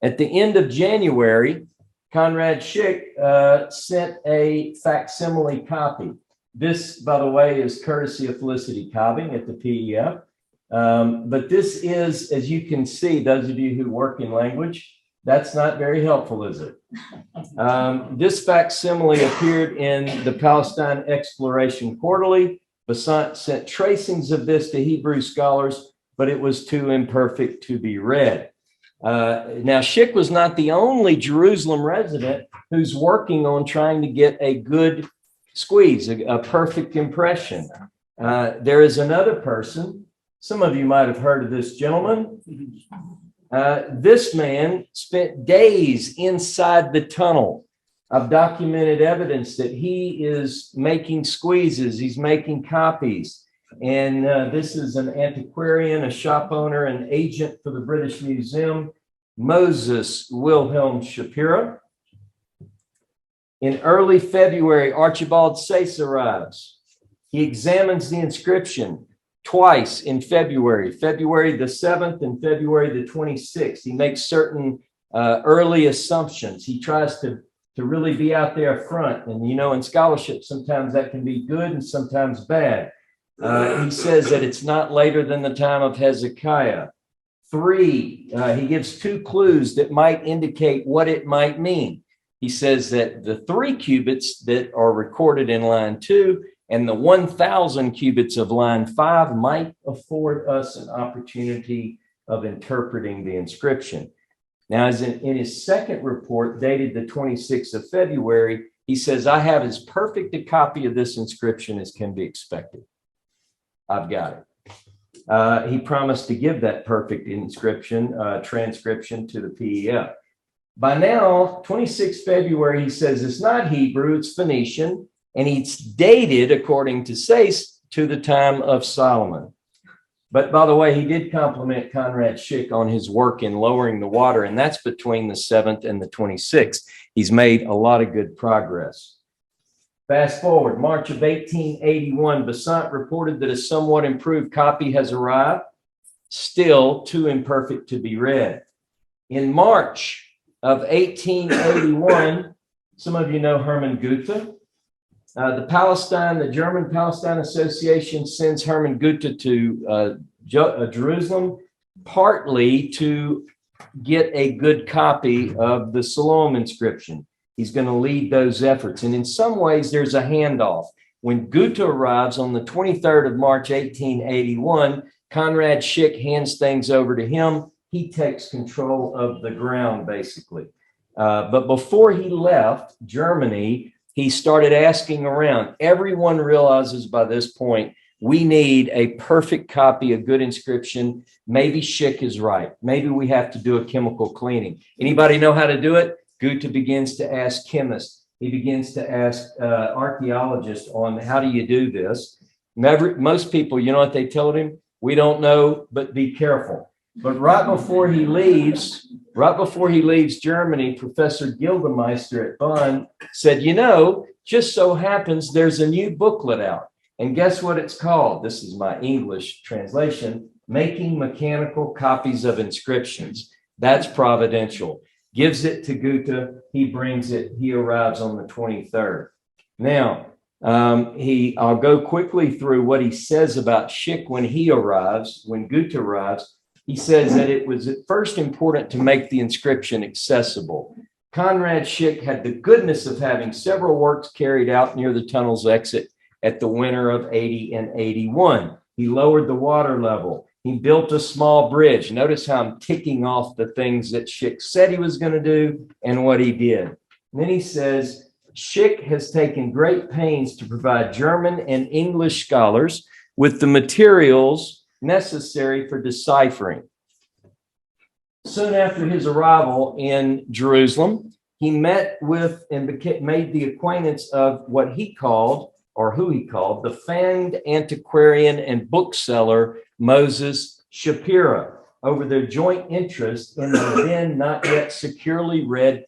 At the end of January, Conrad Schick sent a facsimile copy. This, by the way, is courtesy of Felicity Cobbing at the PEF. But this is, as you can see, those of you who work in language, that's not very helpful, is it? This facsimile appeared in the Palestine Exploration Quarterly. Bahat sent tracings of this to Hebrew scholars, but it was too imperfect to be read. Now, Schick was not the only Jerusalem resident who's working on trying to get a good squeeze, a perfect impression. There is another person. Some of you might have heard of this gentleman. This man spent days inside the tunnel. I've documented evidence that he is making squeezes. He's making copies. And this is an antiquarian, a shop owner, an agent for the British Museum, Moses Wilhelm Shapira. In early February, Archibald Sayce arrives. He examines the inscription twice in February, February the 7th and February the 26th. He makes certain early assumptions. He tries to really be out there front. And, you know, in scholarship, sometimes that can be good and sometimes bad. He says that it's not later than the time of Hezekiah. He gives 2 clues that might indicate what it might mean. He says that the 3 cubits that are recorded in line 2 and the 1,000 cubits of line 5 might afford us an opportunity of interpreting the inscription. Now, as in his second report, dated the 26th of February, he says, I have as perfect a copy of this inscription as can be expected. I've got it. He promised to give that perfect inscription, transcription to the PEF. By now, 26 February, he says it's not Hebrew, it's Phoenician, and it's dated, according to Sayce, to the time of Solomon. But by the way, he did compliment Conrad Schick on his work in lowering the water, and that's between the 7th and the 26th. He's made a lot of good progress. Fast forward, March of 1881, Bahat reported that a somewhat improved copy has arrived, still too imperfect to be read. In March of 1881, some of you know Hermann Goethe. The German Palestine Association sends Hermann Goethe to Jerusalem, partly to get a good copy of the Siloam inscription. He's going to lead those efforts. And in some ways, there's a handoff. When Goethe arrives on the 23rd of March, 1881, Conrad Schick hands things over to him. He takes control of the ground, basically. But before he left Germany, he started asking around. Everyone realizes by this point, we need a perfect copy, a good inscription. Maybe Schick is right. Maybe we have to do a chemical cleaning. Anybody know how to do it? Goethe begins to ask chemists. He begins to ask archaeologists on how do you do this. Most people, you know what they told him? We don't know, but be careful. But right before he leaves Germany, Professor Gildemeister at Bonn said, you know, just so happens there's a new booklet out. And guess what it's called? This is my English translation, Making Mechanical Copies of Inscriptions. That's providential. Gives it to Goethe. He brings it. He arrives on the 23rd. Now, I'll go quickly through what he says about Schick when he arrives, when Goethe arrives. He says that it was at first important to make the inscription accessible. Conrad Schick had the goodness of having several works carried out near the tunnel's exit at the winter of 80 and 81. He lowered the water level. He built a small bridge. Notice how I'm ticking off the things that Schick said he was going to do and what he did. And then he says, Schick has taken great pains to provide German and English scholars with the materials necessary for deciphering. Soon after his arrival in Jerusalem, he met with and made the acquaintance of what he called, or who he called, the famed antiquarian and bookseller Moses Shapira, over their joint interest in the then not yet securely read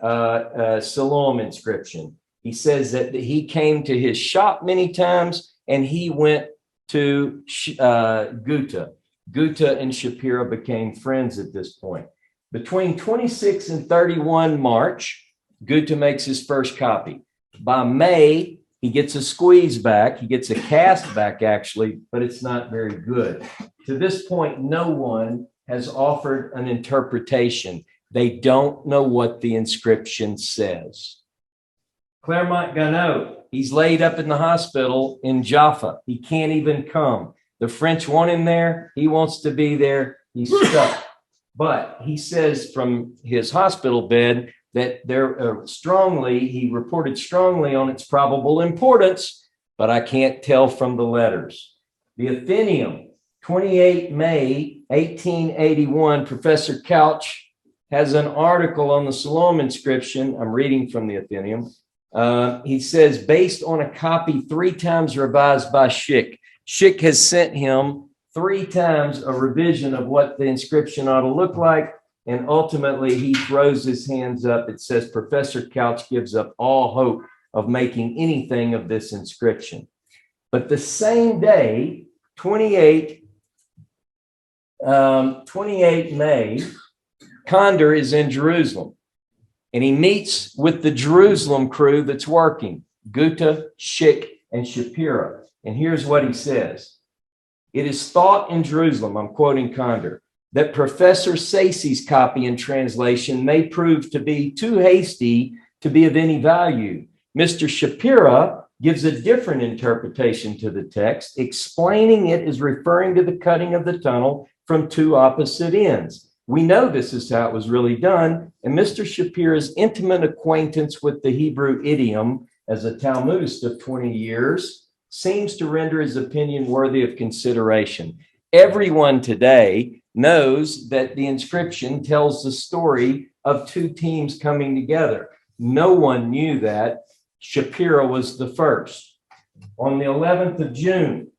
Siloam inscription. He says that he came to his shop many times, and he went to Goethe. Goethe and Shapira became friends at this point. Between 26 and 31 March, Goethe makes his first copy. By May, he gets a squeeze back. He gets a cast back, actually, but it's not very good. To this point, no one has offered an interpretation. They don't know what the inscription says. Clermont-Ganneau, he's laid up in the hospital in Jaffa. He can't even come. The French want him there. He wants to be there. He's stuck. But he says from his hospital bed that he reported strongly on its probable importance, but I can't tell from the letters. The Athenaeum, 28 May 1881, Professor Couch has an article on the Siloam inscription. I'm reading from the Athenaeum. He says, based on a copy 3 times revised by Schick. Schick has sent him 3 times a revision of what the inscription ought to look like. And ultimately, he throws his hands up. It says, Professor Couch gives up all hope of making anything of this inscription. But the same day, 28 May, Condor is in Jerusalem. And he meets with the Jerusalem crew that's working, Goethe, Schick, and Shapira. And here's what he says. It is thought in Jerusalem, I'm quoting Condor, that Professor Sayce's copy and translation may prove to be too hasty to be of any value. Mr. Shapira gives a different interpretation to the text, explaining it as referring to the cutting of the tunnel from 2 opposite ends. We know this is how it was really done, and Mr. Shapira's intimate acquaintance with the Hebrew idiom as a Talmudist of 20 years seems to render his opinion worthy of consideration. Everyone today knows that the inscription tells the story of 2 teams coming together. No one knew that. Shapira was the first. On the 11th of June,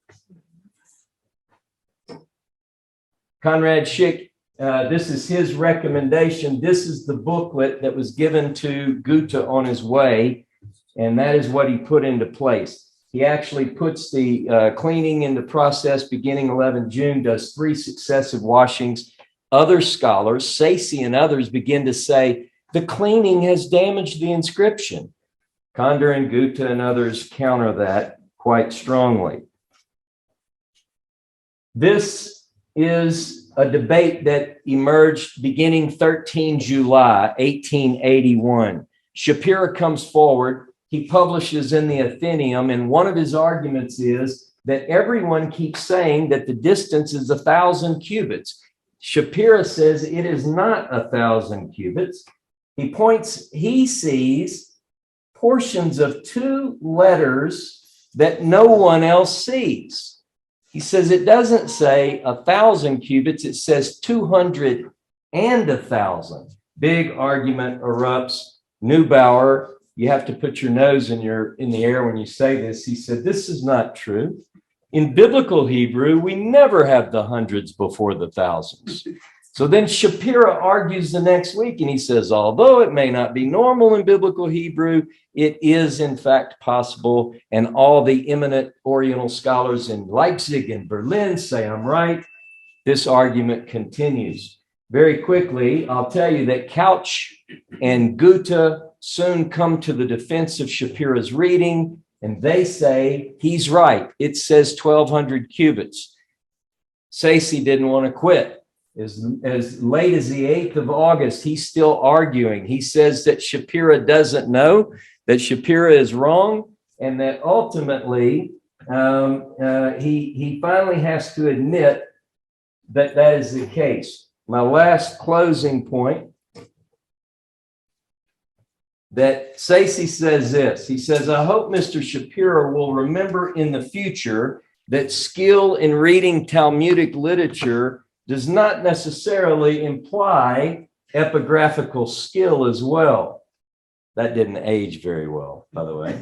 Conrad Schick, this is his recommendation. This is the booklet that was given to Goethe on his way, and that is what he put into place. He actually puts the cleaning into process beginning 11 June, does 3 successive washings. Other scholars, Sayce and others, begin to say the cleaning has damaged the inscription. Condor and Goethe and others counter that quite strongly. This is a debate that emerged beginning 13 July 1881. Shapira comes forward. He publishes in the Athenaeum, and one of his arguments is that everyone keeps saying that the distance is 1,000 cubits. Shapira says it is not 1,000 cubits. He sees portions of 2 letters that no one else sees. He says it doesn't say 1,000 cubits, it says 200 and 1,000. Big argument erupts. Neubauer, you have to put your nose in the air when you say this. He said, this is not true. In biblical Hebrew, we never have the hundreds before the thousands. So then Shapira argues the next week, and he says, although it may not be normal in biblical Hebrew, it is in fact possible. And all the eminent Oriental scholars in Leipzig and Berlin say I'm right. This argument continues. Very quickly, I'll tell you that Couch and Goethe soon come to the defense of Shapira's reading, and they say he's right. It says 1,200 cubits. Sayce didn't want to quit. As late as the 8th of August, he's still arguing. He says that Shapira doesn't know, that Shapira is wrong, and that ultimately he finally has to admit that that is the case. My last closing point, that Sayce says this. He says, I hope Mr. Shapira will remember in the future that skill in reading Talmudic literature does not necessarily imply epigraphical skill as well. That didn't age very well, by the way.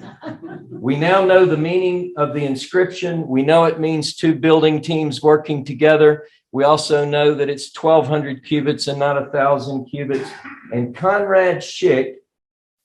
We now know the meaning of the inscription. We know it means two building teams working together. We also know that it's 1,200 cubits and not 1,000 cubits. And Conrad Schick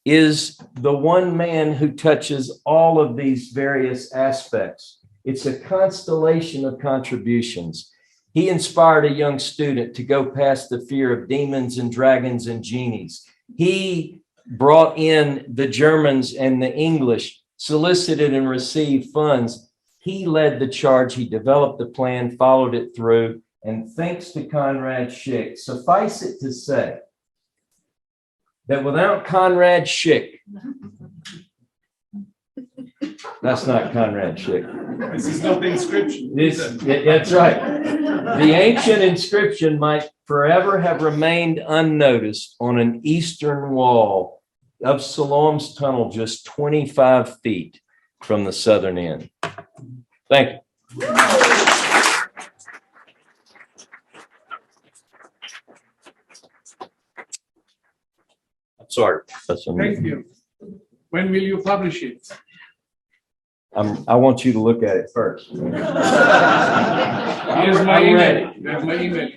is the one man who touches all of these various aspects. It's a constellation of contributions. He inspired a young student to go past the fear of demons and dragons and genies. He brought in the Germans and the English, solicited and received funds. He led the charge. He developed the plan, followed it through. And thanks to Conrad Schick, suffice it to say that without Conrad Schick, that's not Conrad Schick. This is not the inscription. That's right. The ancient inscription might forever have remained unnoticed on an eastern wall of Siloam's tunnel, just 25 feet from the southern end. Thank you. I'm sorry. Thank you. When will you publish it? I want you to look at it first. Here's my email. Here's my email.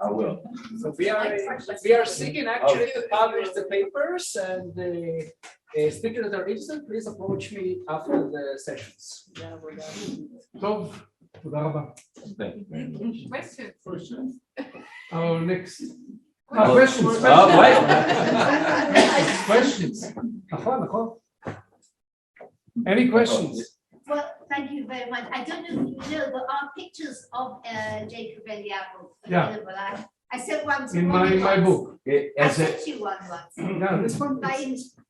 I will. So we are seeking actually to publish the papers, and the speakers that are interested, please approach me after the sessions. טוב, תודה רבה. Questions? Our next. Questions. Questions. נכון. Any questions? Well, thank you very much. I don't know if you know, there are pictures of Jacob Eliyahu available. I sent one to in Ronny my once. book. I sent you one once. Yeah, this one.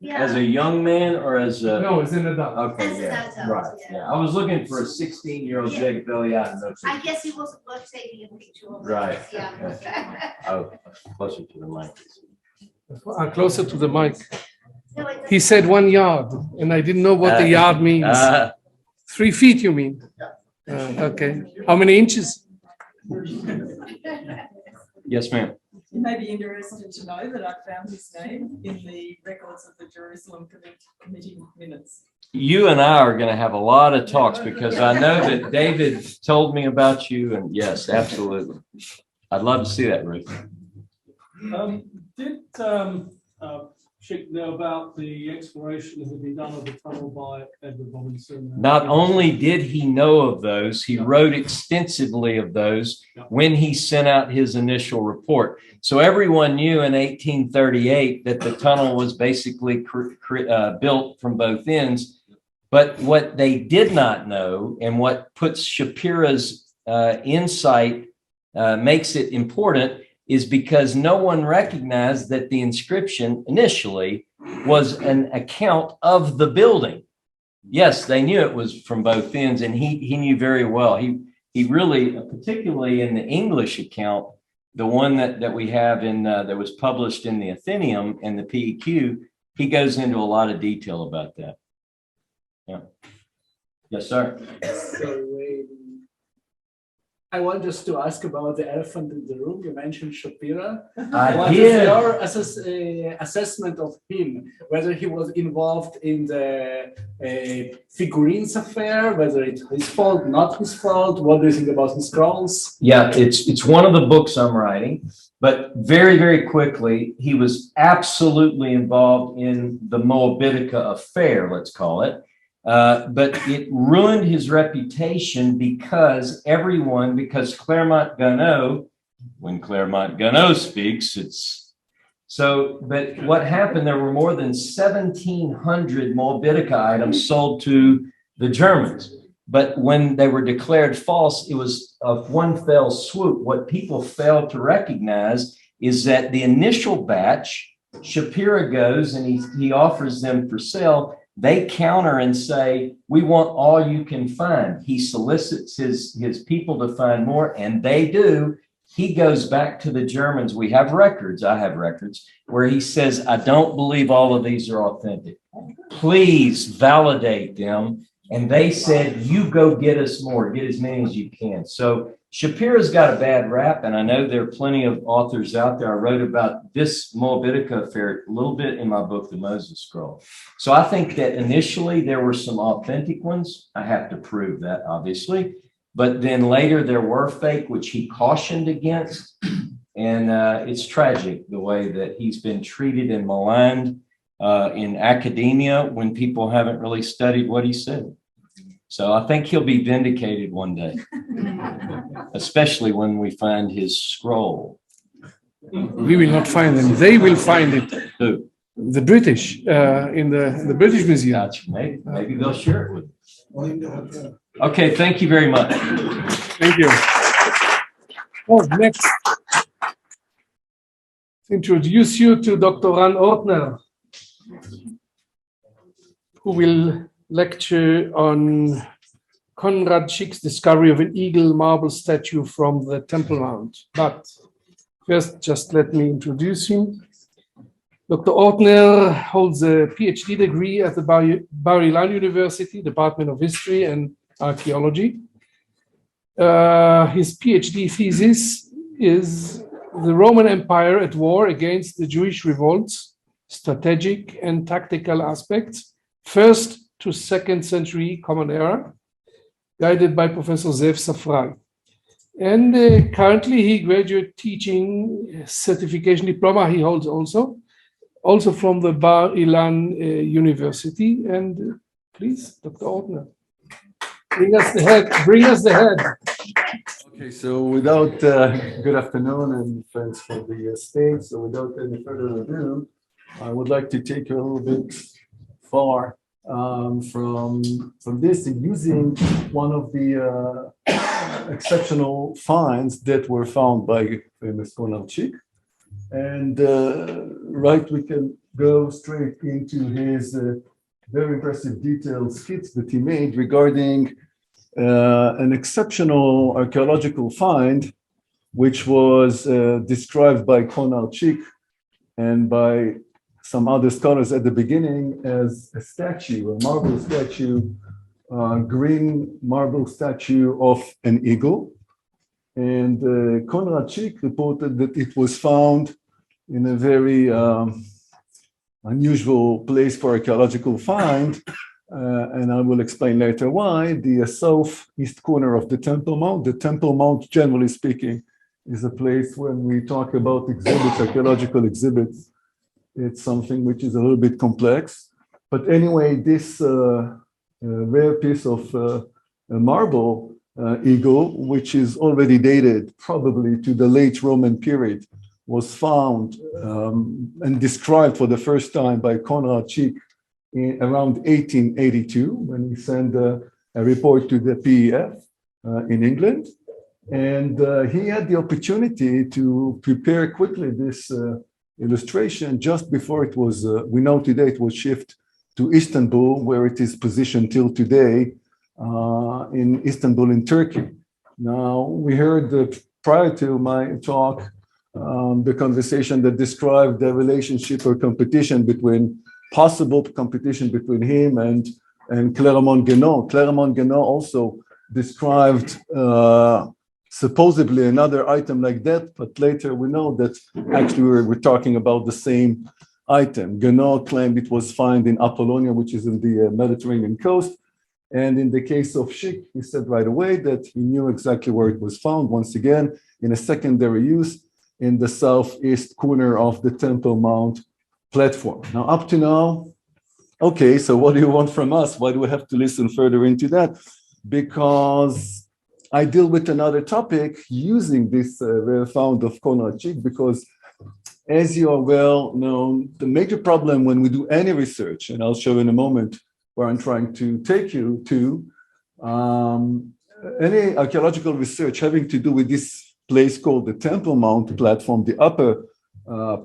As a young man or as a? No, as an adult. Okay, As an yeah, adult, right. yeah. Yeah, I was looking for a 16-year-old Jacob Eliyahu. I guess it wasn't worth taking a picture of. Right. Yeah. Oh, closer to the mic. Closer to the mic. He said 1 yard, and I didn't know what the yard means. 3 feet, you mean? Okay. How many inches? Yes, ma'am. You may be interested to know that I found his name in the records of the Jerusalem Committee minutes. You and I are going to have a lot of talks because I know that David told me about you, and yes, absolutely. I'd love to see that, Ruth. Did Schick know about the exploration that had been done of the tunnel by Edward Robinson? Not only did he know of those, he wrote extensively of those when he sent out his initial report. So everyone knew in 1838 that the tunnel was basically built from both ends. But what they did not know, and what puts Shapira's insight, makes it important, is because no one recognized that the inscription initially was an account of the building. Yes, they knew it was from both ends, and he knew very well. He really, particularly in the English account, the one that we have in that was published in the Athenaeum and the PEQ, he goes into a lot of detail about that. Yeah. Yes, sir. So I want just to ask about the elephant in the room. You mentioned Shapira. What is your assessment of him? Whether he was involved in the figurines affair, whether it's his fault, not his fault? What do you think about his scrolls? Yeah, it's one of the books I'm writing, but very, very quickly, he was absolutely involved in the Moabitica affair, let's call it. But it ruined his reputation because Clermont-Ganneau, when Clermont-Ganneau speaks, but what happened, there were more than 1,700 Moabitica items sold to the Germans. But when they were declared false, it was of one fell swoop. What people failed to recognize is that the initial batch, Shapira goes and he offers them for sale. They counter and say, we want all you can find. He solicits his people to find more, and they do. He goes back to the Germans. We have records, I have records, where he says, I don't believe all of these are authentic. Please validate them. And they said, you go get us more, get as many as you can. So Shapira's got a bad rap, and I know there are plenty of authors out there. I wrote about this Moabitica affair a little bit in my book, The Moses Scroll. So I think that initially there were some authentic ones. I have to prove that, obviously. But then later there were fake, which he cautioned against. And it's tragic the way that he's been treated and maligned in academia when people haven't really studied what he said. So I think he'll be vindicated one day, especially when we find his scroll. We will not find them. They will find it. Who? The British in the British Museum. Gotcha. Maybe they'll share it with us. Okay, thank you very much. Thank you. Oh, next. Introduce you to Dr. Ran Ortner, who will lecture on Conrad Schick's discovery of an eagle marble statue from the Temple Mount. But first, just let me introduce him. Dr. Ortner holds a PhD degree at the Bar Ilan University, Department of History and Archaeology. His PhD thesis is The Roman Empire at War Against the Jewish Revolts, Strategic and Tactical Aspects, 1st to 2nd Century Common Era, guided by Professor Zev Safrai. And currently he graduate teaching certification diploma he holds also from the Bar Ilan University. And please, Dr. Ortner, bring us the head. Okay, so without, good afternoon and thanks for the stage. So without any further ado, I would like to take you a little bit far from this and using one of the exceptional finds that were found by famous Conrad Schick. And right, we can go straight into his very impressive detailed skits that he made regarding an exceptional archaeological find, which was described by Conrad Schick and by some other scholars at the beginning as a statue, a marble statue, green marble statue of an eagle. And Conrad Schick reported that it was found in a very unusual place for archaeological find. And I will explain later why, the southeast corner of the Temple Mount. The Temple Mount, generally speaking, is a place when we talk about exhibits, archaeological exhibits, it's something which is a little bit complex. But anyway, this rare piece of marble eagle, which is already dated probably to the late Roman period, was found and described for the first time by Conrad Schick around 1882, when he sent a report to the PEF in England. And he had the opportunity to prepare quickly this illustration just before it was, we know today it was shifted to Istanbul, where it is positioned till today in Istanbul in Turkey. Now, we heard prior to my talk, the conversation that described the relationship or possible competition between him and Clermont-Ganneau. Clermont-Ganneau also described supposedly another item like that, but later we know that actually we're talking about the same item. Ganneau claimed it was found in Apollonia, which is in the Mediterranean coast. And in the case of Schick, he said right away that he knew exactly where it was found, once again, in a secondary use in the southeast corner of the Temple Mount platform. Now, up to now, okay, so what do you want from us? Why do we have to listen further into that? Because I deal with another topic using this rare found of Conrad Schick, because as you are well known, the major problem when we do any research, and I'll show in a moment where I'm trying to take you to, any archaeological research having to do with this place called the Temple Mount platform, the upper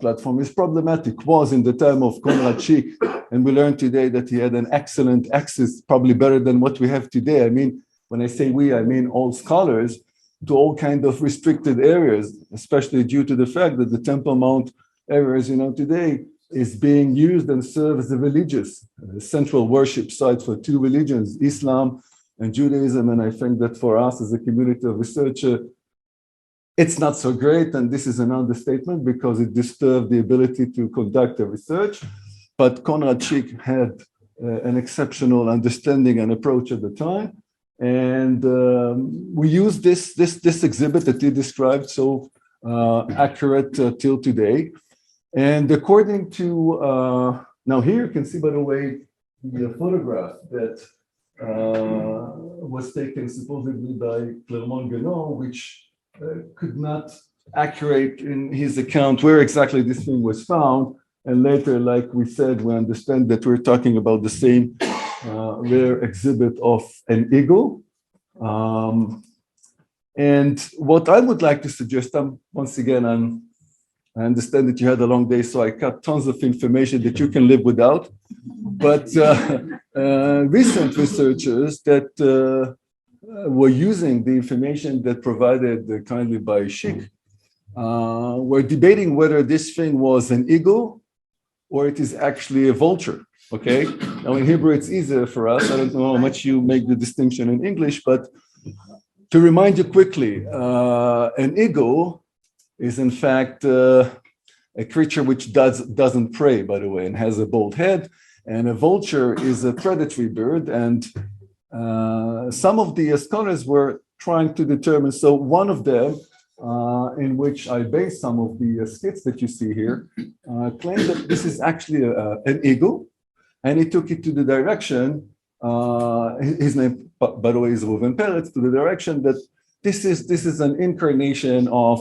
platform, is problematic, was in the time of Conrad Schick, and we learned today that he had an excellent access, probably better than what we have today. I mean, when I say we, I mean all scholars, to all kind of restricted areas, especially due to the fact that the Temple Mount areas, today is being used and served as a religious central worship site for two religions, Islam and Judaism. And I think that for us as a community of researchers, it's not so great. And this is an understatement because it disturbed the ability to conduct the research. But Conrad Schick had an exceptional understanding and approach at the time. And we used this exhibit that he described so accurate till today. And according to, now here you can see, by the way, the photograph that was taken supposedly by Clermont-Ganneau, which could not accurate in his account where exactly this thing was found. And later, like we said, we understand that we're talking about the same rare exhibit of an eagle. And what I would like to suggest, once again, I understand that you had a long day, so I cut tons of information that you can live without. But recent researchers that were using the information that provided kindly by Schick were debating whether this thing was an eagle or it is actually a vulture. Okay. Now in Hebrew it's easier for us. I don't know how much you make the distinction in English, but to remind you quickly, an eagle is in fact a creature which doesn't prey, by the way, and has a bald head. And a vulture is a predatory bird. And some of the scholars were trying to determine. So one of them, in which I based some of the skits that you see here, claimed that this is actually an eagle. And he took it to the direction, his name, by the way, is Reuven Peretz, to the direction that this is an incarnation of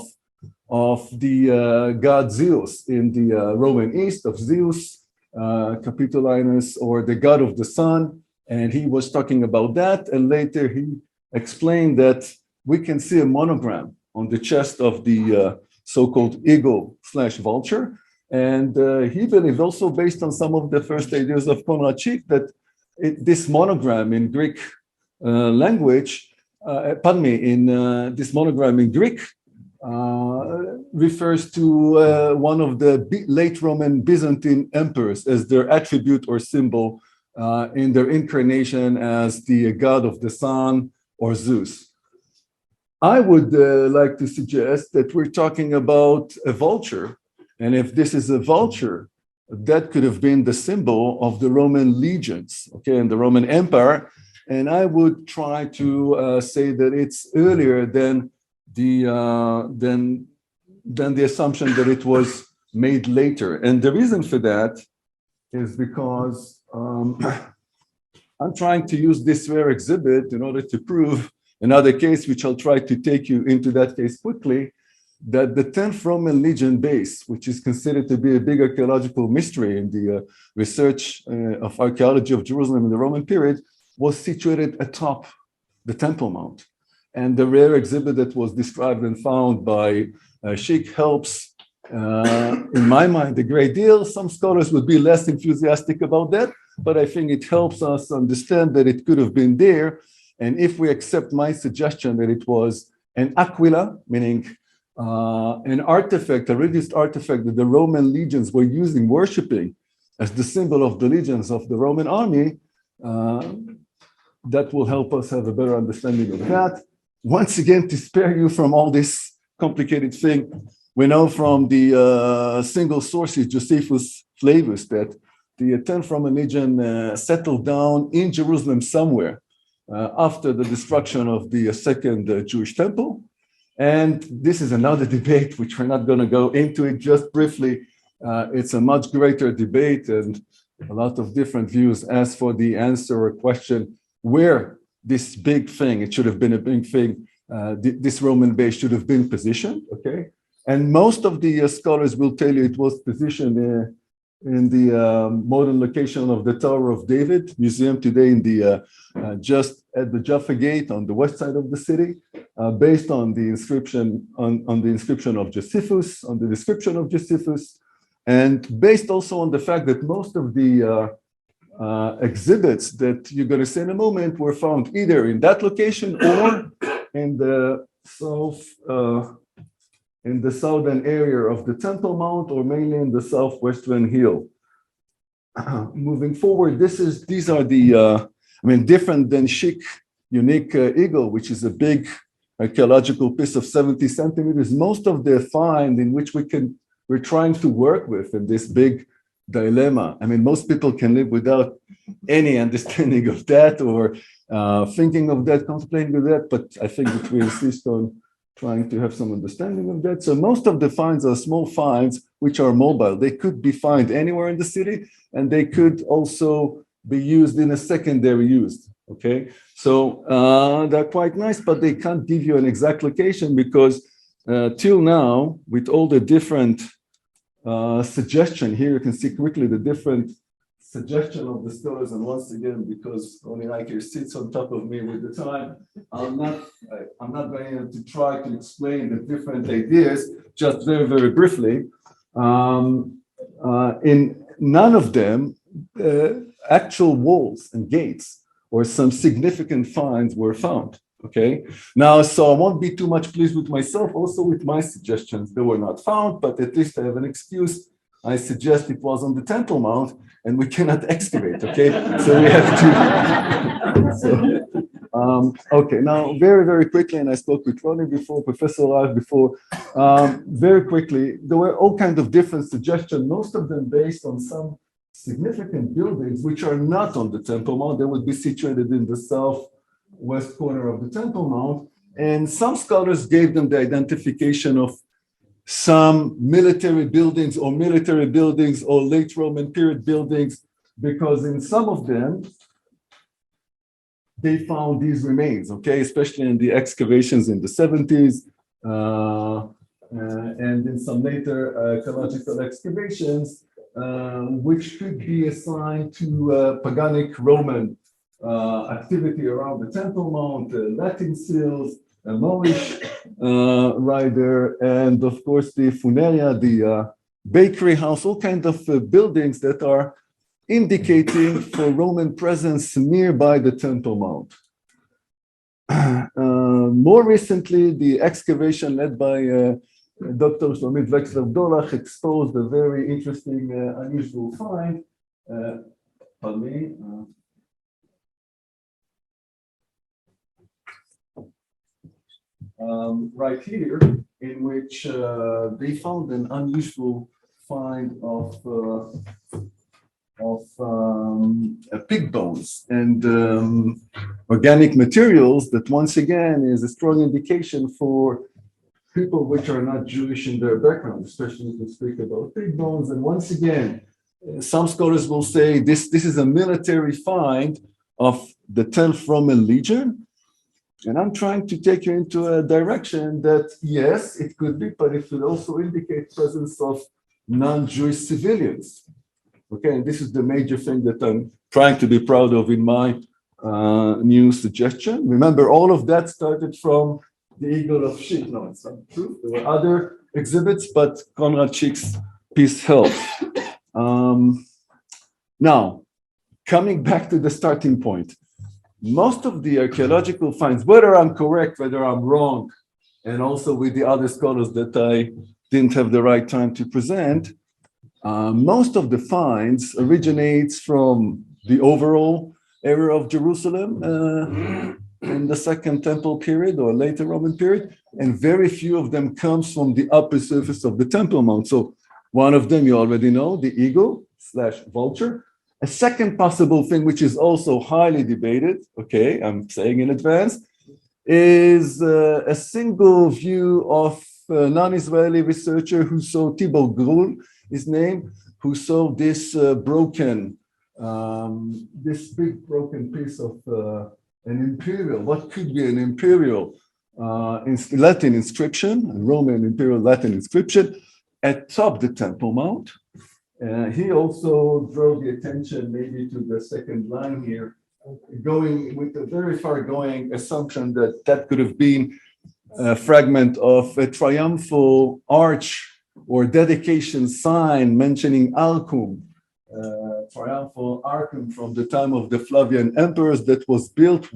the god Zeus in the Roman East, of Zeus, Capitolinus, or the god of the sun. And he was talking about that. And later he explained that we can see a monogram on the chest of the so-called eagle/vulture. And he believed also, based on some of the first ideas of Conrad Schick, that this monogram in Greek language, this monogram in Greek refers to one of the late Roman Byzantine emperors as their attribute or symbol in their incarnation as the god of the sun or Zeus. I would like to suggest that we're talking about a vulture. And if this is a vulture, that could have been the symbol of the Roman legions, okay, and the Roman Empire. And I would try to say that it's earlier than the assumption that it was made later. And the reason for that is because I'm trying to use this rare exhibit in order to prove another case, which I'll try to take you into that case quickly, that the 10th Roman Legion base, which is considered to be a big archaeological mystery in the research of archaeology of Jerusalem in the Roman period, was situated atop the Temple Mount. And the rare exhibit that was described and found by Schick helps, in my mind, a great deal. Some scholars would be less enthusiastic about that, but I think it helps us understand that it could have been there. And if we accept my suggestion that it was an aquila, meaning an artifact, a religious artifact that the Roman legions were using, worshiping as the symbol of the legions of the Roman army, that will help us have a better understanding of that. Once again, to spare you from all this complicated thing, we know from the single sources, Josephus Flavius, that the 10th Roman Legion settled down in Jerusalem somewhere after the destruction of the second Jewish temple. And this is another debate, which we're not going to go into it just briefly. It's a much greater debate and a lot of different views as for the answer or question where this big thing, it should have been a big thing, this Roman base should have been positioned, okay? And most of the scholars will tell you it was positioned in the modern location of the Tower of David Museum today in the just at the Jaffa Gate on the west side of the city, based on the inscription on the inscription of Josephus, on the description of Josephus, and based also on the fact that most of the exhibits that you're going to see in a moment were found either in that location or in the south in the southern area of the Temple Mount or mainly in the southwestern hill. Moving forward, these are the, different than Schick unique eagle, which is a big archaeological piece of 70 centimeters. Most of the find in which we're trying to work with in this big dilemma. Most people can live without any understanding of that or thinking of that, contemplating of that, but I think that we insist on trying to have some understanding of that. So most of the finds are small finds which are mobile. They could be found anywhere in the city, and they could also be used in a secondary use. Okay, so they're quite nice, but they can't give you an exact location because till now, with all the different suggestion here, you can see quickly the different suggestion of the scholars. And once again, because Ronny here sits on top of me with the time, I'm not going to try to explain the different ideas, just very, very briefly. In none of them, actual walls and gates or some significant finds were found. Okay, now, so I won't be too much pleased with myself, also with my suggestions. They were not found, but at least I have an excuse. I suggest it was on the Temple Mount and we cannot excavate, okay? So we have to, okay, now very, very quickly, and I spoke with Ronny before, Professor Reich before, very quickly, there were all kinds of different suggestions, most of them based on some significant buildings which are not on the Temple Mount. They would be situated in the southwest corner of the Temple Mount. And some scholars gave them the identification of some military buildings or late Roman period buildings, because in some of them, they found these remains, okay, especially in the excavations in the 70s and in some later archaeological excavations, which could be assigned to paganic Roman activity around the Temple Mount, Latin seals, a Moorish rider, and of course the Funeria, the bakery house, all kinds of buildings that are indicating for Roman presence nearby the Temple Mount. More recently, the excavation led by Dr. Schmidt Wexler-Dorach exposed a very interesting, unusual find. Pardon me. Right here, in which they found an unusual find of pig bones and organic materials that once again is a strong indication for people which are not Jewish in their background, especially if we speak about pig bones. And once again, some scholars will say this is a military find of the 10th Roman Legion. And I'm trying to take you into a direction that, yes, it could be, but it could also indicate presence of non-Jewish civilians. Okay, and this is the major thing that I'm trying to be proud of in my new suggestion. Remember, all of that started from the Eagle of Schick. No, it's not true. There were other exhibits, but Conrad Schick's piece helped. Now, coming back to the starting point, most of the archaeological finds, whether I'm correct, whether I'm wrong, and also with the other scholars that I didn't have the right time to present, most of the finds originates from the overall area of Jerusalem in the Second Temple period or later Roman period, and very few of them comes from the upper surface of the Temple Mount. So one of them you already know, the eagle/vulture. A second possible thing, which is also highly debated, okay, I'm saying in advance, is a single view of a non-Israeli researcher who saw Tibor Grul, his name, who saw this this big broken piece of an imperial, what could be an imperial Latin inscription, a Roman imperial Latin inscription atop the Temple Mount. He also drove the attention maybe to the second line here, going with a very far-going assumption that that could have been a fragment of a triumphal arch or dedication sign mentioning Arcum, triumphal Arcum from the time of the Flavian emperors that was built.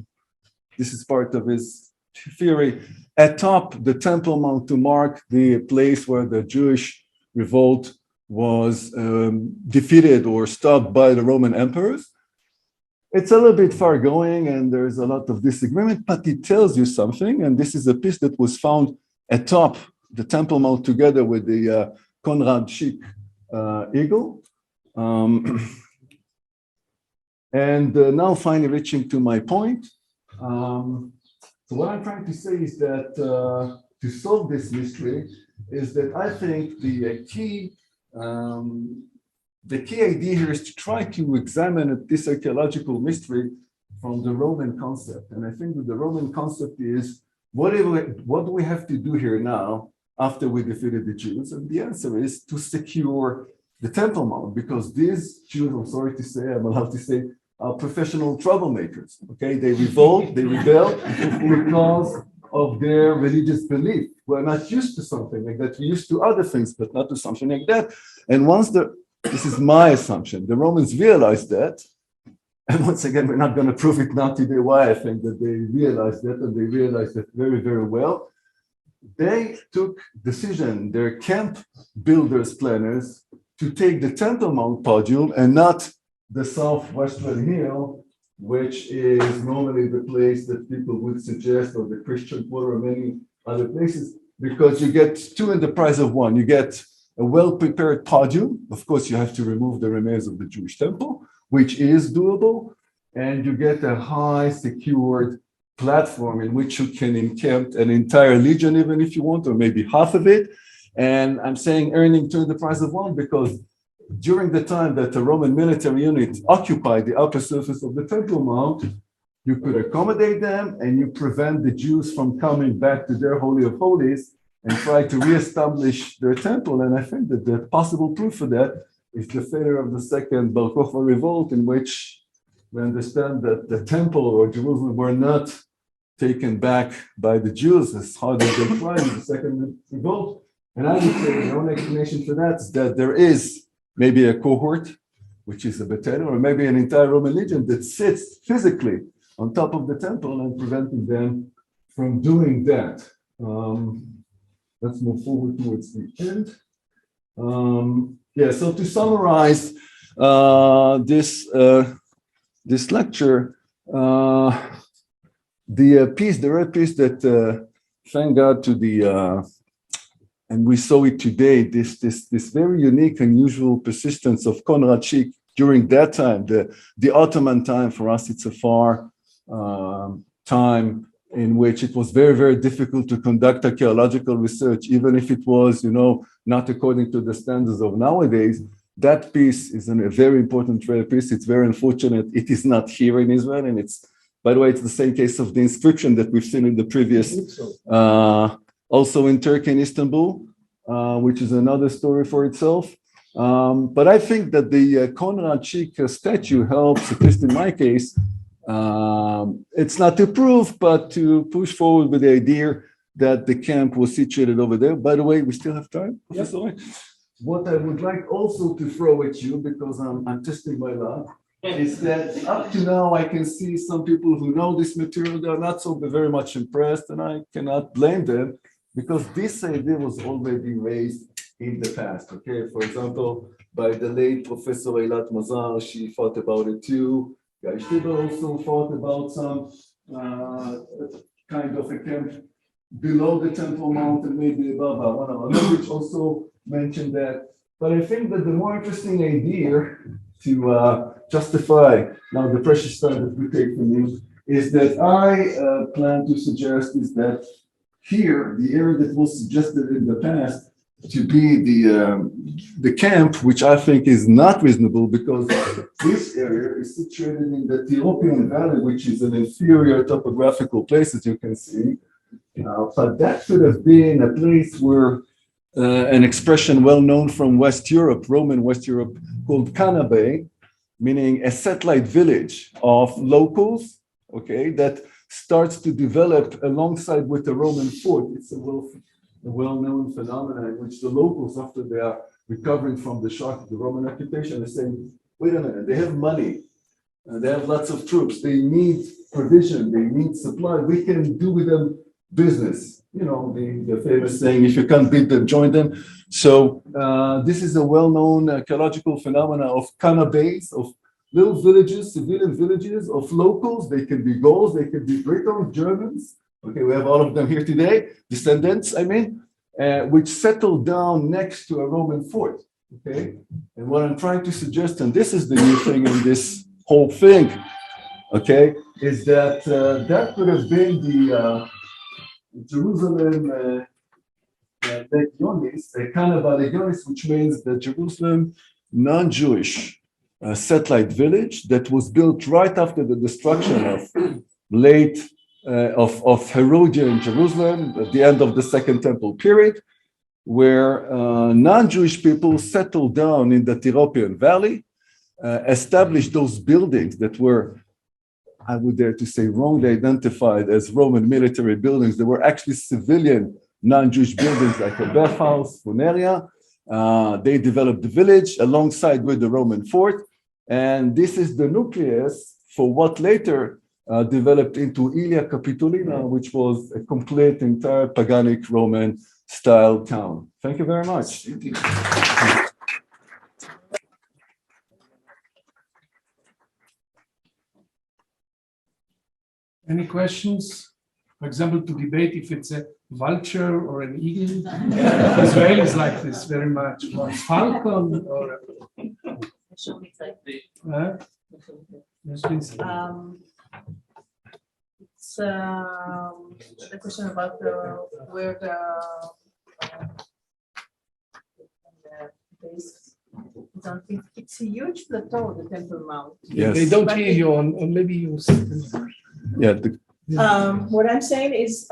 This is part of his theory, atop the Temple Mount to mark the place where the Jewish revolt was defeated or stopped by the Roman emperors. It's a little bit far going and there's a lot of disagreement, but it tells you something. And this is a piece that was found atop the Temple Mount together with the Conrad Schick eagle. Now finally reaching to my point. So what I'm trying to say is that to solve this mystery is that I think the key idea here is to try to examine this archaeological mystery from the Roman concept. And I think that the Roman concept is, what do we have to do here now after we defeated the Jews? And the answer is to secure the Temple Mount, because these Jews, I'm sorry to say, I'm allowed to say, are professional troublemakers. Okay, they revolt, they rebel because of their religious belief. We're not used to something like that. We're used to other things, but not to something like that. And once this is my assumption, the Romans realized that, and once again, we're not going to prove it now today why I think that they realized that, and they realized that very, very well. They took decision, their camp builders, planners, to take the Temple Mount podium and not the southwestern hill, which is normally the place that people would suggest, or the Christian Quarter, or many other places, because you get two in the price of one. You get a well-prepared podium. Of course, you have to remove the remains of the Jewish temple, which is doable, and you get a high secured platform in which you can encamp an entire legion, even if you want, or maybe half of it. And I'm saying earning two in the price of one because during the time that the Roman military unit occupied the upper surface of the Temple Mount, you could accommodate them and you prevent the Jews from coming back to their Holy of Holies and try to reestablish their temple. And I think that the possible proof for that is the failure of the second Bar Kokhba revolt, in which we understand that the temple or Jerusalem were not taken back by the Jews as hard as they tried in the second revolt. And I would say the only explanation for that is that there is maybe a cohort, which is a battalion, or maybe an entire Roman legion that sits physically on top of the temple and preventing them from doing that. Let's move forward towards the end. So to summarize this lecture, the red piece that, thank God to the, and we saw it today, this very unique, unusual persistence of Conrad Schick during that time, the Ottoman time. For us, it's a far time in which it was very, very difficult to conduct archaeological research, even if it was, not according to the standards of nowadays. That piece is a very important rare piece. It's very unfortunate it is not here in Israel, and it's, by the way, it's the same case of the inscription that we've seen in the previous, also in Turkey and Istanbul, which is another story for itself. But I think that the Conrad Schick statue helps, at least in my case. It's not to prove, but to push forward with the idea that the camp was situated over there. By the way, we still have time, Professor? Yep. What I would like also to throw at you, because I'm testing my luck, is that up to now I can see some people who know this material, they're not so very much impressed, and I cannot blame them, because this idea was already raised in the past, okay? For example, by the late Professor Eilat Mazar, she thought about it too. Guy Stibber also thought about some kind of a camp below the Temple Mount and maybe above. Which also mentioned that. But I think that the more interesting idea to justify now the precious time that we take from you is that I plan to suggest is that here, the area that was suggested in the past to be the camp, which I think is not reasonable because this area is situated in the Ethiopian Valley, which is an inferior topographical place, as you can see. But that could have been a place where an expression well known from West Europe, Roman West Europe, called Canabe, meaning a satellite village of locals, okay, that starts to develop alongside with the Roman fort. It's a well-known phenomenon in which the locals, after they are recovering from the shock of the Roman occupation, are saying, wait a minute, they have money, they have lots of troops, they need provision, they need supply, we can do with them business. you know, the famous saying, if you can't beat them, join them. So this is a well-known archaeological phenomena of cannabades, of little villages, civilian villages of locals. They can be Gauls, they can be Britons, Germans. Okay, we have all of them here today, descendants, I mean, which settled down next to a Roman fort. Okay, and what I'm trying to suggest, and this is the new thing in this whole thing, okay, is that that could have been the Jerusalem Legionis, Carnival Legionis, which means the Jerusalem non-Jewish satellite village that was built right after the destruction of of Herodian Jerusalem at the end of the Second Temple period, where non-Jewish people settled down in the Tyropian Valley, established those buildings that were, I would dare to say, wrongly identified as Roman military buildings. They were actually civilian non-Jewish buildings like a bathhouse, funeria. They developed the village alongside with the Roman fort. And this is the nucleus for what later developed into Ilya Capitolina, which was a complete, entire paganic Roman style town. Thank you very much. Any questions? For example, to debate if it's a vulture or an eagle. Israelis like this very much. Or a falcon or yes, please. It's the question about where the base. It's a huge plateau, the Temple Mount. Yes. They don't hear you on maybe you. Yeah. What I'm saying is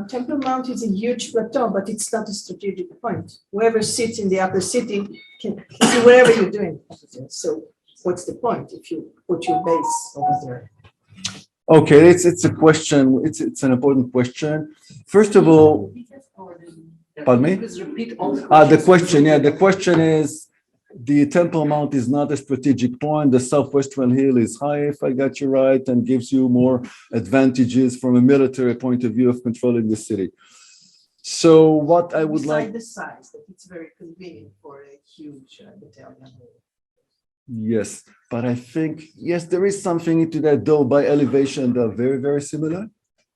Temple Mount is a huge plateau, but it's not a strategic point. Whoever sits in the upper city can see whatever you're doing. So what's the point if you put your base over there? Okay, it's a question. It's an important question. First of all, pardon me? The question. Yeah, the question is, the Temple Mount is not a strategic point. The southwestern hill is high, if I got you right, and gives you more advantages from a military point of view of controlling the city. So what I would like. Besides the size, that it's very convenient for a huge battalion. Yes, but I think, yes, there is something into that, though, by elevation, they're very, very similar.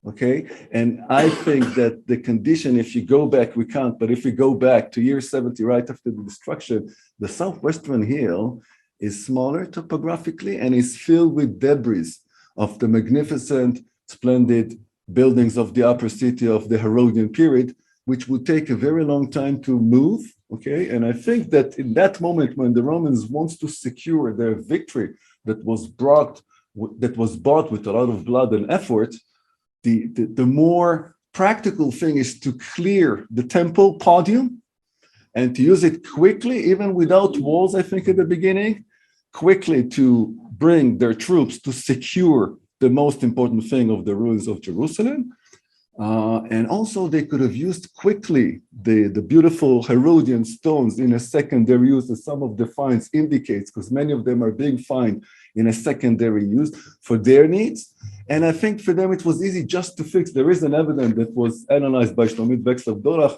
Okay, and I think that the condition, if you go back, we can't, but if we go back to year 70, right after the destruction, the southwestern hill is smaller topographically and is filled with debris of the magnificent, splendid buildings of the upper city of the Herodian period, which would take a very long time to move. Okay, and I think that in that moment when the Romans wants to secure their victory that was bought with a lot of blood and effort, the more practical thing is to clear the temple podium and to use it quickly, even without walls, I think at the beginning, quickly to bring their troops to secure the most important thing of the ruins of Jerusalem. And also they could have used quickly the beautiful Herodian stones in a secondary use, as some of the finds indicates, because many of them are being found in a secondary use for their needs. And I think for them it was easy just to fix. There is an evidence that was analyzed by Shlomit Vexler-Dorach,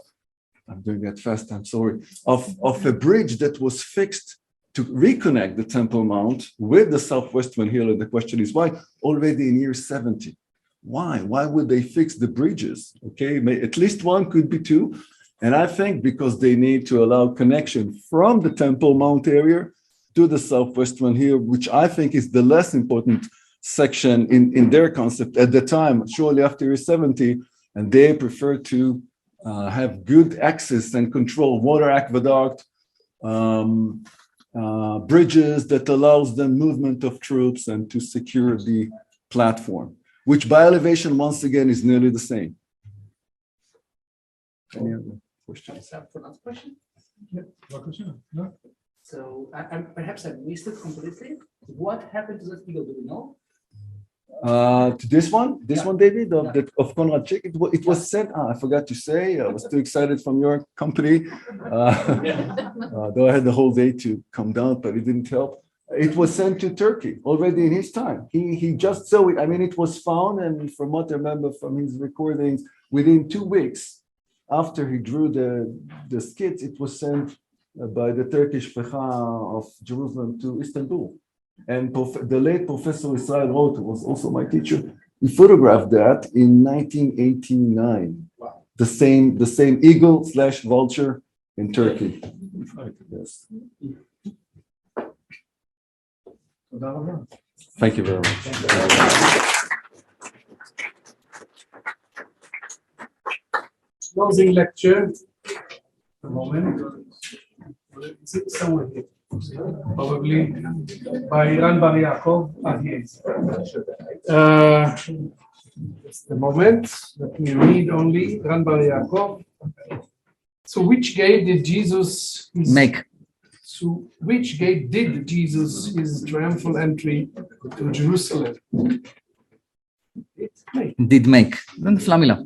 I'm doing that fast, I'm sorry, of a bridge that was fixed to reconnect the Temple Mount with the southwestern hill. And the question is why? Already in year 70. Why? Why would they fix the bridges? Okay, at least one, could be two. And I think because they need to allow connection from the Temple Mount area to the southwestern hill, which I think is the less important section in their concept at the time, shortly after year 70, and they prefer to have good access and control, water aqueduct, bridges that allows the movement of troops and to secure the platform, which by elevation, once again, is nearly the same. Any other questions? Last question? Yeah. So perhaps I missed it completely. What happened to that eagle? Do we know? To this one, David, of Conrad Schick, it was sent. I forgot to say, I was too excited from your company. Though I had the whole day to come down, but it didn't help. It was sent to Turkey already in his time. He just saw it. I mean, it was found, and from what I remember from his recordings, within 2 weeks after he drew the skits, it was sent by the Turkish Fecha of Jerusalem to Istanbul. And the late Professor Israel Roth, who was also my teacher, he photographed that in 1989. Wow. The same eagle/vulture in Turkey. Yes. Thank you very much. Closing lecture. A moment. Is it somewhere here? Probably by Ran Bar Yaakov. Here it is. Just a moment. Let me read only Ran Bar Yaakov. So which gate did Jesus make? So which gate did Jesus his triumphal entry to Jerusalem? Did make. נפלא מילה.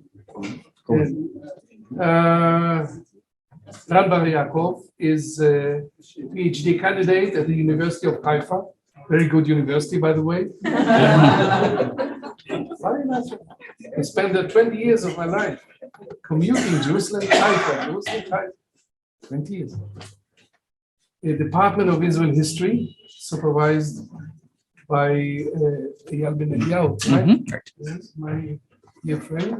Ran Bar Yaakov is a PhD candidate at the University of Haifa. Very good university, by the way. I spent 20 years of my life commuting Jerusalem to Haifa. 20 years. The Department of Israel History, supervised by Eyal Ben Eliyahu, right? Yes, my dear friend.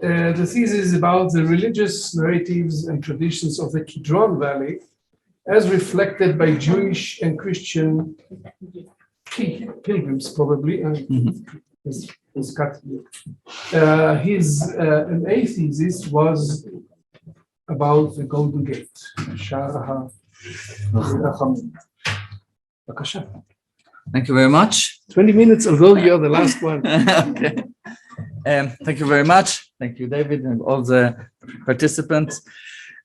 The thesis is about the religious narratives and traditions of the Kidron Valley, as reflected by Jewish and Christian pilgrims, probably. His MA thesis was about the Golden Gate. Thank you very much. 20 minutes, although you're the last one. Okay. Thank you very much. Thank you, David, and all the participants.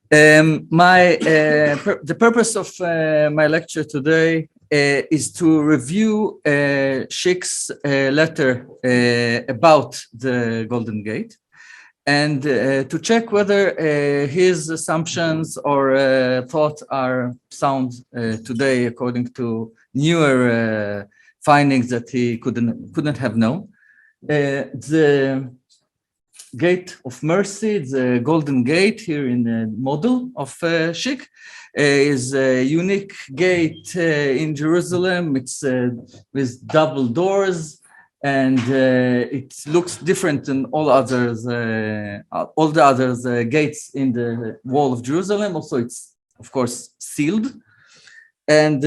The purpose of my lecture today is to review Schick's letter about the Golden Gate, and to check whether his assumptions or thoughts are sound today according to newer findings that he couldn't have known. The Gate of Mercy, the Golden Gate here in the model of Schick, is a unique gate in Jerusalem. It's with double doors, and it looks different than all the other gates in the wall of Jerusalem. Also, it's of course sealed, and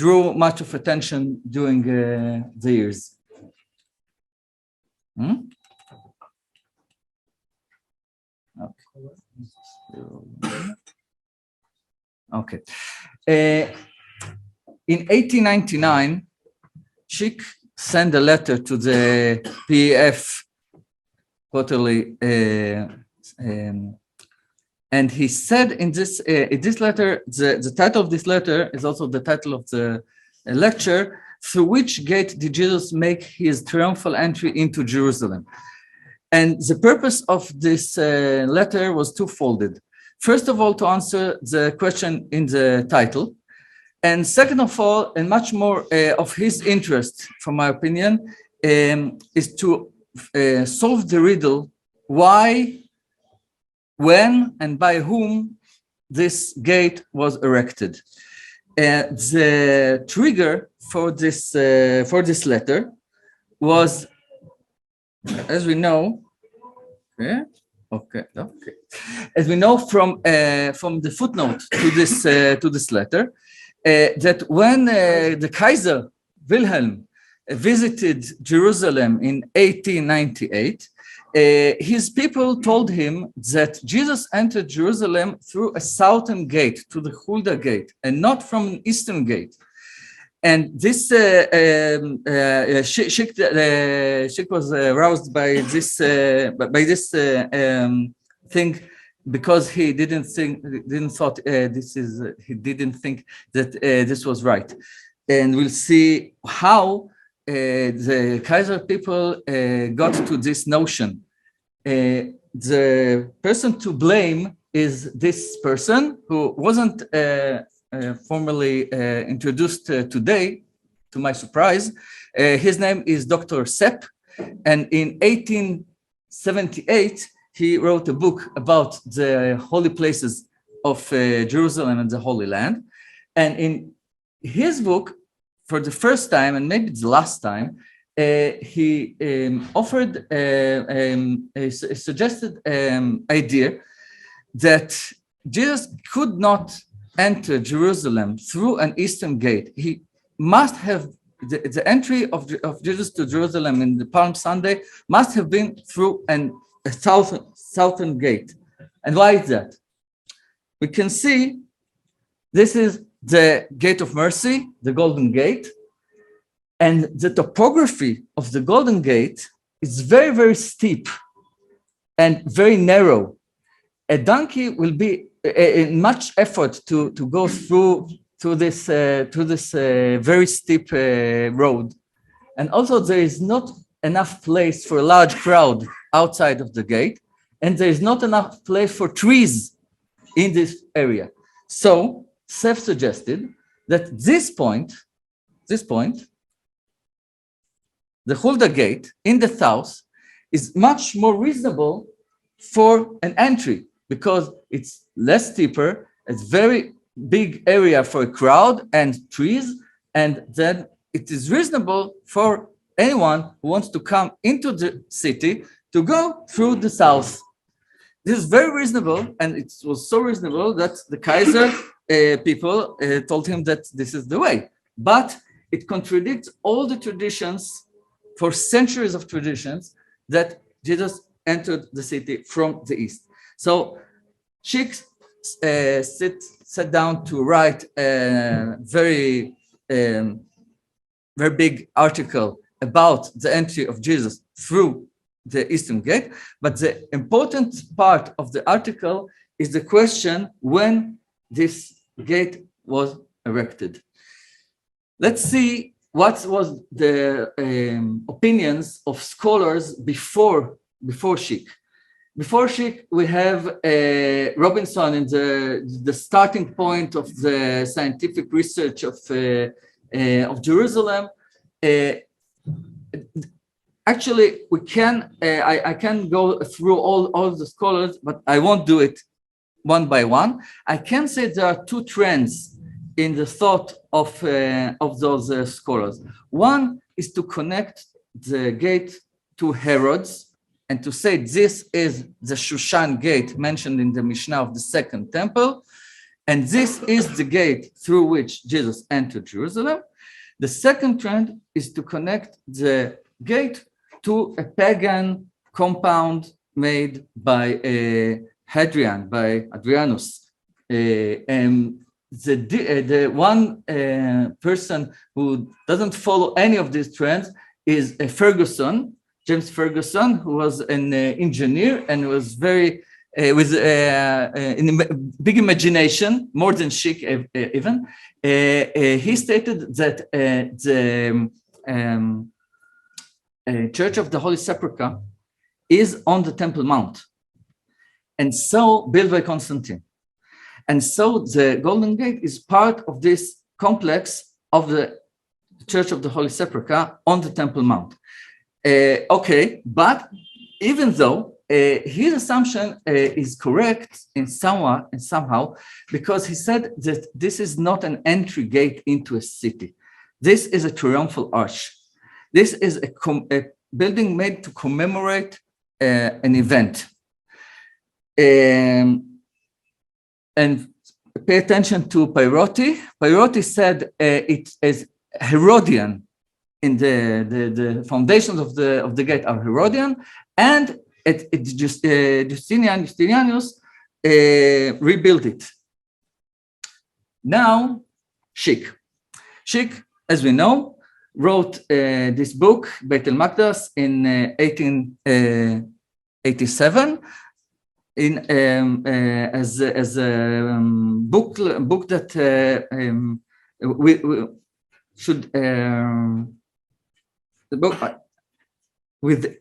drew much of attention during the years. Okay. In 1899, Schick sent a letter to the PEF quarterly, and he said in this letter, the title of this letter is also the title of the lecture, through which gate did Jesus make his triumphal entry into Jerusalem? And the purpose of this letter was twofolded. First of all, to answer the question in the title. And second of all, and much more of his interest, from my opinion, is to solve the riddle why, when, and by whom this gate was erected. The trigger for this letter was, as we know, as we know from the footnote to this letter, that when the Kaiser Wilhelm visited Jerusalem in 1898, his people told him that Jesus entered Jerusalem through a southern gate, to the Hulda gate, and not from an eastern gate. And this Schick was aroused by this thing, because he didn't think that this was right. And we'll see how the Kaiser people got to this notion. The person to blame is this person who wasn't formally introduced today, to my surprise. His name is Dr. Sepp, and in 18 78, he wrote a book about the holy places of Jerusalem and the Holy Land. And in his book, for the first time, and maybe the last time, he offered a suggested idea that Jesus could not enter Jerusalem through an eastern gate. He must have, the entry of Jesus to Jerusalem in the Palm Sunday must have been through a southern gate. And why is that? We can see this is the Gate of Mercy, the Golden Gate, and the topography of the Golden Gate is very, very steep and very narrow. A donkey will be in much effort to go through this very steep road. And also there is not enough place for a large crowd outside of the gate, and there is not enough place for trees in this area. So Seth suggested that this point, the Hulda Gate in the south, is much more reasonable for an entry because it's less steeper, it's very big area for a crowd and trees, and then it is reasonable for anyone who wants to come into the city to go through the south. This is very reasonable, and it was so reasonable that the Kaiser people told him that this is the way. But it contradicts all the traditions, for centuries of traditions, that Jesus entered the city from the east. So Schick sat down to write a very big article about the entry of Jesus through the Eastern Gate. But the important part of the article is the question when this gate was erected. Let's see what was the opinions of scholars before Schick. Before Schick, we have Robinson in the starting point of the scientific research of Jerusalem. Actually, we can. I can go through all the scholars, but I won't do it one by one. I can say there are two trends in the thought of those scholars. One is to connect the gate to Herod's and to say this is the Shushan gate mentioned in the Mishnah of the Second Temple, and this is the gate through which Jesus entered Jerusalem. The second trend is to connect the gate to a pagan compound made by Hadrian, by Adrianus. The one person who doesn't follow any of these trends is Ferguson, James Ferguson, who was an engineer and was very with in big imagination, more than Schick even. He stated that the Church of the Holy Sepulchre is on the Temple Mount, and so built by Constantine. And so the Golden Gate is part of this complex of the Church of the Holy Sepulchre on the Temple Mount. Okay, but even though his assumption is correct in somehow, because he said that this is not an entry gate into a city. This is a triumphal arch. This is a building made to commemorate an event. And pay attention to Peirotti. Peirotti said it is Herodian. In the foundations of the gate are Herodian, and Justinianus rebuilt it. Now, Schick, as we know, wrote this book, Beit el-Maqdas, in 1887. As a book that we should the book with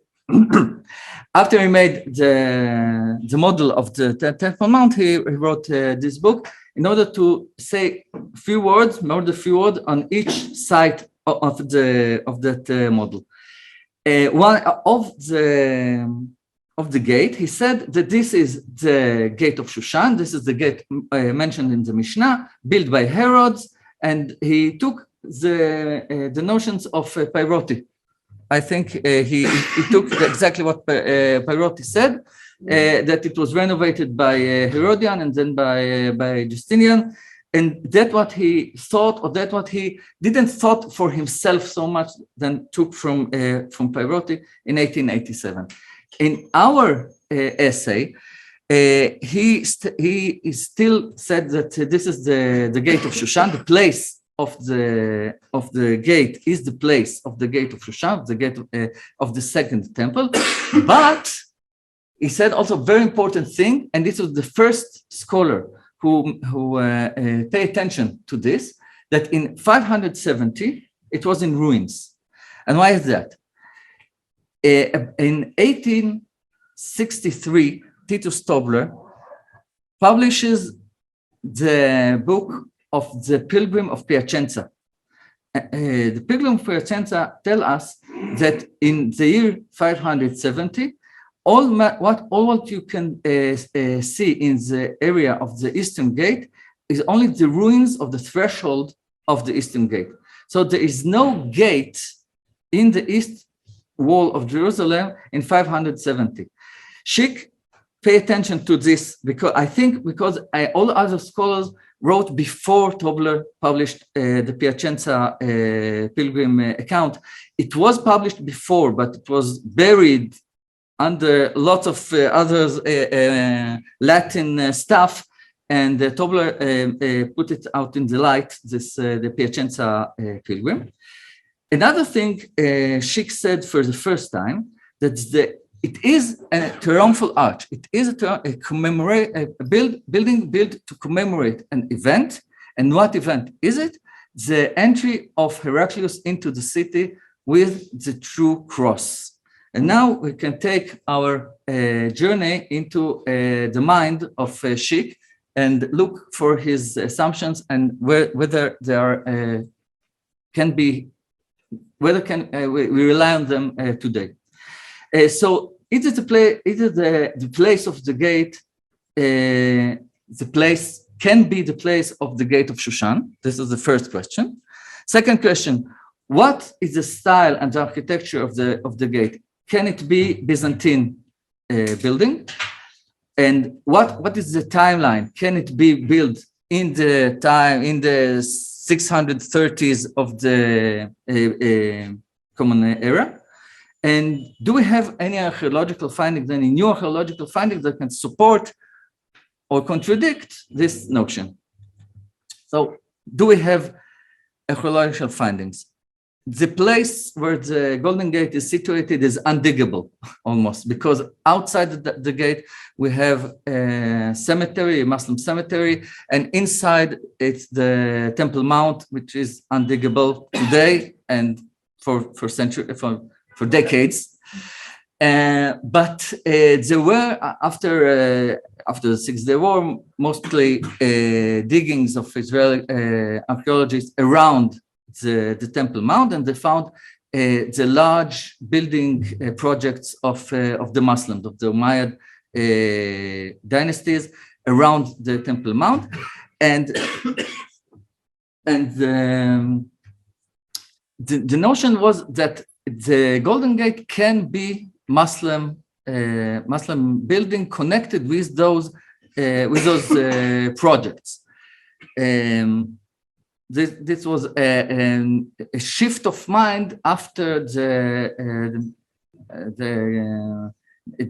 after he made the model of the Temple Mount, he wrote this book in order to say more than a few words on each side of that model. One of the of the gate. He said that this is the gate of Shushan. This is the gate mentioned in the Mishnah, built by Herod, and he took the notions of Pyroti. I think he took exactly what Pyroti said, that it was renovated by Herodian and then by Justinian, and that what he thought, or that what he didn't thought for himself so much, then took from Pyroti in 1887. In our essay, he still said that this is the gate of Shushan. The place of the gate is the place of the gate of Shushan, the gate of the second temple. But he said also very important thing, and this was the first scholar who pay attention to this, that in 570 it was in ruins. And why is that? In 1863, Titus Tobler publishes the book of the Pilgrim of Piacenza. The Pilgrim of Piacenza tell us that in the year 570, all what you can see in the area of the Eastern Gate is only the ruins of the threshold of the Eastern Gate. So there is no gate in the east wall of Jerusalem in 570. Schick, pay attention to this, because I think all other scholars wrote before Tobler published the Piacenza Pilgrim account. It was published before, but it was buried under lots of other Latin stuff, and Tobler put it out in the light, the Piacenza Pilgrim. Another thing Schick said for the first time, that it is a triumphal arch. It is a building built to commemorate an event. And what event is it? The entry of Heraclius into the city with the true cross. And now we can take our journey into the mind of Schick and look for his assumptions and whether they are we rely on them today. So it is the place of the gate. The place can be the place of the gate of Shushan. This is the first question. Second question: what is the style and the architecture of the gate? Can it be Byzantine building? And what is the timeline? Can it be built in the 630s of the Common Era? And do we have any archaeological findings, any new archaeological findings that can support or contradict this notion? So do we have archaeological findings? The place where the Golden Gate is situated is undiggable almost, because outside the gate we have a cemetery, a Muslim cemetery, and inside it's the Temple Mount, which is undiggable today and for decades. But there were after the 6-Day War mostly diggings of Israeli archaeologists around the Temple Mount, and they found the large building projects of the Muslims, of the Umayyad dynasties around the Temple Mount, and the notion was that the Golden Gate can be Muslim building connected with those projects. This was a shift of mind after the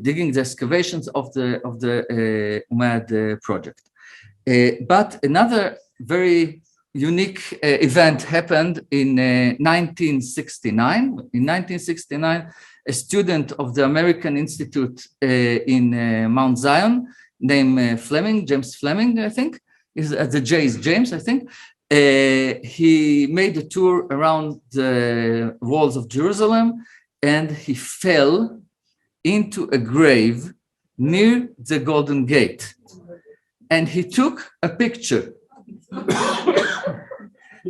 digging the excavations of the Umayyad project. But another very unique event happened in 1969. In 1969, a student of the American Institute in Mount Zion named James Fleming, I think, the J is James, I think. He made a tour around the walls of Jerusalem, and he fell into a grave near the Golden Gate. And he took a picture.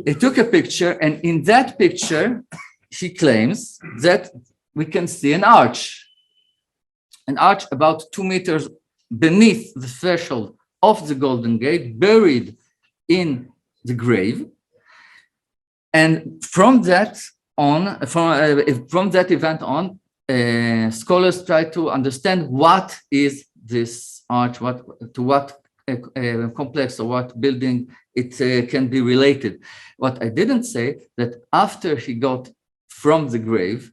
He took a picture, and in that picture, he claims that we can see an arch. an arch about 2 meters beneath the threshold of the Golden Gate, buried in the grave. And from that event on, scholars try to understand what is this arch, to what complex or what building it can be related. What I didn't say, that after he got from the grave,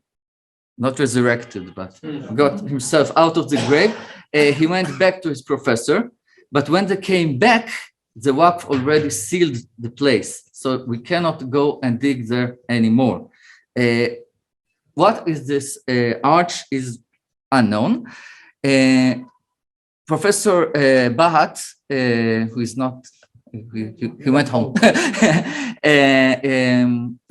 not resurrected, but got himself out of the grave, he went back to his professor. But when they came back, the Waqf already sealed the place, so we cannot go and dig there anymore. What is this arch is unknown. Professor Bahat, who is not, he went home,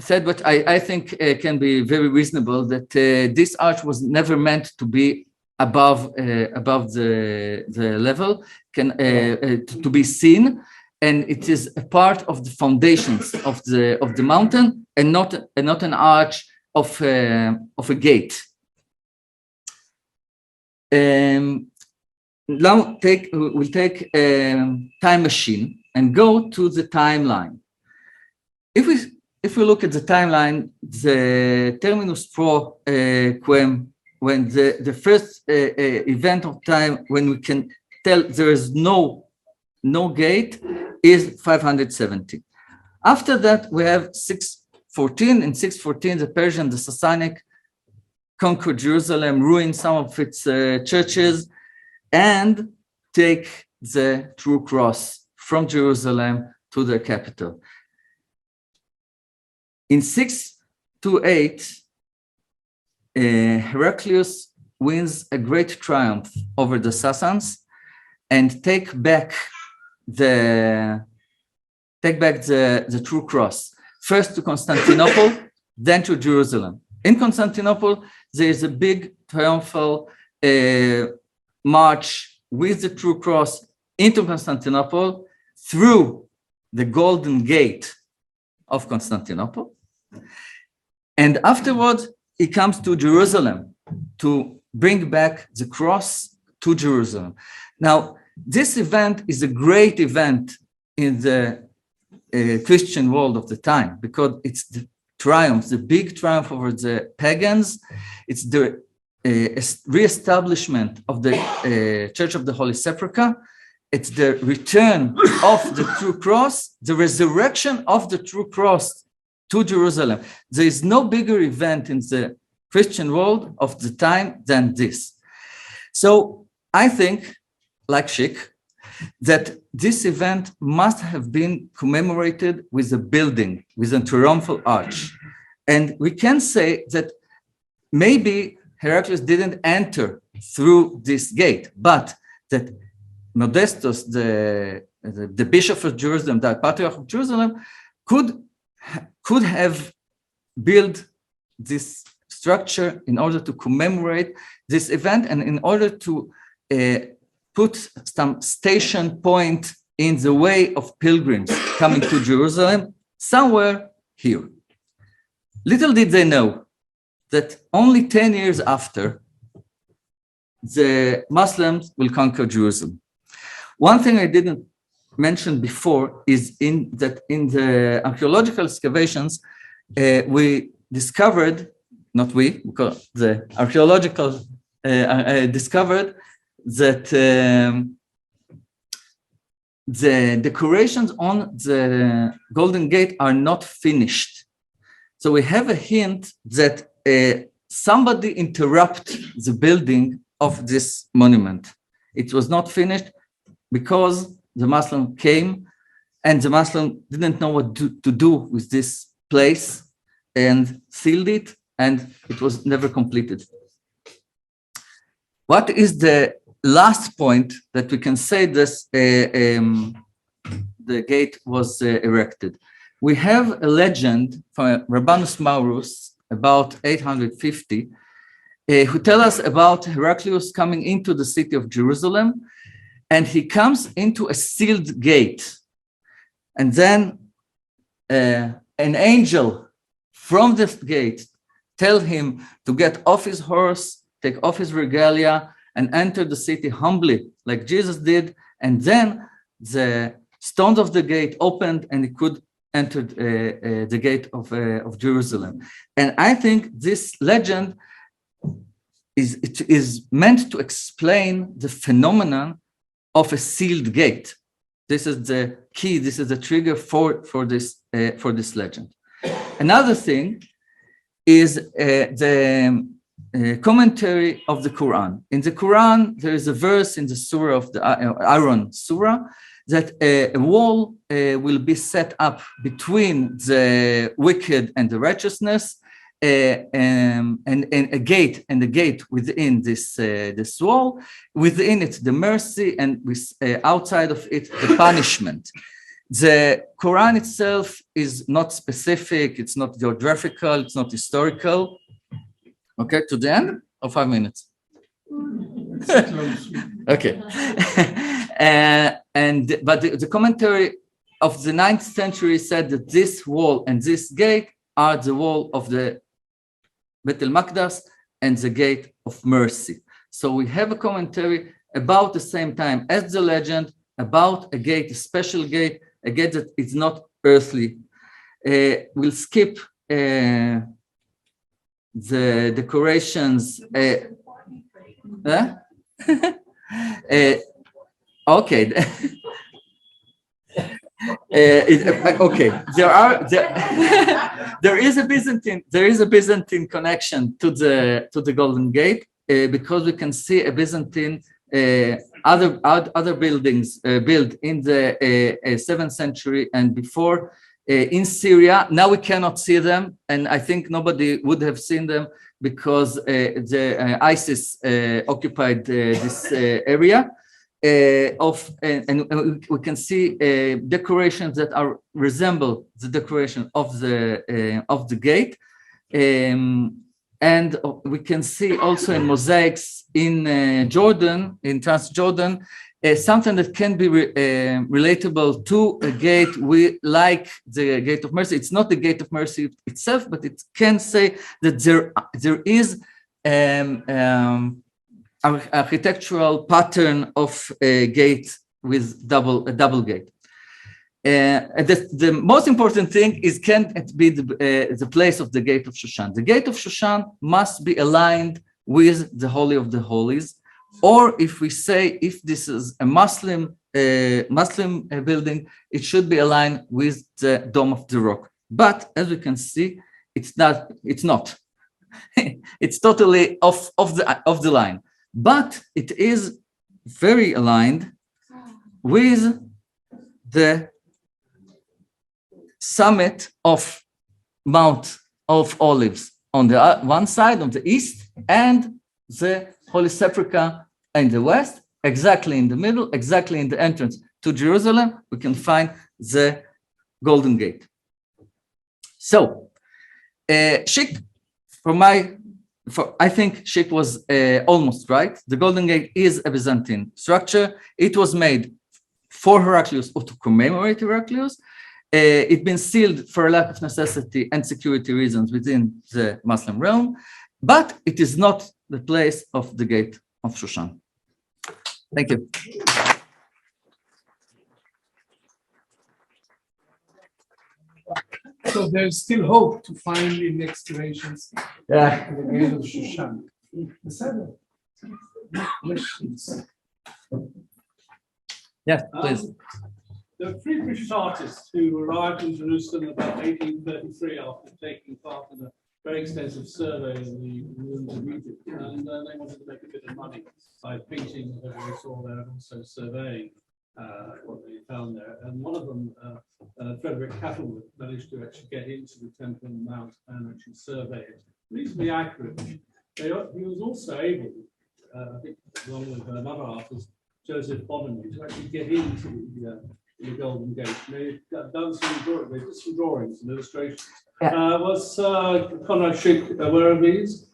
said what I think can be very reasonable, that this arch was never meant to be above the level, to be seen, and it is a part of the foundations of the mountain, and not an arch of a gate. Now we'll take a time machine and go to the timeline. If we look at the timeline, the terminus pro quem, when the first event of time when we can tell there is no gate, is 570. After that, we have 614. In 614, the Persian, the Sasanic, conquered Jerusalem, ruined some of its churches, and take the true cross from Jerusalem to their capital. In 628, Heraclius wins a great triumph over the Sassans and take back the true cross, first to Constantinople, then to Jerusalem. In Constantinople, there is a big triumphal march with the true cross into Constantinople through the Golden Gate of Constantinople. And afterwards, he comes to Jerusalem to bring back the cross to Jerusalem. Now, this event is a great event in the Christian world of the time, because it's the triumph, the big triumph over the pagans. It's the re-establishment of the Church of the Holy Sepulchre. It's the return of the true cross, the resurrection of the true cross to Jerusalem. There is no bigger event in the Christian world of the time than this. So I think, like Schick, that this event must have been commemorated with a building, with a triumphal arch. And we can say that maybe Heraclius didn't enter through this gate, but that Modestus, the bishop of Jerusalem, the patriarch of Jerusalem, could have built this structure in order to commemorate this event and in order to put some station point in the way of pilgrims coming to Jerusalem, somewhere here. Little did they know that only 10 years after, the Muslims will conquer Jerusalem. One thing I didn't mention before is in the archaeological excavations, we discovered, not we, because the archaeological discovered that the decorations on the Golden Gate are not finished. So we have a hint that somebody interrupted the building of this monument. It was not finished because the Muslim came and the Muslim didn't know what to do with this place and sealed it, and it was never completed. What is the last point that we can say this the gate was erected? We have a legend from Rabanus Maurus about 850 who tell us about Heraclius coming into the city of Jerusalem, and he comes into a sealed gate, and then an angel from this gate tell him to get off his horse, take off his regalia, and enter the city humbly, like Jesus did, and then the stones of the gate opened and he could enter the gate of Jerusalem. And I think this legend is meant to explain the phenomenon of a sealed gate. This is the key, this is the trigger for this legend. Another thing is the commentary of the Quran. In the Quran, there is a verse in the Surah of the Aaron Surah that a wall will be set up between the wicked and the righteousness, and a gate within this wall. Within it, the mercy, and outside of it, the punishment. The Quran itself is not specific, it's not geographical, it's not historical. Okay, to the end of 5 minutes. Okay. But the commentary of the 9th century said that this wall and this gate are the wall of the Bet el-Maqdas and the gate of mercy. So we have a commentary about the same time as the legend about a gate, a special gate, a gate that is not earthly. We'll skip the decorations. Okay. Okay. There is a Byzantine connection to the Golden Gate because we can see a Byzantine other buildings built in the 7th century and before in Syria. Now we cannot see them, and I think nobody would have seen them because the ISIS occupied this area. And we can see decorations that resemble the decoration of the gate, and we can see also in mosaics in Jordan, in Transjordan, something that can be relatable to a gate like the Gate of Mercy. It's not the Gate of Mercy itself, but it can say that there is architectural pattern of a gate with a double gate. The most important thing is, can it be the place of the Gate of Shushan? The Gate of Shushan must be aligned with the Holy of the Holies, or if we say if this is a Muslim building, it should be aligned with the Dome of the Rock. But as we can see, it's not. It's totally off the line. But it is very aligned with the summit of Mount of Olives on the one side, on the east, and the Holy Sepulchre in the west, exactly in the middle, exactly in the entrance to Jerusalem, we can find the Golden Gate. So, Schick, I think Schick was almost right. The Golden Gate is a Byzantine structure. It was made for Heraclius or to commemorate Heraclius. It's been sealed for a lack of necessity and security reasons within the Muslim realm, but it is not the place of the Gate of Shushan. Thank you. So there's still hope to find in excavations the Gate of Shushan. Yes, please. There were 3 British artists who arrived in Jerusalem about 1833 after taking part in a very extensive survey of the ruins of Egypt, and they wanted to make a bit of money by painting what they saw there and also surveying what they found there. And one of them, Frederick Cattle, managed to actually get into the Temple Mount and actually survey it reasonably accurately. He was also able, I think, along with another artist, Joseph Bonamy, to actually get into the Golden Gate. They've done some drawings and illustrations. Was Conrad Schick aware of these?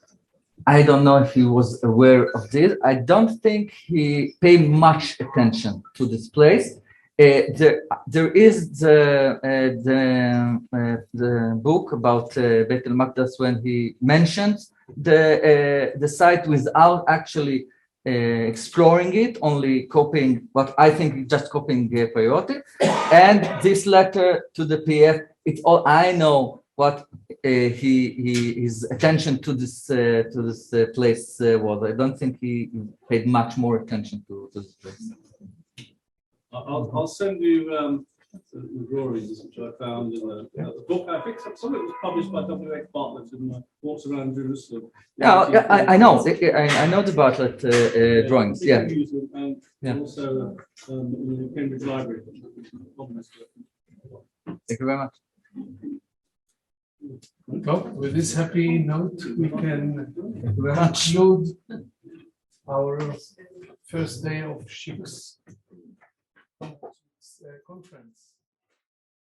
I don't know if he was aware of this. I don't think he paid much attention to this place. There is the book about Beit el-Maqdas when he mentions the site without actually exploring it, only copying what I think just copying priority. And this letter to the PF, it's all I know what his attention to this place was. I don't think he paid much more attention to this place. I'll send you the drawings which I found in the book. I think some of it was published by W.X. Bartlett in Walks Around Jerusalem. Yeah, I know. I know the Bartlett drawings. Yeah. And yeah. Also in the Cambridge Library. Thank you very much. Well, with this happy note, we can conclude our first day of Schick's conference.